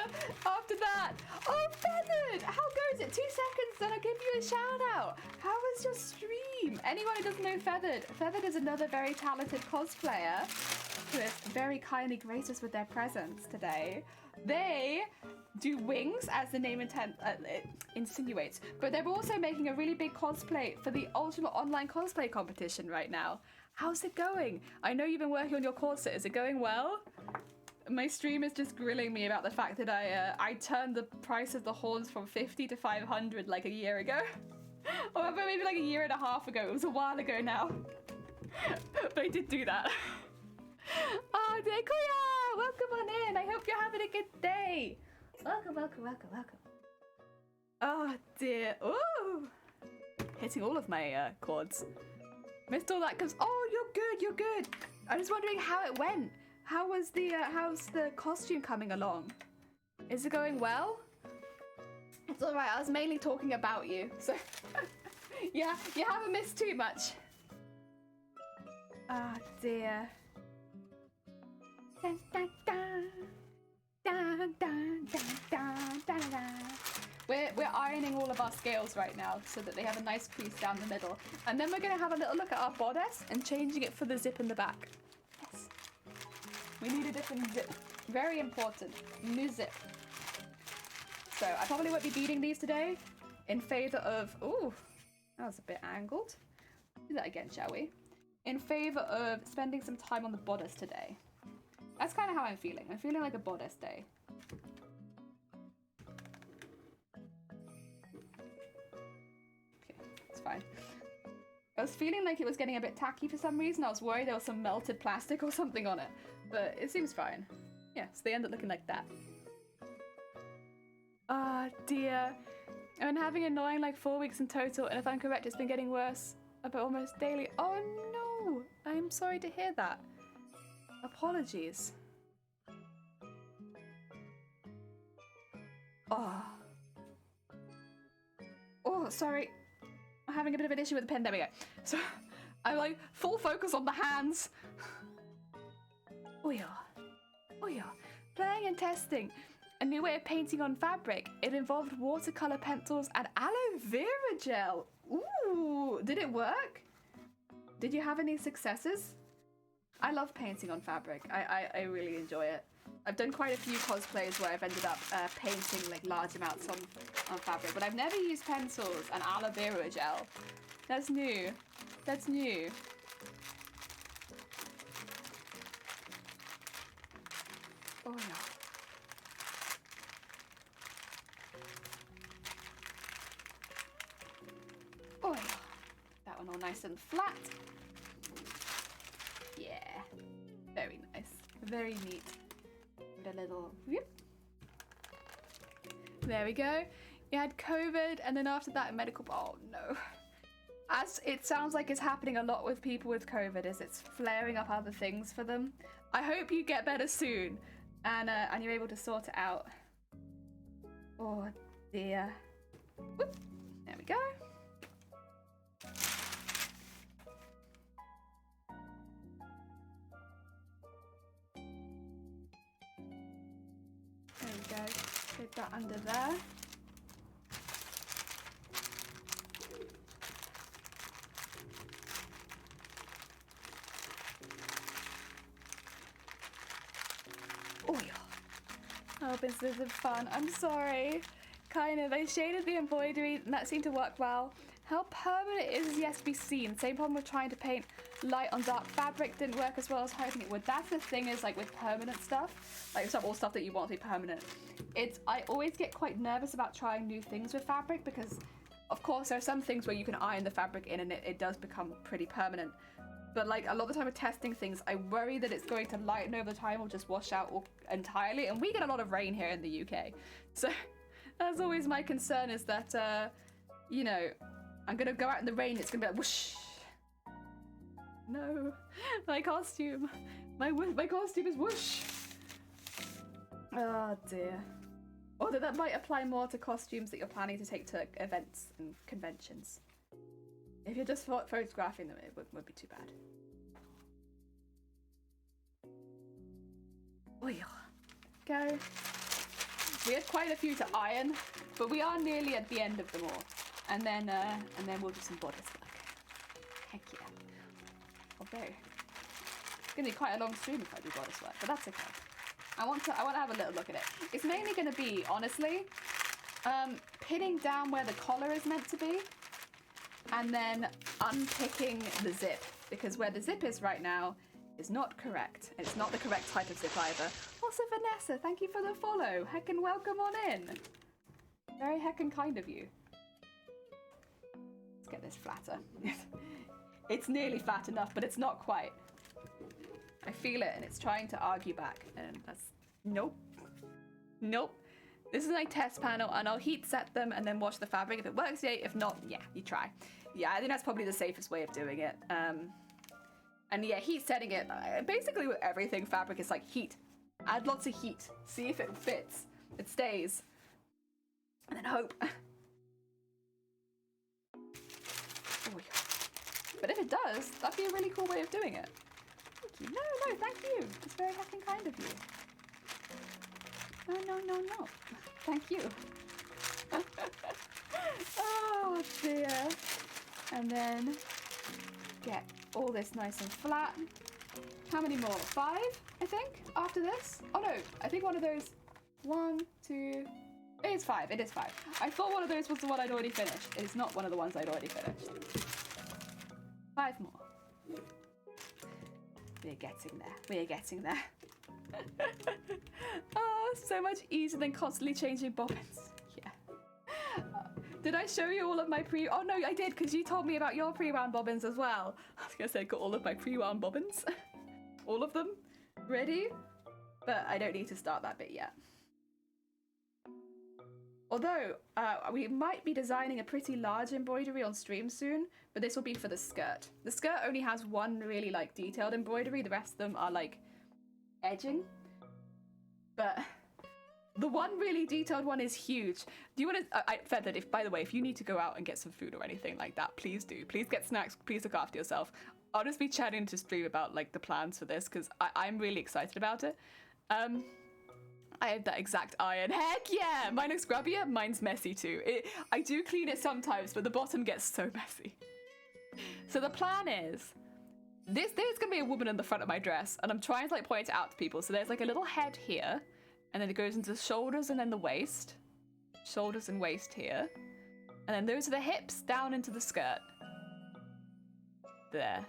Oh, Feathered! How goes it? 2 seconds, then I'll give you a shout out. How was your stream? Anyone who doesn't know Feathered, Feathered is another very talented cosplayer who has very kindly graced us with their presence today. They do wings, as the name insinuates, but they're also making a really big cosplay for the Ultimate Online Cosplay Competition right now. How's it going? I know you've been working on your corset. Is it going well? My stream is just grilling me about the fact that I turned the price of the horns from 50 to 500 like a year ago. Or maybe like a year and a half ago. It was a while ago now. But I did do that. Oh, dear Kuya! Welcome on in. I hope you're having a good day. Welcome, welcome, welcome, welcome. Oh, dear. Ooh! Hitting all of my chords. Missed all that because, oh, you're good, you're good. I was wondering how it went. How was the, how's the costume coming along? Is it going well? It's all right. I was mainly talking about you, so yeah, you haven't missed too much. Ah, dear. Dun, dun, dun. Dun, dun, dun, dun, dun, dun. We're ironing all of our scales right now so that they have a nice crease down the middle, and then we're gonna have a little look at our bodice and changing it for the zip in the back. Yes, we need a different zip. Very important. New zip. So I probably won't be beading these today in favor of, ooh, that was a bit angled. Do that again, shall we? In favor of spending some time on the bodice today. That's kind of how I'm feeling. I'm feeling like a bodice day. Okay, it's fine. I was feeling like it was getting a bit tacky for some reason. I was worried there was some melted plastic or something on it, but it seems fine. Yeah, so they end up looking like that. Ah, dear. I've been having annoying like 4 weeks in total, and if I'm correct, it's been getting worse about almost daily. Oh no! I'm sorry to hear that. Apologies. Oh. Oh, sorry. I'm having a bit of an issue with the pen. There we go. So, I'm like full focus on the hands. Oh yeah. Oh yeah. Playing and testing. A new way of painting on fabric. It involved watercolor pencils and aloe vera gel. Ooh, did it work? Did you have any successes? I love painting on fabric. I really enjoy it. I've done quite a few cosplays where I've ended up painting like large amounts on fabric, but I've never used pencils and aloe vera gel. That's new. That's new. Oh yeah. Oh yeah. That one all nice and flat. Yeah. Very nice. Very neat. And a little whoop. There we go. You had COVID and then after that medical. Oh no. As it sounds like it's happening a lot with people with COVID, is it's flaring up other things for them. I hope you get better soon and you're able to sort it out. Oh dear. Whoop. There we go. There we go. Put that under there. Oh yeah. Oh, this is fun. I'm sorry. Kind of. I shaded the embroidery and that seemed to work well. How permanent it is yet to be seen. Same problem with trying to paint light on dark fabric. Didn't work as well as hoping it would. That's the thing is like with permanent stuff, like all stuff that you want to be permanent. I always get quite nervous about trying new things with fabric because of course there are some things where you can iron the fabric in and it does become pretty permanent. But like a lot of the time with testing things, I worry that it's going to lighten over time or just wash out entirely. And we get a lot of rain here in the UK. So that's always my concern is that, you know, I'm going to go out in the rain, it's going to be like whoosh. No, my costume. My costume is whoosh. Oh dear. Although that might apply more to costumes that you're planning to take to events and conventions. If you're just photographing them, it wouldn't be too bad. Oh yeah. Go. We had quite a few to iron, but we are nearly at the end of them all. And then we'll do some bodice work. Heck yeah. Although it's gonna be quite a long stream if I do bodice work, but that's okay. I want to have a little look at it. It's mainly gonna be, honestly, pinning down where the collar is meant to be. And then unpicking the zip, because where the zip is right now is not correct. It's not the correct type of zip either. Also, Vanessa, thank you for the follow. Heckin' welcome on in. Very heckin' kind of you. Let's get this flatter. It's nearly flat enough, but it's not quite. I feel it, and it's trying to argue back, and that's... Nope. Nope. This is my test panel, and I'll heat set them and then wash the fabric. If it works, yeah. If not, yeah, you try. Yeah, I think that's probably the safest way of doing it. And yeah, heat setting it. Basically with everything, fabric is like heat. Add lots of heat. See if it fits. It stays. And then hope. Oh, but if it does, that'd be a really cool way of doing it. Thank you. No, thank you. It's very heckin' kind of you. No. Thank you. Oh dear. And then get all this nice and flat. How many more? 5, I think, after this? Oh no, I think one of those... 1, 2... It is 5, it is 5. I thought one of those was the one I'd already finished. It is not one of the ones I'd already finished. 5 more. We're getting there. Oh, so much easier than constantly changing bobbins. Yeah. Did I show you all of my pre... Oh no, I did, because you told me about your pre-wound bobbins as well. I was going to say, got all of my pre-wound bobbins. All of them. Ready? But I don't need to start that bit yet. Although, we might be designing a pretty large embroidery on stream soon, but this will be for the skirt. The skirt only has one really, like, detailed embroidery. The rest of them are, like, edging. But the one really detailed one is huge. Do you want to... Feathered, by the way, if you need to go out and get some food or anything like that, please do. Please get snacks. Please look after yourself. I'll just be chatting to stream about, like, the plans for this, because I'm really excited about it. I have that exact iron. Heck yeah! Mine looks grubbier. Mine's messy too. I do clean it sometimes, but the bottom gets so messy. So the plan is, there's gonna be a woman in the front of my dress, and I'm trying to like point it out to people. So there's like a little head here, and then it goes into the shoulders and then the waist. Shoulders and waist here. And then those are the hips down into the skirt. There.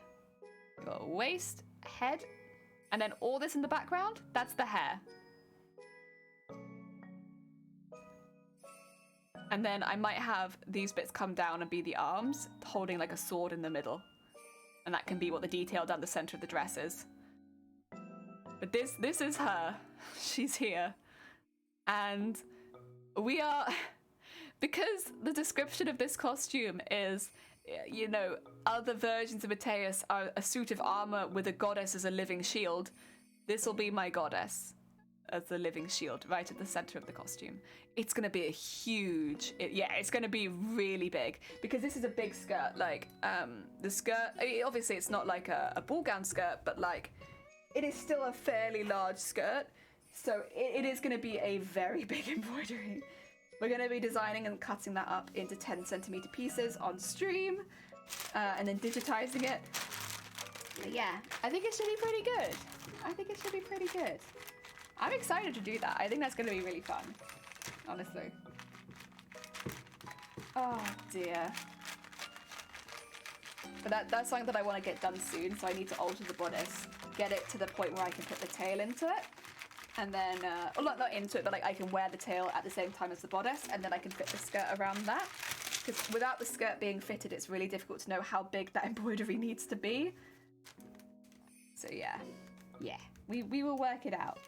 Got waist, head, and then all this in the background, that's the hair. And then I might have these bits come down and be the arms, holding like a sword in the middle. And that can be what the detail down the center of the dress is. But this is her. She's here. And we are... Because the description of this costume is, you know, other versions of Mateus are a suit of armor with a goddess as a living shield. This will be my goddess as the living shield right at the center of the costume. It's gonna be a huge... it's gonna be really big because this is a big skirt. Like, the skirt... obviously, it's not like a ball gown skirt, but like, it is still a fairly large skirt. So it is gonna be a very big embroidery. We're gonna be designing and cutting that up into 10 centimeter pieces on stream, and then digitizing it. But yeah, I think it should be pretty good. I'm excited to do that. I think that's going to be really fun, honestly. Oh dear. But that's something that I want to get done soon, so I need to alter the bodice, get it to the point where I can put the tail into it, and then, well, not into it, but like I can wear the tail at the same time as the bodice, and then I can fit the skirt around that. Because without the skirt being fitted, it's really difficult to know how big that embroidery needs to be. So yeah, we will work it out.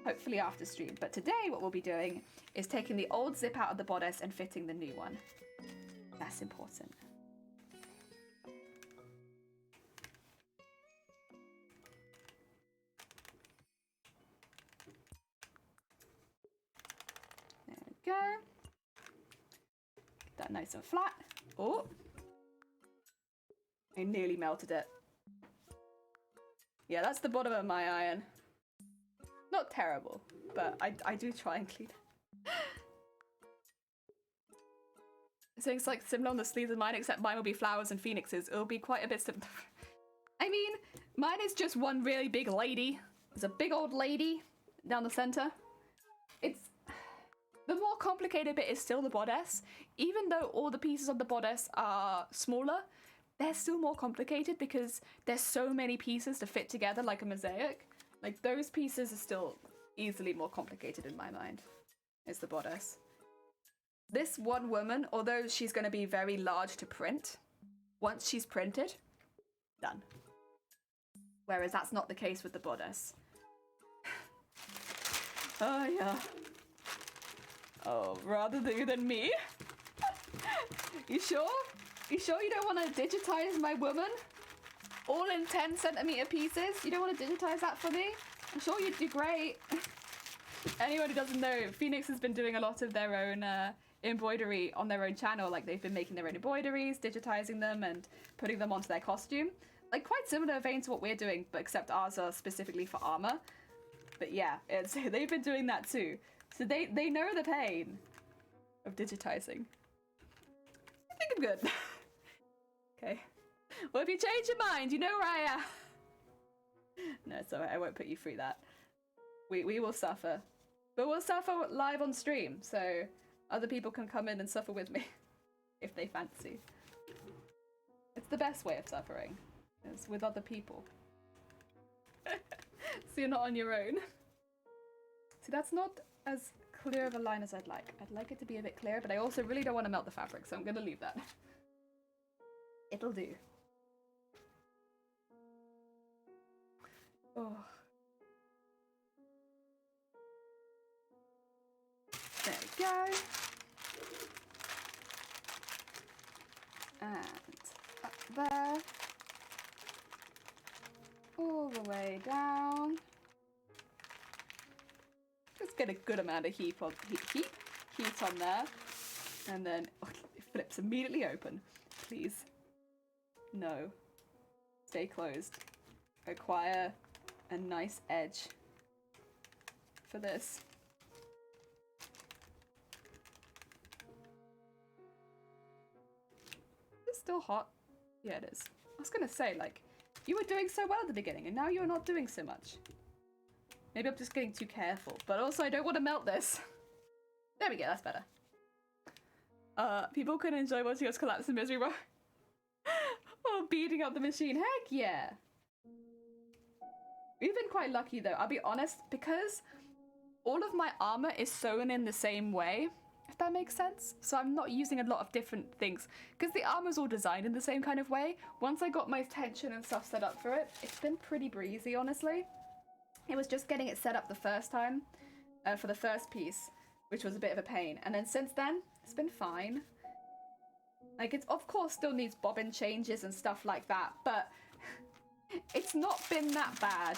Hopefully after stream. But today what we'll be doing is taking the old zip out of the bodice and fitting the new one. That's important. There we go. Get that nice and flat. Oh. I nearly melted it. Yeah, that's the bottom of my iron. Not terrible, but I do try and clean it. So it's like similar on the sleeves of mine, except mine will be flowers and phoenixes. It'll be quite a bit similar. I mean, mine is just one really big lady. There's a big old lady down the center. It's... The more complicated bit is still the bodice. Even though all the pieces of the bodice are smaller, they're still more complicated because there's so many pieces to fit together like a mosaic. Like, those pieces are still easily more complicated in my mind. It's the bodice. This one woman, although she's going to be very large to print, once she's printed, Done. Whereas that's not the case with the bodice. Oh, yeah. Oh, rather than me? You sure? You sure you don't want to digitize my woman? All in 10 centimeter pieces? You don't want to digitize that for me? I'm sure you'd do great. Anyone who doesn't know, Phoenix has been doing a lot of their own embroidery on their own channel. Like, they've been making their own embroideries, digitizing them, and putting them onto their costume. Like, quite similar vein to what we're doing, but except ours are specifically for armor. But yeah, they've been doing that too. So they know the pain of digitizing. I think I'm good. Okay. Well, if you change your mind, you know where I am. No, it's alright, I won't put you through that. We will suffer. But we'll suffer live on stream, so other people can come in and suffer with me. If they fancy. It's the best way of suffering. Is with other people. So you're not on your own. See, that's not as clear of a line as I'd like. I'd like it to be a bit clearer, but I also really don't want to melt the fabric, so I'm going to leave that. It'll do. Oh. There we go. And up there. All the way down. Just get a good amount of heat on there. And then it flips immediately open. Please. No. Stay closed. Acquire a nice edge for this. Is it still hot? Yeah, it is. I was gonna say, like, you were doing so well at the beginning, and now you're not doing so much. Maybe I'm just getting too careful, but also I don't want to melt this. There we go, that's better. People can enjoy watching us collapse in misery while beating up the machine. Heck yeah! We've been quite lucky though, I'll be honest, because all of my armor is sewn in the same way, if that makes sense. So I'm not using a lot of different things, because the armor's all designed in the same kind of way. Once I got my tension and stuff set up for it, it's been pretty breezy, honestly. It was just getting it set up the first time, for the first piece, which was a bit of a pain. And then since then, it's been fine. Like, it's of course still needs bobbin changes and stuff like that, but it's not been that bad.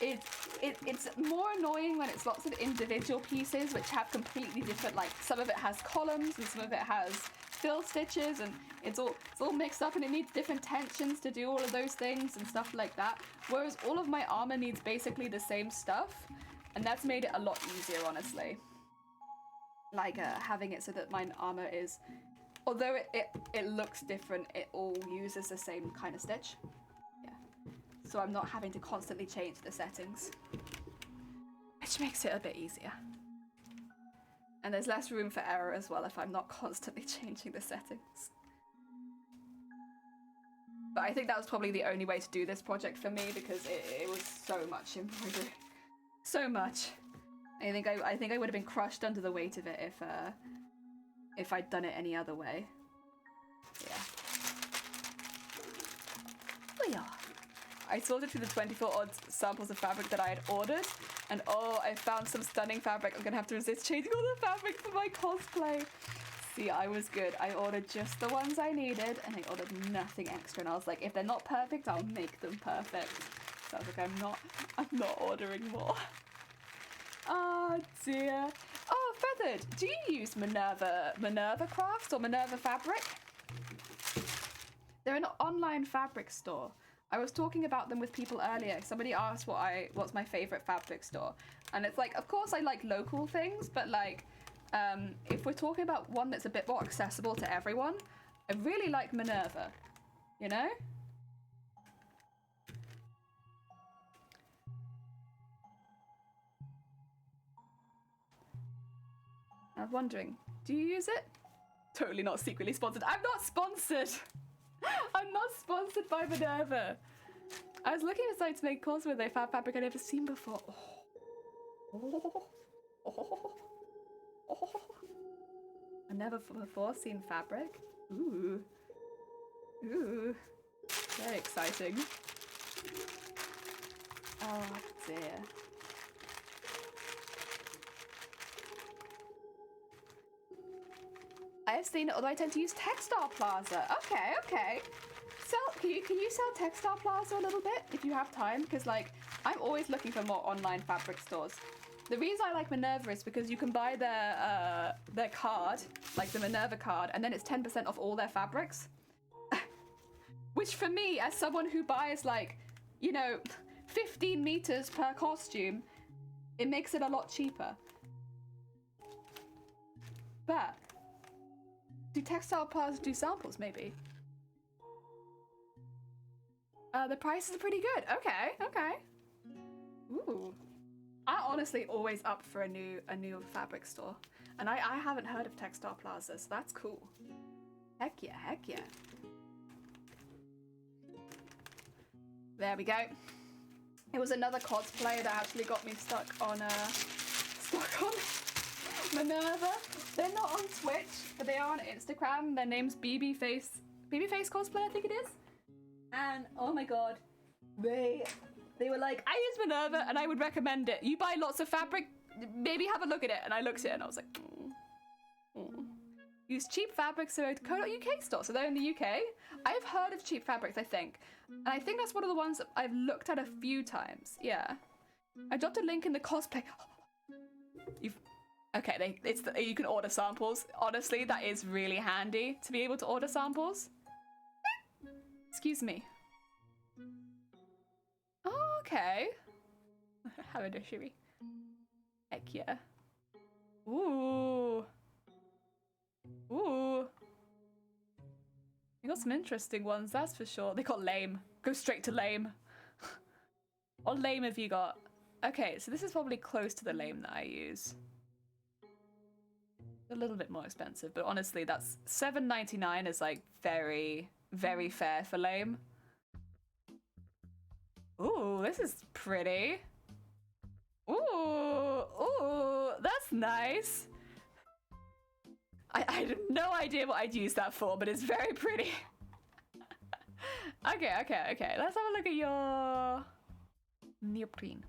It's more annoying when it's lots of individual pieces which have completely different, like, some of it has columns and some of it has fill stitches, and it's all mixed up and it needs different tensions to do all of those things and stuff like that. Whereas all of my armor needs basically the same stuff, and that's made it a lot easier, honestly. Like, having it so that my armor is, although it looks different, it all uses the same kind of stitch. So I'm not having to constantly change the settings, which makes it a bit easier. And there's less room for error as well if I'm not constantly changing the settings. But I think that was probably the only way to do this project for me, because it was so much embroidery. So much. I think I would have been crushed under the weight of it if I'd done it any other way. Yeah. We are. I sorted through the 24 odd samples of fabric that I had ordered, and oh, I found some stunning fabric. I'm gonna have to resist changing all the fabric for my cosplay. See, I was good. I ordered just the ones I needed, and I ordered nothing extra, and I was like, if they're not perfect, I'll make them perfect. So I was like, I'm not ordering more. Oh dear. Oh, Feathered, do you use Minerva Crafts or Minerva Fabric? They're an online fabric store. I was talking about them with people earlier. Somebody asked what's my favorite fabric store, and it's like, of course I like local things, but like, if we're talking about one that's a bit more accessible to everyone, I really like Minerva, you know? I was wondering, do you use it? Totally not secretly sponsored. I'm not sponsored! I'm not sponsored by Minerva. I was looking for something to make calls with a fabric I'd never seen before. I've never before seen fabric. Ooh. Ooh. Very exciting. Oh dear. I have seen it, although I tend to use Textile Plaza. Okay. Can you sell Textile Plaza a little bit if you have time? Because like I'm always looking for more online fabric stores. The reason I like Minerva is because you can buy their card, like the Minerva card, and then it's 10% off all their fabrics. Which for me, as someone who buys like, 15 meters per costume, it makes it a lot cheaper. But do Textile Plaza do samples maybe? The prices are pretty good. Okay. Ooh. I'm honestly always up for a new fabric store. And I haven't heard of Textile Plaza, so that's cool. Heck yeah. There we go. It was another cosplay that actually got me stuck on Minerva. They're not on Twitch, but they are on Instagram. Their name's BBFace Cosplay, I think it is. And oh my god, they were like, I use Minerva and I would recommend it. You buy lots of fabric, maybe have a look at it. And I looked at it and I was like, Use cheap fabrics so co.uk store. So they're in the UK. I've heard of cheap fabrics, I think. And I think that's one of the ones that I've looked at a few times. Yeah. I dropped a link in the cosplay. Okay, you can order samples. Honestly, that is really handy to be able to order samples. Excuse me. Oh, okay. Have a dishary. Heck yeah. Ooh. You got some interesting ones, that's for sure. They got lame. Go straight to lame. What lame have you got? Okay, so this is probably close to the lame that I use. A little bit more expensive, but honestly, that's $7.99 is like very, very fair for lame. Ooh, this is pretty. Ooh, that's nice. I have no idea what I'd use that for, but it's very pretty. Okay. Let's have a look at your neoprene.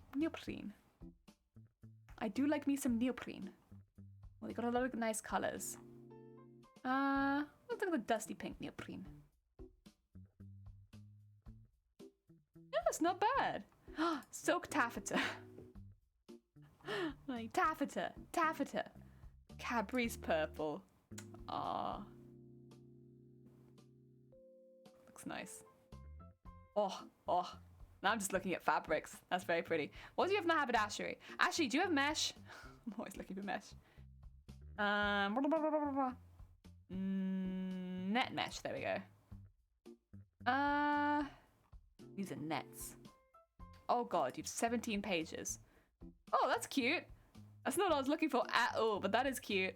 I do like me some neoprene. Well, they got a lot of nice colors. Let's look at the dusty pink neoprene. Yeah, that's not bad. Silk taffeta. Like taffeta. Cadbury's purple. Ah, looks nice. Oh. Now I'm just looking at fabrics. That's very pretty. What do you have in the haberdashery? Actually, do you have mesh? I'm always looking for mesh. Net mesh. There we go. These are nets. Oh god, you have 17 pages. Oh, that's cute. That's not what I was looking for at all, but that is cute.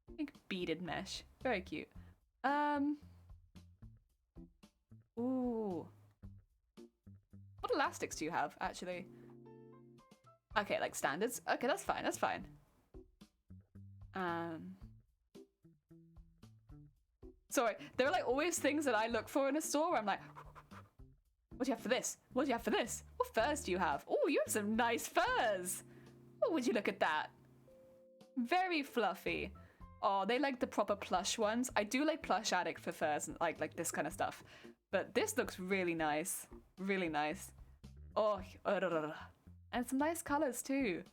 I think beaded mesh. Very cute. Ooh. What elastics do you have, actually? Okay, like standards. Okay, that's fine. Sorry, there are like always things that I look for in a store where I'm like, what do you have for this? What do you have for this? What furs do you have? Oh, you have some nice furs. Oh, would you look at that? Very fluffy. Oh, they like the proper plush ones. I do like Plush Addict for furs and like this kind of stuff. But this looks really nice. Really nice. Oh, and some nice colors too.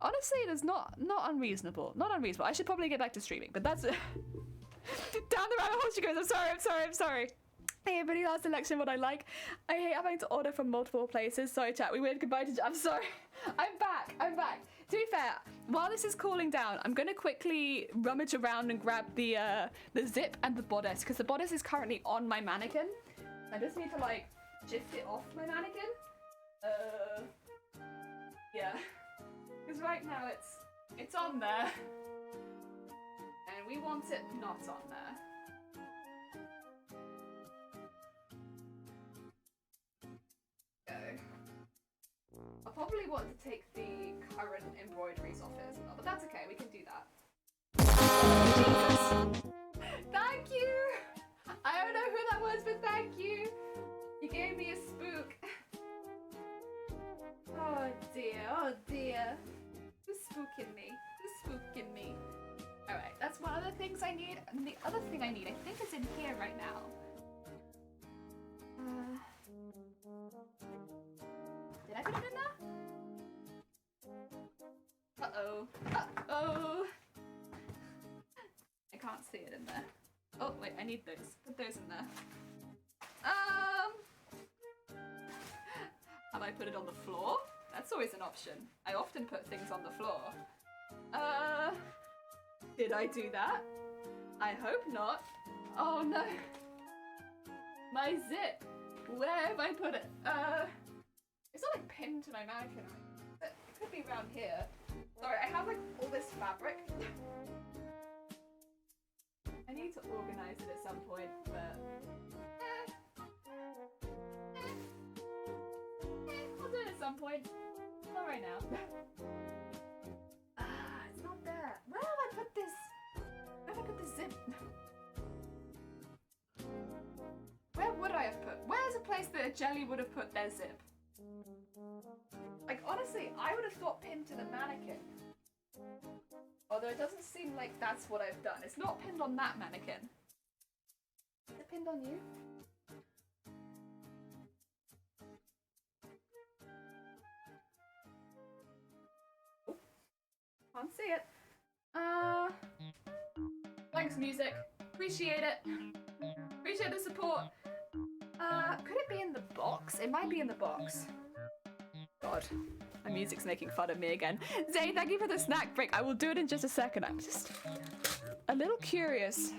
Honestly, it is not unreasonable. Not unreasonable. I should probably get back to streaming, but that's down the rabbit hole she goes. I'm sorry. Hey everybody, last election what I like. I hate having to order from multiple places. Sorry chat, we waved goodbye to I'm sorry. I'm back. To be fair, while this is cooling down, I'm gonna quickly rummage around and grab the zip and the bodice, because the bodice is currently on my mannequin. I just need to like shift it off my mannequin. Yeah. Because right now it's on there. And we want it not on there. I'll probably want to take the current embroideries off it as well, but that's okay, we can do that. Jesus. Thank you! I don't know who that was, but thank you! Oh dear. Who's spooking me? Alright, that's one of the things I need. And the other thing I need, I think, is in here right now. Did I put it in there? Uh-oh. I can't see it in there. Oh, wait, I need those. Put those in there. Have I put it on the floor? That's always an option. I often put things on the floor. Did I do that? I hope not. Oh no. My zip. Where have I put it? It's not like pinned to my mannequin. It could be around here. Sorry, I have like all this fabric. I need to organize it at some point, but I'll do it at some point. Not right now. It's not there. Where have I put this? Where have I put the zip? Where would I have put? Where's a place that a jelly would have put their zip? Like, honestly, I would have thought pinned to the mannequin. Although it doesn't seem like that's what I've done. It's not pinned on that mannequin. Is it pinned on you? Oh, can't see it. Thanks, music. Appreciate it. Appreciate the support. Could it be in the box? It might be in the box. God, my music's making fun of me again. Zay, thank you for the snack break. I will do it in just a second. I'm just a little curious.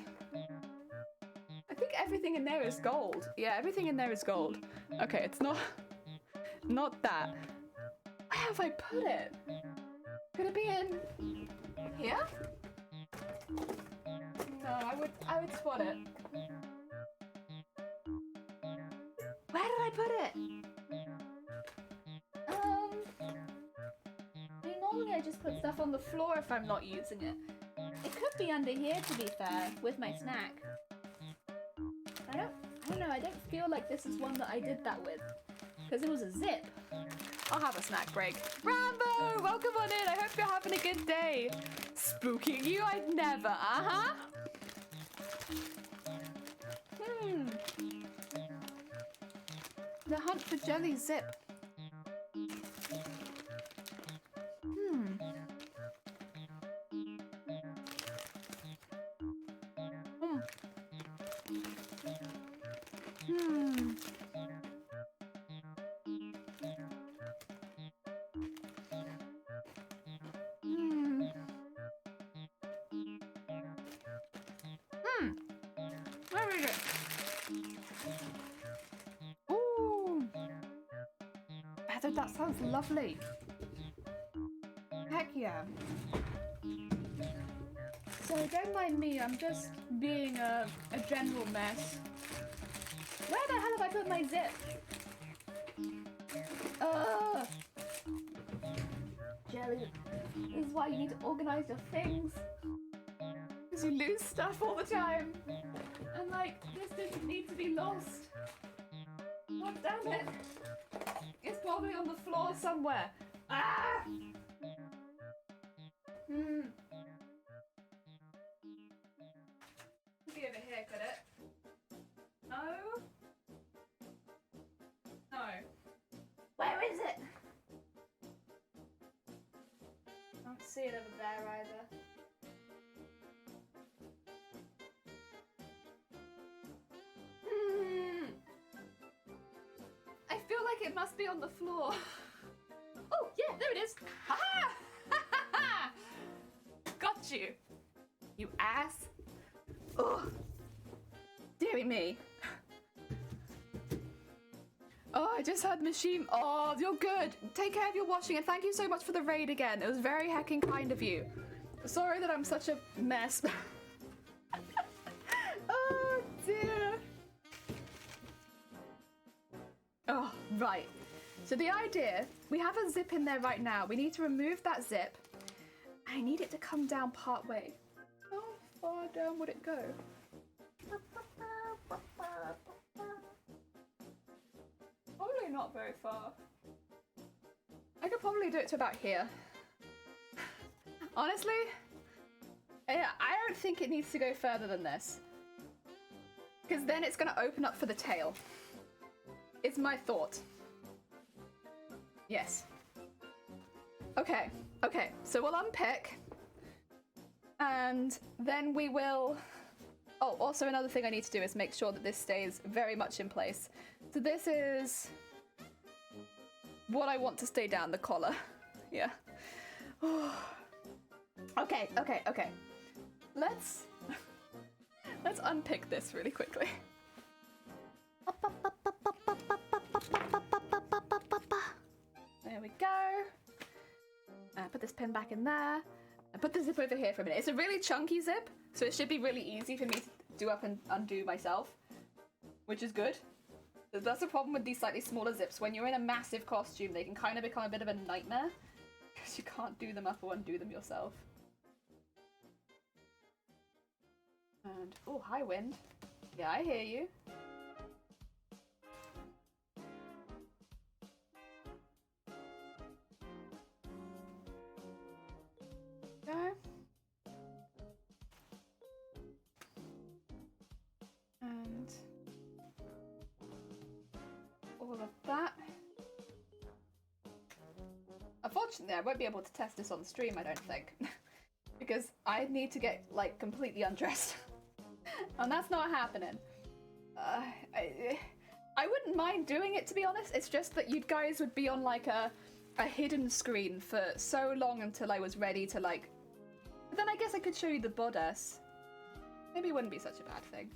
I think everything in there is gold. Yeah, everything in there is gold. Okay, it's not that. Where have I put it? Could it be in here? No, I would spot it. Where did I put it? I mean, normally I just put stuff on the floor if I'm not using it. It could be under here, to be fair, with my snack. I don't know, I don't feel like this is one that I did that with. Because it was a zip. I'll have a snack break. Rambo, welcome on in. I hope you're having a good day. Spooking you? I'd never. Uh-huh. The hunt for jelly zip. Where is it? Ooh. Heather, that sounds lovely. Heck yeah. So don't mind me, I'm just being a general mess. Where the hell have I put my zip? Jelly, this is why you need to organize your things. Because you lose stuff all the time. And like, this didn't need to be lost. God damn it. It's probably on the floor somewhere. Ah! Could be over here, could it? No? No. Where is it? Can't see it over there either. I feel like it must be on the floor. Oh, yeah, there it is. Ah! Got you. You ass. Ugh. Deary me. Oh, I just heard machine. Oh, you're good. Take care of your washing and thank you so much for the raid again. It was very heckin' kind of you. Sorry that I'm such a mess. Oh, dear. Oh, right. So the idea, we have a zip in there right now. We need to remove that zip. I need it to come down part way. How far down would it go? Probably not very far. I could probably do it to about here. Honestly, yeah, I don't think it needs to go further than this. Because then it's going to open up for the tail. It's my thought. Yes. Okay, okay, so we'll unpick. And then we will... Oh, also another thing I need to do is make sure that this stays very much in place. So this is what I want to stay down, the collar. Yeah. Okay, okay, okay. Let's unpick this really quickly. There we go. Put this pin back in there. And put the zip over here for a minute. It's a really chunky zip, so it should be really easy for me to do up and undo myself, which is good. That's the problem with these slightly smaller zips. When you're in a massive costume, they can kind of become a bit of a nightmare because you can't do them up or undo them yourself. And, oh, hi, wind. Yeah, I hear you. Go. And all of that. Unfortunately, I won't be able to test this on stream, I don't think. Because I need to get, like, completely undressed. And that's not happening. I wouldn't mind doing it, to be honest. It's just that you guys would be on, like, a hidden screen for so long until I was ready to, like... But then I guess I could show you the bodice. Maybe it wouldn't be such a bad thing.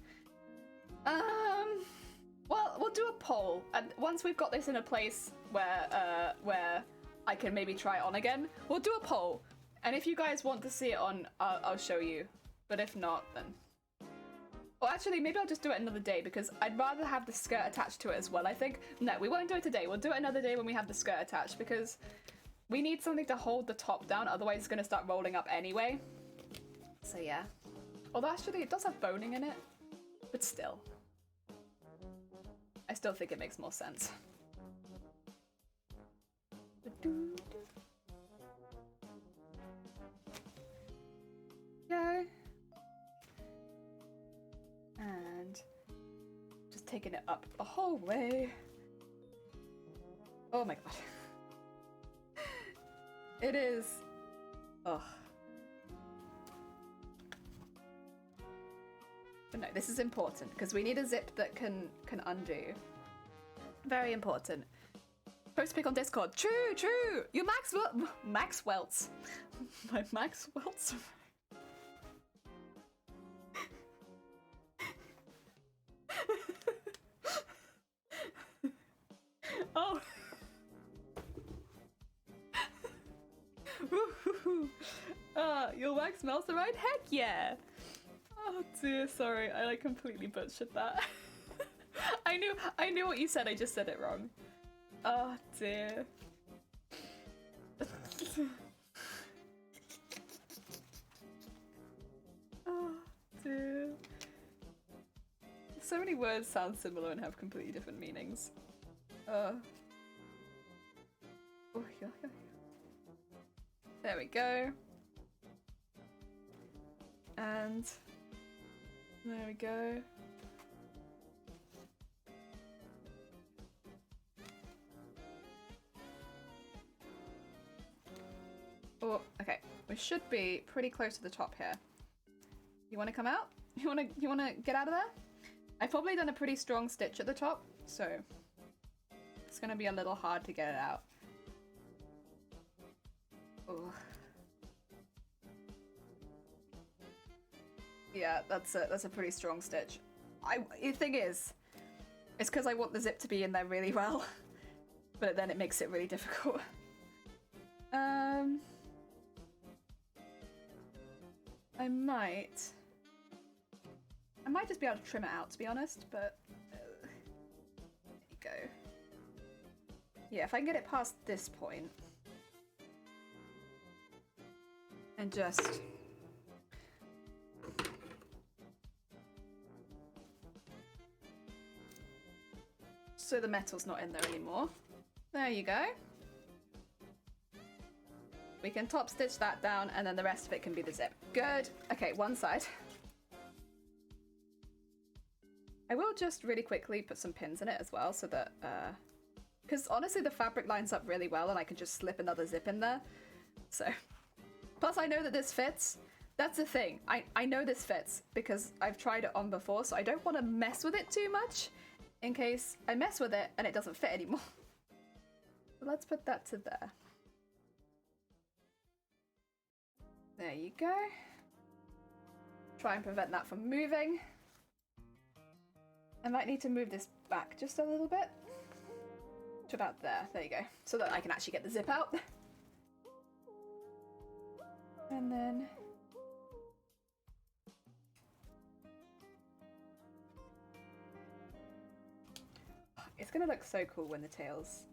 Well, we'll do a poll, and once we've got this in a place where I can maybe try it on again, we'll do a poll. And if you guys want to see it on, I'll show you. But if not, then... Well, actually, maybe I'll just do it another day, because I'd rather have the skirt attached to it as well, I think. No, we won't do it today. We'll do it another day when we have the skirt attached, because we need something to hold the top down, otherwise it's going to start rolling up anyway. So, yeah. Although, actually, it does have boning in it. But still. I still think it makes more sense. Go. And just taking it up the whole way. Oh my god. It is... Ugh. But no, this is important, because we need a zip that can undo. Very important. Post pic on Discord. True, true! Your Maxwell's. My Maxwell's. Oh. Your wax smells the right? Heck yeah! Oh dear, sorry, I like completely butchered that. I knew what you said, I just said it wrong. Oh dear. Oh dear. So many words sound similar and have completely different meanings. Oh yeah. There we go. And there we go. Oh, okay. We should be pretty close to the top here. You want to come out? You want to get out of there? I've probably done a pretty strong stitch at the top, so it's going to be a little hard to get it out. Oh. Yeah, that's a pretty strong stitch. The thing is, it's because I want the zip to be in there really well, but then it makes it really difficult. I might just be able to trim it out, to be honest, but there you go. Yeah, if I can get it past this point and just so the metal's not in there anymore. There you go. We can top stitch that down and then the rest of it can be the zip. Good. Okay, one side. I will just really quickly put some pins in it as well so that, because honestly the fabric lines up really well and I can just slip another zip in there. So, plus I know that this fits. That's the thing. I know this fits because I've tried it on before, so I don't want to mess with it too much in case I mess with it and it doesn't fit anymore. So let's put that to there. There you go. Try and prevent that from moving. I might need to move this back just a little bit. To about there. There you go. So that I can actually get the zip out. And then... It's gonna look so cool when the tail's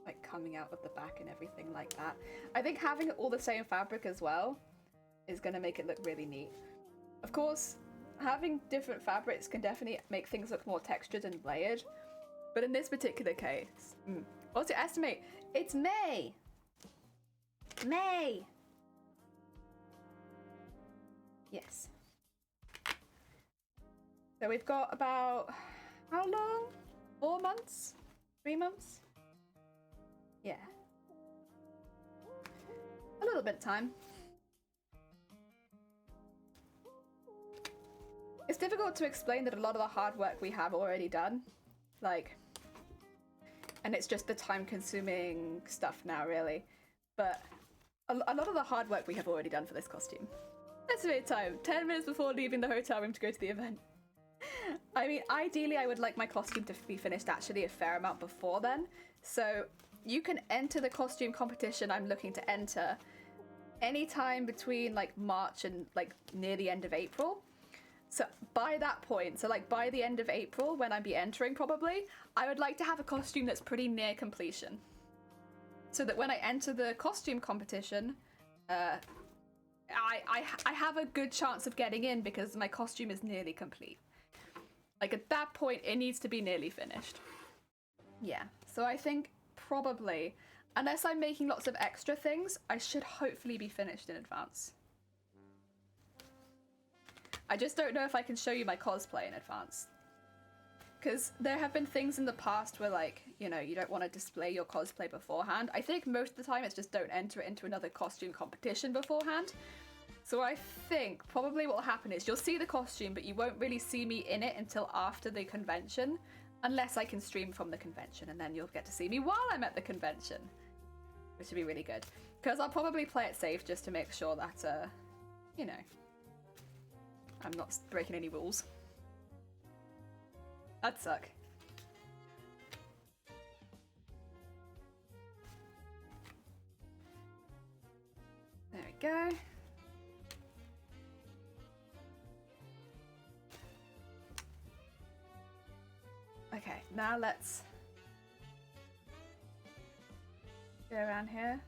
like coming out of the back and everything like that. I think having all the same fabric as well is gonna make it look really neat. Of course, having different fabrics can definitely make things look more textured and layered, but in this particular case, what's your estimate? It's May! May! Yes. So we've got about, how long? 4 months? 3 months? Yeah. A little bit of time. It's difficult to explain that a lot of the hard work we have already done. Like, and it's just the time-consuming stuff now, really. But a lot of the hard work we have already done for this costume. Estimated time, 10 minutes before leaving the hotel room to go to the event. I mean, ideally I would like my costume to be finished actually a fair amount before then. So you can enter the costume competition I'm looking to enter anytime between like March and like near the end of April. So by that point, so like by the end of April when I'd be entering probably, I would like to have a costume that's pretty near completion. So that when I enter the costume competition, I have a good chance of getting in because my costume is nearly complete. Like at that point, it needs to be nearly finished. Yeah, so I think probably, unless I'm making lots of extra things, I should hopefully be finished in advance. I just don't know if I can show you my cosplay in advance. Because there have been things in the past where like, you know, you don't want to display your cosplay beforehand. I think most of the time it's just don't enter it into another costume competition beforehand. So I think probably what will happen is you'll see the costume, but you won't really see me in it until after the convention, unless I can stream from the convention, and then you'll get to see me while I'm at the convention, which would be really good. Because I'll probably play it safe just to make sure that, you know, I'm not breaking any rules. That'd suck. There we go. Okay, now let's go around here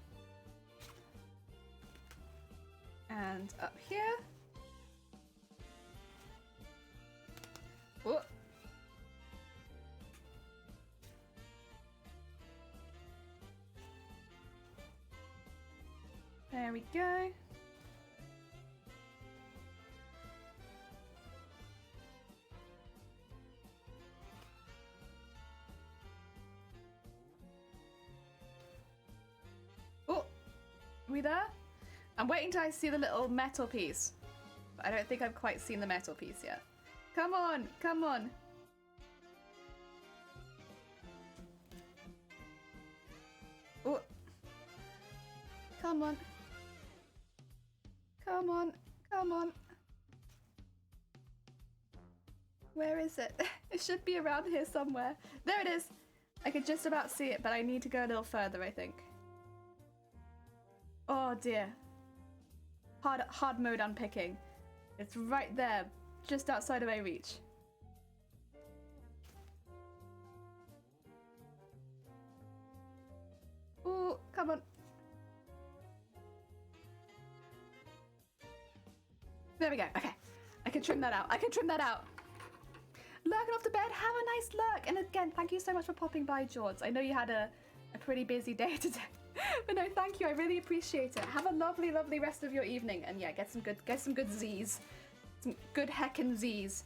and up here. Whoop. There we go. Oh, are we there? I'm waiting till I see the little metal piece. But I don't think I've quite seen the metal piece yet. Come on, come on. Oh. Come on. Come on, come on. Where is it? It should be around here somewhere. There it is. I could just about see it, but I need to go a little further, I think. Oh dear. Hard mode unpicking. It's right there, just outside of my reach. Ooh, come on. There we go. Okay. I can trim that out. I can trim that out. Lurking off the bed. Have a nice lurk. And again, thank you so much for popping by, George. I know you had a pretty busy day today. But no, thank you. I really appreciate it. Have a lovely, lovely rest of your evening, and yeah, get some good Z's, some good heckin' Z's.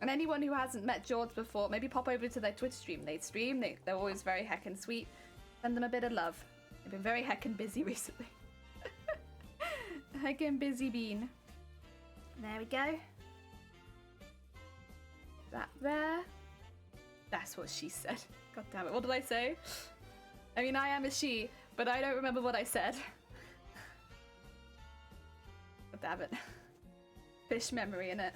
And anyone who hasn't met George before, maybe pop over to their Twitch stream. They stream. They're always very heckin' sweet. Send them a bit of love. They've been very heckin' busy recently. Heckin' busy bean. There we go. That there. That's what she said. God damn it. What did I say? I mean, I am a she, but I don't remember what I said. God damn it. Fish memory in it.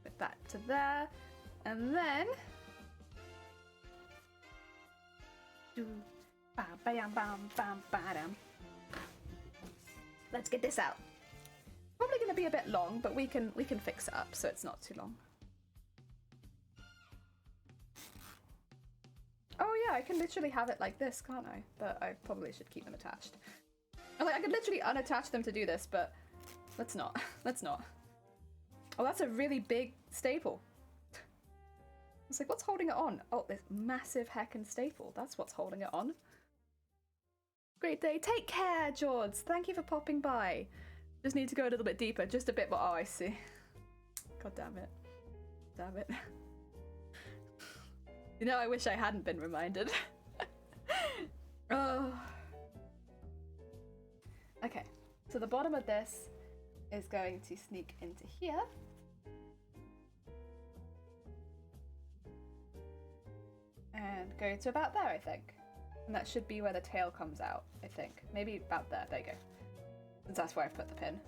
Put that to there. And then... Let's get this out. Probably going to be a bit long, but we can fix it up so it's not too long. Oh yeah, I can literally have it like this, can't I? But I probably should keep them attached. Like, I could literally unattach them to do this, but let's not. Let's not. Oh, that's a really big staple. It's like, what's holding it on? Oh, this massive heckin' staple. That's what's holding it on. Great day. Take care, George. Thank you for popping by. Just need to go a little bit deeper. Just a bit more. Oh, I see. God damn it. Damn it. You know, I wish I hadn't been reminded. Oh. Okay. So the bottom of this is going to sneak into here. And go to about there, I think. And that should be where the tail comes out, I think. Maybe about there. There you go. That's where I've put the pin.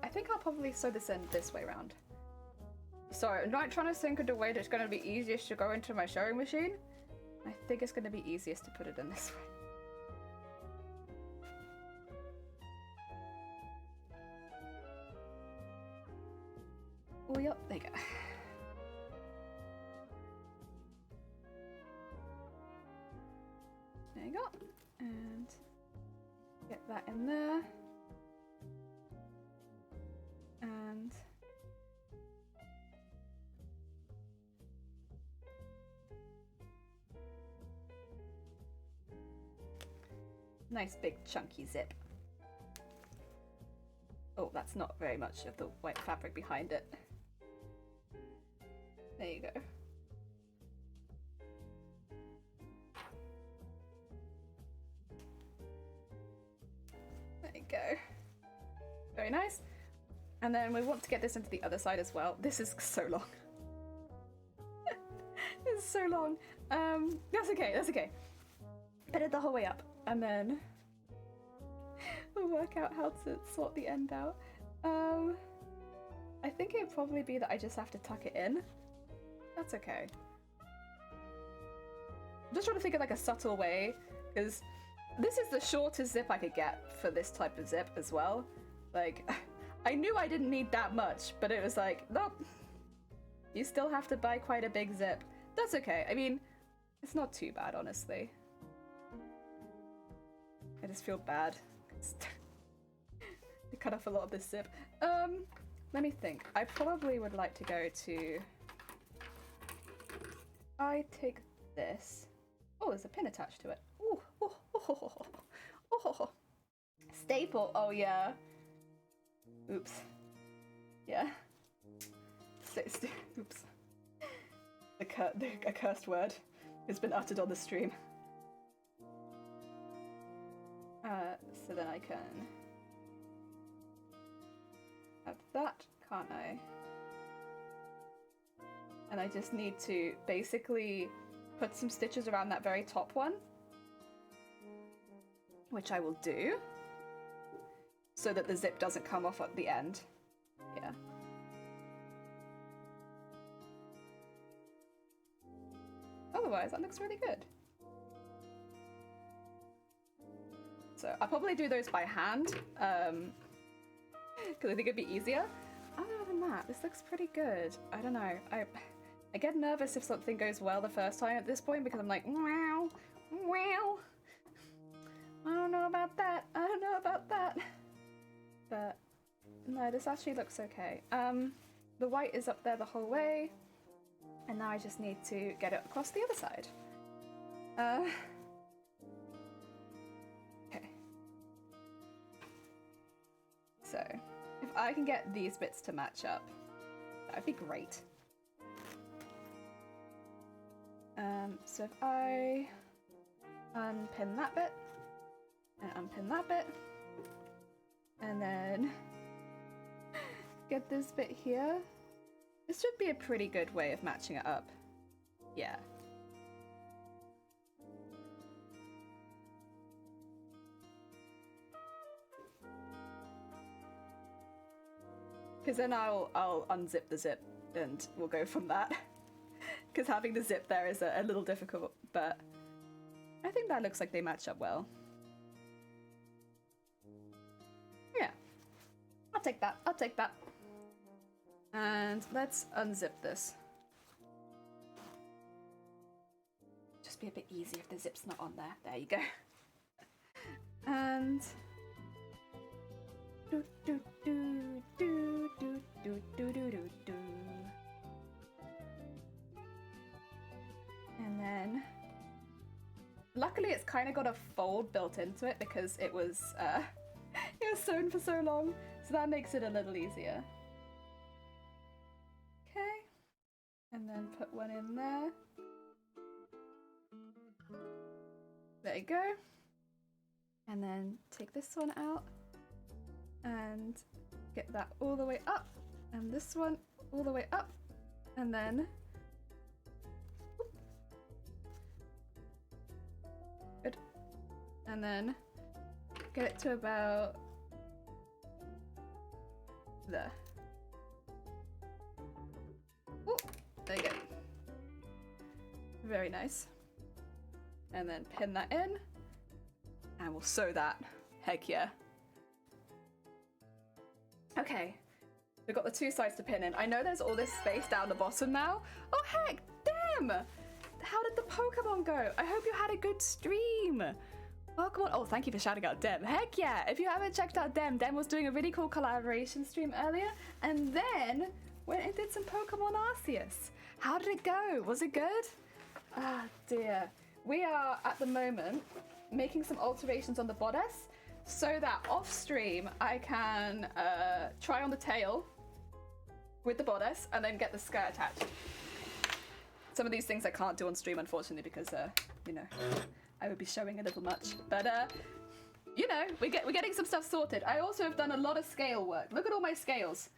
I think I'll probably sew this in this way round. Sorry, I'm not trying to think of the way that's going to be easiest to go into my sewing machine. I think it's going to be easiest to put it in this way. Oh, yep, there you go. There you go. And get that in there. And nice big chunky zip. Oh, that's not very much of the white fabric behind it. There you go. There you go. Very nice. And then we want to get this into the other side as well. This is so long. This is so long. That's okay, that's okay. Put it the whole way up. And then we'll work out how to sort the end out. I think it'd probably be that I just have to tuck it in. That's okay. I'm just trying to think of like a subtle way, because this is the shortest zip I could get for this type of zip as well. Like, I knew I didn't need that much, but it was like, nope. You still have to buy quite a big zip. That's okay. I mean, it's not too bad, honestly. I just feel bad. I cut off a lot of this zip. Let me think. I probably would like to go to... I take this. Oh, there's a pin attached to it. Ooh, oh, oh, oh, oh, oh, oh. Staple. Oh, yeah. Oops. Yeah. Oops. A cursed word has been uttered on the stream. So then I can have that, can't I? And I just need to basically put some stitches around that very top one, which I will do, so that the zip doesn't come off at the end. Yeah. Otherwise, that looks really good. So I'll probably do those by hand, because I think it'd be easier. Other than that, this looks pretty good. I don't know. I get nervous if something goes well the first time at this point, because I'm like, wow, wow. I don't know about that. I don't know about that. But No, this actually looks okay. The white is up there the whole way, and now I just need to get it across the other side. Okay. So, if I can get these bits to match up, that'd be great. So if I unpin that bit, and unpin that bit, and then get this bit here, this should be a pretty good way of matching it up. Yeah. Because then I'll unzip the zip and we'll go from that. Because having the zip there is a little difficult, but I think that looks like they match up well. Yeah. I'll take that. I'll take that. And let's unzip this. Just be a bit easier if the zip's not on there. There you go. And do do do do do do do do do do. And then luckily it's kind of got a fold built into it because it was sewn for so long, so that makes it a little easier. Okay, and then put one in there. There you go. And then take this one out and get that all the way up, and this one all the way up, and then good, and then get it to about there. Ooh, there you go. Very nice. And then pin that in, and we'll sew that. Heck yeah. Okay, we've got the two sides to pin in. I know there's all this space down the bottom now. Oh heck, damn! How did the Pokemon go? I hope you had a good stream. Welcome on. Oh, thank you for shouting out Dem. Heck yeah! If you haven't checked out Dem was doing a really cool collaboration stream earlier, and then went and did some Pokemon Arceus. How did it go? Was it good? Ah, dear. We are, at the moment, making some alterations on the bodice so that off stream I can try on the tail with the bodice and then get the skirt attached. Some of these things I can't do on stream, unfortunately, because you know, I would be showing a little much. But you know, we're getting some stuff sorted. I also have done a lot of scale work. Look at all my scales.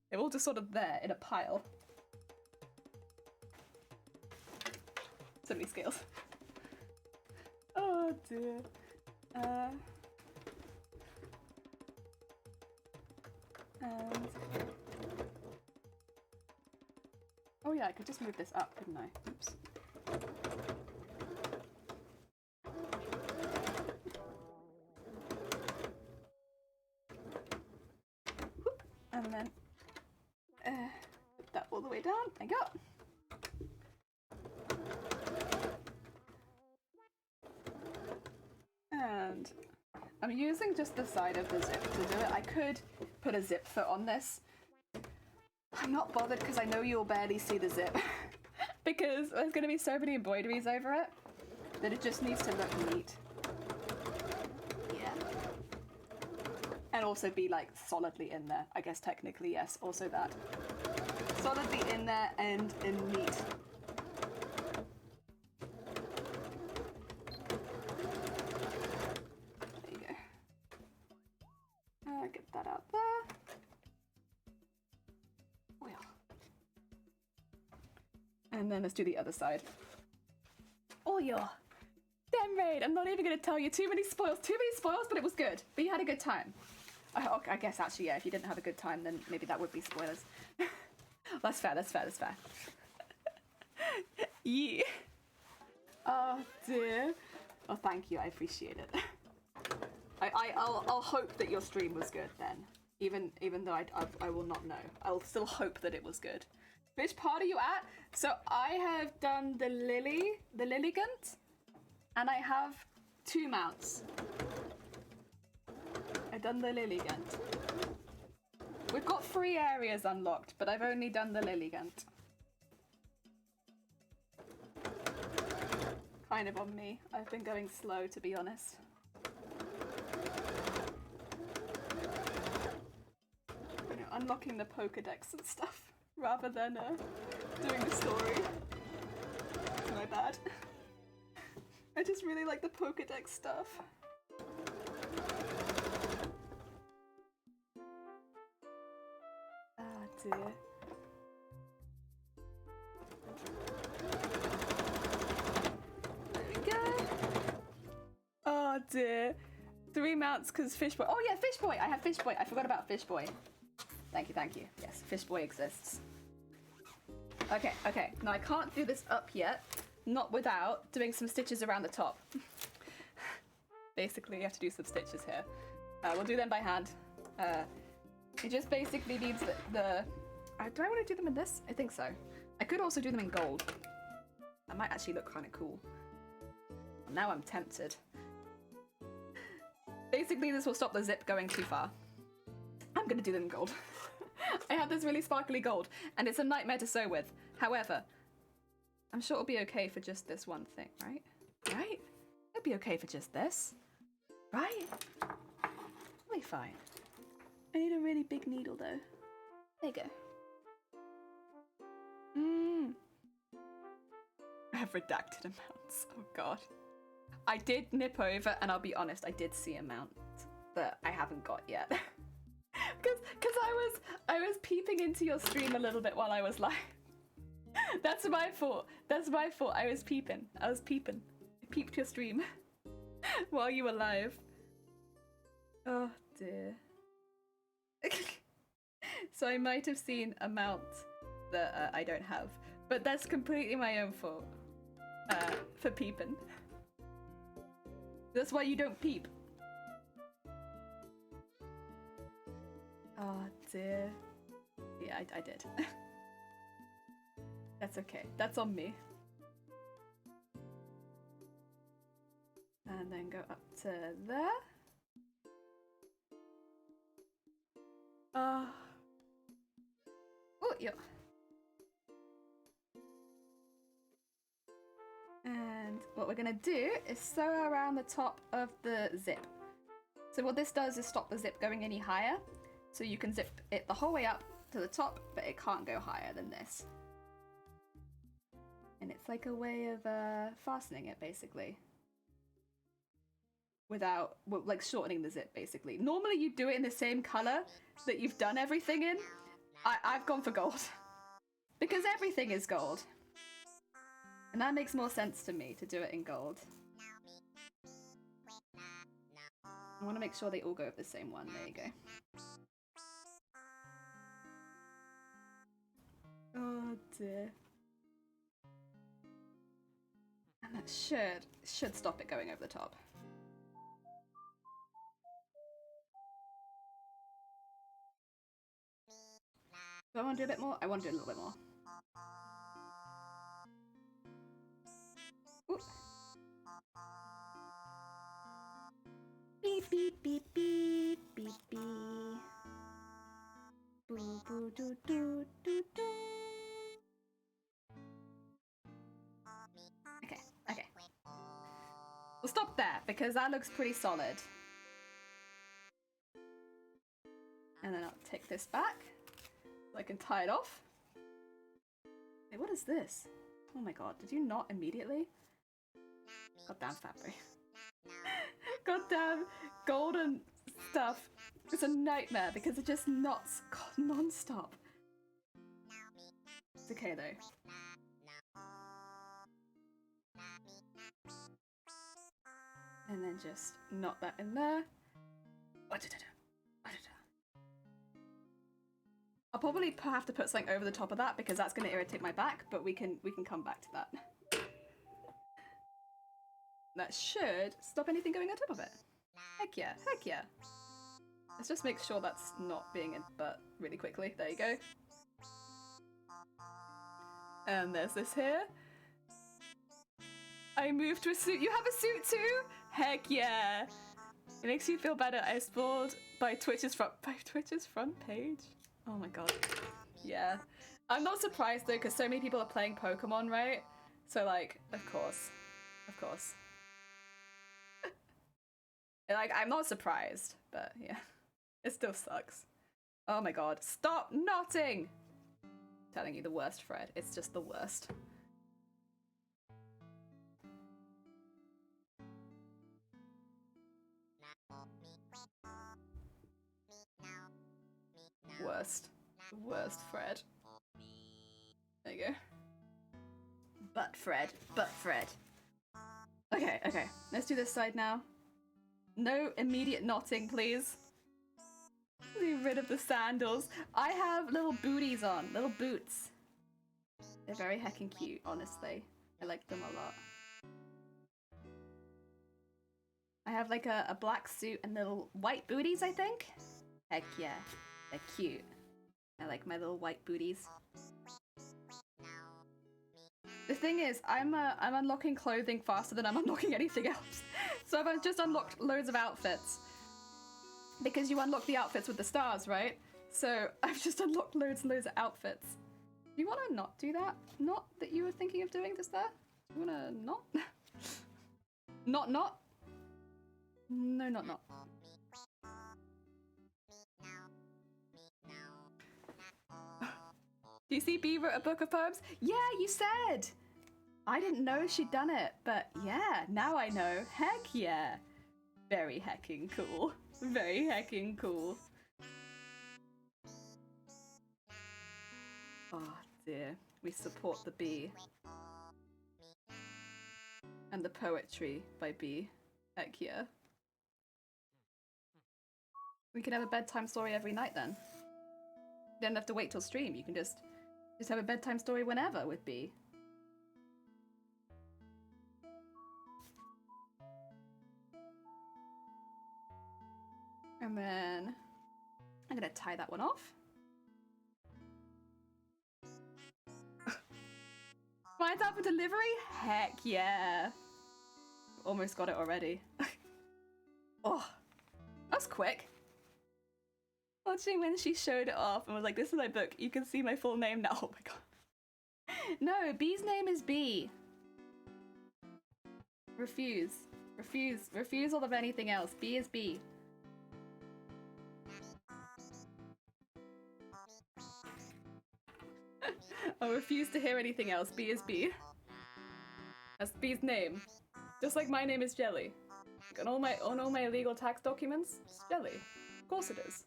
They're all just sort of there in a pile. So many scales. Oh dear. And oh yeah, I could just move this up, couldn't I? Oops. Whoop. And then put that all the way down. There you go. And I'm using just the side of the zip to do it. I could put a zip foot on this. I'm not bothered because I know you'll barely see the zip because there's going to be so many embroideries over it that it just needs to look neat. Yeah. And also be like solidly in there. I guess technically, yes, also that. Solidly in there and neat. Get that out there. Oh yeah. And then let's do the other side. Oh yeah. Damn raid. I'm not even gonna tell you. Too many spoils, but it was good. But you had a good time. I guess actually, yeah, if you didn't have a good time, then maybe that would be spoilers. That's fair. Yeah. Oh dear. Oh, thank you. I appreciate it. I'll hope that your stream was good then, even though I will not know. I'll still hope that it was good. Which part are you at? So I have done the Lilligant, and I have 2 mounts. I've done the Lilligant. We've got 3 areas unlocked, but I've only done the Lillygant. Kind of on me. I've been going slow, to be honest. You know, unlocking the Pokedex and stuff, rather than doing the story. My bad. I just really like the Pokedex stuff. Ah, dear. There we go. Oh dear. 3 mounts because Fish Boy. Oh yeah, Fish Boy! I have Fish Boy. I forgot about Fish Boy. Thank you, thank you. Yes, Fish Boy exists. Okay, okay. Now I can't do this up yet. Not without doing some stitches around the top. Basically, you have to do some stitches here. We'll do them by hand. It just basically needs do I want to do them in this? I think so. I could also do them in gold. That might actually look kind of cool. Now I'm tempted. Basically, this will stop the zip going too far. I'm gonna do them in gold. I have this really sparkly gold, and it's a nightmare to sew with. However, I'm sure it'll be okay for just this one thing, right? Right? It'll be okay for just this. Right? It'll be fine. I need a really big needle, though. There you go. I have redacted amounts. Oh, God. I did nip over, and I'll be honest, I did see amount that I haven't got yet. Because I was peeping into your stream a little bit while I was live. That's my fault. That's my fault. I was peeping. I peeped your stream while you were live. Oh dear. So I might have seen amounts that I don't have, but that's completely my own fault for peeping. That's why you don't peep. Oh dear. Yeah, I did. That's okay. That's on me. And then go up to there. Oh, yeah. And what we're gonna do is sew around the top of the zip. So what this does is stop the zip going any higher. So you can zip it the whole way up to the top, but it can't go higher than this. And it's like a way of fastening it, basically. Without, well, like, shortening the zip, basically. Normally you do it in the same color that you've done everything in. I've gone for gold. Because everything is gold. And that makes more sense to me, to do it in gold. I want to make sure they all go with the same one. There you go. Oh dear. And that should stop it going over the top. Do I want to do a bit more? I want to do a little bit more. Ooh. Beep beep beep beep beep beep. Boo boo doo doo doo doo. Okay, okay. We'll stop there because that looks pretty solid. And then I'll take this back so I can tie it off. Hey, what is this? Oh my god, did you not immediately? Goddamn Fabry. Goddamn golden stuff. It's a nightmare because it just knots non-stop. It's okay though. And then just knot that in there. I'll probably have to put something over the top of that because that's going to irritate my back, but we can come back to that. That should stop anything going on top of it. Heck yeah, heck yeah. Let's just make sure that's not being a butt really quickly. There you go. And there's this here. I moved to a suit. You have a suit too? Heck yeah. It makes you feel better. I spoiled by Twitch's front page. Oh my god. Yeah. I'm not surprised though, because so many people are playing Pokemon, right? So like, of course. Of course. Like, I'm not surprised, but yeah. It still sucks. Oh my god. Stop knotting! I'm telling you, the worst, Fred. It's just the worst. Worst. Worst, Fred. There you go. But Fred. Okay, okay. Let's do this side now. No immediate knotting, please. Be rid of the sandals. I have little booties on. Little boots. They're very heckin' cute, honestly. I like them a lot. I have like a black suit and little white booties, I think. Heck yeah. They're cute. I like my little white booties. The thing is, I'm unlocking clothing faster than I'm unlocking anything else. So I've just unlocked loads of outfits. Because you unlock the outfits with the stars, right? So I've just unlocked loads and loads of outfits. Do you want to not do that? Not that you were thinking of doing this there? Do you want to not? Not? No, not. Do you see B wrote a book of poems? Yeah, you said! I didn't know she'd done it, but yeah, now I know. Heck yeah. Very hecking cool. Very hecking cool. Oh dear. We support the bee. And the poetry by B. Heck yeah. We could have a bedtime story every night then. You don't have to wait till stream, you can just have a bedtime story whenever with B. And then I'm gonna tie that one off. Mine's out for delivery? Heck yeah. Almost got it already. Oh, that's quick. Watching when she showed it off and was like, this is my book, you can see my full name now. Oh my god. No, B's name is B. Refuse. Refusal of anything else. B is B. I refuse to hear anything else. B is B. That's B's name. Just like my name is Jelly. Like on all my legal tax documents, it's Jelly. Of course it is.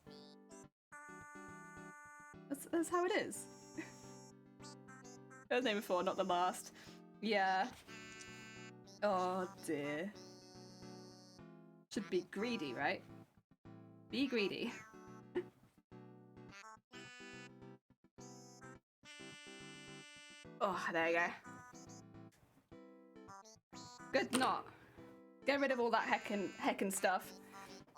That's how it is. That was name before, not the last. Yeah. Oh dear. Should be greedy, right? Be greedy. Oh, there you go. Good knot. Get rid of all that heckin' stuff.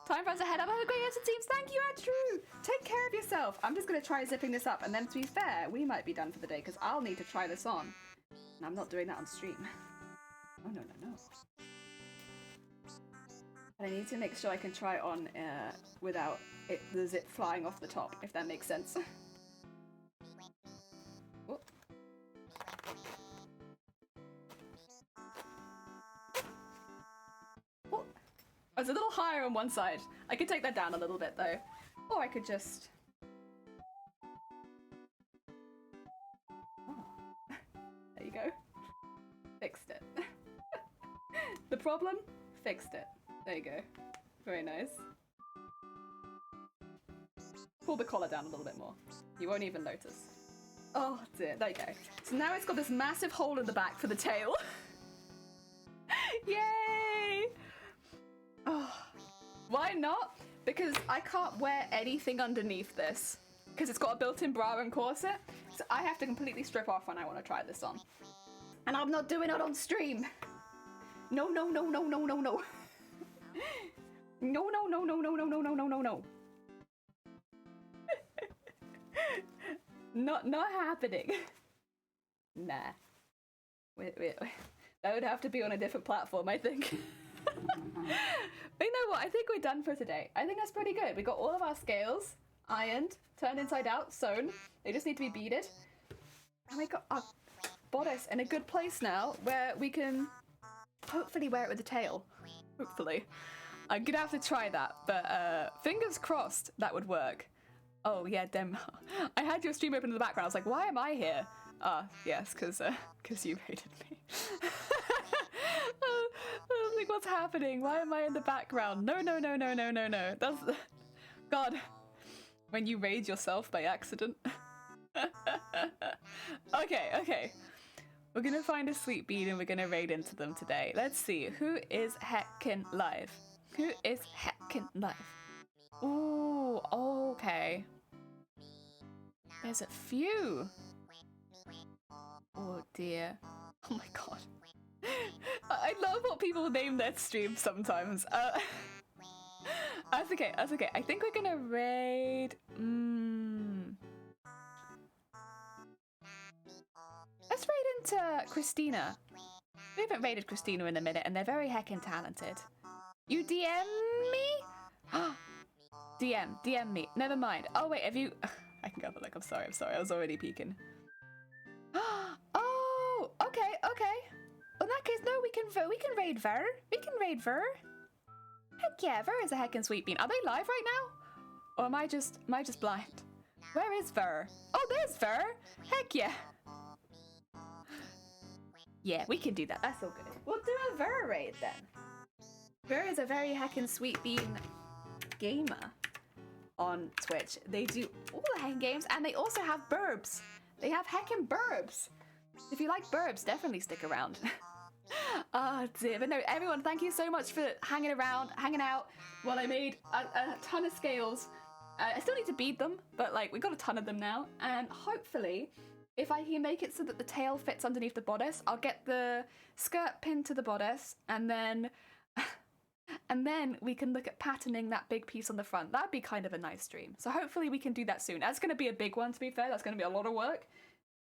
Time for us to head up. Have a great episode, teams. Thank you, Andrew. Take care of yourself. I'm just gonna try zipping this up, and then to be fair, we might be done for the day because I'll need to try this on, and I'm not doing that on stream. Oh no. But I need to make sure I can try it on without the zip flying off the top, if that makes sense. Oh. Oh. It's a little higher on one side. I could take that down a little bit though. Or I could just... Oh. There you go. Fixed it. The problem? Fixed it. There you go. Very nice. Pull the collar down a little bit more. You won't even notice. Oh dear, there you go. So now it's got this massive hole in the back for the tail. Yay! Oh, why not? Because I can't wear anything underneath this. Because it's got a built-in bra and corset. So I have to completely strip off when I want to try this on. And I'm not doing it on stream. No. No. Not happening. Nah. Wait. That would have to be on a different platform, I think. But you know what? what? I think we're done for today. I think that's pretty good. We got all of our scales ironed, turned inside out, sewn. They just need to be beaded. And we got our bodice in a good place now where we can hopefully wear it with a tail. Hopefully. I'm gonna have to try that, but fingers crossed that would work. Oh yeah, Dem. I had your stream open in the background. I was like, why am I here? Ah, yes, because you raided me. I was like, what's happening? Why am I in the background? No. That's... God. When you raid yourself by accident. Okay. We're gonna find a sweet bean and we're gonna raid into them today. Let's see. Who is heckin' live? Who is heckin' live? Ooh, okay. There's a few. Oh dear. Oh my god. I love what people name their streams sometimes. That's okay. I think we're gonna raid... Let's raid into Christina. We haven't raided Christina in a minute and they're very heckin' talented. You DM me? DM me. Never mind. Oh wait, have you... I can go have a look. I'm sorry. I was already peeking. Oh, okay. Well, in that case, no, we can raid Ver. Heck yeah, Ver is a heckin' sweet bean. Are they live right now? Or am I just blind? Where is Ver? Oh, there's Ver. Heck yeah. Yeah, we can do that. That's all good. We'll do a Ver raid then. Ver is a very heckin' sweet bean gamer on Twitch. They do all the heckin' games and they also have burbs. They have heckin' burbs. If you like burbs, definitely stick around. Oh dear, but no, everyone, thank you so much for hanging out while I made a ton of scales. I still need to bead them, but like we got a ton of them now, and hopefully if I can make it so that the tail fits underneath the bodice, I'll get the skirt pinned to the bodice, and then we can look at patterning that big piece on the front. That'd be kind of a nice stream. So hopefully we can do that soon. That's going to be a big one, to be fair. That's going to be a lot of work.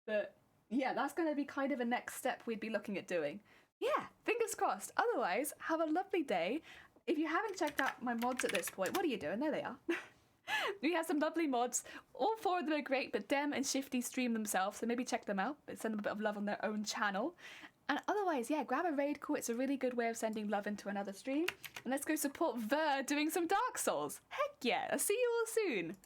But yeah, that's going to be kind of a next step we'd be looking at doing. Yeah, fingers crossed. Otherwise, have a lovely day. If you haven't checked out my mods at this point, what are you doing? There they are. We have some lovely mods. All 4 of them are great, but Dem and Shifty stream themselves, so maybe check them out. But send them a bit of love on their own channel. And otherwise, yeah, grab a raid call. It's a really good way of sending love into another stream. And let's go support Ver doing some Dark Souls. Heck yeah, I'll see you all soon.